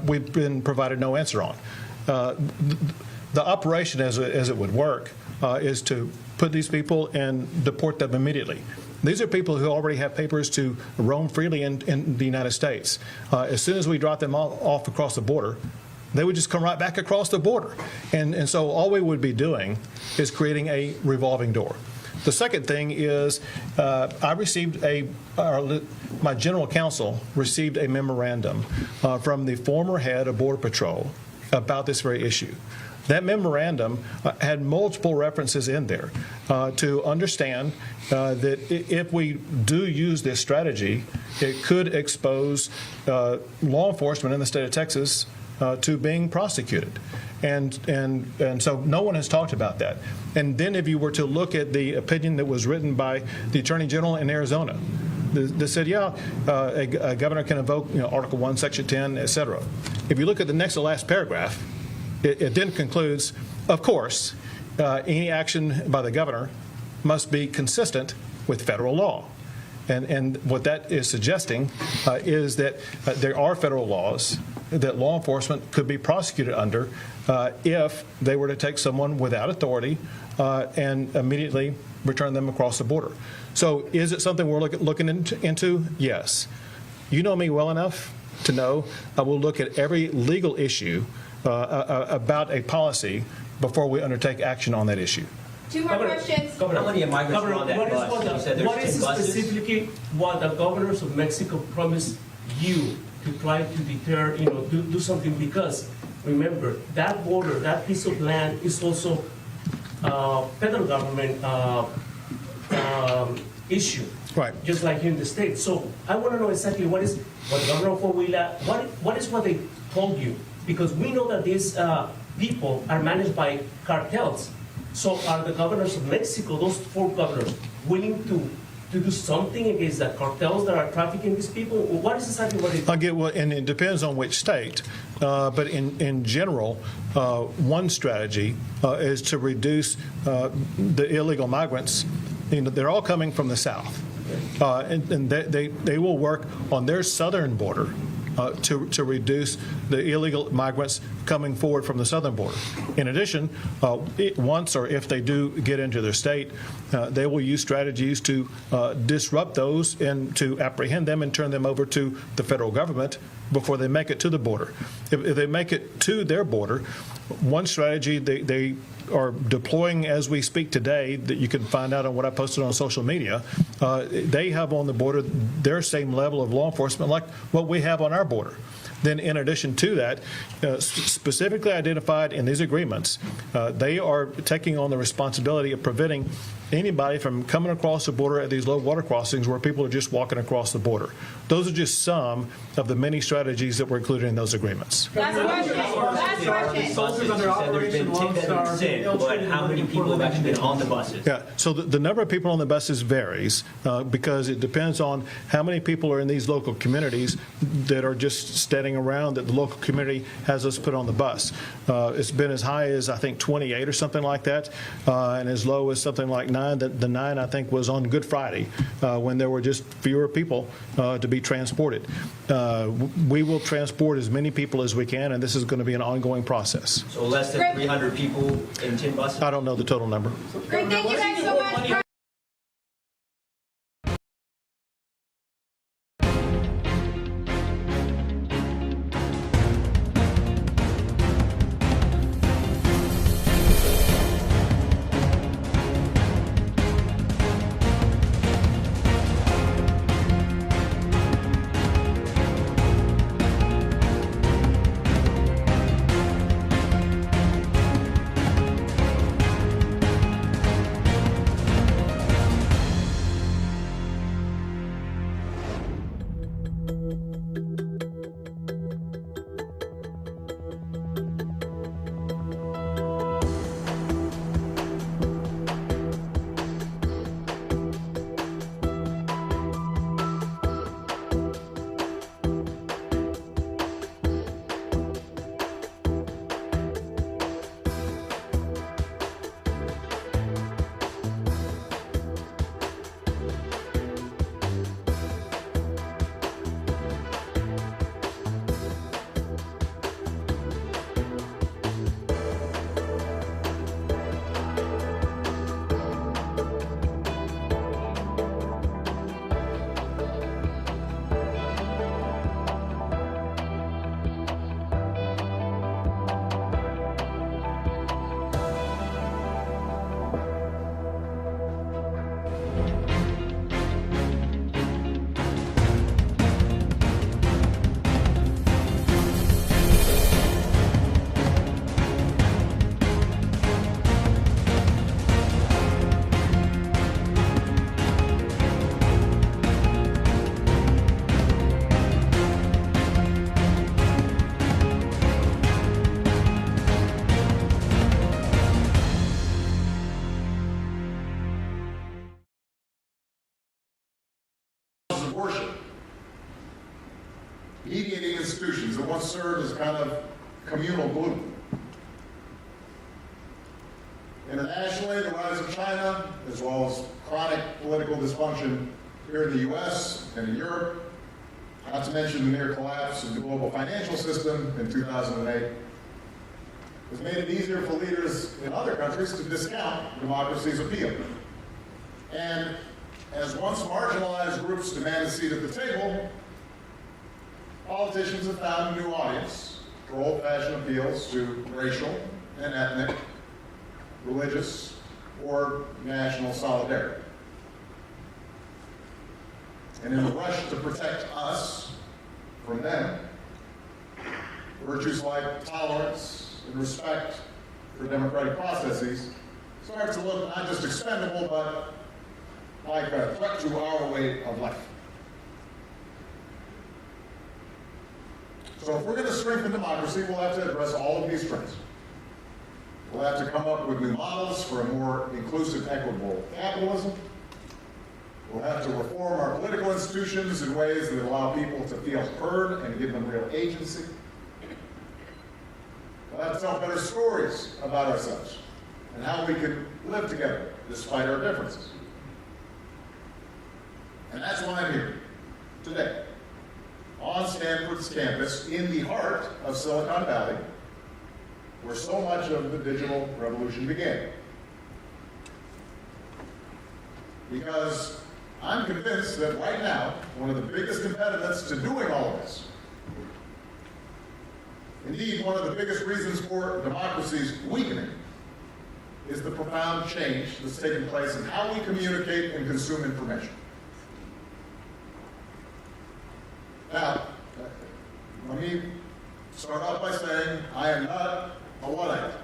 we've been provided no answer on. The operation as it would work is to put these people and deport them immediately. These are people who already have papers to roam freely in the United States. As soon as we drop them off across the border, they would just come right back across the border. And so all we would be doing is creating a revolving door. The second thing is I received my general counsel received a memorandum from the former head of Border Patrol about this very issue. That memorandum had multiple references in there to understand that if we do use this strategy, it could expose law enforcement in the state of Texas to being prosecuted. And so no one has talked about that. And then if you were to look at the opinion that was written by the Attorney General in Arizona, they said, a governor can invoke Article 1, Section 10, et cetera. If you look at the next to last paragraph, it then concludes, of course, any action by the governor must be consistent with federal law. And what that is suggesting is that there are federal laws that law enforcement could be prosecuted under if they were to take someone without authority and immediately return them across the border. So is it something we're looking into? Yes. You know me well enough to know I will look at every legal issue about a policy before we undertake action on that issue. Two more questions. How many migrants were on that bus? You said there's What 10 is buses? specifically what the governors of Mexico promised you to try to deter, do something? Because remember, that border, that piece of land is also federal government issue. Right. Just like here in the States. So I want to know exactly what the governor of Coahuila, what is what they told you? Because we know that these people are managed by cartels. So are the governors of Mexico, those 4 governors, willing to do something against the cartels that are trafficking these people? What is exactly what they And it depends on which state, but in general, one strategy is to reduce the illegal migrants. They're all coming from the south, and they will work on their southern border to reduce the illegal migrants coming forward from the southern border. In addition, once or if they do get into their state, they will use strategies to disrupt those and to apprehend them and turn them over to the federal government before they make it to the border. If they make it to their border, one strategy they are deploying as we speak today, that you can find out on what I posted on social media, they have on the border their same level of law enforcement like what we have on our border. Then in addition to that, specifically identified in these agreements, they are taking on the responsibility of preventing anybody from coming across the border at these low water crossings where people are just walking across the border. Those are just some of the many strategies that were included in those agreements. Last question. Last question. Buses, you said there's been 10 that have been sick, but how many people have actually been on the buses? Yeah, so the number of people on the buses varies because it depends on how many people are in these local communities that are just standing around that the local community has us put on the bus. It's been as high as, I think, 28 or something like that, and as low as something like 9. The 9, I think, was on Good Friday when there were just fewer people to be transported. We will transport as many people as we can, and this is going to be an ongoing process. So less than 300 people in 10 buses? I don't know the total number. Great, thank you guys so much. mediating institutions that once served as kind of communal glue. Internationally, the rise of China, as well as chronic political dysfunction here in the U.S. and in Europe, not to mention the near collapse of the global financial system in 2008, has made it easier for leaders in other countries to discount democracy's appeal. And as once marginalized groups demand a seat at the table, politicians have found a new audience for old-fashioned appeals to racial and ethnic, religious, or national solidarity. And in the rush to protect us from them, virtues like tolerance and respect for democratic processes start to look not just expendable, but like a threat to our way of life. So if we're going to strengthen democracy, we'll have to address all of these trends. We'll have to come up with new models for a more inclusive, equitable capitalism. We'll have to reform our political institutions in ways that allow people to feel heard and give them real agency. We'll have to tell better stories about ourselves and how we can live together despite our differences. And that's why I'm here today on Stanford's campus in the heart of Silicon Valley, where so much of the digital revolution began. Because I'm convinced that right now, one of the biggest impediments to doing all of this, indeed one of the biggest reasons for democracy's weakening, is the profound change that's taken place in how we communicate and consume information. Now, let me start off by saying I am not a Luddite.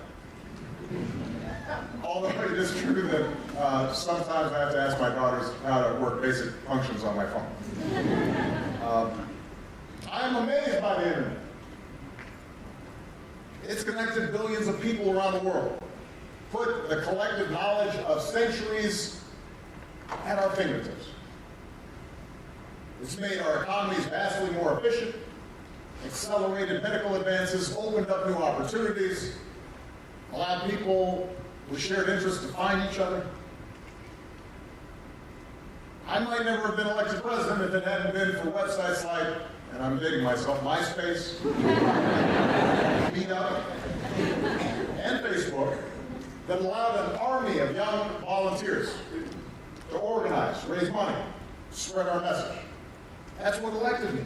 Although it is true that sometimes I have to ask my daughters how to work basic functions on my phone. I'm amazed by the internet. It's connected billions of people around the world, put the collective knowledge of centuries at our fingertips. It's made our economies vastly more efficient, accelerated medical advances, opened up new opportunities, allowed people with shared interests to find each other. I might never have been elected president if it hadn't been for websites like, and I'm dating myself, MySpace, Meetup, and Facebook that allowed an army of young volunteers to organize, raise money, spread our message. That's what elected me.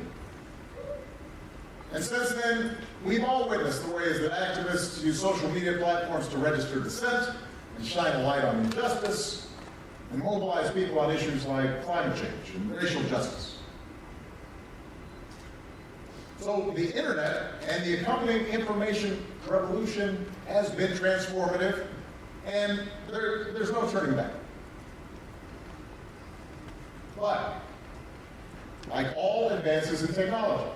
And since then, we've all witnessed the ways that activists use social media platforms to register dissent and shine a light on injustice and mobilize people on issues like climate change and racial justice. So the internet and the accompanying information revolution has been transformative, and there's no turning back. But like all advances in technology,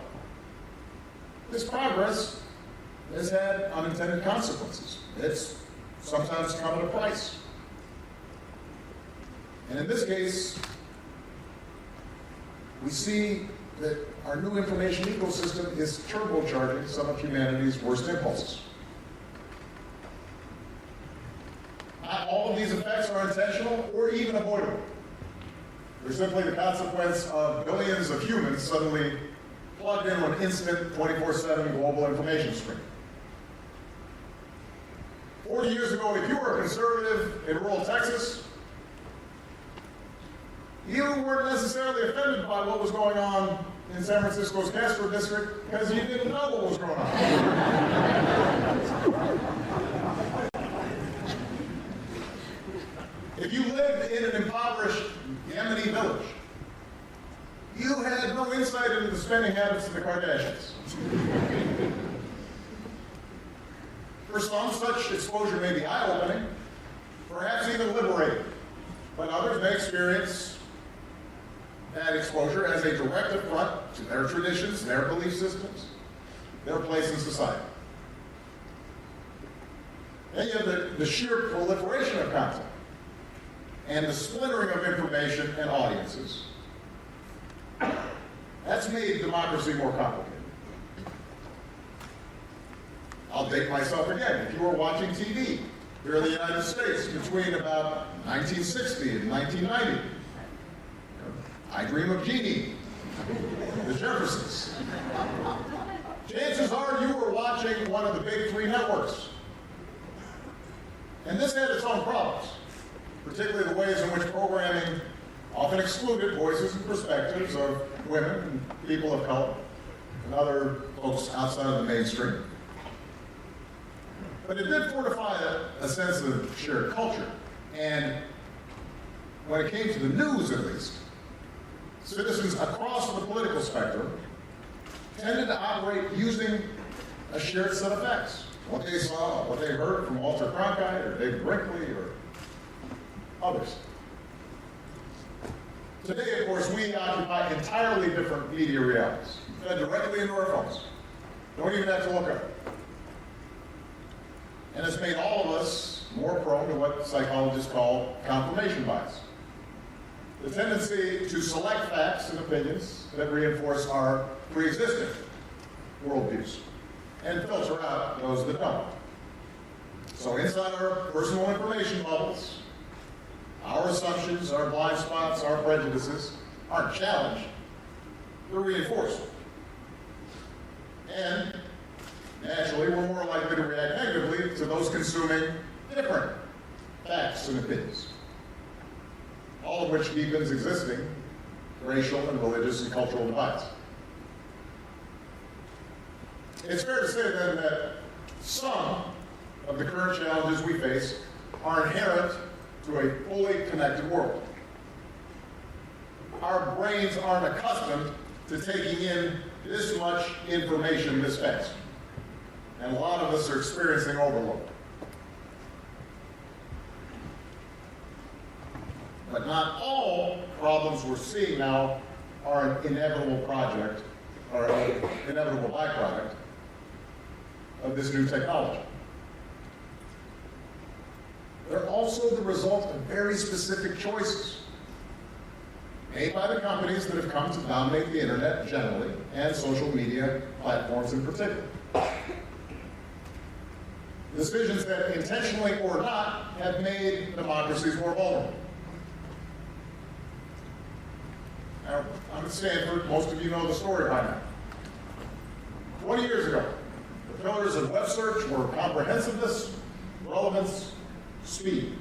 this progress has had unintended consequences. It's sometimes come at a price. And in this case, we see that our new information ecosystem is turbocharging some of humanity's worst impulses. Not all of these effects are intentional or even avoidable. They're simply the consequence of billions of humans suddenly plugged into an instant 24/7 global information stream. 40 years ago, if you were a conservative in rural Texas, you weren't necessarily offended by what was going on in San Francisco's Castro district because you didn't know what was going on. If you lived in an impoverished Yemeni village, you had no insight into the spending habits of the Kardashians. For some, such exposure may be eye-opening, perhaps even liberating, but others may experience that exposure as a direct affront to their traditions, their belief systems, their place in society. Then you have the sheer proliferation of content and the splintering of information and audiences. That's made democracy more complicated. I'll date myself again. If you were watching TV here in the United States between about 1960 and 1990, I Dream of Jeannie the Jeffersons. Chances are you were watching one of the big three networks. And this had its own problems, particularly the ways in which programming often excluded voices and perspectives of women and people of color and other folks outside of the mainstream. But it did fortify a sense of shared culture. And when it came to the news, at least, citizens across the political spectrum tended to operate using a shared set of facts. What they saw, what they heard from Walter Cronkite or David Brinkley or others. Today, of course, we occupy entirely different media realities, fed directly into our phones. Don't even have to look up. And it's made all of us more prone to what psychologists call confirmation bias. The tendency to select facts and opinions that reinforce our pre-existing worldviews and filter out those that don't. So inside our personal information bubbles, our assumptions, our blind spots, our prejudices aren't challenged, they're reinforced. And naturally, we're more likely to react negatively to those consuming different facts and opinions, all of which deepens existing racial and religious and cultural divides. It's fair to say then that some of the current challenges we face are inherent to a fully connected world. Our brains aren't accustomed to taking in this much information this fast. And a lot of us are experiencing overload. But not all problems we're seeing now are an inevitable project or an inevitable byproduct of this new technology. They're also the result of very specific choices made by the companies that have come to dominate the internet generally and social media platforms in particular. Decisions that intentionally or not have made democracies more vulnerable. Now, I'm at Stanford, most of you know the story by now. 20 years ago, the pillars of web search were comprehensiveness, relevance, speed.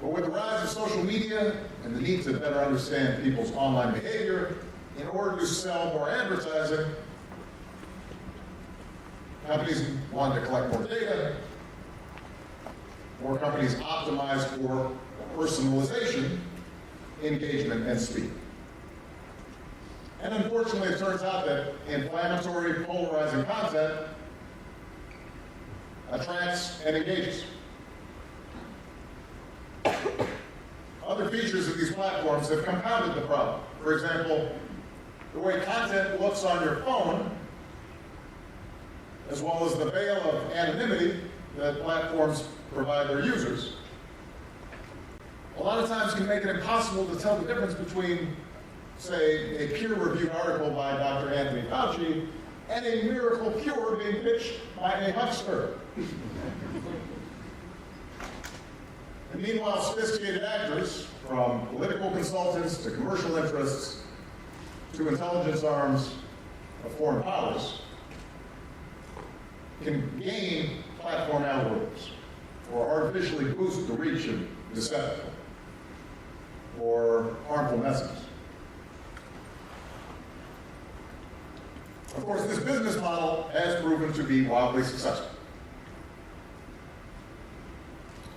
But with the rise of social media and the need to better understand people's online behavior in order to sell more advertising, companies wanted to collect more data, more companies optimized for personalization, engagement, and speed. And unfortunately, it turns out that inflammatory, polarizing content attracts and engages. Other features of these platforms have compounded the problem. For example, the way content looks on your phone, as well as the veil of anonymity that platforms provide their users, a lot of times can make it impossible to tell the difference between, say, a peer-reviewed article by Dr. Anthony Fauci and a miracle cure being pitched by a huckster. And meanwhile, sophisticated actors, from political consultants to commercial interests to intelligence arms of foreign powers, can gain platform algorithms or artificially boost the reach of deceptive or harmful messages. Of course, this business model has proven to be wildly successful.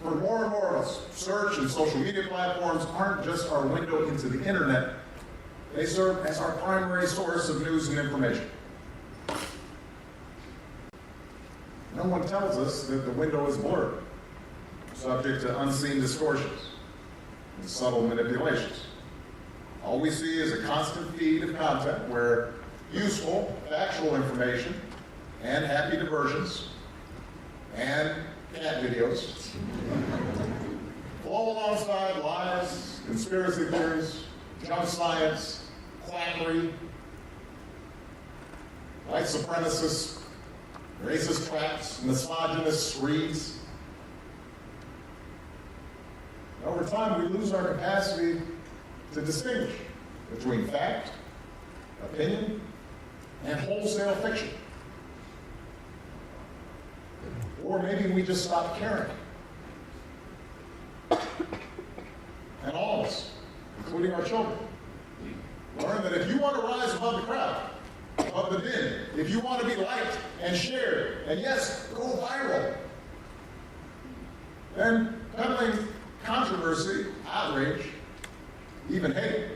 For more and more of us, search and social media platforms aren't just our window into the internet, they serve as our primary source of news and information. No one tells us that the window is blurred, subject to unseen distortions and subtle manipulations. All we see is a constant feed of content where useful, factual information and happy diversions and cat videos flow alongside lies, conspiracy theories, junk science, quackery, white supremacists, racist traps, misogynist screeds. Over time, we lose our capacity to distinguish between fact, opinion, and wholesale fiction. Or maybe we just stop caring. And all of us, including our children, learn that if you want to rise above the crowd, above the din, if you want to be liked and shared, and yes, go viral, then peddling controversy, outrage, even hate,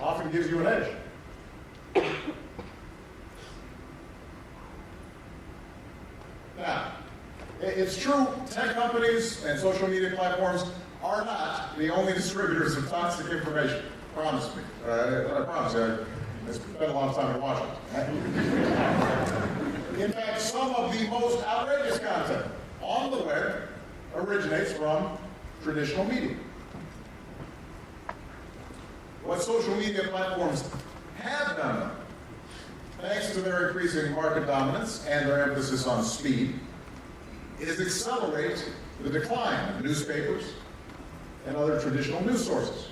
often gives you an edge. Now, it's true, tech companies and social media platforms are not the only distributors of toxic information. Promise me. I promise you, I spent a long time in Washington. In fact, some of the most outrageous content on the web originates from traditional media. What social media platforms have done, thanks to their increasing market dominance and their emphasis on speed, is accelerate the decline of newspapers and other traditional news sources.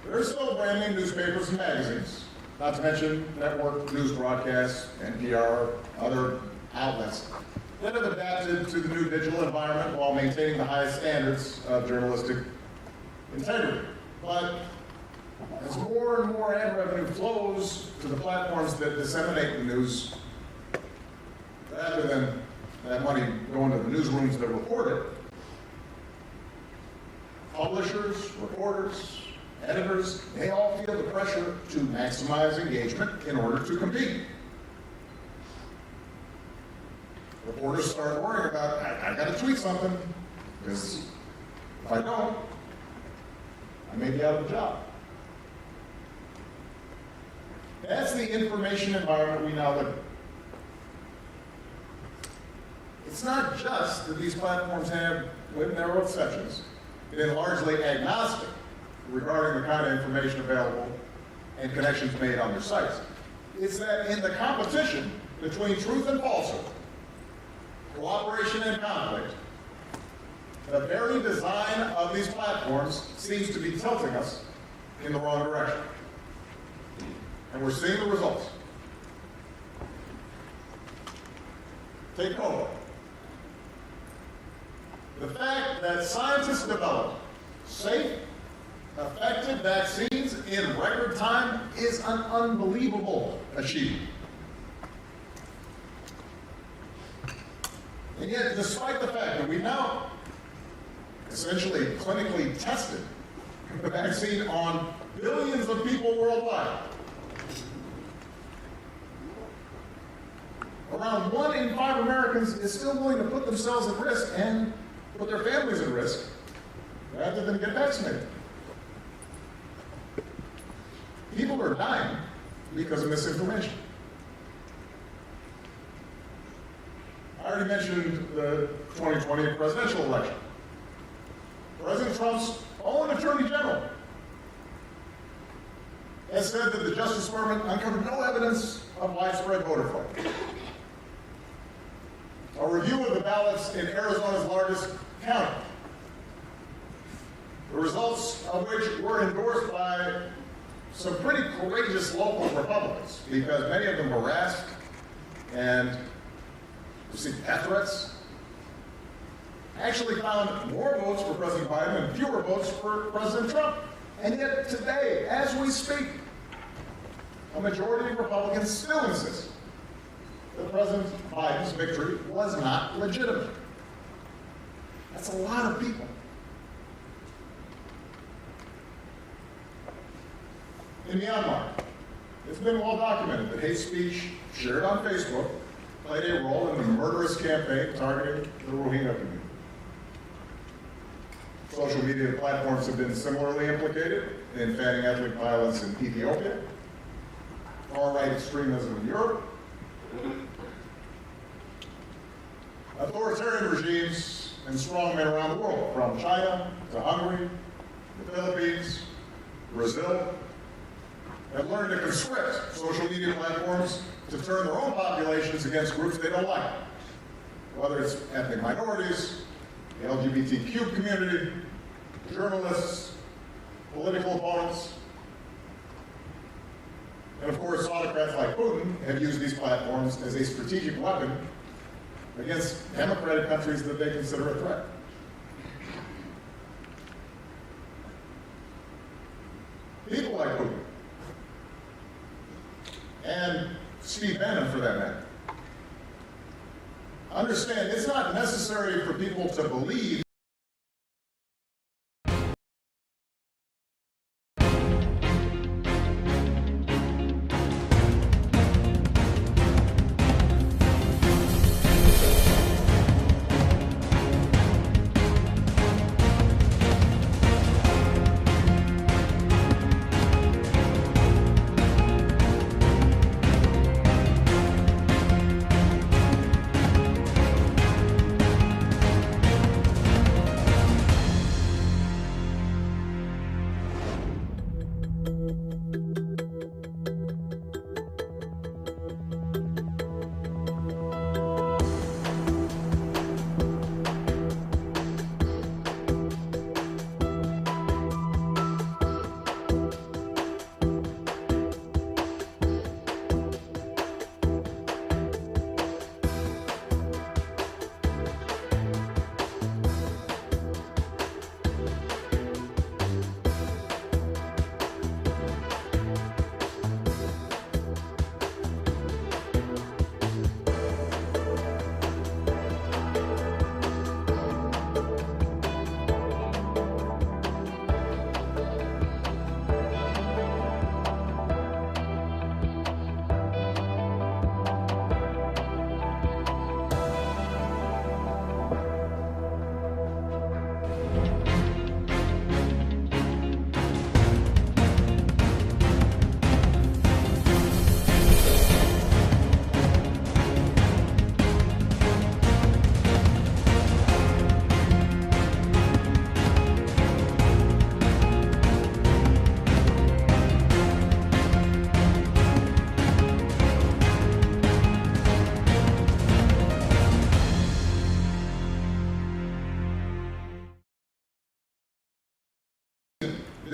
There are still brand name newspapers and magazines, not to mention network news broadcasts, NPR, other outlets that have adapted to the new digital environment while maintaining the highest standards of journalistic integrity. But as more and more ad revenue flows to the platforms that disseminate the news, rather than that money going to the newsrooms that report it, publishers, reporters, editors, they all feel the pressure to maximize engagement in order to compete. Reporters start worrying about, I got to tweet something, because if I don't, I may be out of a job. That's the information environment we now live in. It's not just that these platforms have, with narrow exceptions, been largely agnostic regarding the kind of information available and connections made on their sites. It's that in the competition between truth and falsehood, cooperation and conflict, the very design of these platforms seems to be tilting us in the wrong direction. And we're seeing the results. Take COVID. The fact that scientists developed safe, effective vaccines in record time is an unbelievable achievement. And yet, despite the fact that we've now essentially clinically tested the vaccine on billions of people worldwide, around 1 in 5 Americans is still willing to put themselves at risk and put their families at risk rather than get vaccinated. People are dying because of misinformation. I already mentioned the 2020 presidential election. President Trump's own Attorney General has said that the Justice Department uncovered no evidence of widespread voter fraud. A review of the ballots in Arizona's largest county, the results of which were endorsed by some pretty courageous local Republicans, because many of them harassed and received death threats, actually found more votes for President Biden and fewer votes for President Trump. And yet today, as we speak, a majority of Republicans still insist that President Biden's victory was not legitimate. That's a lot of people. In Myanmar, it's been well documented that hate speech shared on Facebook played a role in the murderous campaign targeting the Rohingya community. Social media platforms have been similarly implicated in fanning ethnic violence in Ethiopia, far-right extremism in Europe, authoritarian regimes and strongmen around the world, from China to Hungary, the Philippines, Brazil, have learned to conscript social media platforms to turn their own populations against groups they don't like, whether it's ethnic minorities, the LGBTQ community, journalists, political opponents, and of course, autocrats like Putin have used these platforms as a strategic weapon against democratic countries that they consider a threat. People like Putin, and Steve Bannon for that matter, understand it's not necessary for people to believe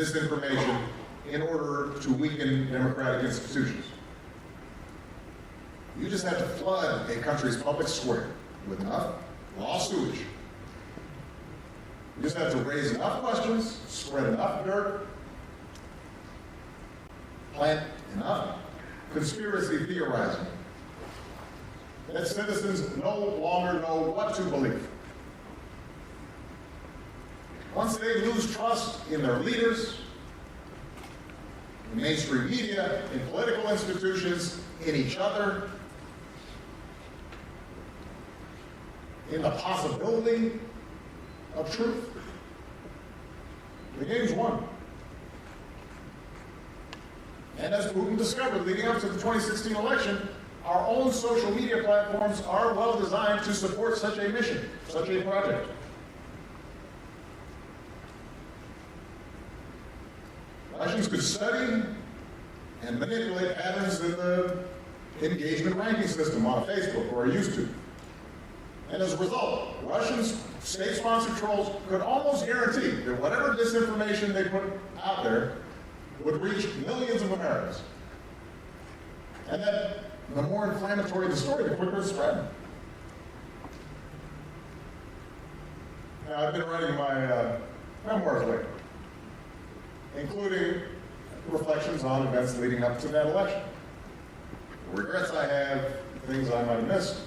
disinformation in order to weaken democratic institutions. You just have to flood a country's public square with enough raw sewage. You just have to raise enough questions, spread enough dirt, plant enough conspiracy theorizing that citizens no longer know what to believe. Once they lose trust in their leaders, in mainstream media, in political institutions, in each other, in the possibility of truth, the game's won. And as Putin discovered leading up to the 2016 election, our own social media platforms are well designed to support such a mission, such a project. Russians could study and manipulate patterns in the engagement ranking system on Facebook or YouTube. And as a result, Russian state-sponsored trolls could almost guarantee that whatever disinformation they put out there would reach millions of Americans. And that the more inflammatory the story, the quicker it spread. Now, I've been writing my memoirs lately, including reflections on events leading up to that election. The regrets I have, things I might have missed.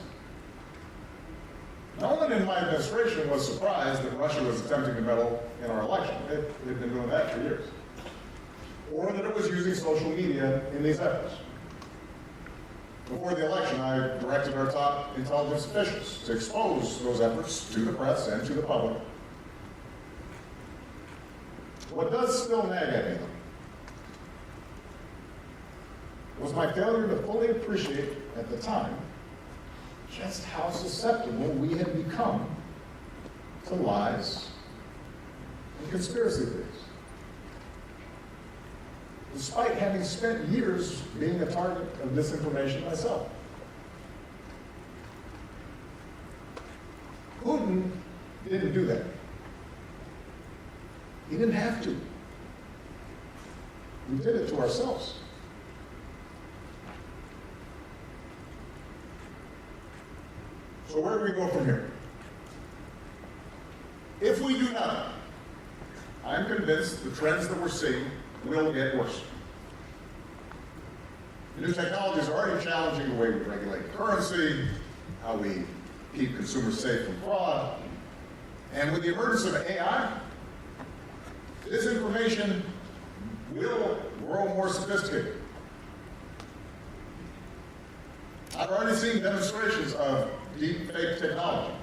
No one in my administration was surprised that Russia was attempting to meddle in our election. They've been doing that for years. Or that it was using social media in these efforts. Before the election, I directed our top intelligence officials to expose those efforts to the press and to the public. What does still nag at me, though, was my failure to fully appreciate at the time just how susceptible we had become to lies and conspiracy theories. Despite having spent years being a target of disinformation myself. Putin didn't do that. He didn't have to. We did it to ourselves. So where do we go from here? If we do nothing, I'm convinced the trends that we're seeing will get worse. New technologies are already challenging the way we regulate currency, how we keep consumers safe from fraud. And with the emergence of AI, disinformation will grow more sophisticated. I've already seen demonstrations of deep fake technology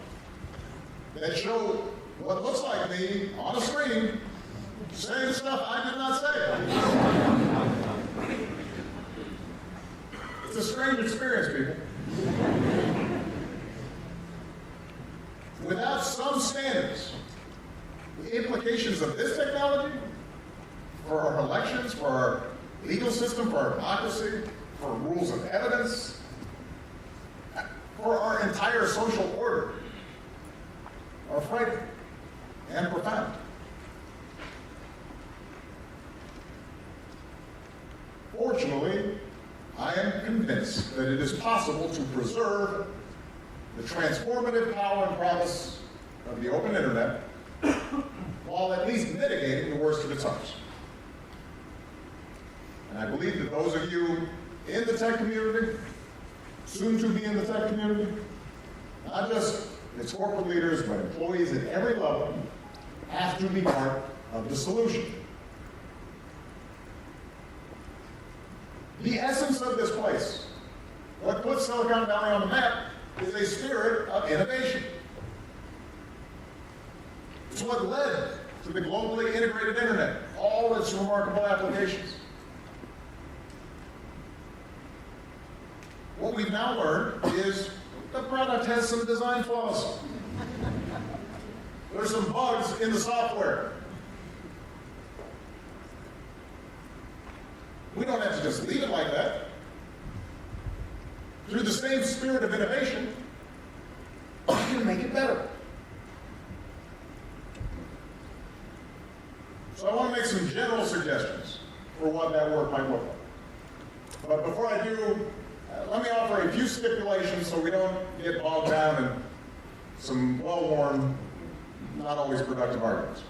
that show what looks like me on a screen saying stuff I did not say. It's a strange experience, people. Without some standards, the implications of this technology for our elections, for our legal system, for our democracy, for rules of evidence, for our entire social order are frightening and profound. Fortunately, I am convinced that it is possible to preserve the transformative power and promise of the open internet while at least mitigating the worst of its harms. And I believe that those of you in the tech community, soon to be in the tech community, not just its corporate leaders, but employees at every level, have to be part of the solution. The essence of this place, what puts Silicon Valley on the map, is a spirit of innovation. It's what led to the globally integrated internet, all its remarkable applications. What we've now learned is the product has some design flaws. There's some bugs in the software. We don't have to just leave it like that. Through the same spirit of innovation, we can make it better. So I want to make some general suggestions for what that work might look like. But before I do, let me offer a few stipulations so we don't get bogged down in some well-worn, not always productive arguments.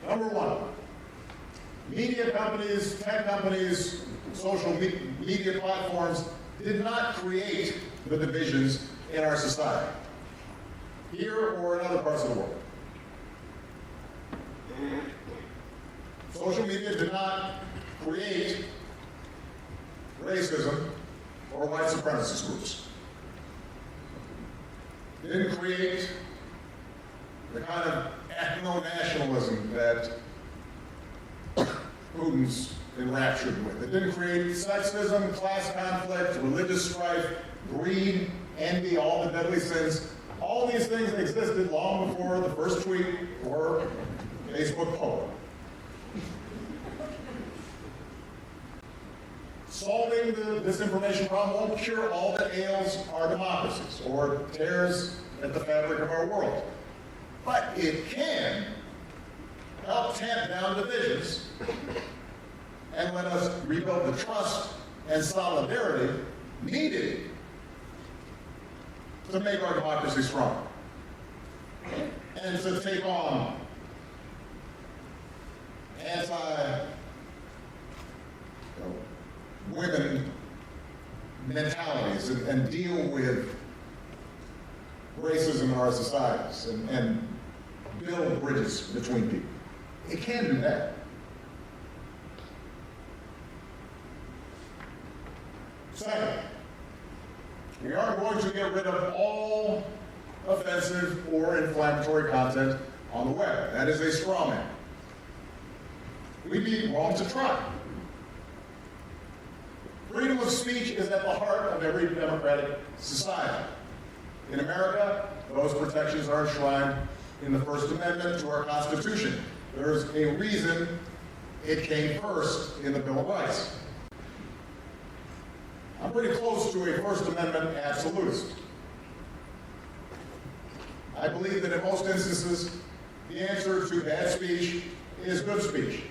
Number one, media companies, tech companies, social media platforms did not create the divisions in our society, here or in other parts of the world. Social media did not create racism or white supremacist groups. It didn't create the kind of ethno-nationalism that Putin's enraptured with. It didn't create sexism, class conflict, religious strife, greed, envy, all the deadly sins. All these things existed long before the first tweet or Facebook post. Solving the disinformation problem won't cure all that ails our democracies or tears at the fabric of our world. But it can help tamp down divisions and let us rebuild the trust and solidarity needed to make our democracy stronger and to take on anti-women mentalities and deal with racism in our societies and build bridges between people. It can do that. Second, we aren't going to get rid of all offensive or inflammatory content on the web. That is a straw man. We'd be wrong to try. Freedom of speech is at the heart of every democratic society. In America, those protections are enshrined in the First Amendment to our Constitution. There's a reason it came first in the Bill of Rights. I'm pretty close to a First Amendment absolutist. I believe that in most instances, the answer to bad speech is good speech.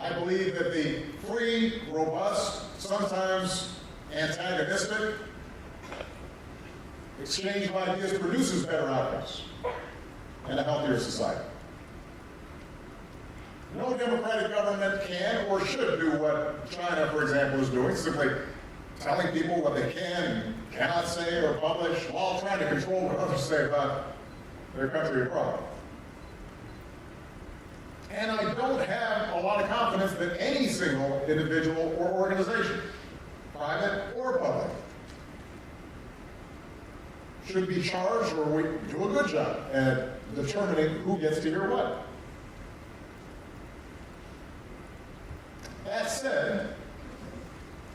I believe that the free, robust, sometimes antagonistic exchange of ideas produces better outcomes and a healthier society. No democratic government can or should do what China, for example, is doing, simply telling people what they can and cannot say or publish while trying to control what others say about their country abroad. And I don't have a lot of confidence that any single individual or organization, private or public, should be charged, or we do a good job at determining who gets to hear what. That said,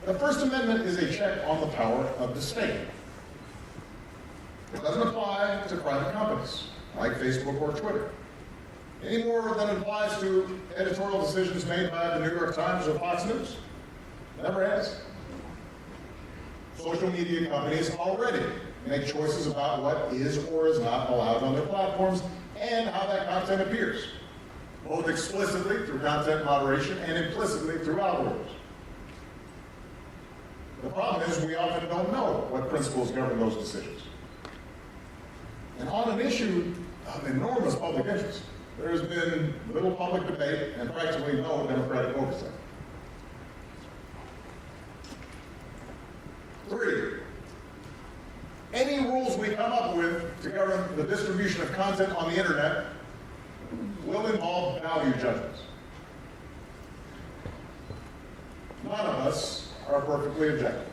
the First Amendment is a check on the power of the state. It doesn't apply to private companies like Facebook or Twitter, any more than it applies to editorial decisions made by the New York Times or Fox News. Never has. Social media companies already make choices about what is or is not allowed on their platforms and how that content appears, both explicitly through content moderation and implicitly through algorithms. The problem is we often don't know what principles govern those decisions. And on an issue of enormous public interest, there has been little public debate and practically no democratic oversight. 3, any rules we come up with to govern the distribution of content on the internet will involve value judgments. None of us are perfectly objective.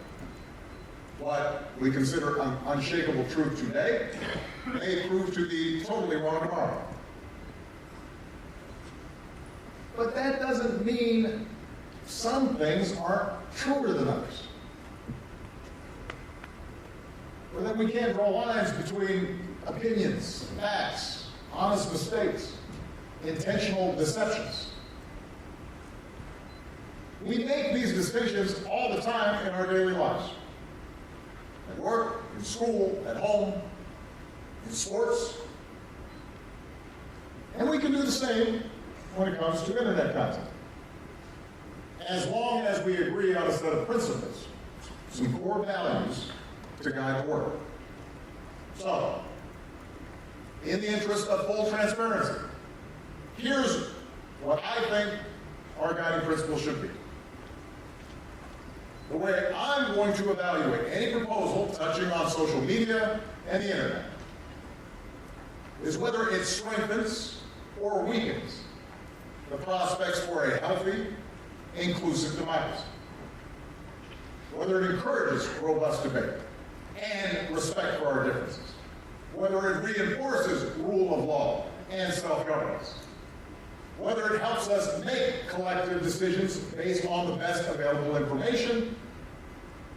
What we consider an unshakable truth today may prove to be totally wrong tomorrow. But that doesn't mean some things aren't truer than others. Or that we can't draw lines between opinions, facts, honest mistakes, intentional deceptions. We make these distinctions all the time in our daily lives. At work, in school, at home, in sports. And we can do the same when it comes to internet content. As long as we agree on a set of principles, some core values to guide the work. So, in the interest of full transparency, here's what I think our guiding principles should be. The way I'm going to evaluate any proposal touching on social media and the internet is whether it strengthens or weakens the prospects for a healthy, inclusive democracy. Whether it encourages robust debate and respect for our differences. Whether it reinforces rule of law and self-governance. Whether it helps us make collective decisions based on the best available information,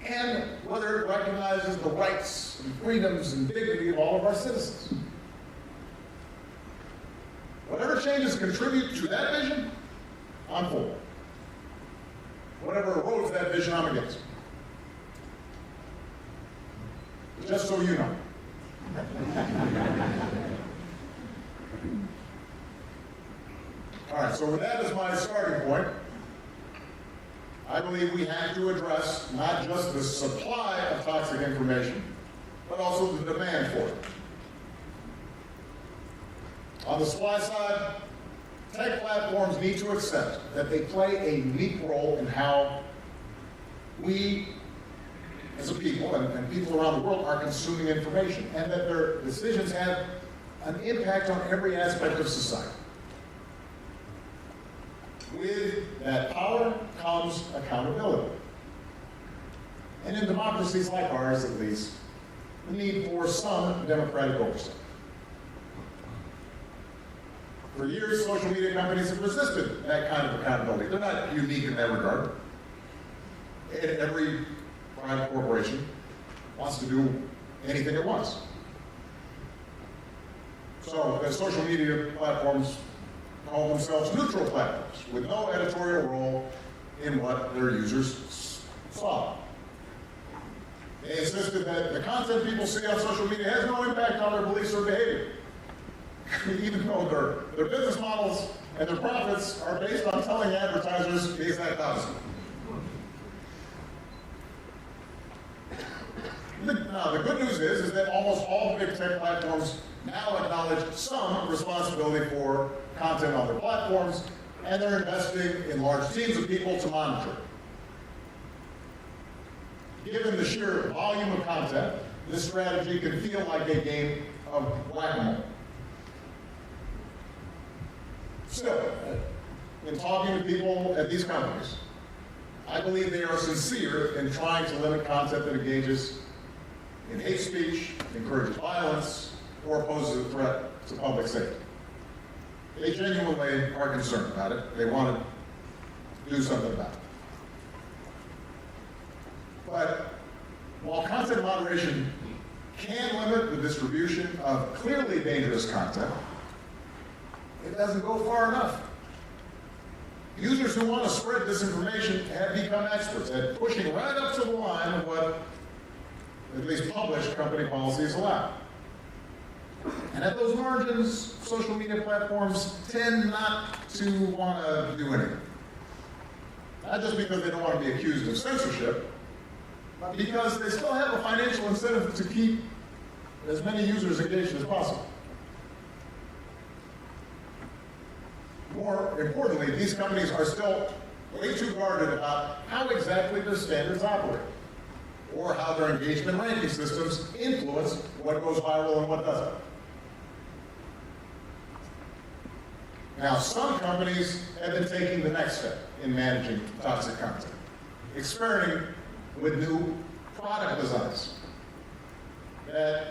and whether it recognizes the rights and freedoms and dignity of all of our citizens. Whatever changes contribute to that vision, I'm for. Whatever erodes that vision, I'm against. Just so you know. All right, so with that as my starting point, I believe we have to address not just the supply of toxic information, but also the demand for it. On the supply side, tech platforms need to accept that they play a unique role in how we, as a people, and people around the world, are consuming information, and that their decisions have an impact on every aspect of society. With that power comes accountability. And in democracies like ours, at least, the need for some democratic oversight. For years, social media companies have resisted that kind of accountability. They're not unique in that regard. Every private corporation wants to do anything it wants. So the social media platforms call themselves neutral platforms with no editorial role in what their users saw. They insisted that the content people see on social media has no impact on their beliefs or behavior. even though their business models and their profits are based on telling advertisers the exact opposite. Now, the good news is that almost all the big tech platforms now acknowledge some responsibility for content on their platforms, and they're investing in large teams of people to monitor. Given the sheer volume of content, this strategy can feel like a game of whack-a-mole. Still, in talking to people at these companies, I believe they are sincere in trying to limit content that engages in hate speech, encourages violence, or poses a threat to public safety. They genuinely are concerned about it. They want to do something about it. But while content moderation can limit the distribution of clearly dangerous content, it doesn't go far enough. Users who want to spread disinformation have become experts at pushing right up to the line of what at least published company policies allow. And at those margins, social media platforms tend not to want to do anything. Not just because they don't want to be accused of censorship, but because they still have a financial incentive to keep as many users engaged as possible. More importantly, these companies are still way too guarded about how exactly their standards operate, or how their engagement ranking systems influence what goes viral and what doesn't. Now, some companies have been taking the next step in managing toxic content, experimenting with new product designs that,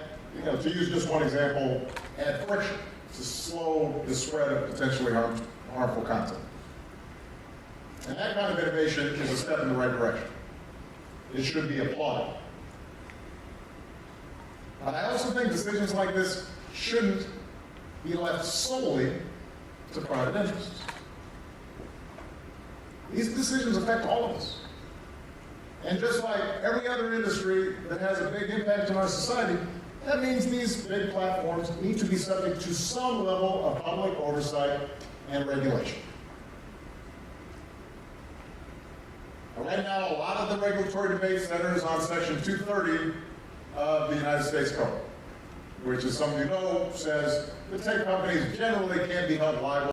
to use just one example, add friction to slow the spread of potentially harmful content. And that kind of innovation is a step in the right direction. It should be applauded. But I also think decisions like this shouldn't be left solely to private interests. These decisions affect all of us. And just like every other industry that has a big impact on our society, that means these big platforms need to be subject to some level of public oversight and regulation. Right now, a lot of the regulatory debate centers on Section 230 of the United States Code, which, as some of you know, says that tech companies generally can't be held liable.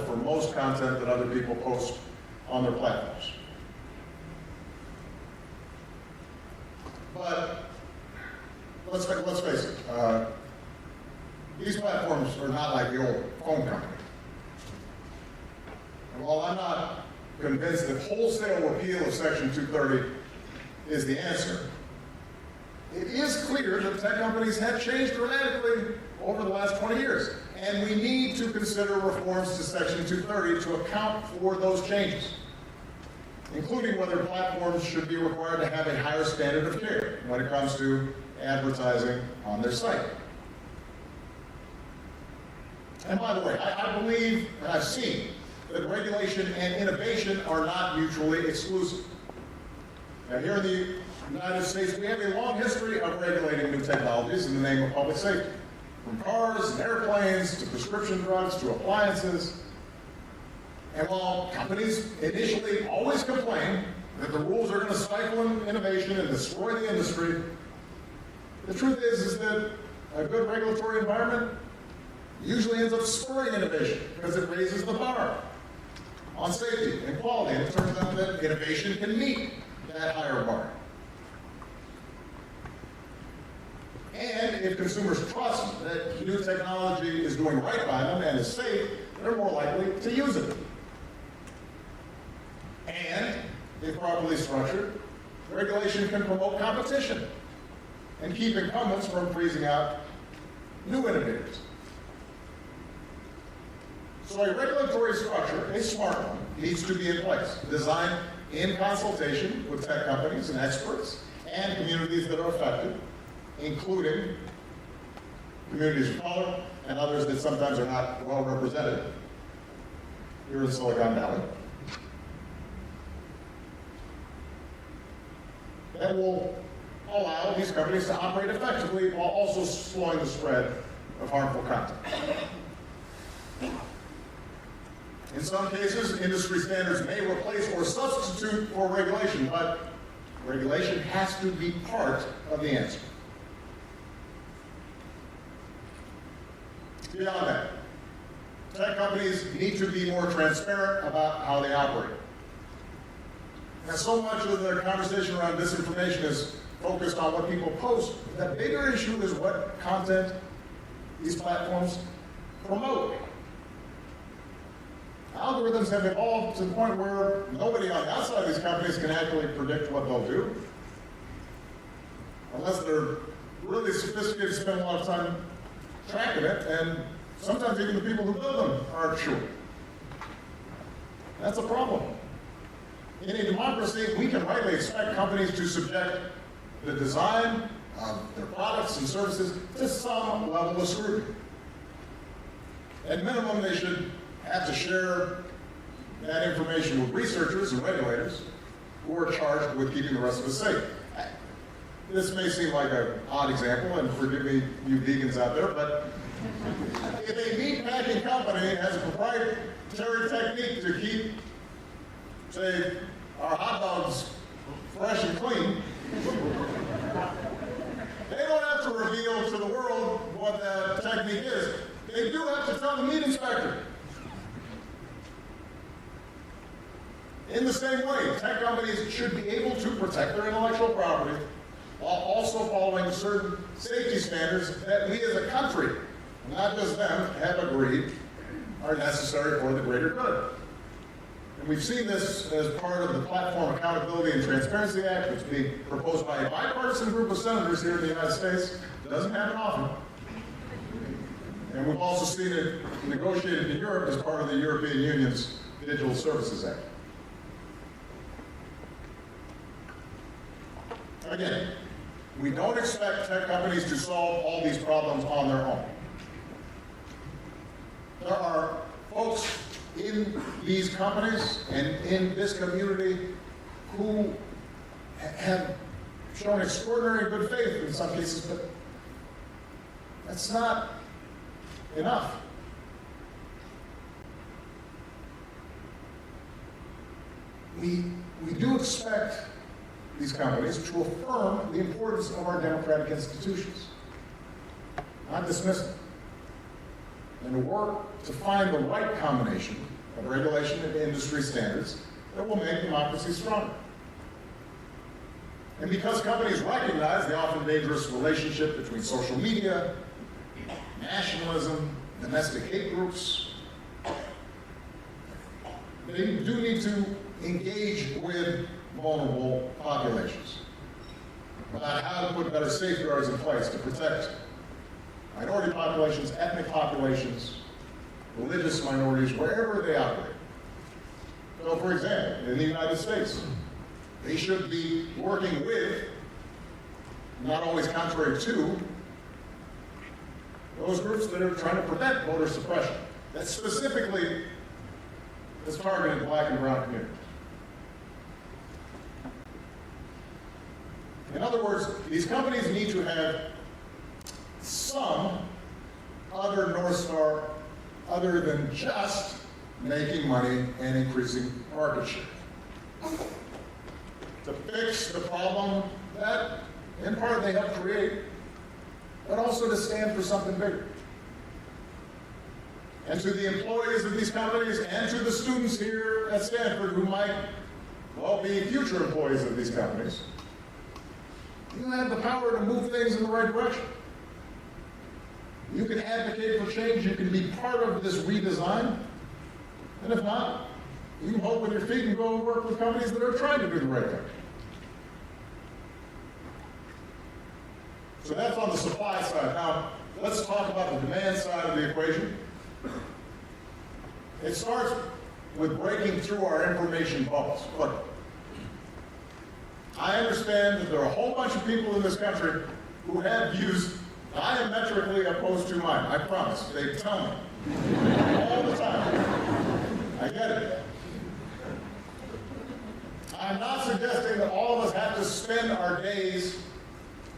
For most content that other people post on their platforms. But let's face it, repeal of Section 230 is the answer, it is clear that tech companies have changed dramatically over the last 20 years, and we need to consider reforms to Section 230 to account for those changes, including whether platforms should be required to have a higher standard of care when it comes to advertising on their site. And by the way, I believe, and I've seen, that regulation and innovation are not mutually exclusive. Now, here in the United States, we have a long history of regulating new technologies in the name of public safety. From cars and airplanes to prescription drugs to appliances. And while companies initially always complain that the rules are going to stifle innovation and destroy the industry, the truth is that a good regulatory environment usually ends up spurring innovation because it raises the bar on safety and quality, and it turns out that innovation can meet that higher bar. And if consumers trust that new technology is doing right by them and is safe, they're more likely to use it. And if properly structured, regulation can promote competition and keep incumbents from freezing out new innovators. So a regulatory structure, a smart one, needs to be in place, designed in consultation with tech companies and experts and communities that are affected, including communities of color and others that sometimes are not well represented here in Silicon Valley. That will allow these companies to operate effectively while also slowing the spread of harmful content. In some cases, industry standards may replace or substitute for regulation, but regulation has to be part of the answer. Beyond that, tech companies need to be more transparent about how they operate. Now, so much of the conversation around disinformation is focused on what people post. The bigger issue is what content these platforms promote. Algorithms have evolved to the point where nobody on the outside of these companies can actually predict what they'll do, unless they're really sophisticated, spend a lot of time tracking it, and sometimes even the people who build them aren't sure. That's a problem. In a democracy, we can rightly expect companies to subject the design of their products and services to some level of scrutiny. At minimum, they should have to share that information with researchers and regulators who are charged with keeping the rest of us safe. This may seem like an odd example, and forgive me, you vegans out there, but if a meatpacking company has a proprietary technique to keep, say, our hot dogs fresh and clean, they don't have to reveal to the world what that technique is. They do have to tell the meat inspector. In the same way, tech companies should be able to protect their intellectual property while also following certain safety standards that we as a country, not just them, have agreed are necessary for the greater good. And we've seen this as part of the Platform Accountability and Transparency Act, which is being proposed by a bipartisan group of senators here in the United States. It doesn't happen often. And we've also seen it negotiated in Europe as part of the European Union's Digital Services Act. Again, we don't expect tech companies to solve all these problems on their own. There are folks in these companies and in this community who have shown extraordinary good faith in some cases, but that's not enough. We do expect these companies to affirm the importance of our democratic institutions, not dismiss them, and to work to find the right combination of regulation and industry standards that will make democracy stronger. And because companies recognize the often dangerous relationship between social media, nationalism, domestic hate groups, they do need to engage with vulnerable populations, about how to put better safeguards in place to protect minority populations, ethnic populations, religious minorities, wherever they operate. So, for example, in the United States, they should be working with, not always contrary to, those groups that are trying to prevent voter suppression. That specifically is targeted black and brown communities. In other words, these companies need to have some other North Star other than just making money and increasing market share. To fix the problem that, in part, they help create, but also to stand for something bigger. And to the employees of these companies and to the students here at Stanford who might, well, be future employees of these companies, you have the power to move things in the right direction. You can advocate for change, you can be part of this redesign, and if not, you can hold with your feet and go and work with companies that are trying to do the right thing. So that's on the supply side. Now, let's talk about the demand side of the equation. It starts with breaking through our information bubbles. Look, I understand that there are a whole bunch of people in this country who have views diametrically opposed to mine. I promise. They tell me all the time. I get it. I'm not suggesting that all of us have to spend our days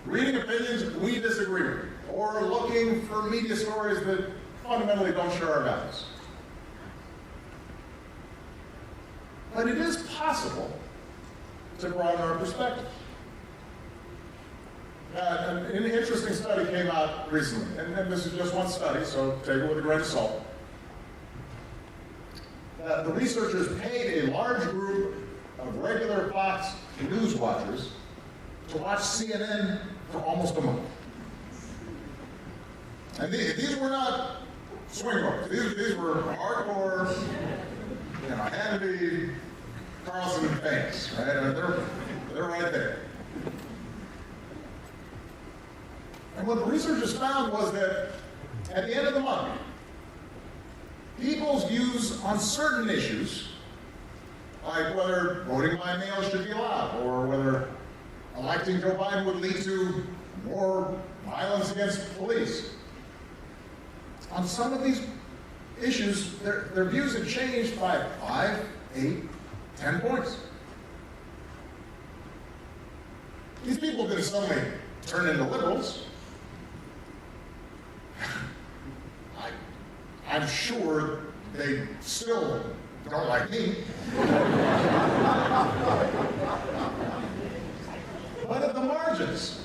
reading opinions we disagree with, or looking for media stories that fundamentally don't share our values. But it is possible to broaden our perspective. An interesting study came out recently, and this is just one study, so take it with a grain of salt. The researchers paid a large group of regular Fox News watchers to watch CNN for almost a month. And these were not swing votes. These were hardcore, Hannity, Carlson fans, right? They're right there. And what the researchers found was that at the end of the month, people's views on certain issues, like whether voting by mail should be allowed, or whether electing Joe Biden would lead to more violence against police. On some of these issues, their views had changed by 5, 8, 10 points. These people didn't suddenly turn into liberals. I'm sure they still don't like me. But at the margins,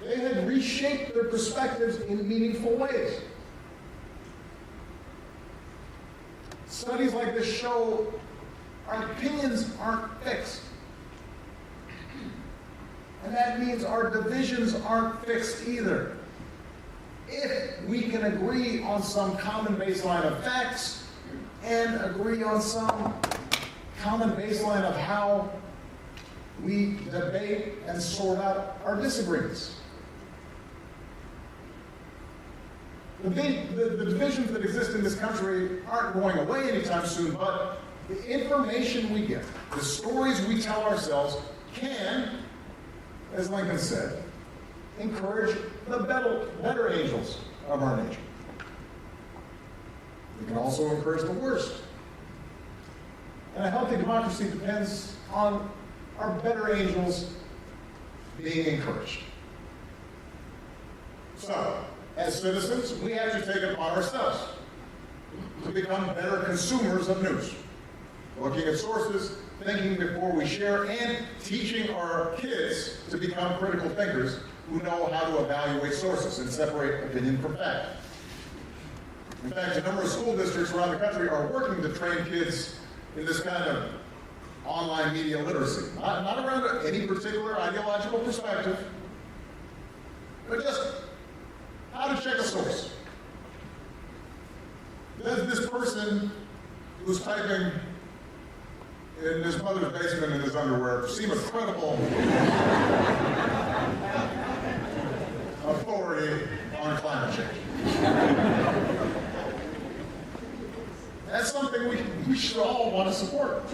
they had reshaped their perspectives in meaningful ways. Studies like this show our opinions aren't fixed. And that means our divisions aren't fixed either. If we can agree on some common baseline of facts and agree on some common baseline of how we debate and sort out our disagreements. The divisions that exist in this country aren't going away anytime soon, but the information we get, the stories we tell ourselves can, as Lincoln said, encourage the better angels of our nature. We can also encourage the worst. And a healthy democracy depends on our better angels being encouraged. So, as citizens, we have to take it upon ourselves to become better consumers of news, looking at sources, thinking before we share, and teaching our kids to become critical thinkers who know how to evaluate sources and separate opinion from fact. In fact, a number of school districts around the country are working to train kids in this kind of online media literacy. Not around any particular ideological perspective, but just how to check a source. Does this person who's typing in his mother's basement in his underwear seem a credible authority on climate change. That's something we should all want to support.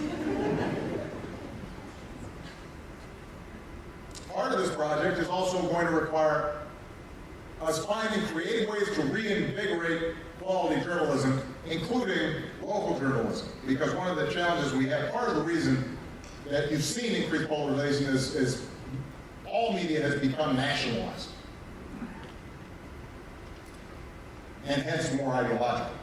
Part of this project is also going to require us finding creative ways to reinvigorate quality journalism, including local journalism. Because one of the challenges we have, part of the reason that you've seen increased polarization is all media has become nationalized. And hence more ideological.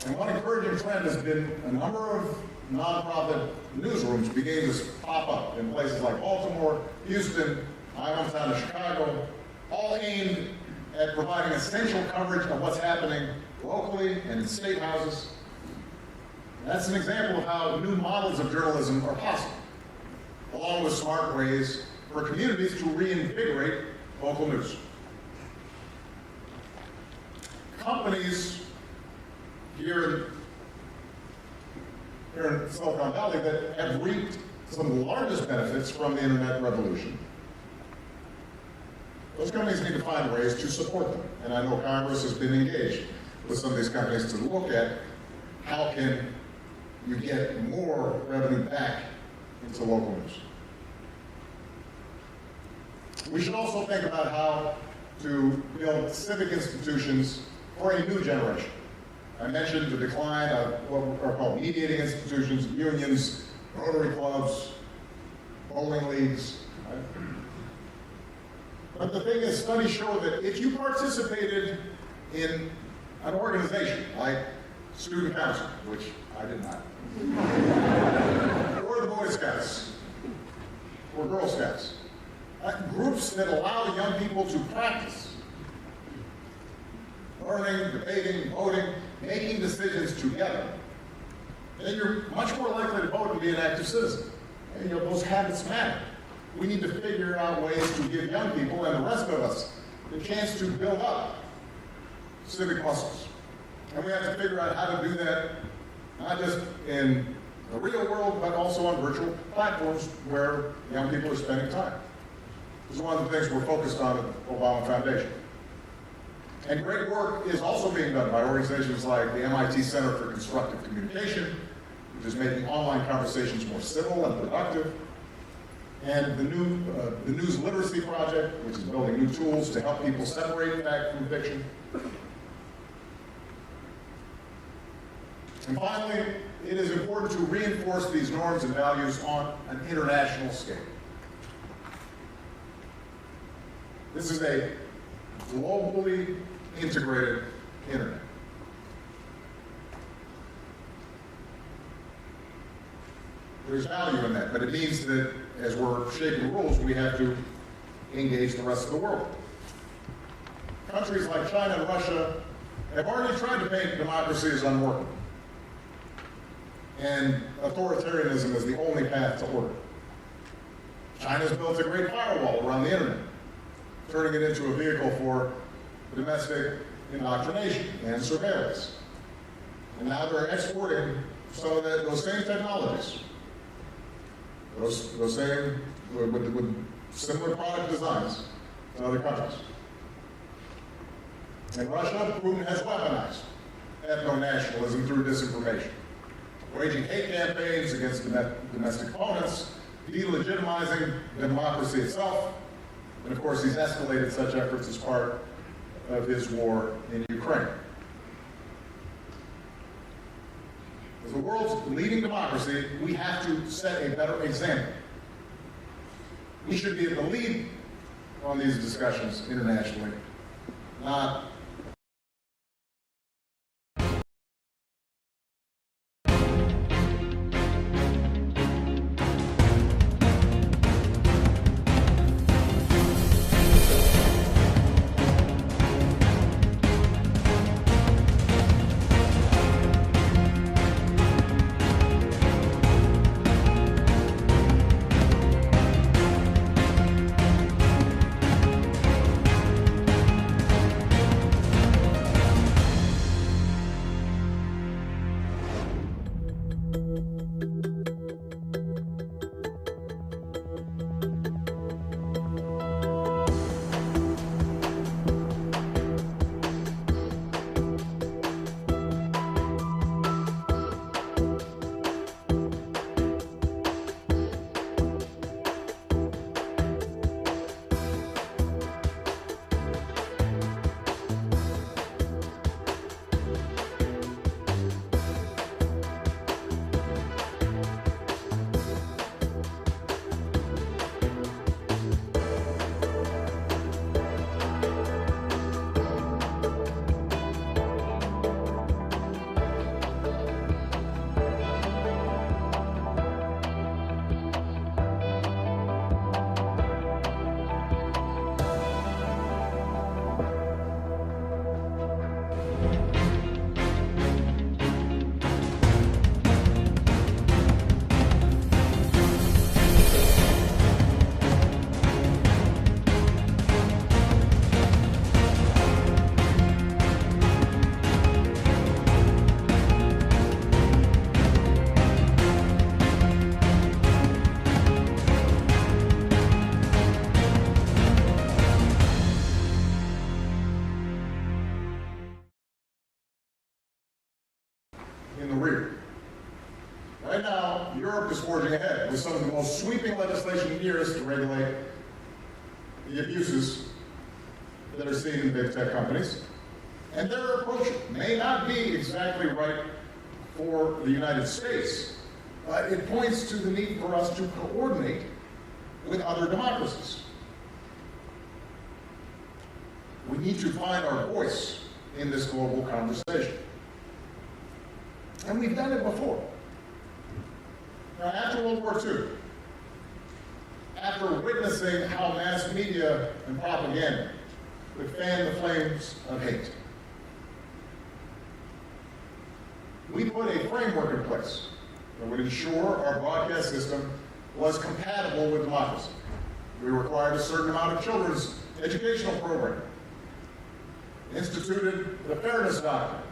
And one encouraging trend has been a number of nonprofit newsrooms beginning to pop up in places like Baltimore, Houston, my hometown of Chicago, all aimed at providing essential coverage of what's happening locally and in state houses. And that's an example of how new models of journalism are possible, along with smart ways for communities to reinvigorate local news. Companies here in Silicon Valley that have reaped some of the largest benefits from the internet revolution, those companies need to find ways to support them. And I know Congress has been engaged with some of these companies to look at how can you get more revenue back into local news. We should also think about how to build civic institutions for a new generation. I mentioned the decline of what are called mediating institutions, unions, Rotary clubs, bowling leagues. But the thing is, studies show that if you participated in an organization like Student Council, which I did not, or the Boy Scouts, or Girl Scouts, groups that allow young people to practice learning, debating, voting, making decisions together, then you're much more likely to vote and be an active citizen. And those habits matter. We need to figure out ways to give young people and the rest of us the chance to build up civic muscles. And we have to figure out how to do that, not just in the real world, but also on virtual platforms where young people are spending time. This is one of the things we're focused on at the Obama Foundation. And great work is also being done by organizations like the MIT Center for Constructive Communication, which is making online conversations more civil and productive, and the News Literacy Project, which is building new tools to help people separate fact from fiction. And finally, it is important to reinforce these norms and values on an international scale. This is a globally integrated internet. There's value in that, but it means that as we're shaping rules, we have to engage the rest of the world. Countries like China and Russia have already tried to paint democracy as unworkable. And authoritarianism is the only path to order. China's built a great firewall around the internet, turning it into a vehicle for domestic indoctrination and surveillance. And now they're exporting some of those same technologies, those same, with similar product designs to other countries. In Russia, Putin has weaponized ethno-nationalism through disinformation, waging hate campaigns against domestic opponents, delegitimizing democracy itself, and of course he's escalated such efforts as part of his war in Ukraine. As the world's leading democracy, we have to set a better example. We should be at the lead on these discussions internationally, not Meanwhile, Europe is forging ahead with some of the most sweeping legislation in years to regulate the abuses that are seen in big tech companies. And their approach may not be exactly right for the United States, but it points to the need for us to coordinate with other democracies. We need to find our voice in this global conversation. And we've done it before. Now, after World War II, after witnessing how mass media and propaganda would fan the flames of hate, we put a framework in place that would ensure our broadcast system was compatible with democracy. We required a certain amount of children's educational programming, instituted the Fairness Doctrine.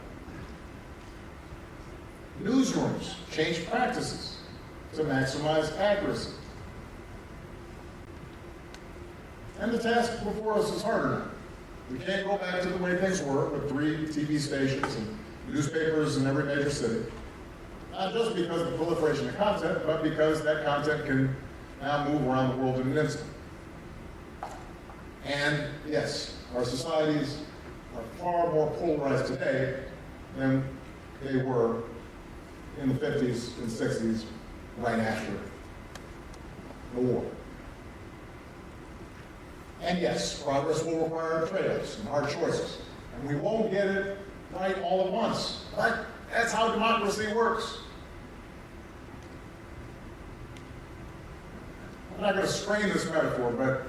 Newsrooms changed practices to maximize accuracy. And the task before us is harder now. We can't go back to the way things were with 3 TV stations and newspapers in every major city. Not just because of the proliferation of content, but because that content can now move around the world in an instant. And yes, our societies are far more polarized today than they were in the 50s and 60s, right after the war. And yes, progress will require trade-offs and hard choices. And we won't get it right all at once. But that's how democracy works. I'm not going to strain this metaphor, but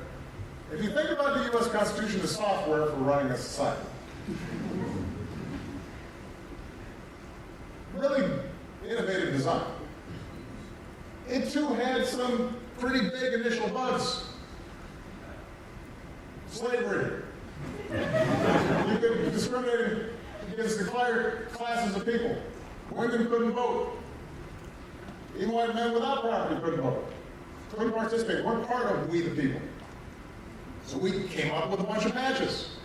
if you think about the U.S. Constitution as software for running a society, really innovative design. It too had some pretty big initial bugs. Slavery. You could discriminate against declared classes of people. Women couldn't vote. Even white men without property couldn't vote. Couldn't participate. Weren't part of we the people. So we came up with a bunch of patches.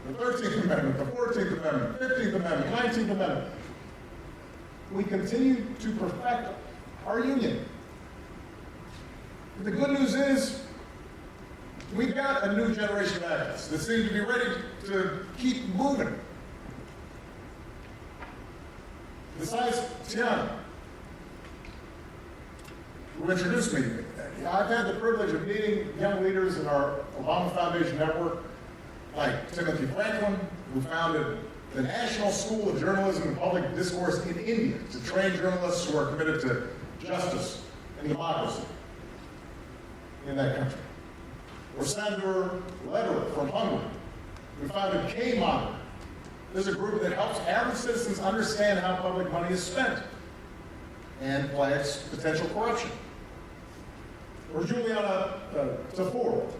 The 13th Amendment, the 14th Amendment, 15th Amendment, 19th Amendment. We continue to perfect our union. The good news is we've got a new generation of activists that seem to be ready to keep moving. Besides Tiana, who introduced me to it, I've had the privilege of meeting young leaders in our Obama Foundation network, like Timothy Franklin, who founded the National School of Journalism and Public Discourse in India to train journalists who are committed to justice and democracy in that country. Or Sandor Lederer from Hungary, who founded K-Monitor. There's a group that helps average citizens understand how public money is spent and flags potential corruption. Or Juliana Tafour,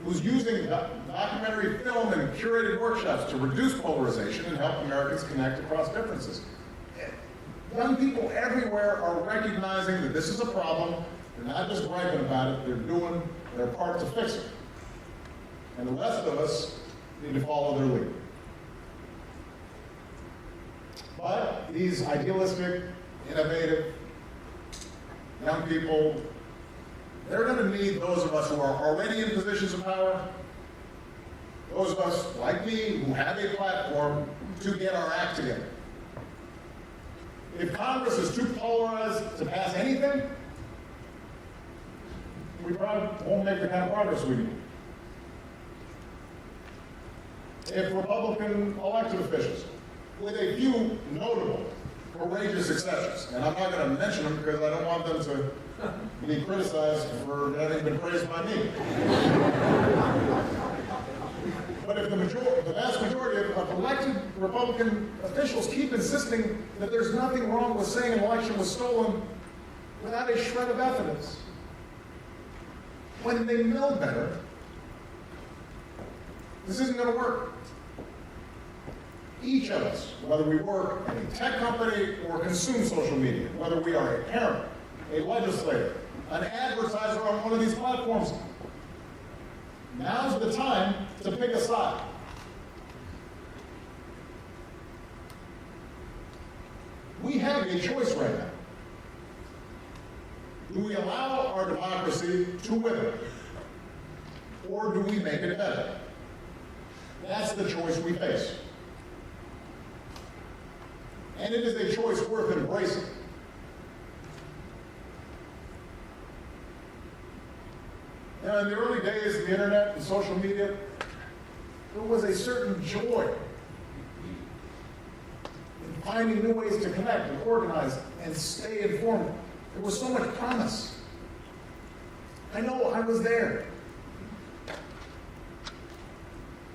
who's using documentary film and curated workshops to reduce polarization and help Americans connect across differences. Young people everywhere are recognizing that this is a problem. They're not just griping about it, they're doing their part to fix it. And the rest of us need to follow their lead. But these idealistic, innovative young people, they're going to need those of us who are already in positions of power, those of us like me who have a platform, to get our act together. If Congress is too polarized to pass anything, we probably won't make the kind of progress we need. If Republican elected officials, with a few notable, courageous exceptions, and I'm not going to mention them because I don't want them to be criticized for having been praised by me. But if the vast majority of elected Republican officials keep insisting that there's nothing wrong with saying an election was stolen without a shred of evidence, when they know better, this isn't going to work. Each of us, whether we work at a tech company or consume social media, whether we are a parent, a legislator, an advertiser on one of these platforms, now's the time to pick a side. We have a choice right now. Do we allow our democracy to wither? Or do we make it better? That's the choice we face. And it is a choice worth embracing. Now, in the early days of the internet and social media, there was a certain joy in finding new ways to connect and organize and stay informed. There was so much promise. I know I was there.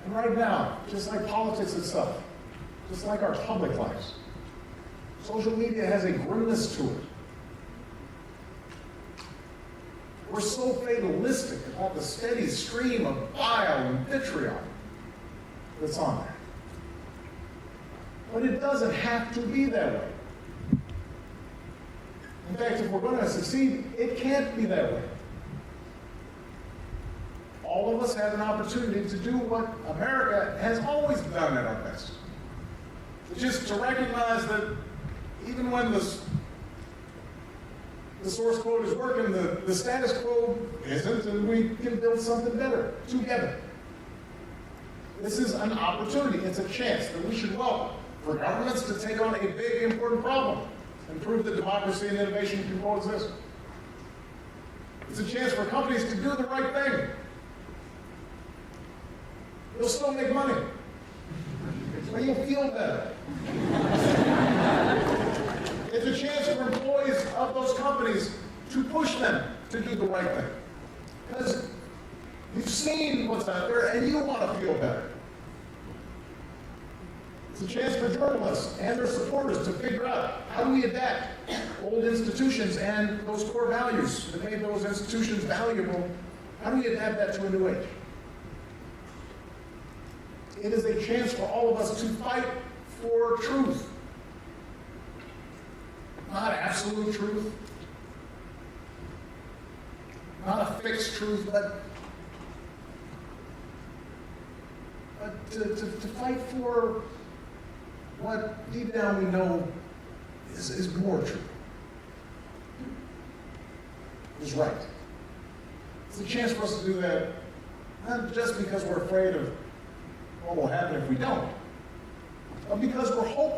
And right now, just like politics itself, just like our public lives, social media has a grimness to it. We're so fatalistic about the steady stream of bile and vitriol that's on there. But it doesn't have to be that way. In fact, if we're going to succeed, it can't be that way. All of us have an opportunity to do what America has always done at our best. Which is to recognize that even when the source code is working, the status quo isn't, and we can build something better together. This is an opportunity. It's a chance that we should welcome for governments to take on a big, important problem and prove that democracy and innovation can coexist. It's a chance for companies to do the right thing. You'll still make money, but you'll feel better. It's a chance for employees of those companies to push them to do the right thing. Because you've seen what's out there and you want to feel better. It's a chance for journalists and their supporters to figure out how do we adapt old institutions and those core values that made those institutions valuable. How do we adapt that to a new age? It is a chance for all of us to fight for truth. Not absolute truth, not a fixed truth, but to fight for what deep down we know is more true, is right. It's a chance for us to do that, not just because we're afraid of what will happen if we don't, but because we're hopeful.